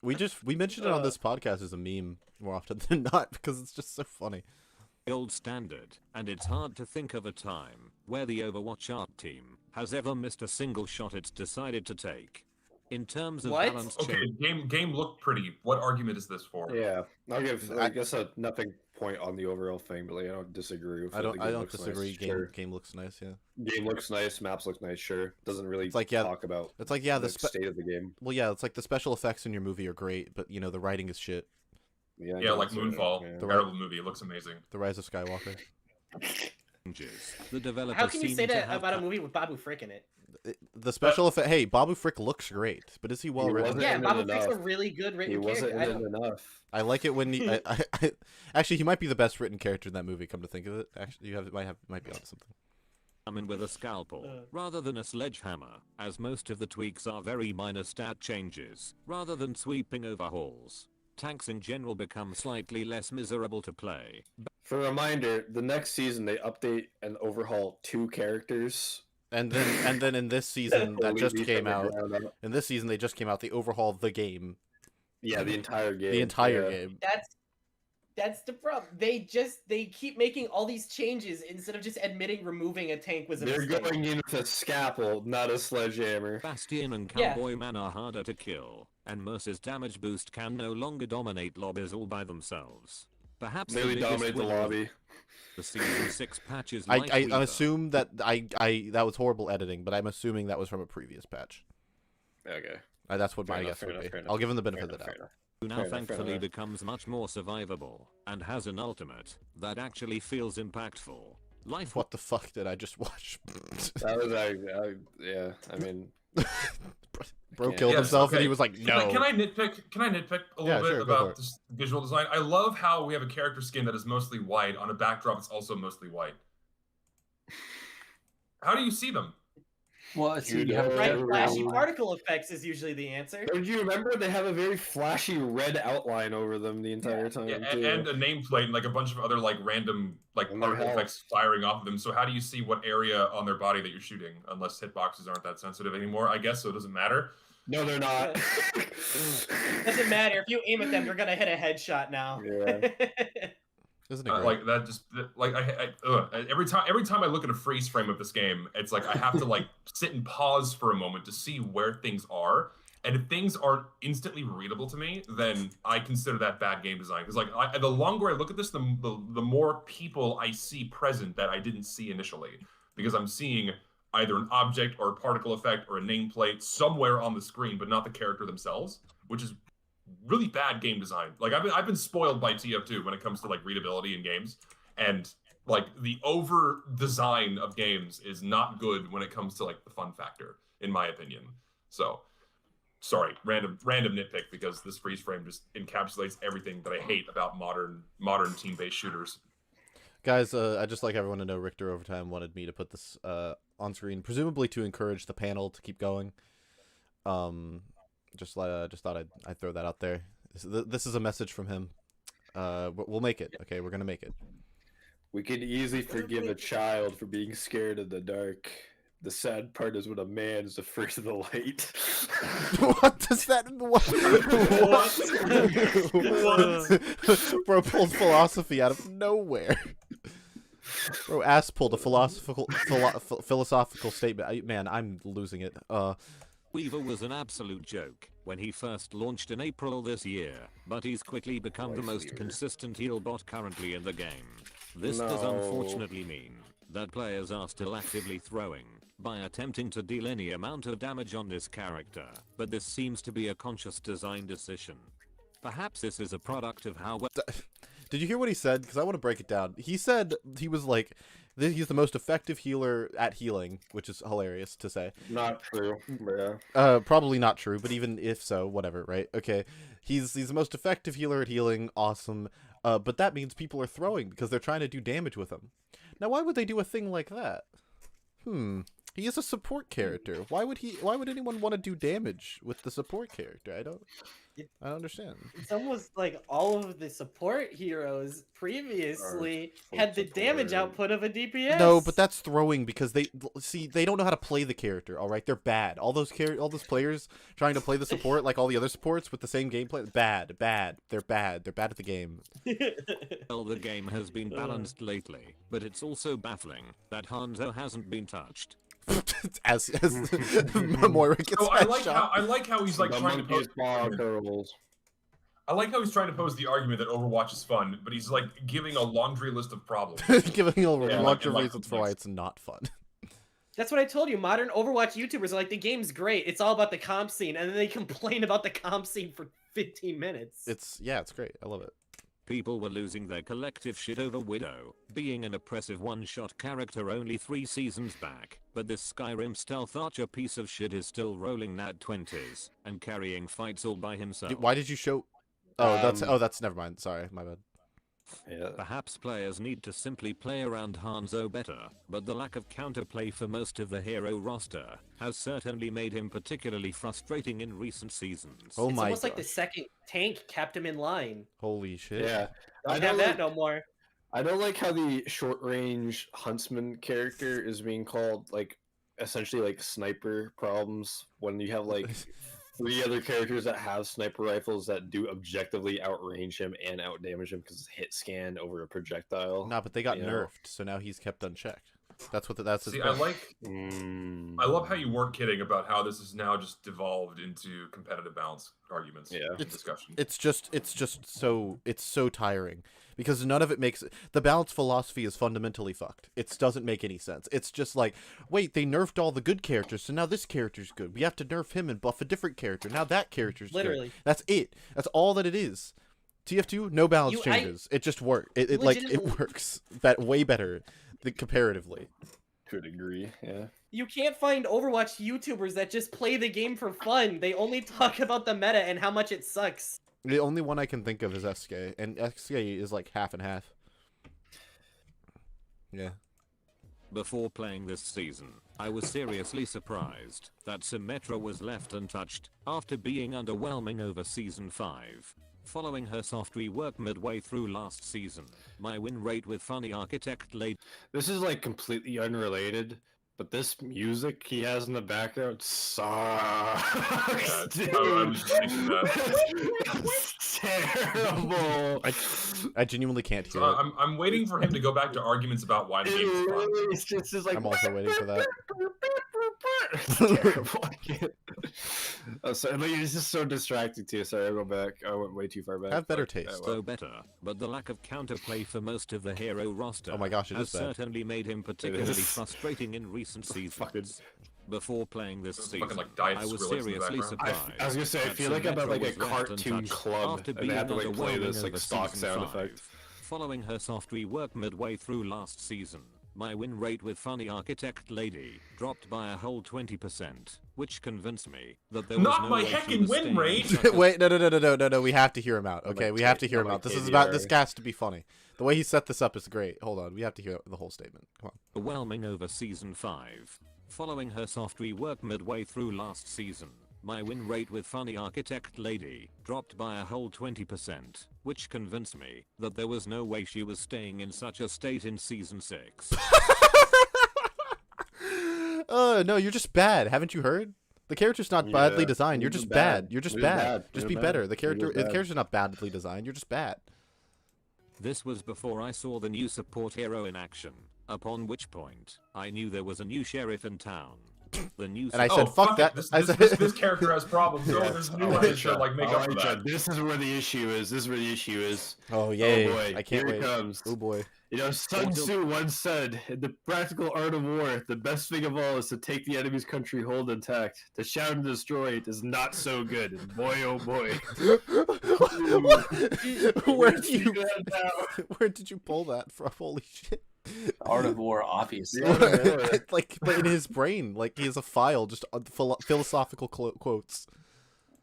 We mentioned it on this podcast as a meme more often than not because it's just so funny.
Gold standard, and it's hard to think of a time where the Overwatch art team has ever missed a single shot it's decided to take. In terms of balance,
okay, game looked pretty. What argument is this for?
Yeah, I'll give. I guess a nothing point on the overall thing, but like, I don't disagree with.
I don't disagree.
Nice.
Game looks nice. Yeah.
Game looks nice. Maps look nice. Sure, doesn't really
it's like,
talk about.
It's like the
state of the game.
Well, yeah, it's like the special effects in your movie are great, but you know the writing is shit.
Yeah,
like Moonfall.
Yeah.
Terrible movie. It looks amazing.
The Rise of Skywalker.
The developer
How can you say that about a movie with Babu Frick in it?
The special effect. Hey, Babu Frick looks great, but is he well written?
Yeah, Babu Frick's a really good written character.
He wasn't in enough.
I like it when he. Actually, he might be the best written character in that movie. Come to think of it, actually, might be on something.
Come in with a scalpel rather than a sledgehammer, as most of the tweaks are very minor stat changes rather than sweeping overhauls. Tanks in general become slightly less miserable to play.
For a reminder, the next season they update and overhaul 2 characters.
And then in this season that just came out, they just came out. They overhauled the game.
Yeah, the entire game.
The entire game.
That's the problem. They keep making all these changes instead of just admitting removing a tank was a mistake.
They're going in with a scalpel, not a sledgehammer.
Bastion and Cowboy Man are harder to kill, and Mercy's damage boost can no longer dominate lobbies all by themselves. Perhaps
they dominate the lobby.
The season 6 patches.
I assume that that was horrible editing, but I'm assuming that was from a previous patch.
Okay.
That's what my guess would be. I'll give him the benefit of the doubt.
Who now thankfully becomes much more survivable and has an ultimate that actually feels impactful.
What the fuck did I just watch?
That was yeah. I mean,
bro killed himself and he was like, no.
Can I nitpick a little bit about this visual design? I love how we have a character skin that is mostly white on a backdrop that's also mostly white. How do you see them?
Well, it's
flashy particle effects is usually the answer.
Don't you remember they have a very flashy red outline over them the entire time?
Yeah, and a nameplate and like a bunch of other like random like particle effects firing off of them. So how do you see what area on their body that you're shooting? Unless hitboxes aren't that sensitive anymore, I guess. So it doesn't matter.
No, they're not.
Doesn't matter. If you aim at them, you're gonna hit a headshot now.
Yeah.
Isn't it great?
Like that just like every time I look at a freeze frame of this game, it's like I have to like sit and pause for a moment to see where things are, and if things aren't instantly readable to me, then I consider that bad game design. Because like the longer I look at this, the more people I see present that I didn't see initially, because I'm seeing either an object or a particle effect or a nameplate somewhere on the screen, but not the character themselves, which is really bad game design. Like I've been spoiled by TF2 when it comes to like readability in games, and like the over design of games is not good when it comes to like the fun factor, in my opinion. So sorry, random nitpick, because this freeze frame just encapsulates everything that I hate about modern team-based shooters.
Guys, I'd just like everyone to know Richter Overtime wanted me to put this on screen, presumably to encourage the panel to keep going. Just thought I'd throw that out there. This is a message from him. We'll make it. Okay, we're gonna make it.
We can easily forgive a child for being scared of the dark. The sad part is when a man is afraid of the light.
What does that? What? Bro pulled philosophy out of nowhere. Bro, ass pulled a philosophical statement. Man, I'm losing it.
Weaver was an absolute joke when he first launched in April this year, but he's quickly become the most consistent heal bot currently in the game. This does unfortunately mean that players are still actively throwing by attempting to deal any amount of damage on this character, but this seems to be a conscious design decision. Perhaps this is a product of how well...
Did you hear what he said? Because I want to break it down. He said he was like, he's the most effective healer at healing, which is hilarious to say.
Not true. Yeah.
Probably not true, but even if so, whatever, right? Okay. He's the most effective healer at healing, awesome. But that means people are throwing because they're trying to do damage with him. Now, why would they do a thing like that? He is a support character. Why would anyone want to do damage with the support character? I don't understand.
It's almost like all of the support heroes previously had the damage output of a DPS.
No, but that's throwing because they don't know how to play the character. All right, they're bad. All those players trying to play the support like all the other supports with the same gameplay, bad. They're bad. They're bad at the game.
Well, the game has been balanced lately, but it's also baffling that Hanzo hasn't been touched.
as Moira gets
so I like how he's like trying to pose. I like how he's trying to pose the argument that Overwatch is fun, but he's like giving a laundry list of problems.
Giving a laundry reasons for why it's not fun.
That's what I told you. Modern Overwatch YouTubers are like, the game's great. It's all about the comp scene, and then they complain about the comp scene for 15 minutes.
It's great. I love it.
People were losing their collective shit over Widow being an oppressive one-shot character only 3 seasons back, but this Skyrim stealth archer piece of shit is still rolling nat 20s and carrying fights all by himself.
Why did you show? Oh, that's never mind. Sorry, my bad.
Yeah.
Perhaps players need to simply play around Hanzo better, but the lack of counterplay for most of the hero roster has certainly made him particularly frustrating in recent seasons.
Oh
it's
my
almost like the second tank kept him in line.
Holy shit.
Yeah.
I don't have that no more.
I don't like how the short-range huntsman character is being called, like, essentially, like, sniper problems when you have, like... 3 other characters that have sniper rifles that do objectively outrange him and outdamage him because hit scan over a projectile.
Nah, but they got nerfed, so now he's kept unchecked. That's what that's.
See, I love how you weren't kidding about how this is now just devolved into competitive balance arguments.
Yeah,
discussion.
It's so tiring because none of it makes the balance philosophy is fundamentally fucked. It doesn't make any sense. It's just like, wait, they nerfed all the good characters, so now this character's good. We have to nerf him and buff a different character. Now that character's
literally
good. That's it. That's all that it is. TF2, no balance changes. It just works. It works way better comparatively.
To a degree, yeah.
You can't find Overwatch YouTubers that just play the game for fun. They only talk about the meta and how much it sucks.
The only one I can think of is SK, and SK is like half and half. Yeah.
Before playing this season, I was seriously surprised that Symmetra was left untouched after being underwhelming over Season 5. Following her soft rework midway through last season, my win rate with Funny Architect laid...
This is like completely unrelated, but this music he has in the background sucks, dude.
I'm just thinking
It's terrible.
I genuinely can't hear
so
it.
I'm waiting for him to go back to arguments about why the game is fun.
It's just like...
I'm also waiting for that.
It's terrible. I can't... Oh, sorry, it's just so distracting too. Sorry, I'll go back. I went way too far back.
Have better taste.
So better, but the lack of counterplay for most of the hero roster
oh my gosh, it
has
is bad.
certainly made him particularly frustrating in recent seasons. Before playing this season,
like
I was seriously surprised.
I was gonna say, I feel like I'm at like a cartoon club, and they have to like play this like stock sound effect.
Following her soft rework midway through last season, my win rate with Funny Architect Lady dropped by a whole 20%, which convinced me that there was
not
no
my
way she
heckin'
was
win
staying
rate.
Wait, no. We have to hear him out. Okay, we have to hear him out. This is about. This has to be funny. The way he set this up is great. Hold on, we have to hear the whole statement. Come on.
Overwhelming over Season 5. Following her soft rework midway through last season, my win rate with Funny Architect Lady dropped by a whole 20%, which convinced me that there was no way she was staying in such a state in Season 6.
No, you're just bad. Haven't you heard? The character's not badly designed. You're just bad. You're just bad. Just be better. The character's not badly designed. You're just bad.
This was before I saw the new support hero in action, Upon which point, I knew there was a new sheriff in town. The new
And I said, fuck that.
This character has problems. Oh, there's a new one that should like make up for that.
This is where the issue is. This is where the issue is.
Oh, yay.
Oh, boy.
I can't wait.
Here it comes.
Oh, boy.
You know, Sun Tzu once said, in the practical art of war, the best thing of all is to take the enemy's country hold intact. To shout and destroy it is not so good. And boy, oh boy.
Where did you pull that from? Holy shit.
Art of War, obviously.
Like, but in his brain, like he has a file just philosophical quotes.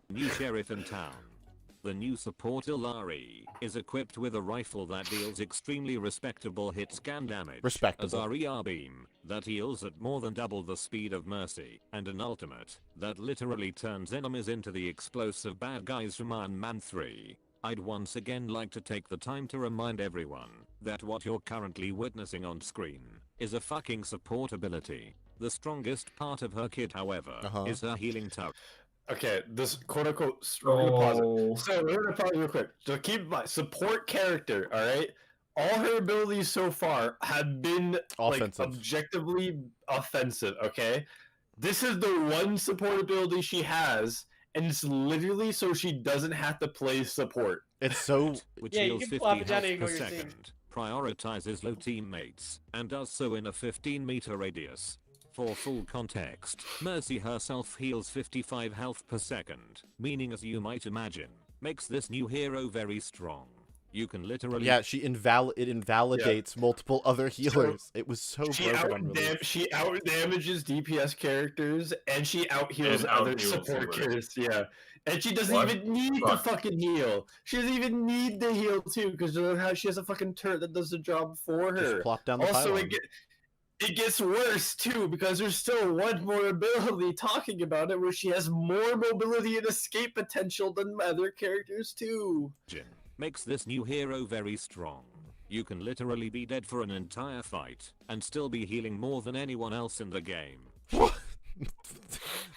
New sheriff in town. The new support Ilari is equipped with a rifle that deals extremely respectable hit scan damage.
Respectable.
A Zarya beam that heals at more than double the speed of Mercy, and an ultimate that literally turns enemies into the explosive bad guys from Iron Man 3. I'd once again like to take the time to remind everyone that what you're currently witnessing on screen is a fucking support ability. The strongest part of her kit, however, is her healing tower.
Okay, this quote-unquote strong deposit. So we're gonna pause real quick. So keep in mind, support character, alright? All her abilities so far have been
offensive.
Like objectively offensive, okay? This is the one support ability she has, and it's literally so she doesn't have to play support.
It's so
which heals 50 health per second, prioritizes low teammates, and does so in a 15-meter radius. For full context, Mercy herself heals 55 health per second, meaning, as you might imagine, makes this new hero very strong. You can literally...
Yeah, it invalidates multiple other healers. So, it was so broken on release.
She out-damages DPS characters, and she out-heals other support characters. Yeah. And she doesn't even need to fucking heal. She doesn't even need to heal, too, because she has a fucking turret that does the job for her.
Just plop down the pylon.
It gets worse, too, because there's still one more ability talking about it where she has more mobility and escape potential than other characters, too.
Makes this new hero very strong. You can literally be dead for an entire fight and still be healing more than anyone else in the game.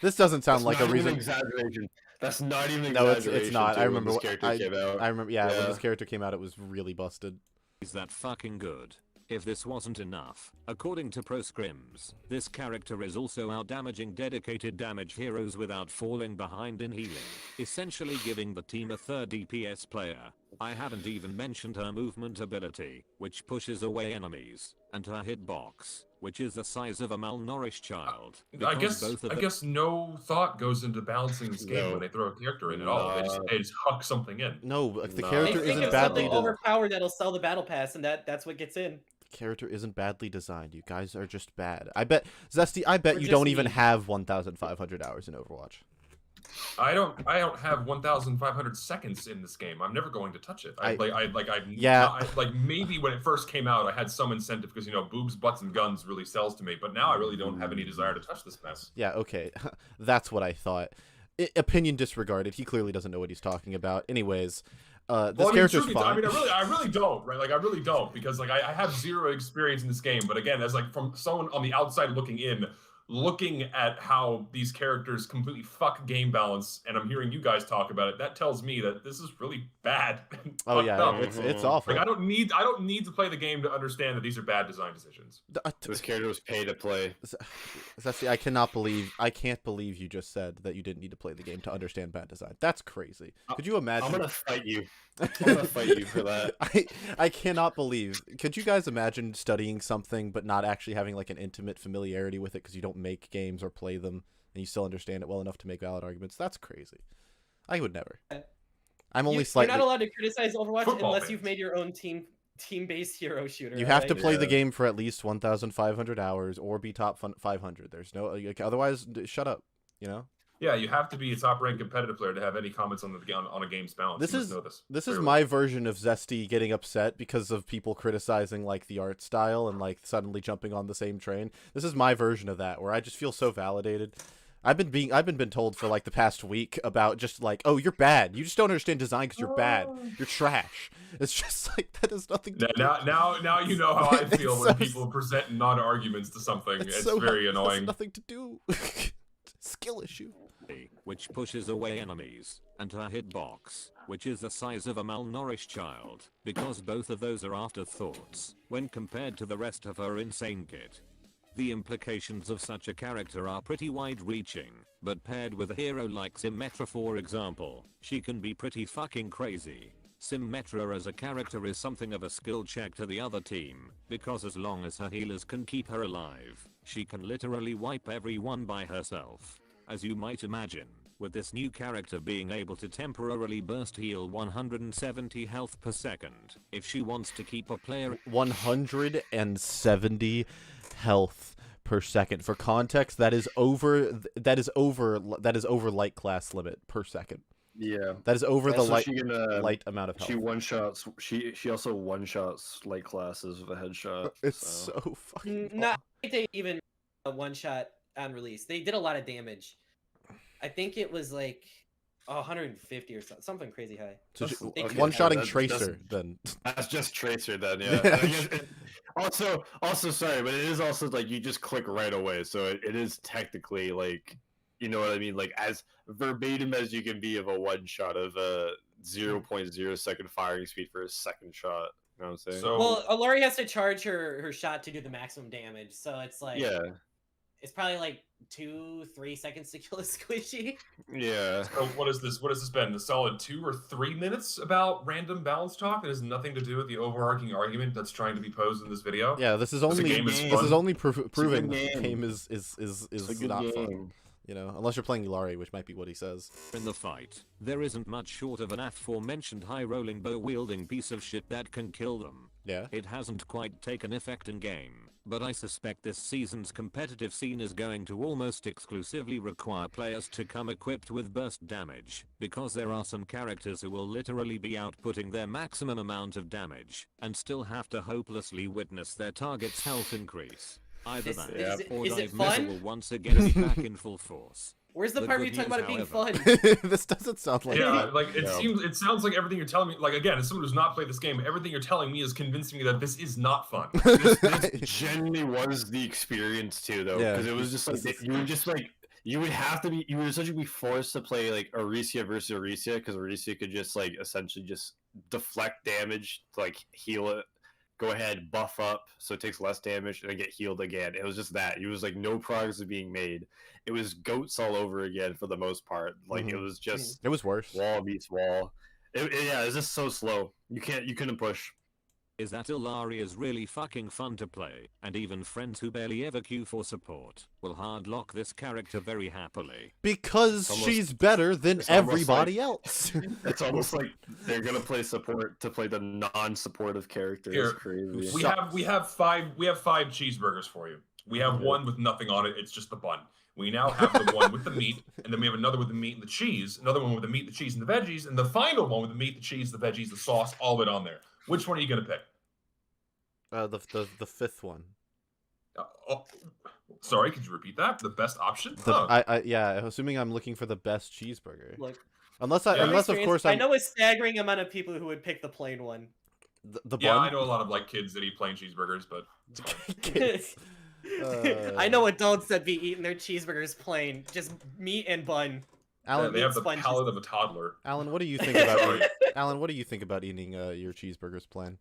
This doesn't sound like a reason.
Exaggeration. That's not even
no,
exaggeration.
it's not. I remember
when this character came out.
I remember, yeah, when this character came out, it was really busted.
Is that fucking good? If this wasn't enough, according to proscrims, this character is also out-damaging dedicated damage heroes without falling behind in healing, essentially giving the team a third DPS player. I haven't even mentioned her movement ability, which pushes away enemies, and her hitbox, which is the size of a malnourished child.
I guess no thought goes into balancing this game when they throw a character in at all. They just huck something in.
No, the character isn't badly
overpowered that'll sell the battle pass, and that's what gets in.
Character isn't badly designed. You guys are just bad. I bet, Zesty, you don't even have 1,500 hours in Overwatch.
I don't have 1,500 seconds in this game. I'm never going to touch it. Maybe when it first came out, I had some incentive because boobs, butts, and guns really sells to me. But now I really don't have any desire to touch this mess.
Yeah, okay, that's what I thought. Opinion disregarded. He clearly doesn't know what he's talking about. Anyways. This character's fine.
I really don't, right? Like, I really don't, because like I have zero experience in this game. But again, as like from someone on the outside looking in, looking at how these characters completely fuck game balance, and I'm hearing you guys talk about it, that tells me that this is really bad.
Oh yeah, it's awful.
Like I don't need to play the game to understand that these are bad design decisions.
This character was paid to play.
I can't believe you just said that you didn't need to play the game to understand bad design. That's crazy. Could you imagine?
I'm gonna fight you. I'm gonna fight you for that.
I cannot believe. Could you guys imagine studying something but not actually having like an intimate familiarity with it because you don't make games or play them and you still understand it well enough to make valid arguments? That's crazy. I would never. I'm only slightly.
You're not allowed to criticize Overwatch unless you've made your own team-based hero shooter.
You have to play the game for at least 1,500 hours or be top 500. There's no otherwise. Shut up.
Yeah, you have to be a top-ranked competitive player to have any comments on a game's balance.
This is my version of Zesty getting upset because of people criticizing like the art style and like suddenly jumping on the same train. This is my version of that, where I just feel so validated. I've been told for like the past week about just like, oh, you're bad. You just don't understand design because you're bad. You're trash. It's just like that has nothing to do.
Now you know how I feel when people present non-arguments to something. It's very annoying.
It has nothing to do. Skill issue.
which pushes away enemies, and her hitbox, which is the size of a malnourished child, because both of those are afterthoughts when compared to the rest of her insane kit. The implications of such a character are pretty wide-reaching, but paired with a hero like Symmetra for example, she can be pretty fucking crazy. Symmetra as a character is something of a skill check to the other team, because as long as her healers can keep her alive, she can literally wipe everyone by herself. As you might imagine, with this new character being able to temporarily burst heal 170 health per second, if she wants to keep a player
170 health per second. For context, that is over light class limit per second.
Yeah,
that is over the
light
amount of health.
She one shots. She also one shots light classes with a headshot.
It's so fucking.
Not they even a one shot on release. They did a lot of damage. I think it was like 150 or something crazy high.
So one-shotting Tracer then.
That's just Tracer then, yeah. Also, sorry, but it is also like you just click right away, so it is technically like, you know what I mean, like as verbatim as you can be of a one-shot of a 0.0 second firing speed for a second shot. You know what I'm saying?
So, well, Alori has to charge her shot to do the maximum damage, so it's like it's probably like 2-3 seconds to kill a squishy.
Yeah.
So what is this? What has this been? A solid 2 or 3 minutes about random balance talk that has nothing to do with the overarching argument that's trying to be posed in this video?
Yeah, this is only proving the game is not fun. You know, unless you're playing Ilari, which might be what he says.
In the fight, there isn't much short of an aforementioned high-rolling bow-wielding piece of shit that can kill them.
Yeah.
It hasn't quite taken effect in game, but I suspect this season's competitive scene is going to almost exclusively require players to come equipped with burst damage, because there are some characters who will literally be outputting their maximum amount of damage, and still have to hopelessly witness their target's health increase. Either that, or Dive Meta will once again be back in full force.
Where's the part where you talk about it being fun?
This doesn't sound like
like it sounds like everything you're telling me, like again, as someone who's not played this game, everything you're telling me is convincing me that this is not fun.
This genuinely was the experience too, though, because it was just like you would essentially be forced to play like Aricia versus Aricia, because Aricia could just like essentially just deflect damage, like heal it, go ahead, buff up so it takes less damage, and then get healed again. It was just that. It was like no progress was being made. It was goats all over again for the most part. Like it was just
it was worse.
Wall meets wall. It was just so slow. You couldn't push.
Is that Ilari is really fucking fun to play, and even friends who barely ever queue for support will hardlock this character very happily.
Because she's better than everybody else.
It's almost like they're gonna play support to play the non-supportive character. It's crazy.
We have five cheeseburgers for you. We have one with nothing on it, it's just the bun. We now have the one with the meat, and then we have another with the meat and the cheese, another one with the meat, the cheese, and the veggies, and the final one with the meat, the cheese, the veggies, the sauce, all of it on there. Which one are you gonna pick?
The fifth one.
Sorry, could you repeat that? The best option?
Yeah, assuming I'm looking for the best cheeseburger.
Look,
unless of course
I know a staggering amount of people who would pick the plain one.
The
yeah,
bun?
I know a lot of like kids that eat plain cheeseburgers, but
kids.
I know adults that be eating their cheeseburgers plain, just meat and bun.
Alan,
they have the palate of a toddler.
Alan, what do you think about Alan? What do you think about eating your cheeseburgers plain?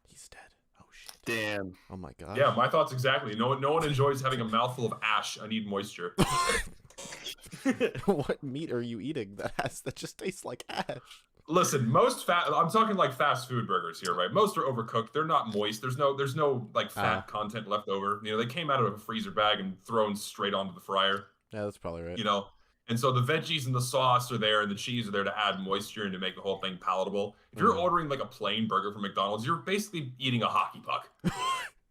He's dead. Oh shit!
Damn.
Oh my god.
Yeah, my thoughts exactly. No one enjoys having a mouthful of ash. I need moisture.
What meat are you eating that just tastes like ash?
Listen, I'm talking like fast food burgers here, right? Most are overcooked. They're not moist. There's no like fat content left over. You know, they came out of a freezer bag and thrown straight onto the fryer.
Yeah, that's probably right.
You know, and so the veggies and the sauce are there, and the cheese are there to add moisture and to make the whole thing palatable. If you're ordering like a plain burger from McDonald's, you're basically eating a hockey puck.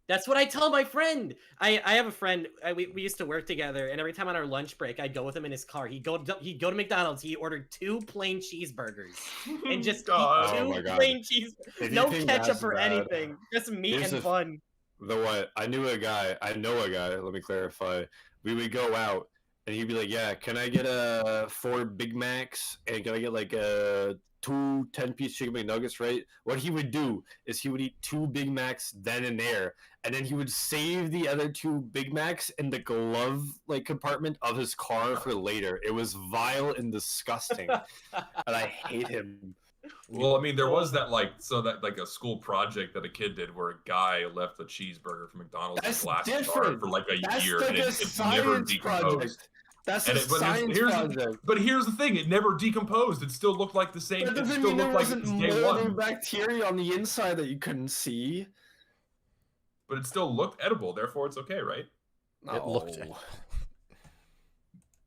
That's what I tell my friend. I have a friend. We used to work together, and every time on our lunch break, I'd go with him in his car. He'd go to McDonald's. He ordered 2 plain cheeseburgers and just eat 2 plain cheeseburgers. No ketchup or anything. Just meat and bun.
TheWhat? I know a guy. Let me clarify. We would go out, and he'd be like, "Yeah, can I get 4 Big Macs and can I get like 2 10-piece chicken McNuggets?" Right? What he would do is he would eat 2 Big Macs then and there, and then he would save the other 2 Big Macs in the glove compartment of his car for later. It was vile and disgusting, and I hate him.
Well, I mean, there was that a school project that a kid did where a guy left a cheeseburger from McDonald's in a glass jar for like a year, and it never decomposed.
That's a science project.
But here's the thing: it never decomposed. It still looked like the same.
That doesn't mean there wasn't mold or bacteria on the inside that you couldn't see.
But it still looked edible. Therefore, it's okay, right?
No. It looked edible.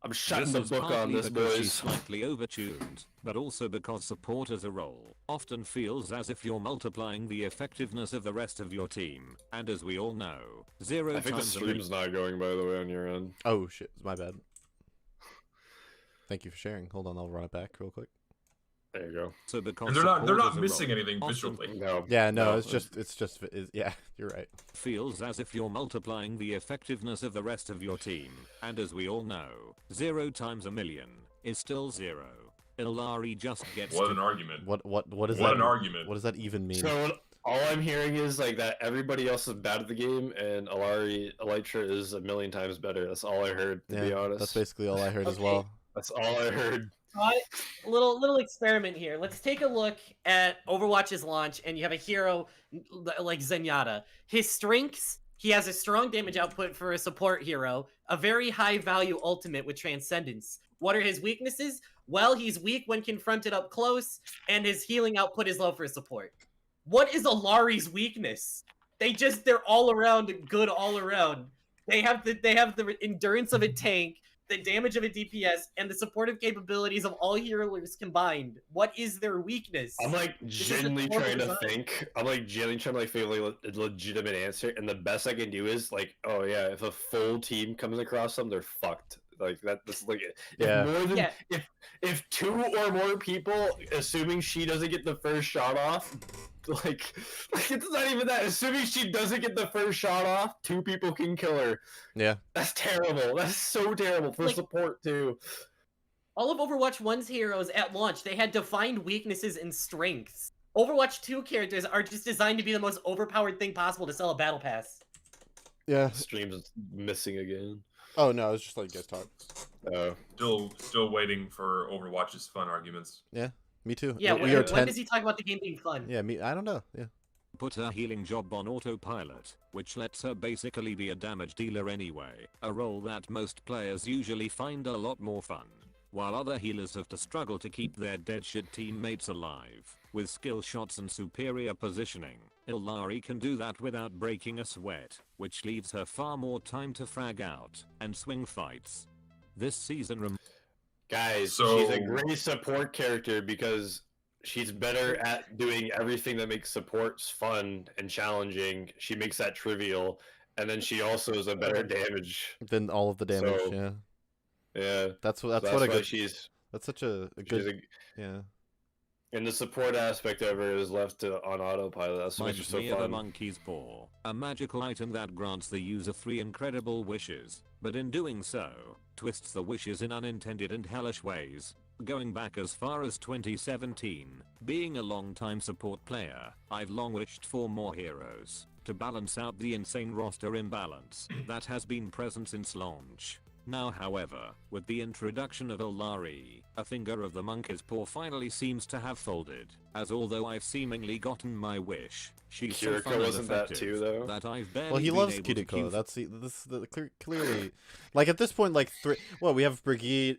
I'm shutting the book on this, boys.
She's slightly overtuned, but also because support as a role often feels as if you're multiplying the effectiveness of the rest of your team. And as we all know, 0
I think the
times
stream's not going, by the way, on your end.
Oh shit, it's my bad. Thank you for sharing. Hold on, I'll run it back real quick.
There you go.
So because
they're not missing anything visually.
No.
Yeah, no, it's just yeah, you're right.
Feels as if you're multiplying the effectiveness of the rest of your team. And as we all know, 0 times a million is still 0. Illari just gets
What an argument.
What is that?
What an argument.
What does that even mean?
So all I'm hearing is like that everybody else is bad at the game and Elytra is a million times better. That's all I heard, to be honest.
That's basically all I heard as well.
That's all I heard.
Little experiment here. Let's take a look at Overwatch's launch, and you have a hero like Zenyatta. His strengths: he has a strong damage output for a support hero, a very high value ultimate with transcendence. What are his weaknesses? Well, he's weak when confronted up close, and his healing output is low for support. What is Ilari's weakness? They're all around good all around. They have the endurance of a tank, the damage of a DPS, and the supportive capabilities of all healers combined. What is their weakness?
I'm like genuinely trying to think. I'm like genuinely trying to feel like a legitimate answer, and the best I can do is like, oh yeah, if a full team comes across them, they're fucked. Like that's like if 2 or more people, assuming she doesn't get the first shot off, like it's not even that. Assuming she doesn't get the first shot off, 2 people can kill her.
Yeah,
that's terrible. That's so terrible for support too.
All of Overwatch 1's heroes at launch, they had defined weaknesses and strengths. Overwatch 2 characters are just designed to be the most overpowered thing possible to sell a battle pass.
Yeah,
stream's missing again.
Oh no, it's just like you guys talk.
Still waiting for Overwatch's fun arguments.
Yeah, me too.
Yeah, when does he talk about the game being fun?
Yeah, I don't know. Yeah.
Put her healing job on autopilot, which lets her basically be a damage dealer anyway, a role that most players usually find a lot more fun, while other healers have to struggle to keep their dead shit teammates alive. With skill shots and superior positioning, Illari can do that without breaking a sweat, which leaves her far more time to frag out and swing fights. This season
Guys, she's a great support character because she's better at doing everything that makes supports fun and challenging. She makes that trivial, and then she also is a better damage
than all of the damage.
Yeah.
That's what a good. That's such a good. Yeah.
And the support aspect of her is left on autopilot. That's why she's so fun.
The monkey's paw, a magical item that grants the user 3 incredible wishes, but in doing so, twists the wishes in unintended and hellish ways. Going back as far as 2017, being a long-time support player, I've long wished for more heroes to balance out the insane roster imbalance that has been present since launch. Now, however, with the introduction of Illari, a finger of the monkey's paw finally seems to have folded, as although I've seemingly gotten my wish, she's so fun and
wasn't that too, though?
that I've barely
Well, he
been
loves
able to
Kiriko.
keep...
That's clearly, like at this point, like we have Brigitte,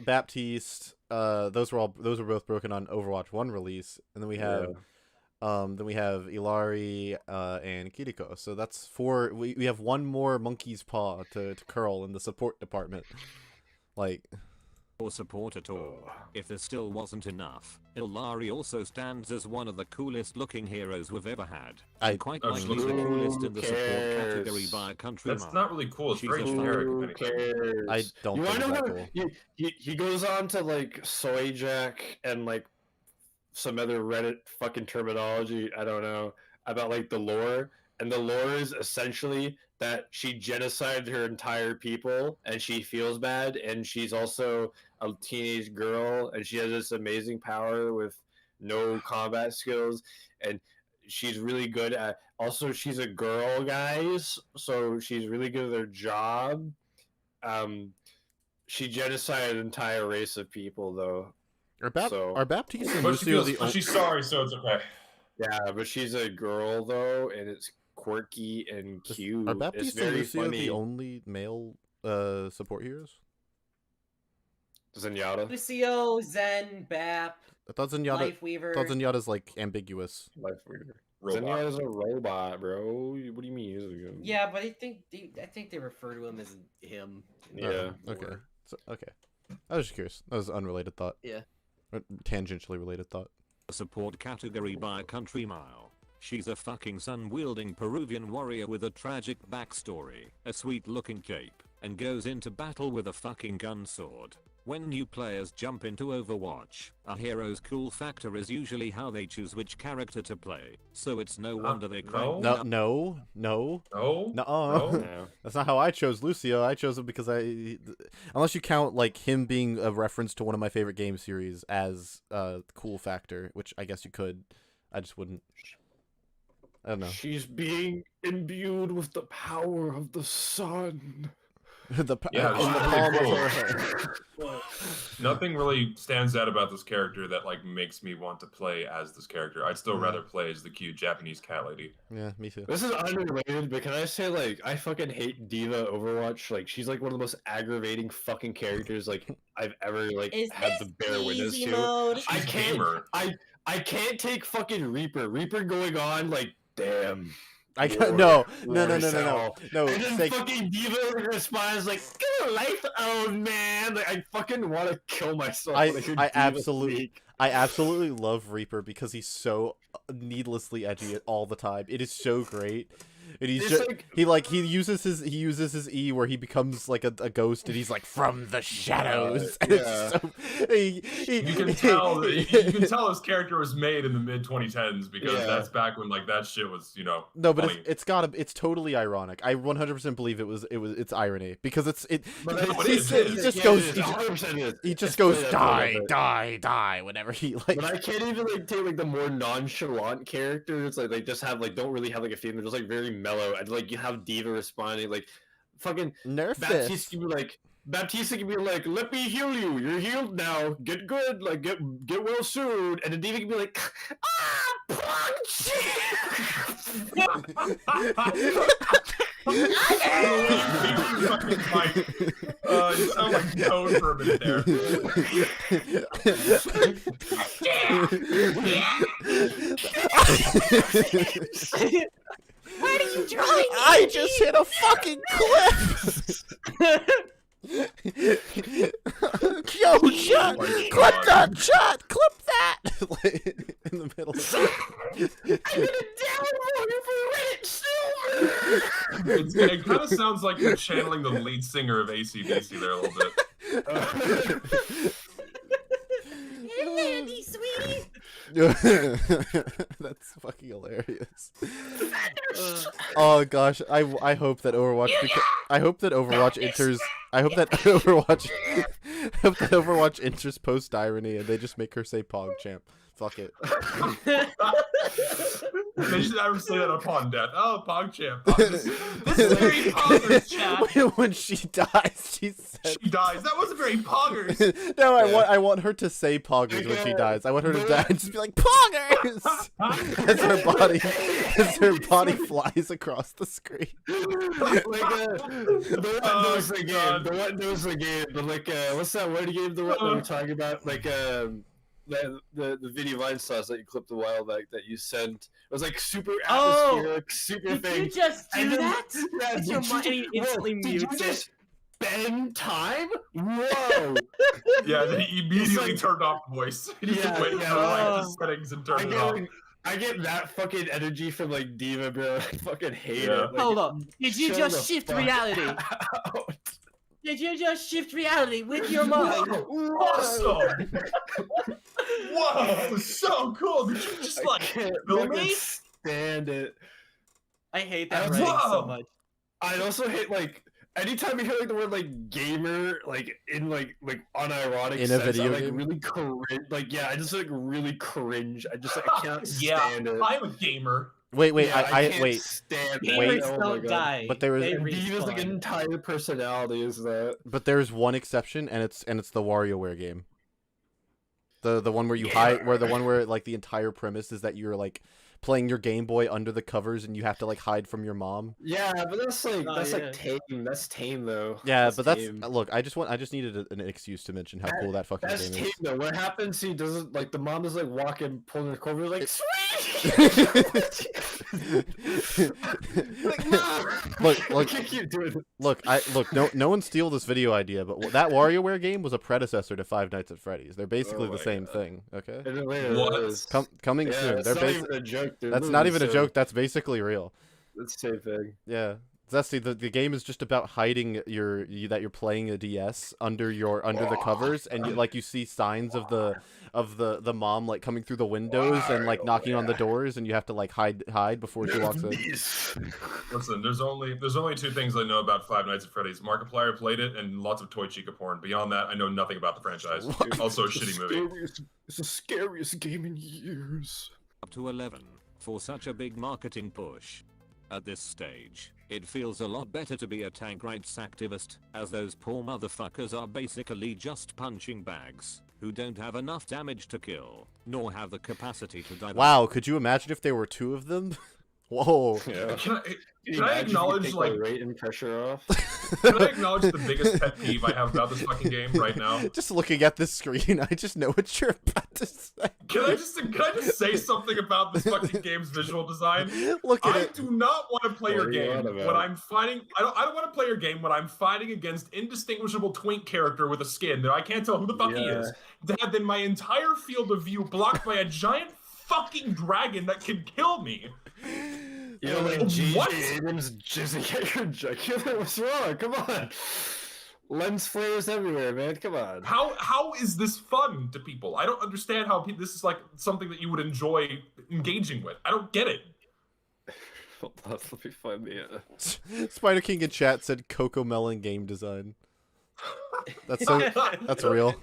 Baptiste. Those were both broken on Overwatch 1 release, and then we have. Then we have Illari and Kiriko. So that's 4. We have one more monkey's paw to curl in the support department. Like,
or support at all. If this still wasn't enough, Illari also stands as one of the coolest looking heroes we've ever had. Quite likely the coolest in the support category by a country
That's not really cool. It's very generic.
I don't think it's that cool.
He goes on to like Soy Jack and like some other Reddit fucking terminology, I don't know, about like the lore, And the lore is essentially that she genocided her entire people, and she feels bad, and she's also a teenage girl, and she has this amazing power with no combat skills, and she's really good at. Also, she's a girl, guys, so she's really good at her job. She genocided an entire race of people, though.
Are Baptiste and
But
Lucio the
but she's sorry, so it's okay.
Yeah, but she's a girl though, and it's quirky and cute.
Are Baptiste
it's very
and Lucio
funny.
the only male support heroes?
Zenyatta.
Lucio, Zen, Bap.
I thought Zenyatta's like ambiguous.
Lifeweaver. Zenyatta's a robot, bro. What do you mean?
Yeah, but I think they refer to him as him.
Yeah.
Okay. Okay. I was just curious. That was an unrelated thought.
Yeah.
Tangentially related thought.
Support category by a country mile. She's a fucking sun-wielding Peruvian warrior with a tragic backstory, a sweet-looking cape, and goes into battle with a fucking gun sword. When new players jump into Overwatch, a hero's cool factor is usually how they choose which character to play, so it's no wonder they crank
No. That's not how I chose Lucio. I chose him because unless you count like him being a reference to one of my favorite game series as a cool factor, which I guess you could. I just wouldn't. I don't know.
She's being imbued with the power of the sun.
In the palm of her hand.
Nothing really stands out about this character that like makes me want to play as this character. I'd still rather play as the cute Japanese cat lady.
Yeah, me too.
This is unrelated, but can I say like I fucking hate Diva Overwatch. Like she's like one of the most aggravating fucking characters like I've ever like had the bear witness to.
Mode?
I can't take fucking Reaper. Reaper going on like damn.
No.
And then fucking Diva responds like, "Get a life, old man!" Like I fucking want to kill myself.
I absolutely love Reaper because he's so needlessly edgy all the time. It is so great. And he's just, he uses his E where he becomes like a ghost and he's like from the shadows.
Yeah.
You can tell his character was made in the mid 2010s because that's back when like that shit was
No, but
funny.
it's totally ironic. I 100% believe it's irony because he just goes die whenever he like.
But I can't even like take like the more nonchalant characters like they just have like don't really have like a feeling. They're just like very mellow and like you have Diva responding like fucking Baptiste can be like let me heal you, you're healed now, get good, like get well soon, and then Diva can be like punch.
You sound like Toad for a minute there.
Where are you drawing?
I just hit a fucking cliff. Yo, chat, clip that, chat, clip that. In the middle.
I'm gonna download you for Reddit Silver.
It kind of sounds like you're channeling the lead singer of AC/DC there a little bit.
Hey, Landy, sweetie.
That's fucking hilarious. Oh gosh, I hope that Overwatch enters post irony and they just make her say Pog Champ. Fuck it.
They should never say that upon death. Oh, Pog Champ. This is very poggers, chat.
When she dies, she
dies. That wasn't very poggers.
No, I want her to say poggers when she dies. I want her to die and just be like poggers as her body flies across the screen.
The one knows the game. But like, what's that word game? The one that we're talking about, like the video Vine sauce that you clipped a while back that you sent. It was like super atmospheric, super thing.
Did you just do that?
Yeah,
did you
just spend time? Whoa!
Yeah, then he immediately turned off voice. He just went into the settings and turned it off.
I get that fucking energy from like Diva, bro. I fucking hate it. Like,
hold on. Did you just shift reality? Did you just shift reality with your mind?
Awesome! Whoa, so cool! Did you just like
film it? Stand it.
I hate that writing so much.
I also hate like anytime you hear like the word like gamer like in like unironic
in
sense,
a video
I, like,
game.
really cringe. Like I just like really cringe. I just I can't stand it.
I'm a gamer.
Wait,
Yeah,
I
can't
wait.
Stand
Gamers
that.
don't die.
But there was
Dina's like entire personality is that.
But there's one exception, and it's the WarioWare game. The one where you hide, where like the entire premise is that you're like playing your Game Boy under the covers and you have to like hide from your mom.
Yeah, but that's like like tame. That's tame though.
Yeah,
that's
but
tame.
look. I just needed an excuse to mention how cool that fucking
that's
game
tame,
is.
Though. What happens? He doesn't like the mom is like walking, pulling the cover, like sweet. Like,
look. No one steal this video idea, but that WarioWare game was a predecessor to Five Nights at Freddy's. They're basically the same thing. Okay. Coming soon. They're
not even a joke.
That's not even a joke. That's basically real.
That's the same thing.
Yeah. Zesty, the game is just about hiding that you're playing a DS under the covers, and you see signs of the mom like coming through the windows and like knocking on the doors, and you have to like hide before she walks in.
Listen, there's only two things I know about Five Nights at Freddy's. Markiplier played it, and lots of toy chica porn. Beyond that, I know nothing about the franchise. Also, a shitty movie.
It's the scariest game in years.
Up to 11 for such a big marketing push. At this stage, it feels a lot better to be a tank rights activist, as those poor motherfuckers are basically just punching bags, who don't have enough damage to kill, nor have the capacity to die.
Wow, could you imagine if there were two of them? Whoa.
Yeah.
Can I acknowledge like
weight and pressure off?
Can I acknowledge the biggest pet peeve I have about this fucking game right now?
Just looking at this screen, I just know what you're about to say.
Can I just say something about this fucking game's visual design?
Look at it.
I do not want to play your game
when
I'm fighting. I don't want to play your game when I'm fighting against indistinguishable twink character with a skin that I can't tell who the fuck he is. To have then my entire field of view blocked by a giant fucking dragon that can kill me.
You know, like J.J. Abrams jizzing at your jugular? What's wrong? Come on. Lens flares everywhere, man. Come on.
How is this fun to people? I don't understand how this is like something that you would enjoy engaging with. I don't get it.
Hold on, let me find the
Spider King in chat said Coco Melon game design. That's real.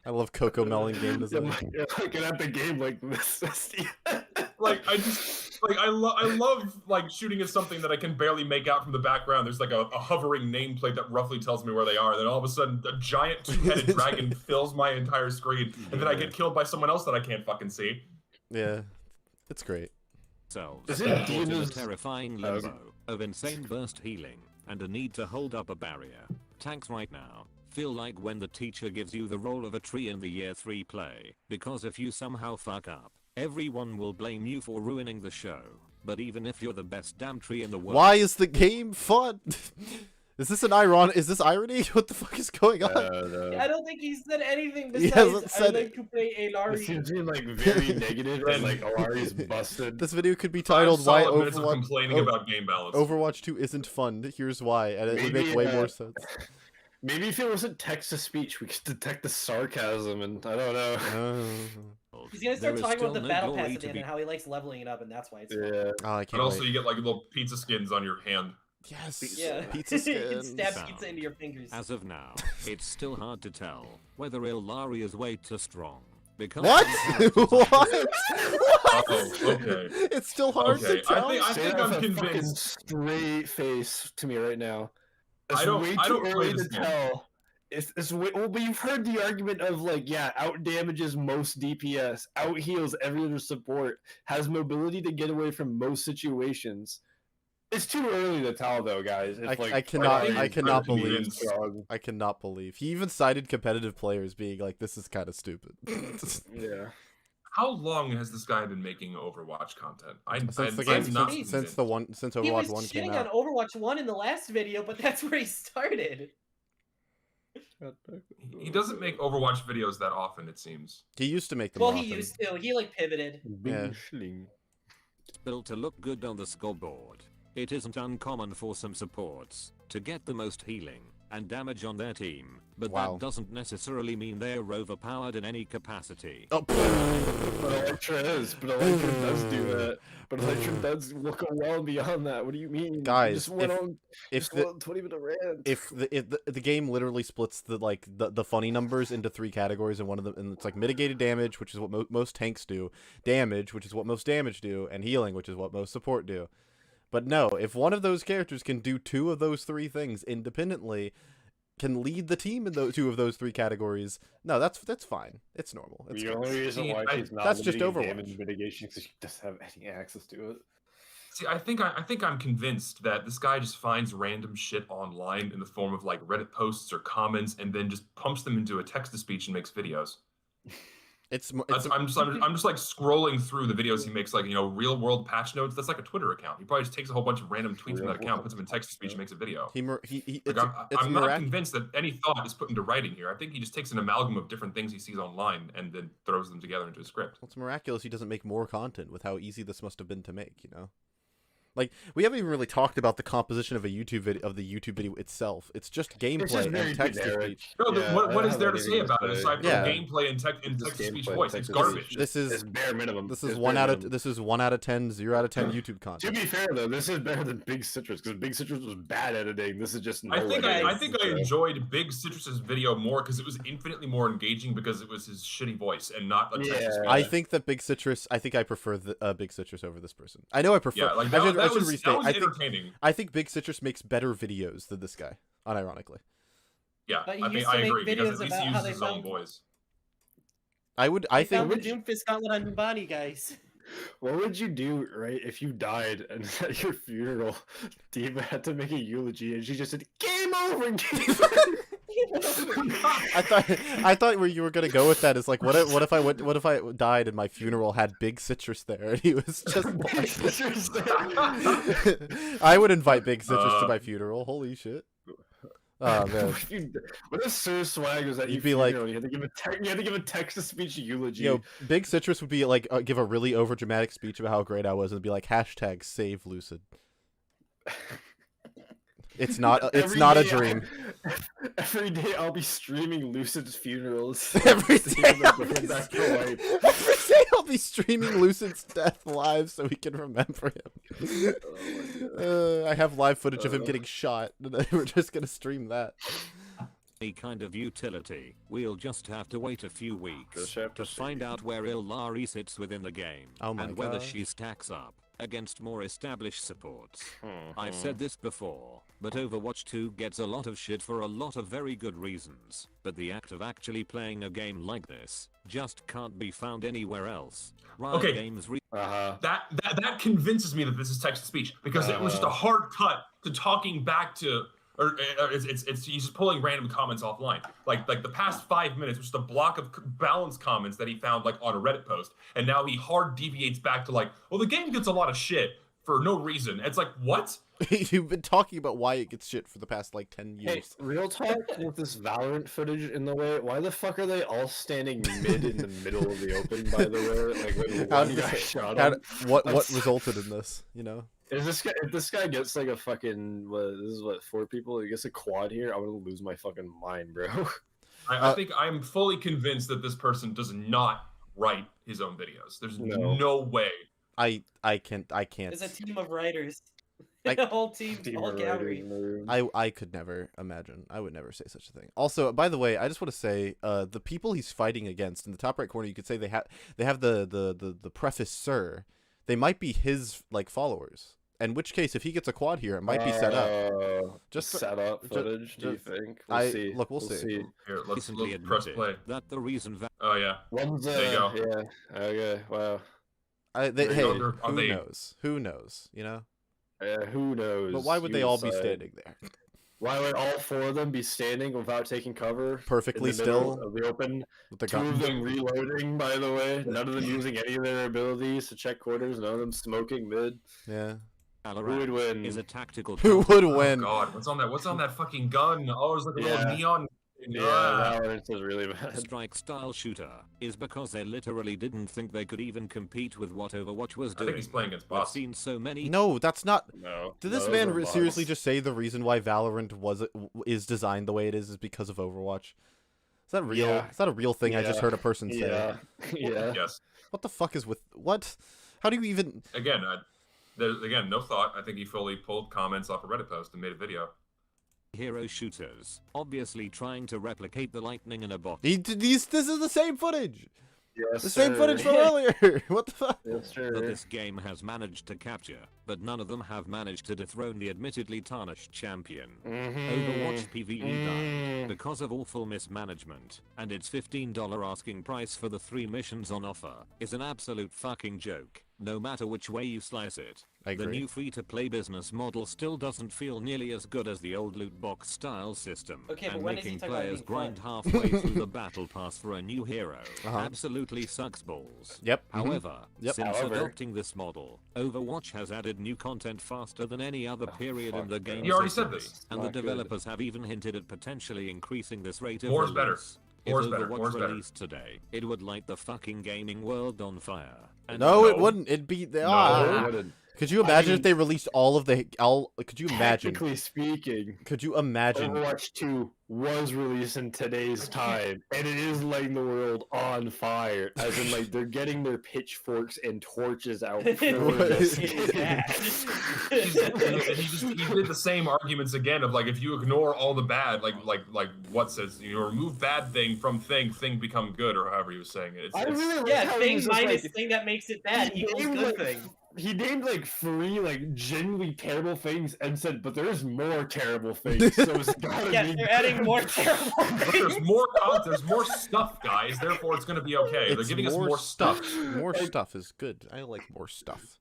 I love Coco Melon game design.
You're looking at the game like this.
Like I love like shooting at something that I can barely make out from the background. There's like a hovering nameplate that roughly tells me where they are. Then all of a sudden, a giant two-headed dragon fills my entire screen, and then I get killed by someone else that I can't fucking see.
Yeah, it's great.
So,
is it
a terrifying limbo of insane burst healing and a need to hold up a barrier? Tanks right now feel like when the teacher gives you the role of a tree in the year 3 play, because if you somehow fuck up, everyone will blame you for ruining the show. But even if you're the best damn tree in the world,
why is the game fun? Is this irony? What the fuck is going on?
I don't think he said anything besides I like to play a Larry.
It seems to be like very negative and like Larry's busted.
This video could be titled "Why Overwatch
complaining about game balance.
Overwatch 2 isn't fun. Here's why," and it would make way more sense.
Maybe if it wasn't text to speech, we could detect the sarcasm, and I don't know.
He's gonna start talking about the battle pass at the end and how he likes leveling it up, and that's why it's fun.
I can't
and also,
wait.
you get like little pizza skins on your hand.
Yes.
Yeah.
Pizza skins.
You can stab pizza into your fingers.
As of now, it's still hard to tell whether Ilari is way too strong. Because
what? What?
Oh, okay.
It's still hard to tell.
I think I'm convinced.
Straight face to me right now.
It's way too early to
tell. But you've heard the argument of like, yeah, out damages most DPS, out heals every other support, has mobility to get away from most situations. It's too early to tell, though, guys.
I cannot believe. He even cited competitive players being like, "This is kind of stupid."
Yeah.
How long has this guy been making Overwatch content?
Since Overwatch 1 came out.
He was shitting on Overwatch 1 in the last video, but that's where he started.
He doesn't make Overwatch videos that often, it seems.
He used to make them.
Well,
often.
he used to. He like pivoted.
Yeah.
Built to look good on the scoreboard. It isn't uncommon for some supports to get the most healing, and damage on their team, but that doesn't necessarily mean they're overpowered in any capacity.
Oh.
But Electra does do that. But Electra does look well beyond that. What do you mean?
Guys,
if the 20-minute rant.
If the game literally splits the funny numbers into 3 categories, and one of them, and it's like mitigated damage, which is what most tanks do, damage, which is what most damage do, and healing, which is what most support do. But no, if one of those characters can do 2 of those 3 things independently, can lead the team in 2 of those 3 categories, no, that's fine. It's normal. It's
the only reason why she's not
that's just Overwatch.
Damage mitigation because she doesn't have any access to it.
See, I think I'm convinced that this guy just finds random shit online in the form of like Reddit posts or comments, and then just pumps them into a text-to-speech and makes videos. I'm just like scrolling through the videos he makes, like, you know, real world patch notes. That's like a Twitter account. He probably just takes a whole bunch of random tweets from that account, puts them in text to speech, and makes a video. I'm not convinced that any thought is put into writing here. I think he just takes an amalgam of different things he sees online and then throws them together into a script.
Well, it's miraculous he doesn't make more content with how easy this must have been to make, you know? Like, we haven't even really talked about the composition of a YouTube video itself. It's just gameplay and text to speech.
No, what is there to say about it aside from gameplay and text to speech voice? It's garbage.
This is
bare minimum.
This is 1 out of 10, 0 out of 10 YouTube content.
To be fair though, this is better than Big Citrus, because Big Citrus was bad editing. This is just
I think I enjoyed Big Citrus's video more because it was infinitely more engaging because it was his shitty voice and not a text to speech.
I think that Big Citrus. I think I prefer the Big Citrus over this person. I know I prefer.
Yeah, like that was entertaining.
I think Big Citrus makes better videos than this guy, unironically.
Yeah, I agree because at least he uses his own voice.
I think
the Doomfist gauntlet on Numbani, guys.
What would you do, right, if you died and at your funeral, Diva had to make a eulogy and she just said, "Game over, game over."
I thought where you were gonna go with that is like, what if I died and my funeral had Big Citrus there and he was just Big Citrus there. I would invite Big Citrus to my funeral. Holy shit. Oh man!
What if Sir Swag was at
you'd be like,
you had to give a text-to-speech eulogy.
You know, Big Citrus would be like, give a really overdramatic speech about how great I was, and be like, #save Lucid. It's not a dream.
Every day I'll be streaming Lucid's funerals.
Every day I'll be streaming Lucid's death live so we can remember him. I have live footage of him getting shot. We're just gonna stream that.
Any kind of utility, we'll just have to wait a few weeks to find out where Illari sits within the game, and whether she stacks up against more established supports. I've said this before, but Overwatch 2 gets a lot of shit for a lot of very good reasons, but the act of actually playing a game like this just can't be found anywhere else. Riot Games
that convinces me that this is text-to-speech, because it was just a hard cut to talking back to he's just pulling random comments offline. Like the past 5 minutes was just a block of balanced comments that he found like on a Reddit post, and now he hard deviates back to like, well, the game gets a lot of shit for no reason. It's like, what?
You've been talking about why it gets shit for the past like 10 years.
Hey, real talk, with this Valorant footage in the way, why the fuck are they all standing mid in the middle of the open, by the way? Like when one guy shot him.
What resulted in this, you know?
If this guy gets like a fucking, this is what, 4 people, he gets a quad here, I'm gonna lose my fucking mind, bro.
I think I'm fully convinced that this person does not write his own videos. There's no way.
I can't.
There's a team of writers. A whole team whole gallery.
I could never imagine. I would never say such a thing. Also, by the way, I just want to say, the people he's fighting against in the top right corner, you could say they have the preface "Sir." They might be his like followers. In which case, if he gets a quad here, it might be set up. Just
set up footage. Do you think? We'll see.
Look, we'll see.
Here, let's press play.
That the reason.
Oh yeah. There you go.
Yeah. Okay. Wow.
Who knows? Who knows? You know.
Yeah. Who knows?
But why would they all be standing there?
Why would all 4 of them be standing without taking cover?
Perfectly still
of the open. With the 2 of them reloading, by the way. None of them using any of their abilities to check quarters. None of them smoking mid.
Yeah.
Who would win?
Is a tactical.
Who would win?
Oh God, what's on that fucking gun? Oh, it's like a little neon
Yeah, Valorant is really bad.
Strike style shooter is because they literally didn't think they could even compete with what Overwatch was doing.
I think he's playing against
We've
bots.
seen so many.
No, that's not.
No.
Did this man seriously just say the reason why Valorant is designed the way it is because of Overwatch? Is that real?
Yeah.
Is that a real thing? I just heard a person say.
Yeah. Yeah.
Yes.
What the fuck is with what? How do you even?
Again, again, no thought. I think he fully pulled comments off a Reddit post and made a video.
Hero shooters, obviously trying to replicate the lightning in a box.
This is the same footage.
Yes,
the same footage from earlier. What the fuck?
Yes, sir.
That this game has managed to capture, but none of them have managed to dethrone the admittedly tarnished champion. Overwatch PvE died because of awful mismanagement, and its $15 asking price for the 3 missions on offer is an absolute fucking joke, no matter which way you slice it.
I agree.
The new free-to-play business model still doesn't feel nearly as good as the old loot box style system,
Okay, but
and
when is he
making
talking about
players
being
grind
fun?
halfway through the battle pass for a new hero absolutely sucks balls.
Yep.
However,
Yep.
since adopting this model, Overwatch has added new content faster than any other period in the game's
He already said
history,
this.
and the developers have even hinted at potentially increasing this rate of
More's better.
release. If
More's better.
Overwatch
More's better.
released today, it would light the fucking gaming world on fire. And
No, it wouldn't. It'd be the. Could you imagine if they released all of the? Could you imagine?
Technically speaking,
Could you imagine?
Overwatch 2 was released in today's time, and it is lighting the world on fire. As in, like, they're getting their pitchforks and torches out. For this game.
He did the same arguments again of like if you ignore all the bad, like what says remove bad thing from thing become good, or however he was saying it.
I really like
Yeah,
how
thing
he was just
minus
like,
thing that makes it bad equals good thing.
He named like 3 like genuinely terrible things and said, but there's more terrible things. So it's gotta
Yeah,
be
they're adding more terrible
But
things.
there's more content, there's more stuff, guys. Therefore, it's going to be okay. They're
It's
giving us more stuff.
More stuff is good. I like more stuff.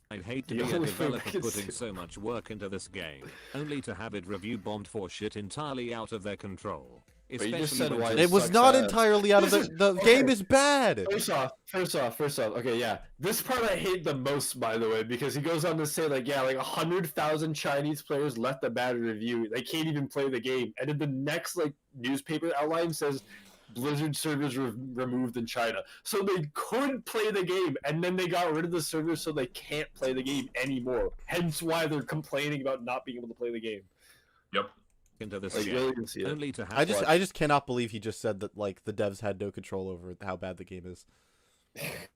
I'd hate to
The
be a
only thing I
developer
can
putting
see-
so much work into this game, only to have it review bombed for shit entirely out of their control.
But you just
Especially
said
when
why
just-
It was
sucks
not
ass.
entirely out of the game is bad.
First off. Okay, yeah. This part I hate the most, by the way, because he goes on to say like, yeah, like 100,000 Chinese players left a bad review. They can't even play the game. And then the next like newspaper outline says Blizzard servers removed in China. So they could play the game, and then they got rid of the servers so they can't play the game anymore. Hence why they're complaining about not being able to play the game.
Yep.
into this
Like,
game,
really can see it.
only to have
I just cannot believe he just said that like the devs had no control over how bad the game is.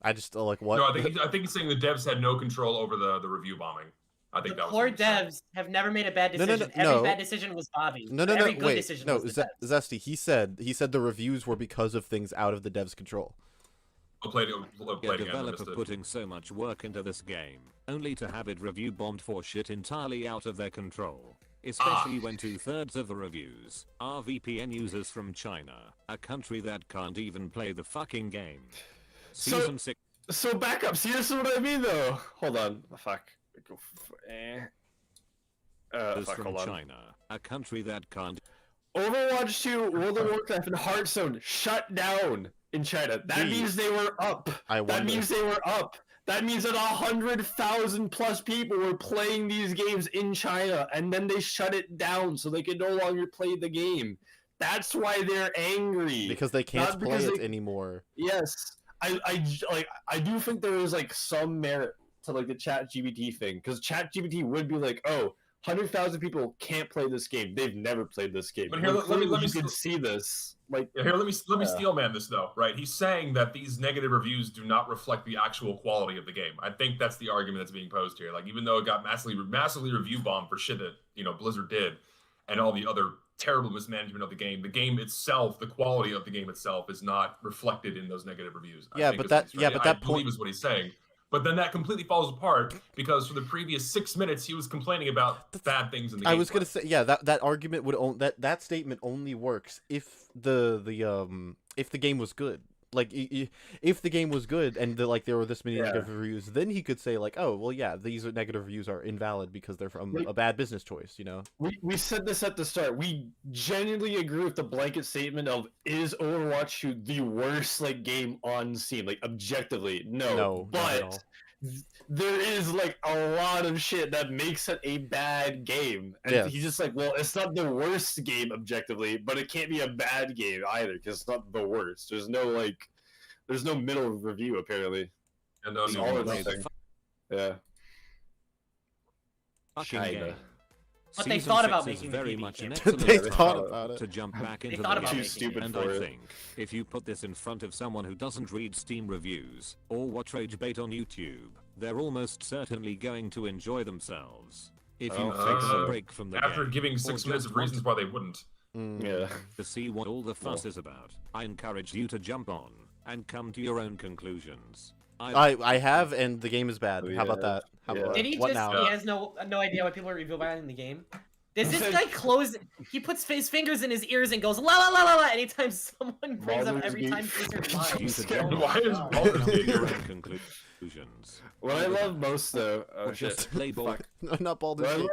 I just like what?
No, I think he's saying the devs had no control over the review bombing. I think
The
that was
poor
what he said.
devs have never made a bad
No, no,
decision.
no, no.
Every bad decision was Bobby.
No,
Every good
wait,
decision
no,
was the devs.
Zesty. He said the reviews were because of things out of the devs' control.
I'll play it
a
again.
developer putting so much work into this game, only to have it review bombed for shit entirely out of their control. Especially when 2/3 of the reviews are VPN users from China, a country that can't even play the fucking game. Season 6.
So back up. See, this is what I mean, though. Hold on. Fuck. Fuck,
from
hold on.
China, a country that can't.
Overwatch 2, World of Warcraft, and Hearthstone shut down in China. That means they were up. That means they were up. That means that 100,000 plus people were playing these games in China, and then they shut it down so they could no longer play the game. That's why they're angry.
Because they can't play it anymore.
Yes, I do think there is like some merit to like the ChatGPT thing, because ChatGPT would be like, oh, 100,000 people can't play this game. They've never played this game.
But here, let me
you can see this. Like,
here, let me steel man this though, right? He's saying that these negative reviews do not reflect the actual quality of the game. I think that's the argument that's being posed here. Like, even though it got massively review bombed for shit that Blizzard did, and all the other terrible mismanagement of the game itself, the quality of the game itself is not reflected in those negative reviews.
Yeah, but that
I
point
believe is what he's saying. But then that completely falls apart because for the previous 6 minutes he was complaining about bad things in the game.
I was gonna say, yeah, that argument would that statement only works if the game was good. Like, if the game was good and there were this many negative reviews, then he could say like, oh well, yeah, these negative reviews are invalid because they're from a bad business choice.
We said this at the start. We genuinely agree with the blanket statement of, is Overwatch 2 the worst game on Steam? Like, objectively, no.
No, not at
But
all.
there is like a lot of shit that makes it a bad game, and he's just like, well, it's not the worst game objectively, but it can't be a bad game either because it's not the worst. There's no middle review apparently.
And
It's all or nothing. Yeah.
Kinda.
But they thought about making
very
the
much an
game.
excellent
They
time
thought about it.
to jump back into
thought
the
about
game.
making
Too stupid
And
for
I
it.
think if you put this in front of someone who doesn't read Steam reviews or watch rage bait on YouTube, they're almost certainly going to enjoy themselves. If you fix a break from the
after
game,
giving
or
6 minutes
just
of reasons why they wouldn't.
Yeah.
to see what all the fuss is about, I encourage you to jump on and come to your own conclusions.
I have, and the game is bad. How about that? How about
Did he
what
just?
now?
He has no idea why people are reviewing the game. Does this guy close? He puts his fingers in his ears and goes la la la la la anytime someone brings up every time Blizzard lies.
Why is Baldur's Gate
your own conclusions?
What I love most though,
just play ball.
No, not Baldur's Gate.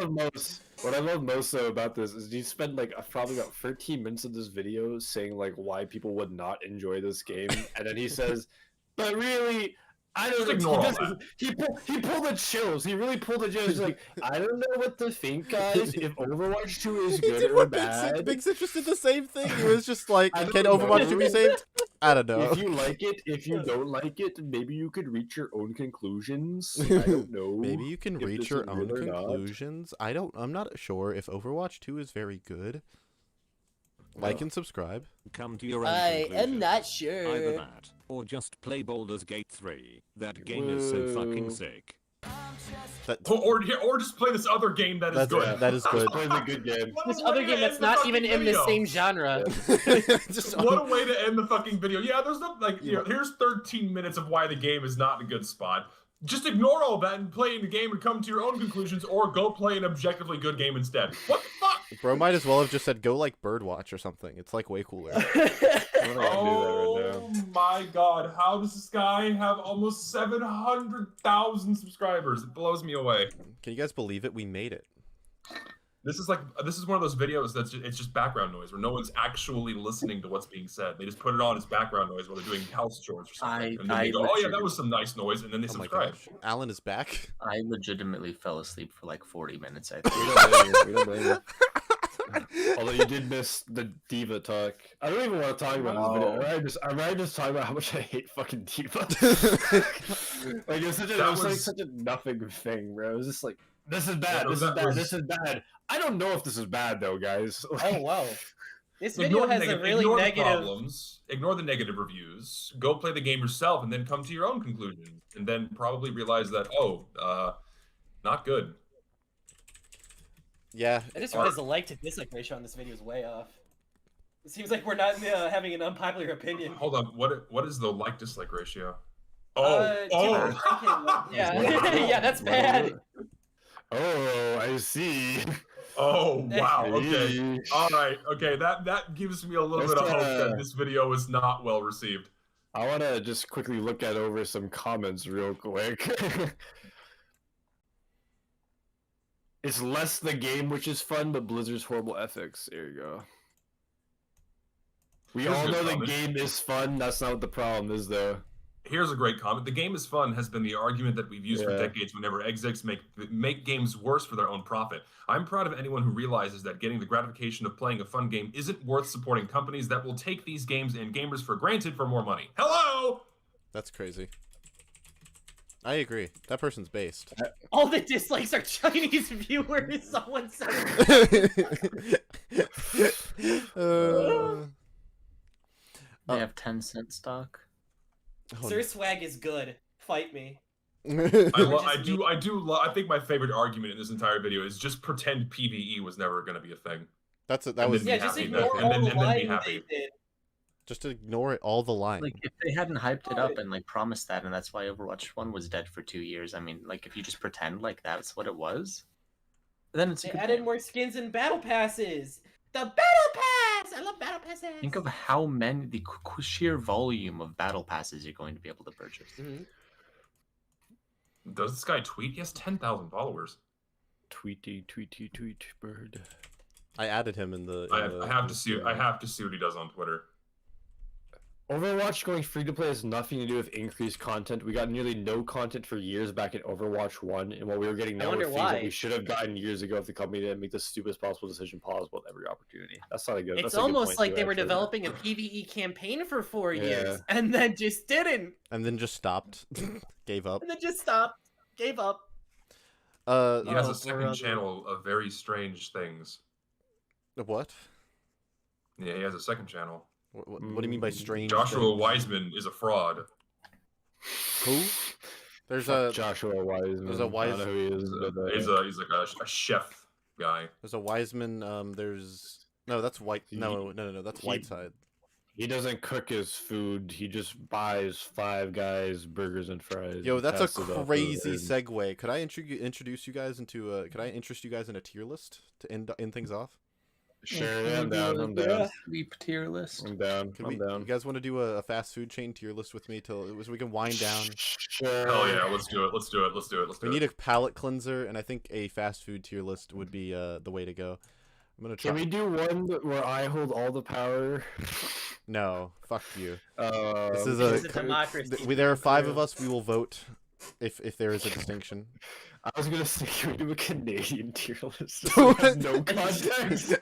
What I love most though about this is you spend like probably about 13 minutes of this video saying like why people would not enjoy this game, and then he says, "But really, I don't know." He pulled the chills. He really pulled the chills. He's like, "I don't know what to think, guys. If Overwatch 2 is good or bad."
Big Citrus did the same thing. He was just like, "Can Overwatch 2 be saved?" I don't know.
If you like it, if you don't like it, maybe you could reach your own conclusions. I don't know.
Maybe you can reach your own conclusions. I'm not sure if Overwatch 2 is very good. Like and subscribe.
Come to your own
I
conclusions.
am not sure.
Either that, or just play Baldur's Gate 3. That game is so fucking sick.
Or just play this other game that is good.
That is good.
Play the good game.
This other game that's not even in the same genre.
What a way to end the fucking video. Yeah, there's no like. Here's 13 minutes of why the game is not in a good spot. Just ignore all that and play the game and come to your own conclusions, or go play an objectively good game instead. What the fuck?
Bro might as well have just said go like Birdwatch or something. It's like way cooler.
Oh my god, how does this guy have almost 700,000 subscribers? It blows me away.
Can you guys believe it? We made it.
This is one of those videos that's it's just background noise where no one's actually listening to what's being said. They just put it on as background noise while they're doing house chores or something. And then they go, "Oh yeah, that was some nice noise," and then they subscribe.
Alan is back.
I legitimately fell asleep for like 40 minutes. I think.
We don't blame you. Although you did miss the Diva talk. I don't even want to talk about this video. I'd rather just talk about how much I hate fucking Diva. Like it's such a nothing thing, bro. It was just like, this is bad. This is bad. I don't know if this is bad though, guys.
Oh wow. This video has a really negative
problems. Ignore the negative reviews. Go play the game yourself, and then come to your own conclusions, and then probably realize that not good.
Yeah.
I just realized the like to dislike ratio on this video is way off. It seems like we're not having an unpopular opinion.
Hold on. What is the like dislike ratio?
Yeah, that's bad.
Oh, I see.
Oh wow. Okay. All right. Okay. That gives me a little bit of hope that this video was not well received.
I want to just quickly look over some comments real quick. It's less the game, which is fun, but Blizzard's horrible ethics. There you go. We all know the game is fun. That's not what the problem is, though.
Here's a great comment. The game is fun has been the argument that we've used for decades whenever execs make games worse for their own profit. I'm proud of anyone who realizes that getting the gratification of playing a fun game isn't worth supporting companies that will take these games and gamers for granted for more money. Hello!
That's crazy. I agree. That person's based.
All the dislikes are Chinese viewers, someone said.
They have 10-cent stock.
Sir Swag is good. Fight me.
I think my favorite argument in this entire video is just pretend PvE was never going to be a thing.
Just ignore all the lines they did.
Just ignore it, all the lines.
Like, if they hadn't hyped it up and, like, promised that, and that's why Overwatch 1 was dead for 2 years, I mean, like, if you just pretend like that's what it was, then it's
They added more skins and battle passes! The battle pass! I love battle passes!
Think of how many, the sheer volume of battle passes you're going to be able to purchase.
Does this guy tweet? He has 10,000 followers.
Tweet, bird.
I added him in the.
I have to see what he does on Twitter.
Overwatch going free to play has nothing to do with increased content. We got nearly no content for years back in Overwatch 1, and what we were getting now were things that we should have gotten years ago if the company didn't make the stupidest possible decision possible at every opportunity. That's not a good.
It's almost like they were developing a PvE campaign for 4 years and then just didn't.
And then just stopped, gave up.
And then just stopped, gave up.
He has a second channel of very strange things.
What?
Yeah, he has a second channel.
What do you mean by strange?
Joshua
things?
Wiseman is a fraud.
Who? There's a
Joshua Wiseman.
There's a Wiseman.
I don't know who he is, but,
he's like a chef guy.
There's a Wiseman. There's no. That's White. No. That's Whiteside.
He doesn't cook his food. He just buys Five Guys burgers and fries.
Yo, that's a crazy segue. Could I introduce you guys into? Could I interest you guys in a tier list to end things off?
Sure, yeah, I'm down. I'm down.
Sleep tier list.
I'm down.
I'm down. You guys want to do a fast food chain tier list with me so we can wind down?
Sure.
Hell yeah, let's do it.
We need a palate cleanser, and I think a fast food tier list would be the way to go. I'm gonna try.
Can we do one where I hold all the power?
No, fuck you.
This is a democracy.
There are 5 of us. We will vote if there is a distinction.
I was gonna say, can we do a Canadian tier list? No context.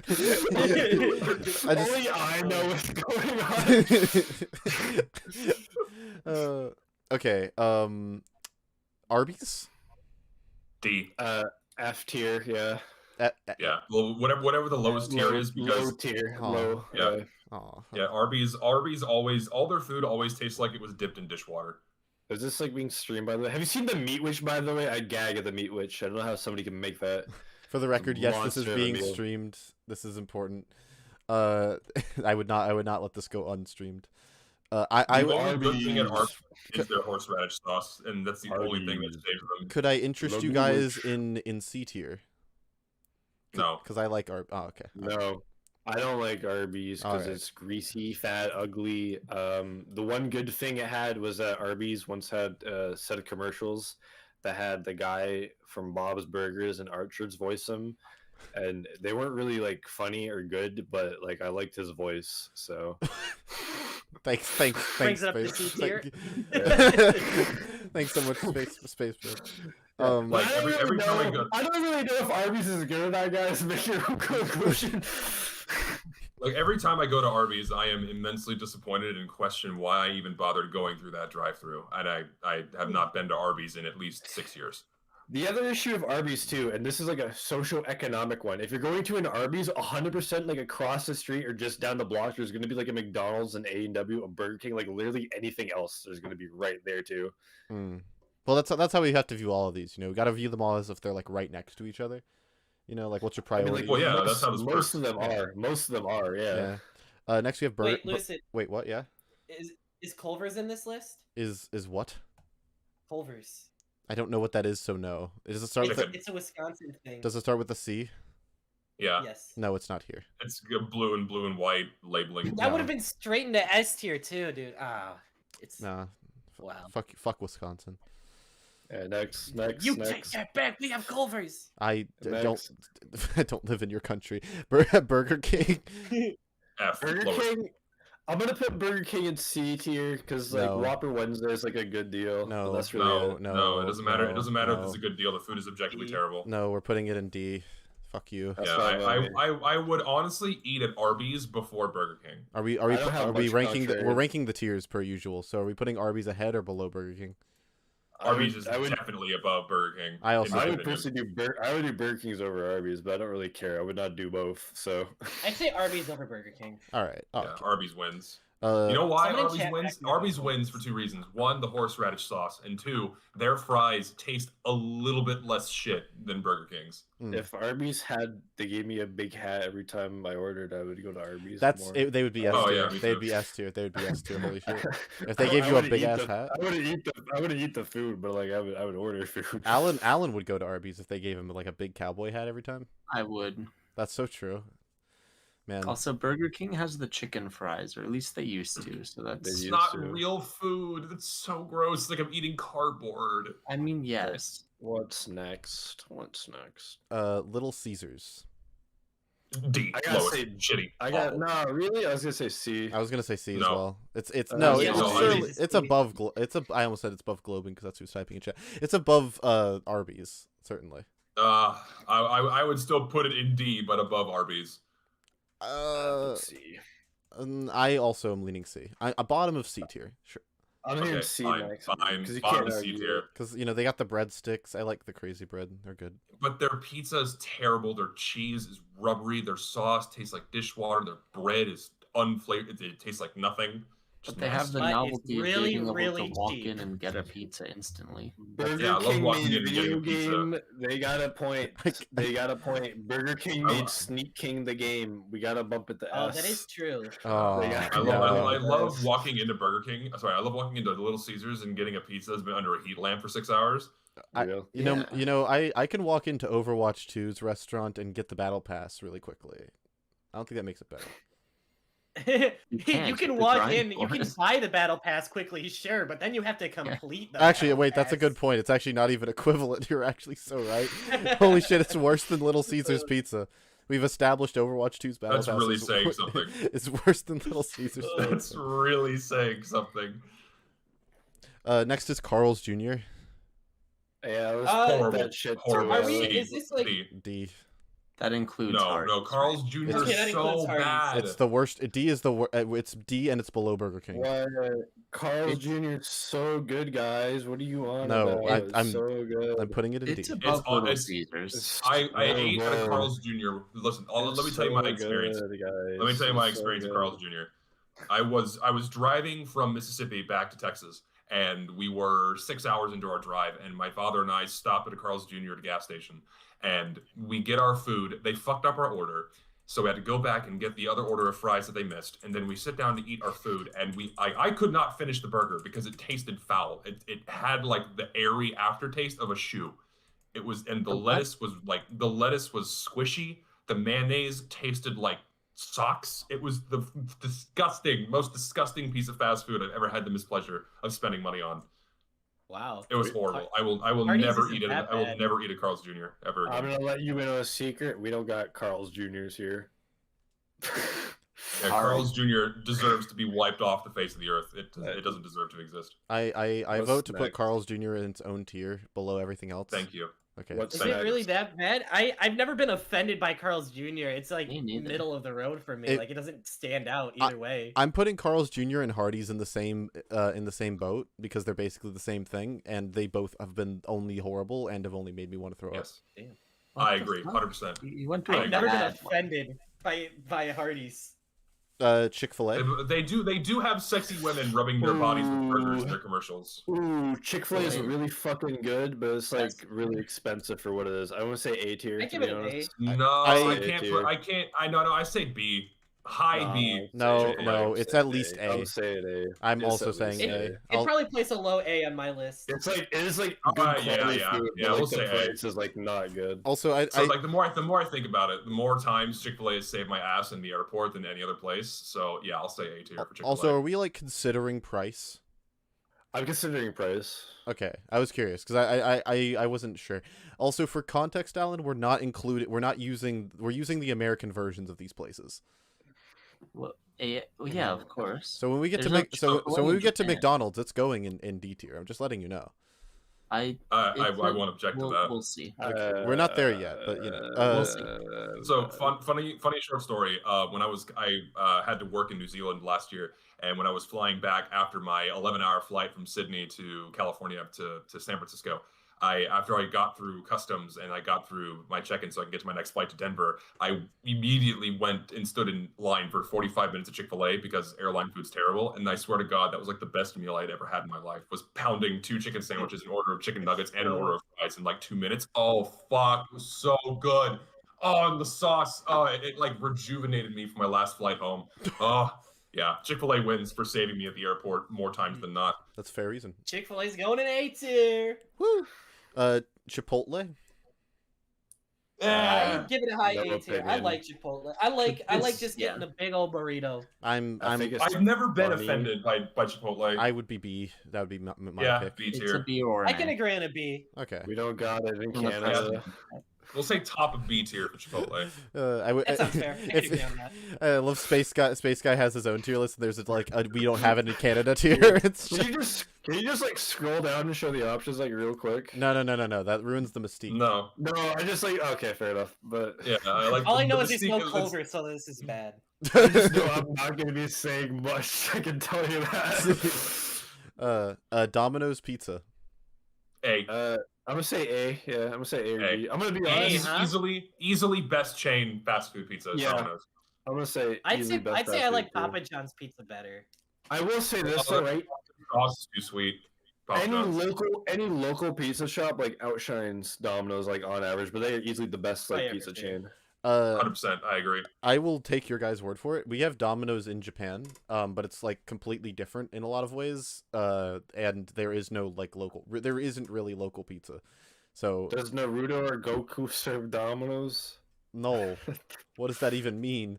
Only I know what's
going on. Okay. Arby's.
D.
F tier. Yeah.
Yeah. Well, whatever the lowest tier is, because
low tier.
Oh.
Low.
Yeah. Yeah. Arby's always all their food always tastes like it was dipped in dishwater.
Is this like being streamed, by the way? Have you seen the Meat Witch, by the way? I gag at the Meat Witch. I don't know how somebody can make that.
For the record, yes, this is being streamed. This is important. I would not let this go unstreamed.
The only good thing at Arby's is their horseradish sauce, and that's the only thing that saves them.
Could I interest you guys in C tier?
No,
because I like Arby's. Oh, okay.
No. I don't like Arby's because it's greasy, fat, ugly. The one good thing it had was that Arby's once had a set of commercials that had the guy from Bob's Burgers and Archer's voice him, and they weren't really like funny or good, but like I liked his voice. So
thanks.
Brings it up to C tier.
Thanks so much, Space.
Like every time I go,
I don't really know if Arby's is good or not, guys. Make your own conclusion.
Like every time I go to Arby's, I am immensely disappointed and question why I even bothered going through that drive-through. And I have not been to Arby's in at least 6 years.
The other issue of Arby's too, and this is like a socio-economic one. If you're going to an Arby's, 100% like across the street or just down the block, there's going to be like a McDonald's, an A&W, a Burger King, like literally anything else. There's going to be right there too.
Well, that's how we have to view all of these. You know, we got to view them all as if they're like right next to each other. You know, like what's your priority?
I mean, like,
well, yeah, that's how this works.
Most of them are. Yeah.
Next we have
Lucid.
Wait, what? Yeah.
Is Culver's in this list?
Is what?
Culver's.
I don't know what that is, so no. Does it start with
it's a Wisconsin thing.
Does it start with a C?
Yeah.
Yes.
No, it's not here.
It's blue and white labeling.
That would have been straight into S tier too, dude. It's
nah.
Wow.
Fuck Wisconsin.
Yeah, next.
You take that back. We have Culver's.
I don't live in your country. Burger King.
Burger King. I'm gonna put Burger King in C tier because like Whopper Wednesday is like a good deal.
No,
that's really
no. It doesn't matter. It doesn't matter if it's a good deal. The food is objectively terrible.
No, we're putting it in D. Fuck you.
That's I would honestly eat at Arby's before Burger King.
Are we ranking we're ranking the tiers per usual. So are we putting Arby's ahead or below Burger King?
Arby's is definitely above Burger King.
I would personally do Burger King's over Arby's, but I don't really care. I would not do both. So
I'd say Arby's over Burger King.
All right.
Yeah, Arby's wins. You know why Arby's wins? Arby's wins for 2 reasons. 1, the horseradish sauce, and 2, their fries taste a little bit less shit than Burger King's.
If Arby's they gave me a big hat every time I ordered, I would go to Arby's.
They would be S tier. They'd be S tier. They would be S tier. Holy shit! If they gave you a big ass hat,
I wouldn't eat the food, but like I would order food.
Alan would go to Arby's if they gave him like a big cowboy hat every time.
I would.
That's so true. Man.
Also, Burger King has the chicken fries, or at least they used to. So that's
not real food. That's so gross. It's like I'm eating cardboard.
I mean, yes.
What's next?
Little Caesars.
D.
I gotta
Lowest.
say
Shitty.
I got no, really. I was gonna say C.
I was gonna say C as
No.
well. It's
No,
it's
no,
certainly,
it's
it's
C.
above. I almost said it's above Globing because that's who's typing in chat. It's above Arby's certainly.
I would still put it in D, but above Arby's.
C.
I also am leaning C. A bottom of C tier, sure.
I'm
Okay,
in C
fine,
next
fine.
because you
Bottom
can't
of C
argue
tier.
it.
Because they got the breadsticks. I like the crazy bread. They're good.
But their pizza is terrible. Their cheese is rubbery. Their sauce tastes like dishwater. Their bread is unflavored. It tastes like nothing.
But they have the
But it's
novelty
really,
of being able
really
to walk
cheap.
in and get a pizza instantly.
Burger
Yeah, I love
King
walking
made
in and getting a
video
pizza.
game. They got a point. They got a point. Burger King
I
made
love-
Sneak King the game. We gotta bump it to
Oh,
S.
that is true.
Oh,
They got-
I
yeah.
love walking into Burger King. Sorry, I love walking into Little Caesars and getting a pizza that's been under a heat lamp for 6 hours.
You know, I can walk into Overwatch 2's restaurant and get the battle pass really quickly. I don't think that makes it better.
You
can't,
can
you
walk
grind
in, you
for
can
it.
buy the battle pass quickly, sure, but then you have to complete the
Actually,
battle
wait, that's a
pass.
good point. It's actually not even equivalent. You're actually so right. Holy shit, it's worse than Little Caesars Pizza. We've established Overwatch 2's battle
That's
pass
really
is
saying something.
It's worse than Little Caesars
That's
Pizza.
really saying something.
Next is Carl's Jr.
Yeah, let's
Horrible.
put that shit
Horrible.
Are
to
we?
C.
Is this like?
D.
D.
That includes
No,
Hardee's,
no, Carl's
right?
Jr.
Okay,
is
that
so
includes Hardee's.
bad.
It's the worst. D is the it's D and it's below Burger King.
What? Carl's Jr. is so good, guys. What do you want?
No,
about? It's
I'm
so good.
I'm putting it in
It's
D.
above
all-
Little
it's-
Caesars.
I
so
ate at a
good.
Carl's Jr. Listen, let me tell you my
So
experience.
good, guys.
Let me tell you my
It's so
experience at
good.
Carl's Jr. I was driving from Mississippi back to Texas, and we were 6 hours into our drive, and my father and I stopped at a Carl's Jr. at a gas station, and we get our food. They fucked up our order, so we had to go back and get the other order of fries that they missed, and then we sit down to eat our food, and I could not finish the burger because it tasted foul. It had like the airy aftertaste of a shoe. It was, and the lettuce was squishy. The mayonnaise tasted like socks. It was the most disgusting piece of fast food I've ever had the mispleasure of spending money on.
Wow.
It was horrible. I will
Hardee's
never
isn't
eat it.
that
I will
bad.
never eat a Carl's Jr. ever
I'm
again.
gonna let you in on a secret. We don't got Carl's Jr.'s here.
Yeah, Carl's Jr. deserves to be wiped off the face of the earth. It doesn't deserve to exist.
I
What's
vote to put
next?
Carl's Jr. in its own tier below everything else.
Thank you.
Okay.
What's
Is
Thank
it
you.
really that bad? I've never been offended by Carl's Jr. It's like
Me neither.
middle of the road for me.
It-
Like it doesn't stand out either way.
I'm putting Carl's Jr. and Hardee's in the same boat because they're basically the same thing, and they both have been only horrible and have only made me want to throw up.
Yes,
What
I
the
agree,
fuck?
100%.
You went to
I
a
I've never been
bad one.
offended by Hardee's.
Chick-fil-A.
They do have sexy women rubbing their bodies with burgers in their commercials.
Ooh, Chick-fil-A is
Chick-fil-A.
really fucking good, but it's like
That's
really expensive for what it is. I want to say A tier.
I
to
give
be
it an A.
honest.
No,
I-
I can't. I can't. I say B. High B.
No,
Chick-fil-A.
no, it's at least
I
A.
would say it A.
I'm
It's
also
at
saying
least
A.
It
I'll-
probably plays a low A on my list.
It's like it is like good
Yeah,
quality
yeah,
food,
yeah,
but
we'll
like the
say A.
price is like not good.
Also, I
So like the more I think about it, the more times Chick-fil-A has saved my ass in the airport than any other place. So yeah, I'll say A tier for Chick-fil-A.
also, are we like considering price?
I'm considering price.
Okay, I was curious because I wasn't sure. Also, for context, Alan, we're using the American versions of these places.
Well, yeah, of course.
So when we get
There's
to
no
so
Chick-fil-A
when we
in
get to
Japan.
McDonald's, it's going in D tier. I'm just letting you know.
I won't object to that.
We'll see.
We're not there yet, but you know.
We'll see.
So funny short story. When I had to work in New Zealand last year, and when I was flying back after my 11-hour flight from Sydney to California to San Francisco, after I got through customs and I got through my check-in so I could get to my next flight to Denver, I immediately went and stood in line for 45 minutes at Chick-fil-A because airline food's terrible. And I swear to God, that was like the best meal I'd ever had in my life, was pounding 2 chicken sandwiches, an order of chicken nuggets, and an order of fries in like 2 minutes. Oh, fuck. It was so good. Oh, and the sauce. Oh, it like rejuvenated me for my last flight home. Oh, yeah. Chick-fil-A wins for saving me at the airport more times than not.
That's fair reason.
Chick-fil-A's going in A tier.
Woo. Chipotle.
I give it a high
No
A tier. I
opinion.
like Chipotle. I like just getting a big old burrito.
I've never been offended by Chipotle.
I would be B. That would be my
Yeah,
pick.
B
It's
tier.
a B or an
I can
A.
agree on a B.
Okay.
We don't got it in
From the
Canada.
We'll say top of B tier for Chipotle.
That sounds fair. I can agree on that.
I love SpaceGuy. SpaceGuy has his own tier list. There's like a we don't have it in Canada tier.
Can you just like scroll down and show the options like real quick?
No. That ruins the mystique.
No,
I just like okay, fair enough. But
yeah, I like.
All I know is he smoked Culver, so this is bad.
I just know I'm not gonna be saying much. I can tell you that.
Domino's Pizza.
A.
I'm gonna say A. Yeah, I'm gonna say A or B. I'm gonna be honest.
Easily best chain fast food pizza.
Yeah.
Domino's.
I'm gonna say.
I'd say I like Papa John's pizza better.
I will say this though, right?
Sauce is too sweet.
Any local pizza shop like outshines Domino's like on average, but they are easily the best like pizza chain.
100%, I agree.
I will take your guys' word for it. We have Domino's in Japan, but it's like completely different in a lot of ways. And there is no like local. There isn't really local pizza. So
does Naruto or Goku serve Domino's?
No. What does that even mean?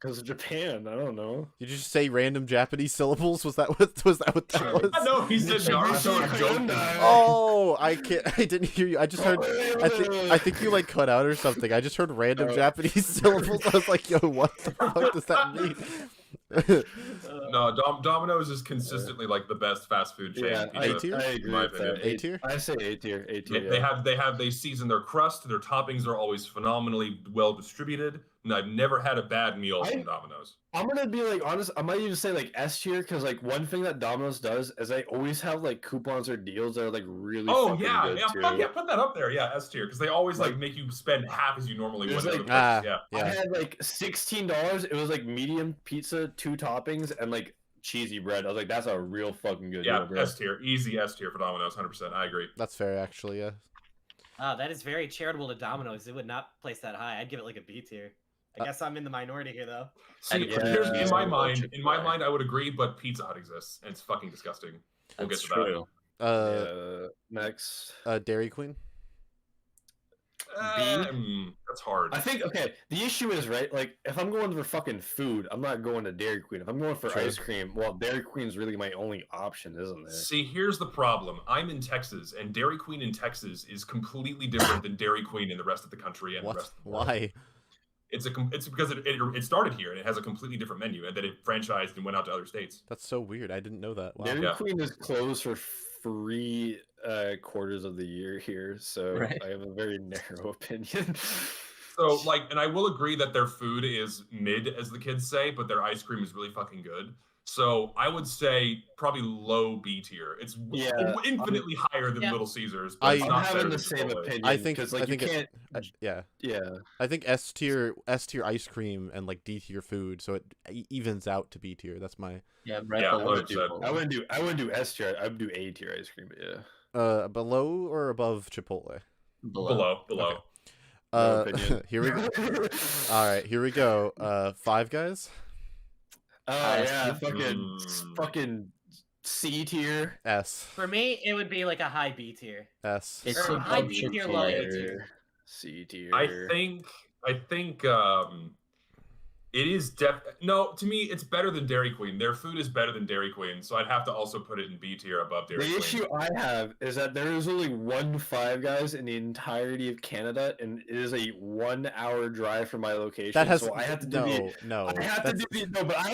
Because of Japan, I don't know.
Did you just say random Japanese syllables? Was that what that was?
No, he said Naruto or Goku.
Oh, I didn't hear you. I just heard. I think you like cut out or something. I just heard random Japanese syllables. I was like, yo, what the fuck does that mean?
No, Domino's is consistently like the best fast food chain.
Yeah,
A tier.
I agree with that.
A tier.
I say A tier. A tier.
They season their crust. Their toppings are always phenomenally well distributed. And I've never had a bad meal from Domino's.
I'm gonna be like honest. I might even say like S tier because like one thing that Domino's does is they always have like coupons or deals that are like really.
Oh
good
yeah, put that up there. Yeah, S tier because they always like make you spend half as you normally would.
Like,
yeah.
I had like $16. It was like medium pizza, 2 toppings, and like cheesy bread. I was like, that's a real fucking good deal, bro.
S tier, easy S tier for Domino's, 100%. I agree.
That's fair, actually. Yeah.
That is very charitable to Domino's. It would not place that high. I'd give it like a B tier. I guess I'm in the minority here, though.
See, here's, in my mind, I would agree, but Pizza Hut exists, and it's fucking disgusting. We'll get to
that. Next.
Dairy Queen.
That's hard.
I think, okay, the issue is, right, like, if I'm going for fucking food, I'm not going to Dairy Queen. If I'm going for ice cream, well, Dairy Queen's really my only option, isn't it?
See, here's the problem. I'm in Texas, and Dairy Queen in Texas is completely different than Dairy Queen in the rest of the country and the rest of the world.
Why?
It's because it started here and it has a completely different menu, and then it franchised and went out to other states.
That's so weird. I didn't know that. Wow.
Dairy Queen is closed for 3 quarters of the year here, so I have a very narrow opinion.
So, like, and I will agree that their food is mid, as the kids say, but their ice cream is really fucking good. So I would say probably low B tier. It's infinitely higher than Little Caesars. But it's not
having the same opinion.
I think
like, you can't.
I think S tier ice cream and like D tier food, so it evens out to B tier. That's my
I wouldn't do S tier. I would do A tier ice cream. But
below or above Chipotle?
Below.
Okay. Here we go. All right, here we go. Five Guys.
Fucking C tier.
S.
For me, it would be like a high B tier.
S.
It's
or high B tier, low A tier.
C tier.
I think it is no, to me it's better than Dairy Queen. Their food is better than Dairy Queen, so I'd have to also put it in B tier above Dairy Queen.
The issue I have is that there is only one Five Guys in the entirety of Canada, and it is a 1-hour drive from my location.
That has
so I have to do but I have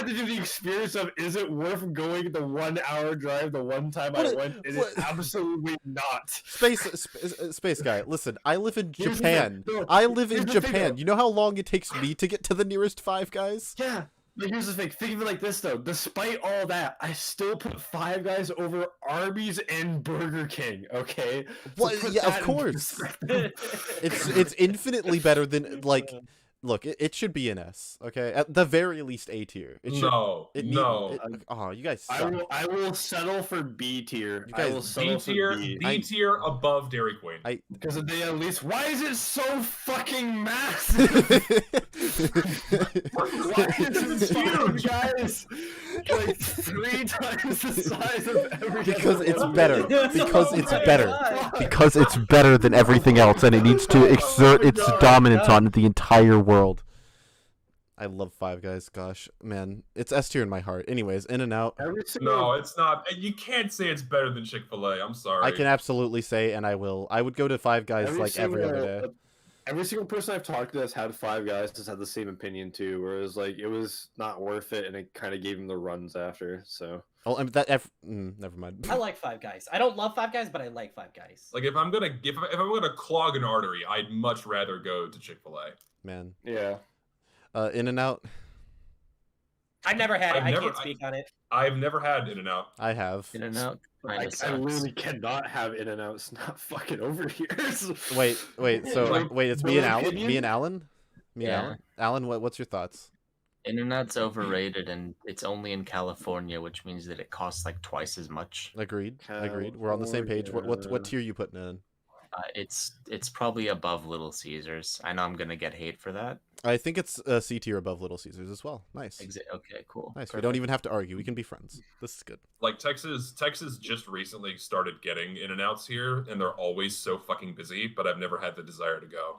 to do the experience of, is it worth going the 1-hour drive the one time I went? It is absolutely not.
Space Guy, listen, I live in Japan. You know how long it takes me to get to the nearest Five Guys?
Yeah. But here's the thing. Think of it like this, though. Despite all that, I still put Five Guys over Arby's and Burger King. Okay.
Well, yeah, of course. It's infinitely better than like. Look, it should be an S, okay? At the very least, A tier.
No.
Oh, you guys suck.
I will settle for B tier.
You guys,
I will settle for
B tier above Dairy Queen.
Because of the at least. Why is it so fucking massive? Why is it huge, guys? Like 3 times the size of every.
Because it's better. Because it's better. Because it's better than everything else, and it needs to exert its dominance on the entire world. I love Five Guys. Gosh, man, it's S tier in my heart. Anyways, In and Out.
No, it's not. You can't say it's better than Chick-fil-A. I'm sorry.
I can absolutely say, and I will. I would go to Five Guys like every other day.
Every single person I've talked to that's had Five Guys has had the same opinion too, where it was like it was not worth it, and it kind of gave him the runs after. So.
Oh, I mean, never mind.
I like Five Guys. I don't love Five Guys, but I like Five Guys.
Like if I'm gonna clog an artery, I'd much rather go to Chick-fil-A.
Man.
Yeah.
In-N-Out.
I've never had it. I can't speak on it.
I've never had In-N-Out.
I have.
In-N-Out.
I literally cannot have In-N-Out. It's not fucking over here.
Wait. So wait, it's me and Alan. Me and Alan.
Yeah.
Alan, what's your thoughts?
In-N-Out's overrated, and it's only in California, which means that it costs like twice as much.
Agreed. We're on the same page. What tier are you putting in?
It's probably above Little Caesars. I know I'm gonna get hate for that.
I think it's C tier above Little Caesars as well. Nice.
Okay, cool.
Nice.
Perfect.
We don't even have to argue. We can be friends. This is good.
Like Texas just recently started getting In-N-Outs here, and they're always so fucking busy. But I've never had the desire to go.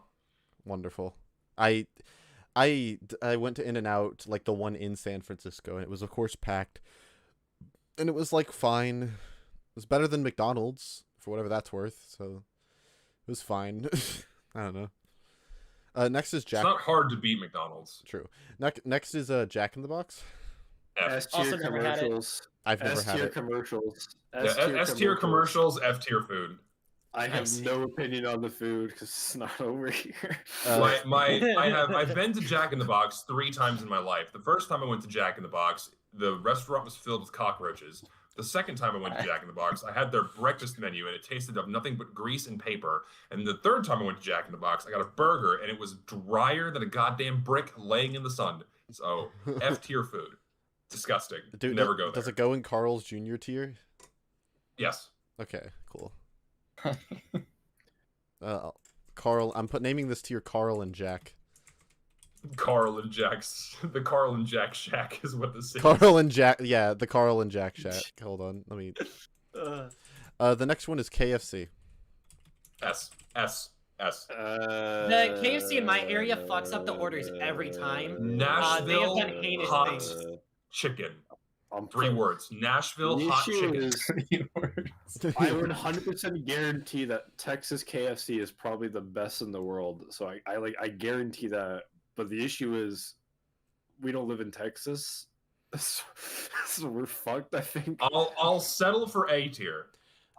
Wonderful. I went to In-N-Out, like the one in San Francisco, and it was of course packed, and it was like fine. It was better than McDonald's for whatever that's worth. So it was fine. I don't know. Next is Jack.
It's not hard to beat McDonald's.
True. Next is Jack in the Box.
S-tier commercials.
I've never had it.
Commercials.
S-tier commercials, F-tier food.
I have no opinion on the food because it's not over here.
I've been to Jack in the Box 3 times in my life. The first time I went to Jack in the Box, the restaurant was filled with cockroaches. The second time I went to Jack in the Box, I had their breakfast menu, and it tasted of nothing but grease and paper. And the third time I went to Jack in the Box, I got a burger, and it was drier than a goddamn brick laying in the sun. So, F-tier food. Disgusting.
Dude,
never go there.
Does it go in Carl's Jr. tier?
Yes.
Okay, cool. Carl, I'm naming this tier Carl and Jack.
Carl and Jack's the Carl and Jack Shack is what this is.
Carl and Jack, yeah, the Carl and Jack Shack. Hold on, let me. The next one is KFC.
S.
The KFC in my area fucks up the orders every time.
Nashville
they have done heinous
hot
things.
chicken. 3 words. Nashville hot chicken.
3 words. I would 100% guarantee that Texas KFC is probably the best in the world. So I guarantee that. But the issue is, we don't live in Texas, so we're fucked. I think.
I'll settle for A tier.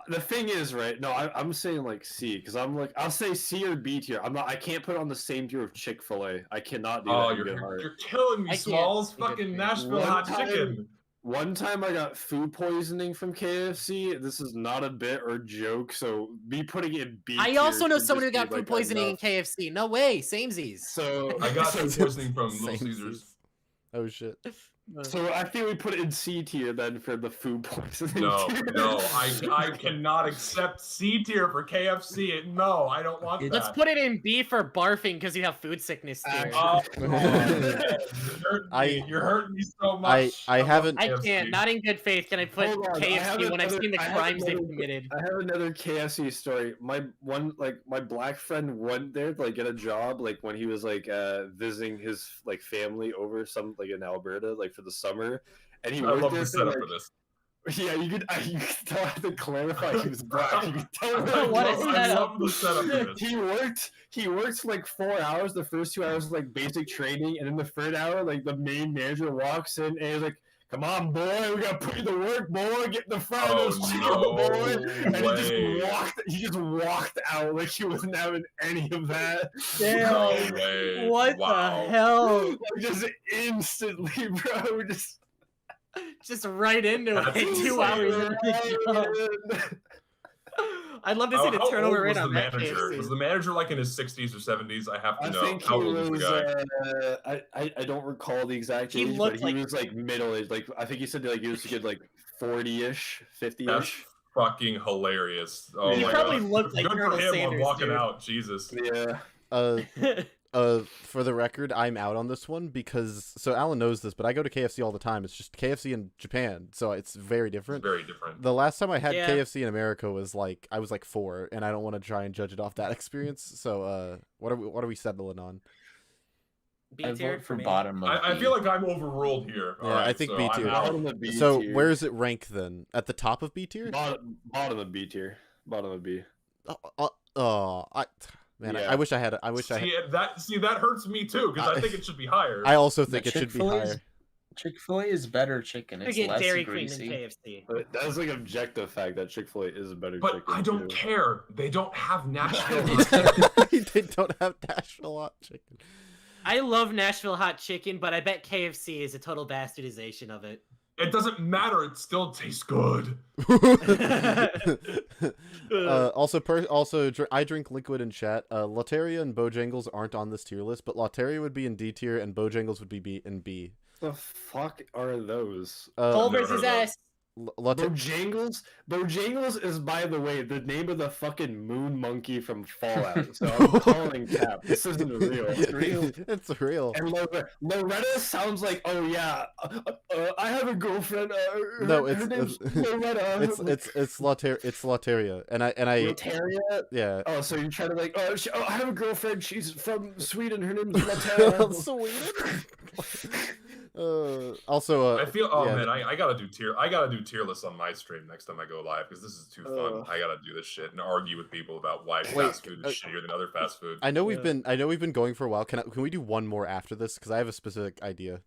The thing is, right? No, I'm saying like C, because I'm like I'll say C or B tier. I can't put it on the same tier of Chick-fil-A. I cannot do that.
You're killing me, Smalls. Fucking Nashville hot chicken.
One time I got food poisoning from KFC. This is not a bit or joke, so me putting it in B
I also know someone who got food poisoning in KFC. No way, samesies.
So
I got food poisoning from Little Caesars.
Oh shit.
So I think we put it in C tier then for the food poisoning.
No, I cannot accept C tier for KFC. No, I don't want that.
Let's put it in B for barfing because you have food sickness tier.
You're hurting me so much.
I haven't.
I can't. Not in good faith can I put KFC when I've seen the crimes they've committed.
I have another KFC story. My black friend went there to get a job when he was visiting his family over in Alberta for the summer, and he worked there for this. Yeah, you could tell I had to clarify he was black. You could tell
what a setup.
He worked for 4 hours. The first 2 hours was basic training, and in the third hour, the main manager walks in and he's like, "Come on, boy, we gotta put you to work, boy. Get in the front of those chickens, boy." And he just walked out like he wasn't having any of that.
Damn.
No way.
What the hell?
Just instantly, bro.
Just right into it. 2 hours into the job. I'd love to see the turnover rate on that KFC.
Was the manager in his 60s or 70s? I have to know.
Think
how
he
old was the guy?
I don't recall the exact age, but he was middle-aged. I think he said he was a good 40-ish, 50-ish.
That's fucking hilarious. Oh
he
my
probably
God.
looked like
Good
Colonel
for him.
Sanders,
I'm walking
dude.
out. Jesus.
Yeah.
For the record, I'm out on this one because Alan knows this, but I go to KFC all the time. It's just KFC in Japan, so it's very different.
It's very different.
The last time I had KFC in America was I was 4, and I don't want to try and judge it off that experience. So what are we settling on?
I vote for bottom of B.
I feel like I'm overruled here.
Yeah, I think B tier. So where is it ranked then? At the top of B tier?
Bottom of B tier. Bottom of B.
Man, I wish I had. I wish I had.
That hurts me too because I think it should be higher.
I also think it should be higher.
Chick-fil-A is better chicken. It's less
Dairy
greasy.
Queen and KFC.
But that's like objective fact that Chick-fil-A is a better
but
chicken.
But I don't care. They don't have Nashville.
They don't have Nashville hot chicken.
I love Nashville hot chicken, but I bet KFC is a total bastardization of it.
It doesn't matter. It still tastes good.
Also, I drink liquid in chat. Lateria and Bojangles aren't on this tier list, but Lateria would be in D tier and Bojangles would be in B.
The fuck are those?
Cole versus S.
Bojangles is, by the way, the name of the fucking moon monkey from Fallout. So I'm calling cap. This isn't real. It's real.
It's real.
And Loretta sounds like, oh yeah, I have a girlfriend.
No,
her name's Loretta.
It's Lateria, and I.
Lateria?
Yeah.
Oh, so you're trying to like, I have a girlfriend. She's from Sweden. Her name's Lateria.
Sweden. Also,
I feel. Oh man, I gotta do tier lists on my stream next time I go live because this is too fun. I gotta do this shit and argue with people about why fast food is shittier than other fast food.
I know we've been going for a while. Can we do one more after this? Because I have a specific idea.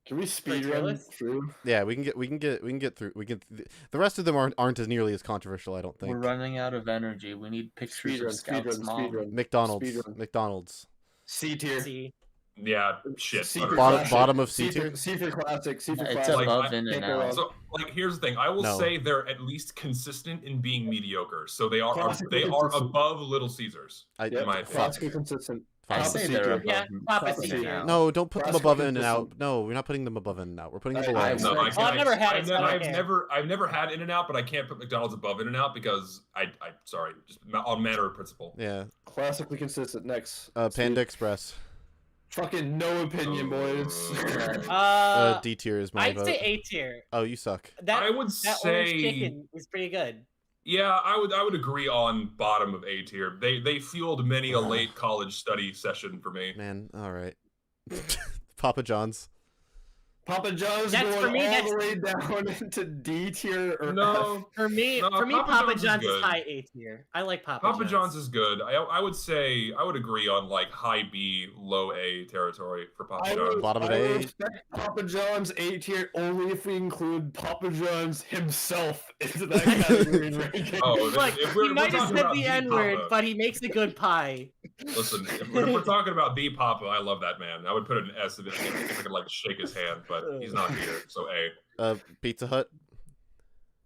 Can we speed run through?
Yeah, we can get through. The rest of them aren't as nearly as controversial. I don't think.
We're running out of energy. We need pictures of Scout's mom.
McDonald's.
C tier.
Yeah, shit.
Bottom of C tier.
C for classic. C for
it's
classic.
above In and Out.
So, here's the thing. I will say they're at least consistent in being mediocre. So they are above Little Caesars. In my opinion.
Classically consistent.
I say they're above In and Out.
No, don't put them above In and Out. No, we're not putting them above In and Out. We're putting them below.
I've never had it.
I've never had In and Out, but I can't put McDonald's above In and Out because sorry, just on matter of principle.
Yeah.
Classically consistent. Next.
Panda Express.
Fucking no opinion, boys.
D tier is my vote.
I'd say A tier.
Oh, you suck.
I would
that
say
orange chicken is pretty good.
Yeah, I would agree on bottom of A tier. They fueled many a late college study session for me.
Man, all right. Papa John's.
Papa John's going all the way down into D tier or
no.
F.
For me, Papa John's is high A tier. I like Papa
John's is good. I would say I would agree on like high B, low A territory for Papa John's.
Bottom of A.
Respect Papa John's A tier only if we include Papa John's himself into that category ranking.
Look, he might have said the N-word, but he makes a good pie.
Listen, if we're talking about the Papa, I love that man. I would put an S if I could like shake his hand, but he's not here, so A.
Pizza Hut.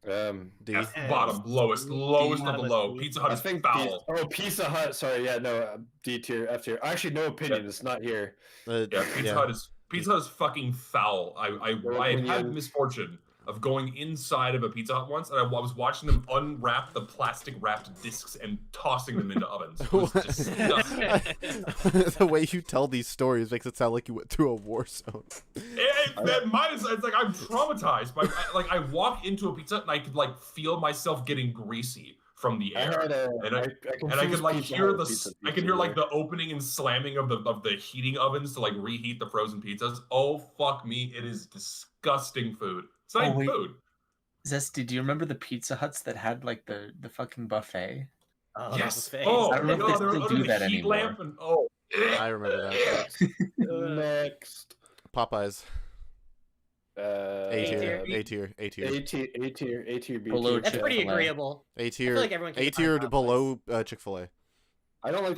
D. F, bottom, lowest of the low. Pizza Hut is foul.
Pizza Hut. Sorry, yeah, no, D tier, F tier. Actually, no opinion. It's not here.
Pizza Hut is fucking foul. I had misfortune of going inside of a Pizza Hut once, and I was watching them unwrap the plastic wrapped discs and tossing them into ovens. It was disgusting.
The way you tell these stories makes it sound like you went through a war zone.
It's like I'm traumatized. I walk into a Pizza Hut and I could like feel myself getting greasy from the air, I could like hear the opening and slamming of the heating ovens to like reheat the frozen pizzas. Oh fuck me, it is disgusting food. It's not even food.
Zesty, do you remember the Pizza Huts that had like the fucking buffet?
Yes.
I don't know if they still do that anymore.
I remember that.
Next.
Popeyes. A tier, B.
Below
That's pretty agreeable.
A tier.
I feel like everyone can
A tier below Chick-fil-A.
I don't like.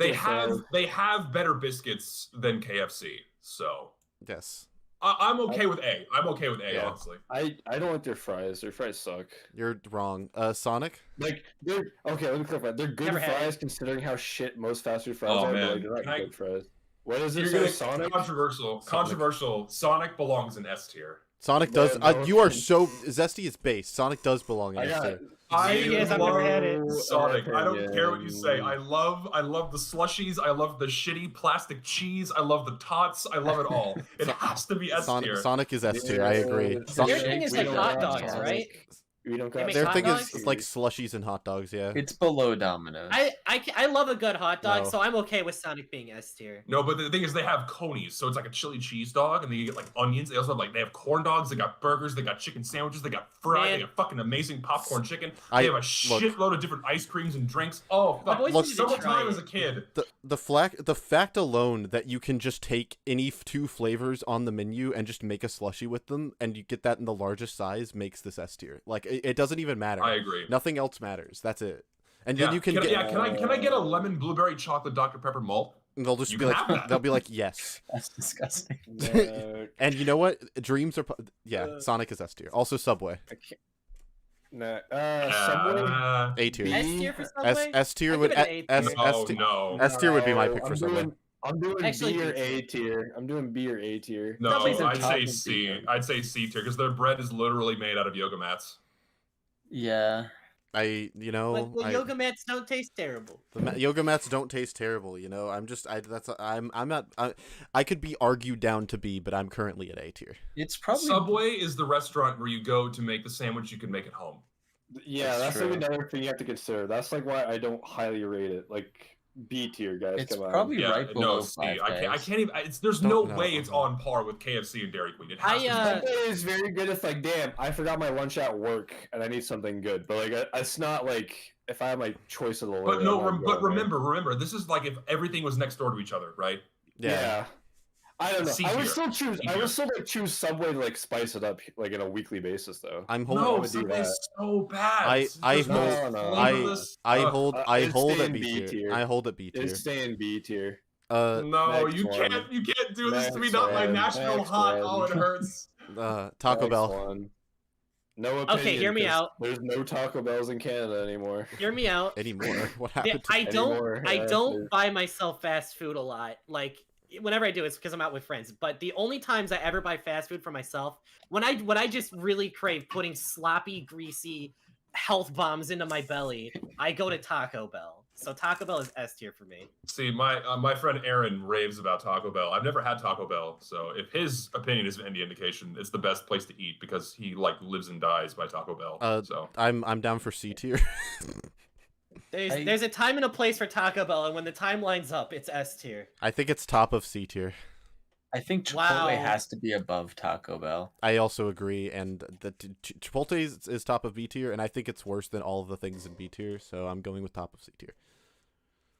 They have better biscuits than KFC, so
yes.
I'm okay with A. Honestly.
I don't like their fries. Their fries suck.
You're wrong. Sonic?
Like they're okay. Let me clarify. They're good fries considering how shit most fast food fries are.
Man.
They're not good fries. What is it? Sonic?
Controversial. Sonic belongs in S tier.
Sonic does. You are so Zesty is base. Sonic does belong in S tier.
I've never had it. Sonic. I don't care what you say. I love the slushies. I love the shitty plastic cheese. I love the tots. I love it all. It has to be S tier.
Sonic is S tier. I agree.
Your thing is like hot dogs, right?
We don't got
Their thing
dogs?
is like slushies and hot dogs. Yeah.
It's below Domino's.
I love a good hot dog,
No.
so I'm okay with Sonic being S tier.
No, but the thing is, they have conies, so it's like a chili cheese dog, and then you get like onions. They also have like they have corn dogs. They got burgers. They got chicken sandwiches. They got fried.
Man.
They got fucking amazing popcorn chicken. They have a shitload of different ice creams and drinks. Oh fuck!
boys
Look,
need to
Summertime
try
as
it.
a kid.
The fact alone that you can just take any two flavors on the menu and just make a slushie with them, and you get that in the largest size, makes this S tier. Like it doesn't even matter.
I agree.
Nothing else matters. That's it. And
Yeah,
then you can get.
Can I get a lemon blueberry chocolate Dr Pepper malt?
And they'll just
You
be
can
like,
have that.
they'll be like, yes.
That's disgusting.
And you know what? Dreams are. Sonic is S tier. Also Subway.
Nah, Subway.
A tier.
S tier for Subway?
S tier
I'd
would
give it an A tier.
No.
S tier would be my pick for Subway.
I'm doing
Actually,
B or
B
A tier. I'm doing B or A tier.
No,
Subway's a
I'd
top
say
of
C.
C.
I'd say C tier because their bread is literally made out of yoga mats.
Yeah.
But the yoga mats don't taste terrible.
Yoga mats don't taste terrible. I could be argued down to B, but I'm currently at A tier.
It's probably
Subway is the restaurant where you go to make the sandwich you can make at home.
Yeah, that's
true.
like another thing you have to consider. That's like why I don't highly rate it. Like B tier, guys.
It's
come on.
probably
Yeah,
right below
no, C.
Five
I
Guys.
can't even. There's no
No,
way it's on par with KFC and Dairy Queen. It has to be.
Subway is very good if like, damn, I forgot my lunch at work and I need something good. But like, it's not like if I have my choice of the.
But no, remember, this is like if everything was next door to each other, right?
Yeah. I don't know.
C
I would
tier.
still choose.
C
I
tier.
would still like choose Subway to like spice it up like in a weekly basis though.
I'm
No,
holding.
would do
Subway's
that.
so bad.
I
There's no
hold.
flavorless-
I
Ugh.
hold. I
It'd
hold
stay
at
in
B
B
tier.
tier.
I hold at B tier.
It's staying B tier.
No,
Next
you
one.
can't. You can't do this to me.
Next
Not my
one.
national
Next
hot.
one.
Oh, it hurts.
Taco
Next
Bell.
one. No opinion.
Okay, hear me
'cause
out.
There's no Taco Bells in Canada anymore.
Hear me out.
Anymore. What
Yeah,
happened?
I don't
anymore,
I
yeah,
don't
there's-
buy myself fast food a lot. Like whenever I do, it's because I'm out with friends. But the only times I ever buy fast food for myself, when I just really crave putting sloppy, greasy health bombs into my belly, I go to Taco Bell. So Taco Bell is S tier for me.
See, my friend Aaron raves about Taco Bell. I've never had Taco Bell, so if his opinion is any indication, it's the best place to eat because he like lives and dies by Taco Bell. So
I'm down for C tier.
There's a time and a place for Taco Bell, and when the time lines up, it's S tier.
I think it's top of C tier.
I think Chipotle
Wow.
has to be above Taco Bell.
I also agree, and the Chipotle is top of B tier, and I think it's worse than all of the things in B tier, so I'm going with top of C tier.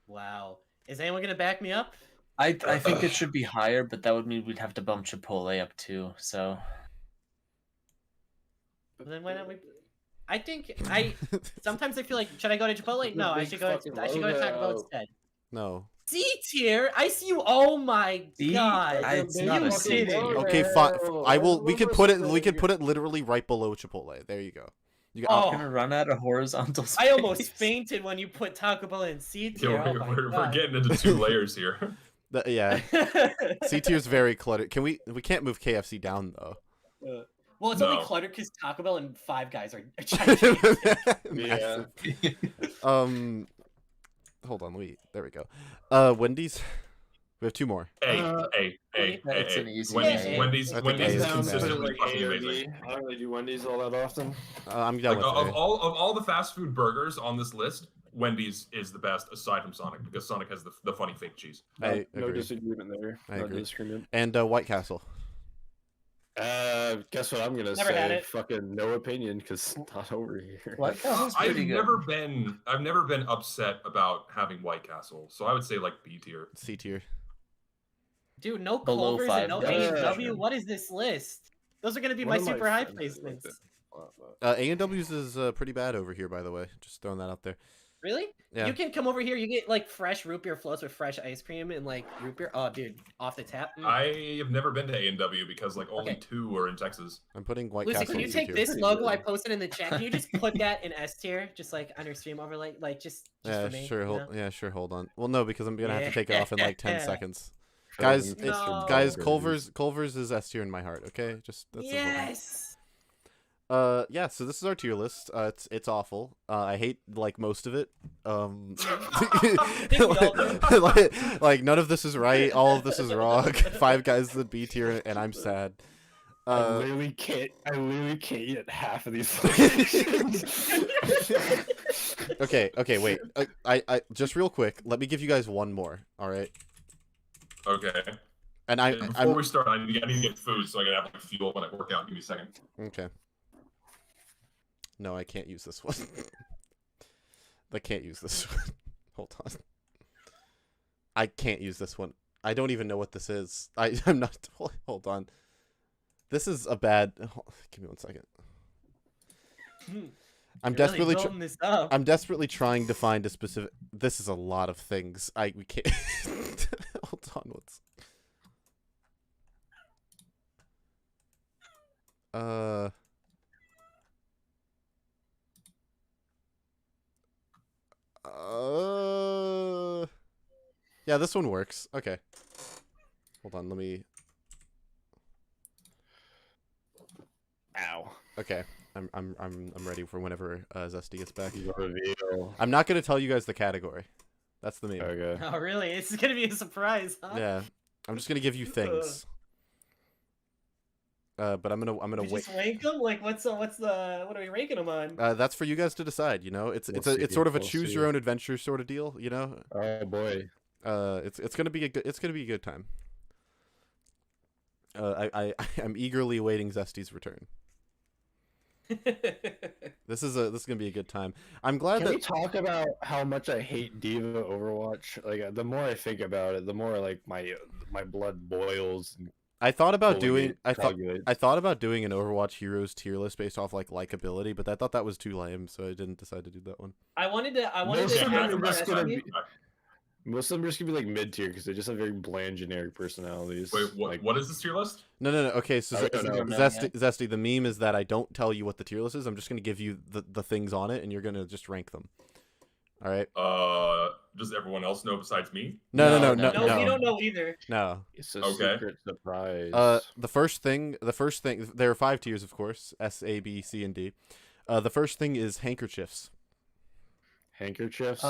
Wow. Is anyone gonna back me up?
I think it should be higher, but that would mean we'd have to bump Chipotle up too. So
Then why don't we? I think sometimes I feel like should I go to Chipotle? No, I should go to Taco Bell instead.
No.
C tier? I see you. Oh my
C?
god!
It's
Are
not
you
a C
kidding?
tier.
Okay, fine. I will. We could put it. We could put it literally right below Chipotle. There you go. You got.
Oh.
I'm gonna run out of horizontal space.
I almost fainted when you put Taco Bell in C tier.
yeah,
Oh my
we're
God.
getting into two layers here.
Yeah. C tier is very cluttered. Can we? We can't move KFC down though.
Well, it's
No.
only cluttered because Taco Bell and Five Guys are gigantic.
Massive. Hold on. There we go. Wendy's. We have two more.
That's an easy
Wendy's,
A.
Wendy's,
I think
Wendy's
A
is
is
consistently
like
fucking
A or
amazing.
B. I don't really do Wendy's all that often.
I'm down
Like,
with
of
A.
all the fast food burgers on this list, Wendy's is the best aside from Sonic because Sonic has the funny fake cheese.
I
No
agree.
disagreement there.
I
No
agree.
disagreement.
And White Castle.
Guess what I'm gonna
Never had
say?
it.
Fucking no opinion, because not over here.
White Castle's
I've
pretty good.
never been upset about having White Castle, so I would say like B tier.
C tier.
Dude, no
Below
Culvers
Five
and no
Guys.
A&W. What is this list? Those are gonna be
One
my
of
super high
friends really liked
placements.
it.
A&W's is pretty bad over here, by the way. Just throwing that out there.
Really?
Yeah.
You can come over here. You get like fresh root beer floats with fresh ice cream and like root beer. Oh, dude, off the tap.
I have never been to A&W because like only
Okay.
2 are in Texas.
I'm putting White
Lucy,
Castle
can you
in C
take
tier.
this
Pretty
logo
good.
I posted in the chat? Can you just put that in S tier, just like on your stream overlay, like just
Yeah,
for me?
sure.
you know?
Hold on. Well, no, because I'm gonna have to take it off in like 10
Yeah.
seconds.
Fucking
Guys,
No.
guys, Culver's is S tier in my heart. Okay, just that's simple.
Yes.
Yeah. So this is our tier list. It's awful. I hate like most of it.
we all do.
like none of this is right. All of this is wrong. Five Guys is the B tier, and I'm sad.
I literally can't eat half of these locations.
Okay, wait. I just real quick. Let me give you guys one more. All right.
Okay.
And
before we start, I need to get food so I can have like fuel when I work out. Give me a second.
Okay. No, I can't use this one. I can't use this one. Hold on. I can't use this one. I don't even know what this is. I'm not. Hold on. This is a bad. Give me 1 second. I'm desperately. I'm desperately trying to find a specific. This is a lot of things. We can't. Hold on. What's. Yeah, this one works. Okay. Hold on, let me.
Ow.
Okay. I'm ready for whenever Zesty gets back. I'm not gonna tell you guys the category. That's the meme.
Okay.
Oh really? It's gonna be a surprise, huh?
Yeah. I'm just gonna give you things. But I'm gonna wait.
Just rank them? Like what are we ranking them on?
That's for you guys to decide. You know, it's sort of a choose your own adventure sort of deal. You know.
Oh boy.
It's gonna be a good time. I'm eagerly awaiting Zesty's return. This is gonna be a good time. I'm glad
Can we talk about how much I hate Diva Overwatch? Like the more I think about it, the more like my blood boils.
I thought about doing an Overwatch Heroes tier list based off like likability, but I thought that was too lame, so I didn't decide to do that one.
I wanted to
most of them are just gonna be like mid tier because they just have very bland generic personalities.
Wait, what is this tier list?
No. Okay, so Zesty, the meme is that I don't tell you what the tier list is. I'm just gonna give you the things on it, and you're gonna just rank them. All right.
Does everyone else know besides me?
No.
No, we don't know either.
No.
It's a secret surprise.
The first thing. There are 5 tiers, of course. S, A, B, C, and D. The first thing is handkerchiefs.
Handkerchiefs?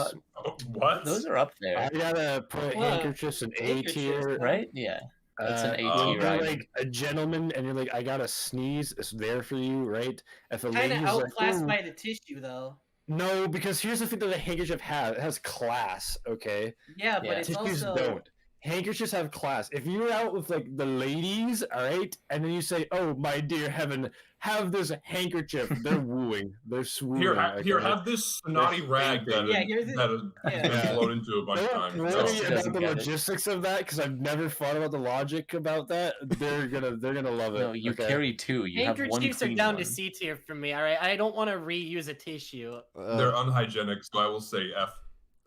What?
Those are up there.
I gotta put handkerchiefs in A tier.
Right? Yeah. That's an A tier,
right? Like a gentleman, and you're like, I gotta sneeze. It's there for you, right? If a lady
kind of outclassed by the tissue, though.
No, because here's the thing that a handkerchief has. It has class, okay?
Yeah, but it's
tissues
also...
don't. Handkerchiefs have class. If you're out with like the ladies, all right, and then you say, "Oh, my dear heaven, have this handkerchief," they're wooing, they're swooning.
Here, have this snotty rag that has been blown into a bunch of times.
Don't worry about the logistics of that because I've never thought about the logic about that. They're gonna love it.
No, you carry 2. You have one
handkerchiefs are
clean
down
one.
to C tier for me. All right, I don't want to reuse a tissue.
They're unhygienic, so I will say F.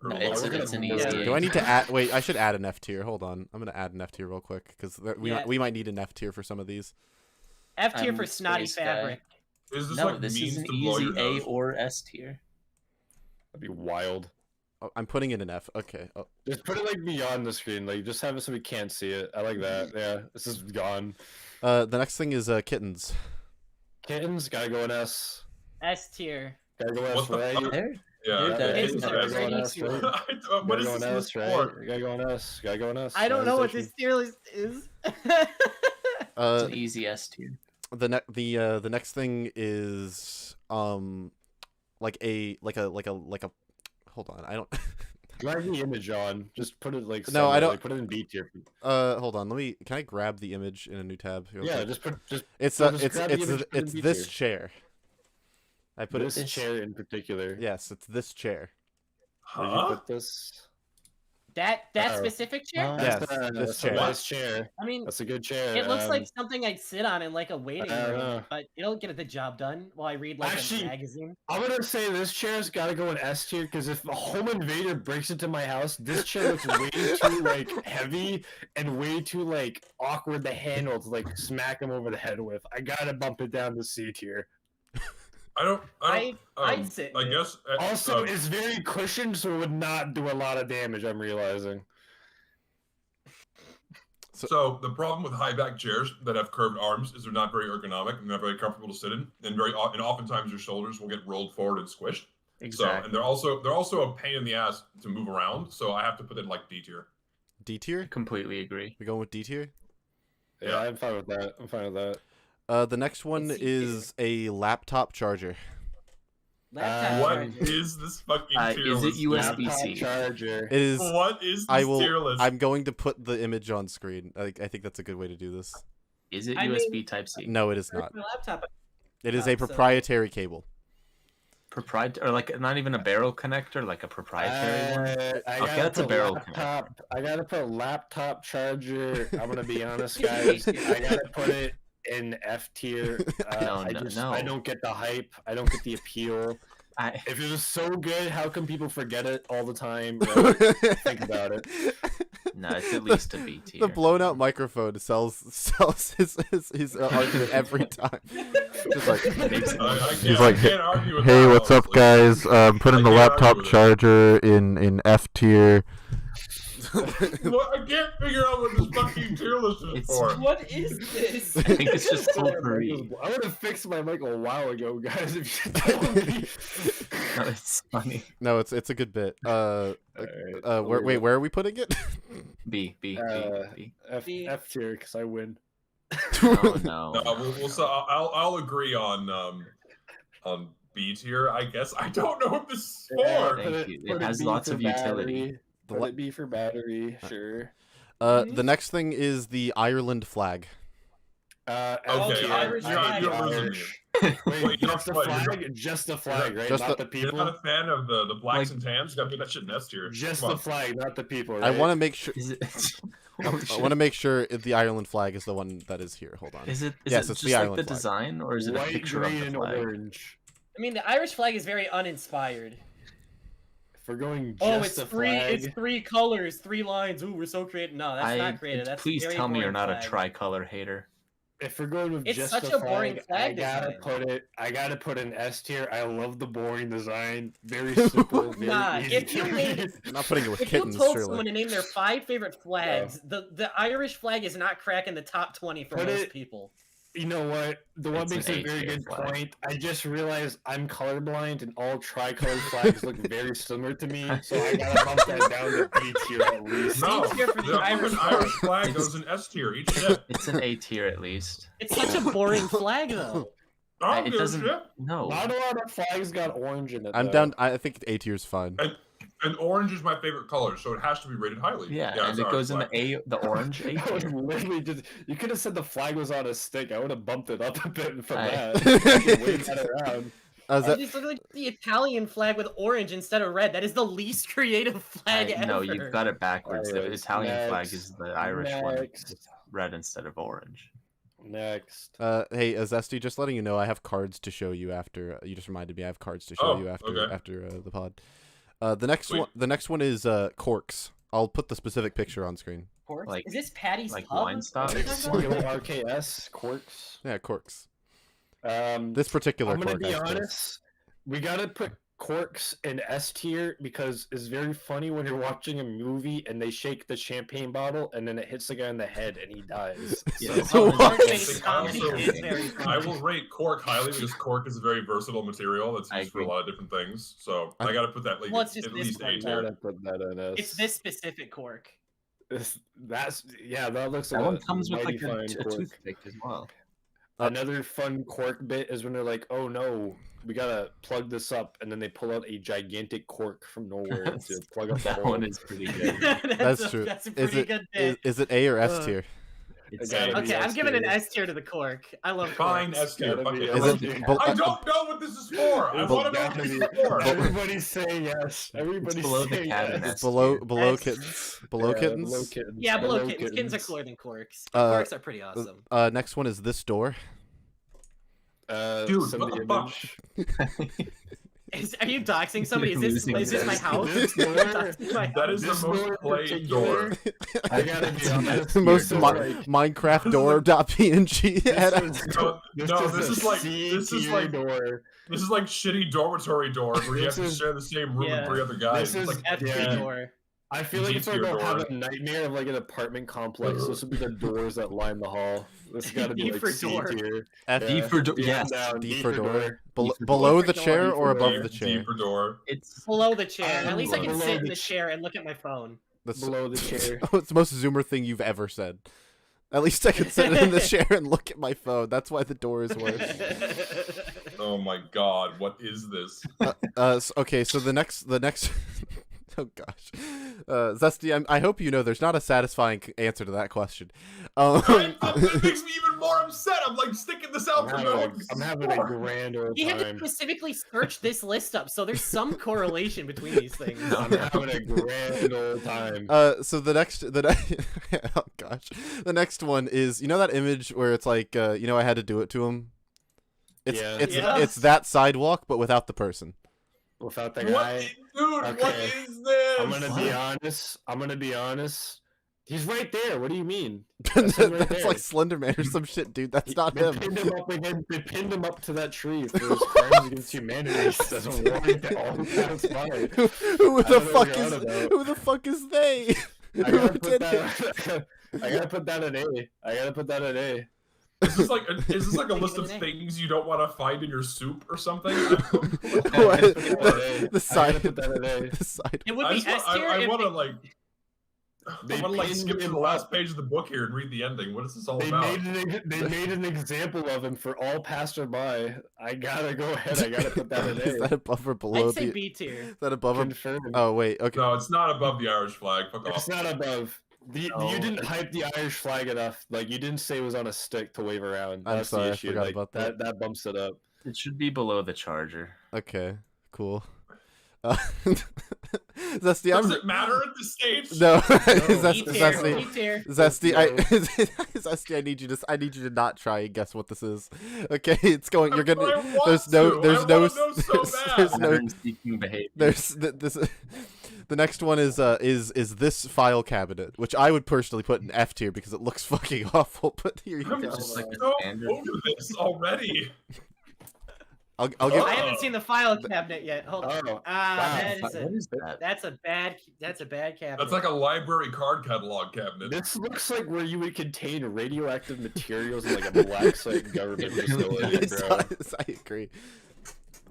No, it's an easy.
Do I need to add? Wait, I should add an F tier. Hold on, I'm gonna add an F tier real quick because we might need an F tier for some of these.
F tier for snotty fabric.
Is this
this is an easy A or S tier.
That'd be wild.
Oh, I'm putting in an F. Okay. Oh.
Just put it like beyond the screen. Like just have it so we can't see it. I like that. Yeah, this is gone.
The next thing is kittens.
Kittens gotta go in S.
S tier.
Gotta go S, right?
Yeah.
What is this for? Gotta go on S. Gotta go on S.
I don't know what this tier list is.
It's an easy S tier.
The next thing is like a hold on, I don't
drag the image on. Just put it like
no, I don't.
Like, put it in B tier.
Hold on. Can I grab the image in a new tab?
Yeah,
quick?
It's
this chair. I put
this chair in particular.
Yes, it's this chair.
Where you put this?
That specific chair?
Yes,
this chair. Nice chair.
I mean,
that's a good chair.
It looks like something I'd sit on in like a waiting room, but it'll get the job done while I read like a magazine.
I'm gonna say this chair's gotta go in S tier because if a home invader breaks into my house, this chair looks way too like heavy and way too like awkward to handle to like smack him over the head with. I gotta bump it down to C tier.
I'd sit.
I guess.
Also, it's very cushioned, so it would not do a lot of damage. I'm realizing.
So the problem with high back chairs that have curved arms is they're not very ergonomic and they're not very comfortable to sit in, and oftentimes your shoulders will get rolled forward and squished.
Exactly.
So, and they're also a pain in the ass to move around. So I have to put it in like D tier.
D tier?
Completely agree.
We going with D tier?
Yeah, I'm fine with that.
The next one is a laptop charger.
What is this fucking tier list?
Is it USB-C?
Charger.
It is.
What is this tier list?
I'm going to put the image on screen. I think that's a good way to do this.
Is it USB Type-C?
No, it is not.
My laptop.
It is a proprietary cable.
Or like not even a barrel connector, like a proprietary one. Okay, that's a barrel connector.
I gotta put laptop charger. I'm gonna be honest, guys. I gotta put it in F tier. I don't get the hype. I don't get the appeal. If it was so good, how come people forget it all the time? Right? Think about it.
No, it's at least a B tier.
The blown out microphone sells his argument every time. Just like,
he's like, hey, what's up, guys? Putting the laptop charger in F tier.
Well, I can't figure out what this fucking tier list is for.
What is this?
I think it's just potpourri.
I would have fixed my mic a while ago, guys. If you told me.
No, it's funny.
No, it's a good bit. Where are we putting it?
B.
F tier, because I win.
No.
So I'll agree on B tier, I guess. I don't know what this is for.
Thank you. It has lots of utility.
Let it be for battery, sure.
The next thing is the Ireland flag.
Okay,
Irish flag.
You're losing me.
Wait, just the flag? Just the flag, right? Not the people?
You're not a fan of the blacks and tans? You gotta put that shit in S tier.
Just the flag, not the people, right?
I want to make sure... I want to make sure the Ireland flag is the one that is here. Hold on.
Is it?
Yes,
it's
the
just
Ireland
like the
flag.
design, or is it a
White,
picture
green,
of the
and
flag?
orange.
I mean, the Irish flag is very uninspired.
If we're going just the flag...
it's 3 colors, 3 lines. Ooh, we're so creative. No, that's not creative. That's
please
very
tell me you're not
flag.
a tricolor hater.
If we're going with
It's
just
such
the
a boring
flag,
flag
I gotta put an S tier. I love the boring design. Very simple. Very easy
if you made,
I'm not putting it with
if
kittens,
you told
surely.
someone to name their 5 favorite flags, the Irish flag is not cracking the top 20 for most people.
You know what? The one
It's
makes
an
a very
A-tier
good
flag.
point. I just realized I'm colorblind and all tricolored flags look very similar to me, so I gotta bump that down to B tier at least.
No,
C tier for the Irish
Irish flag goes in S tier each step.
It's an A tier at least.
It's such a boring flag, though.
I don't
It
give a
doesn't.
shit.
No.
Not a lot of flags got orange in it.
I'm
though.
down. I think A tier is fine.
And orange is my favorite color, so it has to be rated highly.
Yeah,
it's
and it
Irish
goes in the
flag.
the orange A
That was
tier.
literally just. You could have said the flag was on a stick. I would have bumped it up a bit from
I-
that. Wave that around.
That,
These look like the Italian flag with orange instead of red. That is the least creative flag ever.
No, you got it backwards. The
Anyways,
Italian flag
next.
is the Irish one.
Next.
It's red instead of orange.
Next.
hey, Zesty, just letting you know, I have cards to show you after. You just reminded me I have cards to show you after the pod. The next one is corks. I'll put the specific picture on screen.
Corks?
Like-
Is this Patty's
like
Pub?
wine stock?
RKS Quarks.
Yeah, corks.
This
This particular
I'm gonna
cork.
be
I suppose.
honest. We gotta put corks in S tier because it's very funny when you're watching a movie and they shake the champagne bottle and then it hits the guy in the head and he dies.
Yeah,
So-
Cork-based comedy is very
I
funny.
will rate cork highly because cork is a very versatile material that's
I
used for a
agree.
lot of different things. So I gotta put that like
Well, it's just
at
this
least
one,
A
I
tier.
gotta put that in S.
It's this specific cork.
That looks
That
like
one
a
comes with like
mighty
a
fine cork.
toothpick as well.
Another fun cork bit is when they're like, "Oh no, we gotta plug this up," and then they pull out a gigantic cork from nowhere to plug up the
That
hole.
one is pretty good.
That's true.
That's a
Is
pretty
it
good bit.
is it A or S tier?
It's
gotta
a-
be
Okay, I'm
S
giving an
tier.
S tier to the cork. I love
Fine
corks.
S tier.
Gotta
Fuck
be
it.
S
Is it?
tier.
But,
I don't know what this is for. I want to know what this is for.
Everybody say yes. Everybody
below the
say
cat and
yes.
it's below
S.
kittens. Below
Yeah,
kittens.
below kittens.
Yeah, below kittens. Kittens are cooler than corks.
Uh,
Corks are pretty awesome.
Next one is this door.
Dude,
send
what
the
the fuck?
image.
Are you doxing somebody? Is this my house?
This door-
Doxing my
That is
This
the most
door in
played door.
particular, I gotta be honest.
The most
this is like-
Minecraft door.png.
This is like
C-tier door.
This is like shitty dormitory door where you have to
This is-
share the same room
yeah.
with 3 other guys.
This
It's
is-
like
F
Yeah.
door.
I feel like if I
G-tier
don't have
door.
a nightmare of like an apartment complex, this would be the doors that line the hall. This gotta be
D
like
for
C
door.
tier.
D for door.
Yeah,
Yes.
down,
D for door.
D for
Below
door.
the chair
D
or
for
above
door.
the
D
chair?
for door.
It's
Below the chair. At least I can
Below
sit in
the
the chair and look at my phone.
That's
Below the chair.
it's the most Zoomer thing you've ever said. At least I can sit in the chair and look at my phone. That's why the door is worse.
Oh my god, what is this?
Okay, so the next. Oh gosh, Zesty, I hope you know there's not a satisfying answer to that question.
That makes me even more upset. I'm like sticking this out for no.
I'm having a grand old
You
time.
had to specifically search this list up, so there's some correlation between these things.
I'm having a grand old time.
So the next, oh gosh, the next one is, you know that image where it's like, you know, I had to do it to him. It's that sidewalk, but without the person.
Without the guy.
Dude,
okay.
what is this?
I'm gonna be honest. He's right there. What do you mean?
That's like Slender Man or some shit, dude. That's not him.
They pinned him up to that tree for his crimes against humanity. That's
Who the fuck is they?
I gotta put that in A.
Is this like a list of things you don't want to find in your soup or something?
The side.
It would be S tier.
I want to like. I want to like skip to the last page of the book here and read the ending. What is this all about?
They made an example of him for all passerby. I gotta go ahead. I gotta put that in A.
Is that above or below?
I'd say B tier.
Is that above or? Oh wait, okay.
No, it's not above the Irish flag. Fuck off.
It's not above. You didn't hype the Irish flag enough. Like, you didn't say it was on a stick to wave around. That's
I'm sorry,
the issue.
I forgot about that.
That bumps it up.
It should be below the Charger.
Okay, cool. Zesty,
does it matter at this stage?
No,
Zesty,
Zesty, I need you to not try and guess what this is. Okay, it's going. You're gonna. There's no The next one is this file cabinet, which I would personally put in F tier because it looks fucking awful. But here you go.
I'm so over this already.
I'll give.
I haven't seen the file cabinet yet. Hold on. That's a bad cabinet.
That's like a library card catalog cabinet.
This looks like where you would contain radioactive materials in like a black site government facility, bro.
I agree.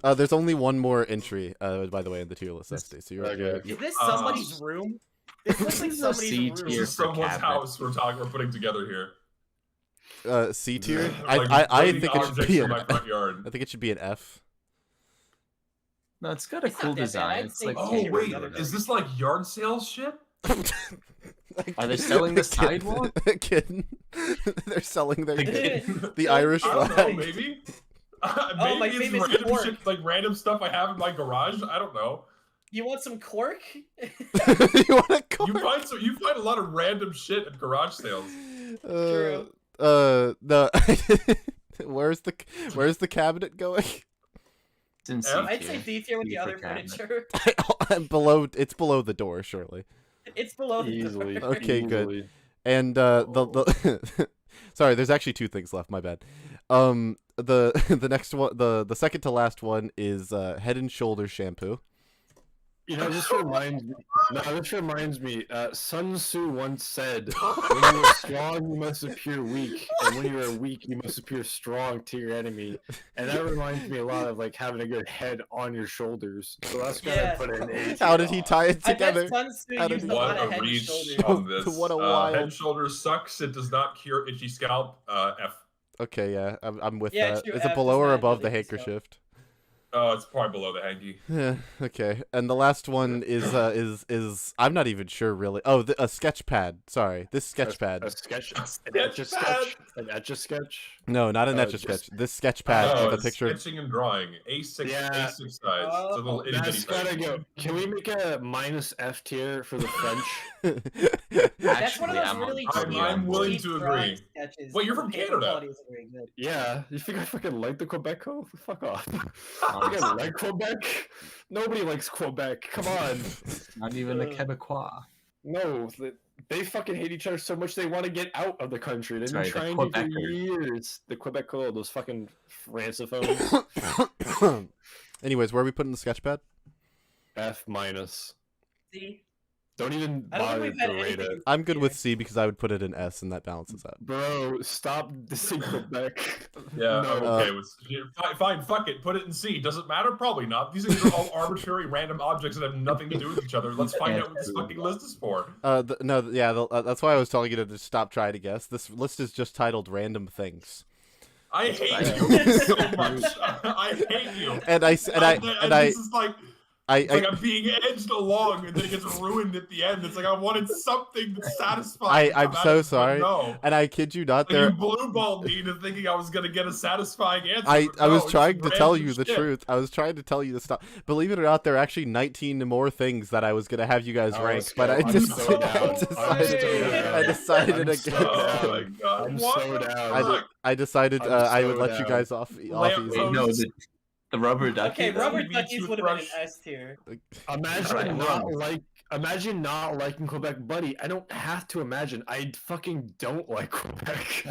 There's only one more entry, by the way, in the tier list. So you're okay.
Is this somebody's room? This looks like somebody's room.
This is someone's house we're putting together here.
C tier.
Like
I think it should be
in my front yard.
I think it should be an F.
No, it's got a cool design. It's like,
oh wait, is this like yard sale shit?
Are they selling the sidewalk?
Kidding. They're selling the Irish flag.
I don't know, maybe. Maybe it's random shit, like random stuff I have in my garage. I don't know.
You want some cork?
You want a cork?
You find a lot of random shit at garage sales.
True.
No. Where's the cabinet going?
It's in C
I'd say D tier with the other furniture.
It's below the door, surely.
It's below the door.
Okay, good. And the sorry, there's actually two things left. My bad. The next one, the second to last one is Head and Shoulders shampoo.
You know, this reminds me. Sun Tzu once said, "When you are strong, you must appear weak, and when you are weak, you must appear strong to your enemy." And that reminds me a lot of like having a good head on your shoulders. So that's gonna put an A.
How did he tie it together?
What
a reach on this.
What a wild.
Head and Shoulders sucks. It does not cure itchy scalp. F.
Okay, yeah, I'm with that. Is it below or above the handkerchief?
Oh, it's probably below the hanky.
Yeah. Okay. And the last one is I'm not even sure really. Oh, a sketch pad. Sorry, this sketch pad.
An etch-a-sketch.
No, not an etch-a-sketch. This sketch pad with a picture.
Sketching and drawing. A6 size. It's a little
That's gotta go. Can we make a -F tier for the French?
That's one of those really
I'm willing to agree. Wait, you're from Canada.
Yeah, you think I fucking like the Quebeco? Fuck off. I like Quebec. Nobody likes Quebec. Come on.
Not even a Quebecois.
No, they fucking hate each other so much they want to get out of the country. They've been trying to for years. The Quebeco, those fucking francophones.
Anyways, where are we putting the sketch pad?
F-.
C.
Don't even bother to rate it.
I'm good with C because I would put it in S, and that balances out.
Bro, stop dissing Quebec.
Yeah, I'm okay with fine, fuck it, put it in C. Does it matter? Probably not. These things are all arbitrary, random objects that have nothing to do with each other. Let's find out what this fucking list is for.
That's why I was telling you to just stop trying to guess. This list is just titled "Random Things."
I hate you so much. I hate you. This is like. I'm being edged along, and then it gets ruined at the end. It's like I wanted something that's satisfying.
I'm so sorry, and I kid you not.
You blue-balled me into thinking I was gonna get a satisfying answer.
I was trying to tell you the truth. I was trying to tell you to stop. Believe it or not, there are actually 19 more things that I was gonna have you guys rank, but I decided against.
Oh my god!
I'm so down.
I decided I would let you guys off easy.
No, the rubber ducky.
Okay, rubber duckies would have been an S tier.
Imagine not liking Quebec, buddy. I don't have to imagine. I fucking don't like Quebec.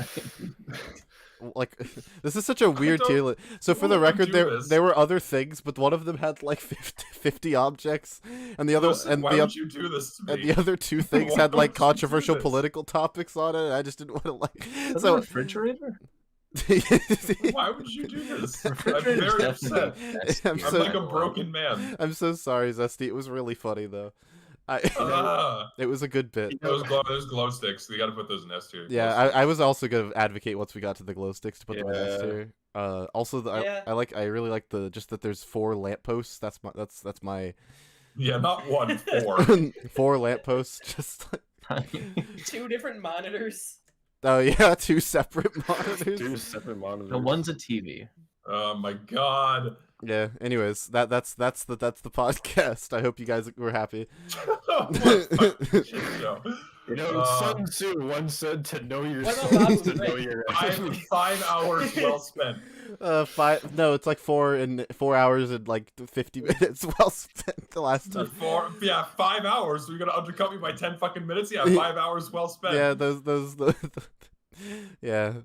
Like, this is such a weird tier list. So for the record, there were other things, but one of them had like 50 objects, and the other the other two things had like controversial political topics on it. And I just didn't want to like.
So a refrigerator.
Why would you do this? I'm very upset. I'm like a broken man.
I'm so sorry, Zesty. It was really funny though. It was a good bit.
Those glow sticks. We got to put those in S tier.
Yeah, I was also gonna advocate once we got to the glow sticks to put them in S tier. Also, I really like the just that there's 4 lampposts. That's my.
Yeah, not 1, 4.
4 lampposts. Just like...
2 different monitors.
Oh yeah, 2 separate monitors.
2 separate monitors.
The one's a TV.
Oh my god.
Yeah. Anyways, that's the podcast. I hope you guys were happy.
You know, Sun Tzu once said to know yourself to know your.
5 hours well spent.
5. No, it's like 4 hours and like 50 minutes well spent the last time.
5 hours. So you're gonna undercut me by 10 fucking minutes? Yeah, 5 hours well spent.
Yeah, those yeah.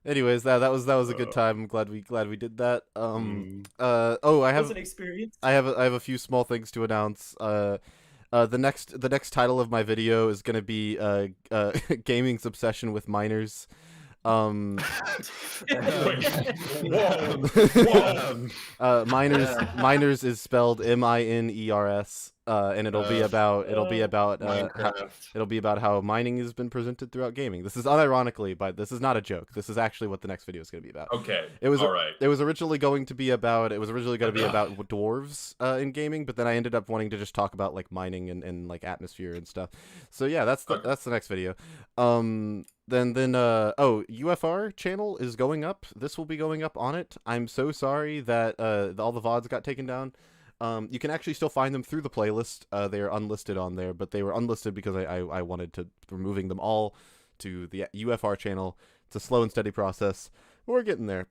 Anyways, that was a good time. I'm glad we did that. I have an experience. I have a few small things to announce. The next title of my video is gonna be gaming's obsession with minors. Minors is spelled MINERS, and it'll be about how mining has been presented throughout gaming. This is unironically, but this is not a joke. This is actually what the next video is going to be about.
Okay.
It was
all right.
It was originally going to be about dwarves in gaming, but then I ended up wanting to just talk about like mining and like atmosphere and stuff. So yeah, that's the next video. Then UFR channel is going up. This will be going up on it. I'm so sorry that all the VODs got taken down. You can actually still find them through the playlist. They are unlisted on there, but they were unlisted because I wanted to removing them all to the UFR channel. It's a slow and steady process. We're getting there.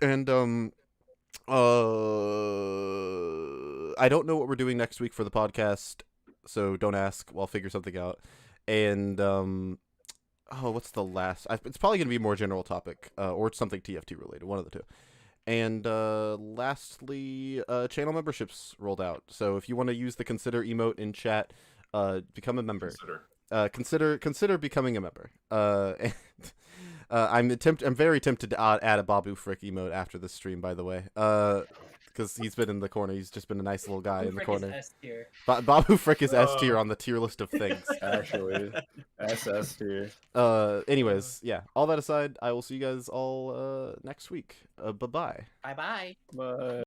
And I don't know what we're doing next week for the podcast, so don't ask. I'll figure something out. And what's the last? It's probably going to be a more general topic, or it's something TFT related, one of the two. And lastly, channel memberships rolled out. So if you want to use the consider emote in chat, become a member. Consider becoming a member. I'm very tempted to add a Babu Frick emote after this stream, by the way. Because he's been in the corner. He's just been a nice little guy in the corner. Babu Frick is S tier on the tier list of things.
Actually, SS tier.
Anyways, yeah. All that aside, I will see you guys all next week. Bye-bye.
Bye-bye.
Bye.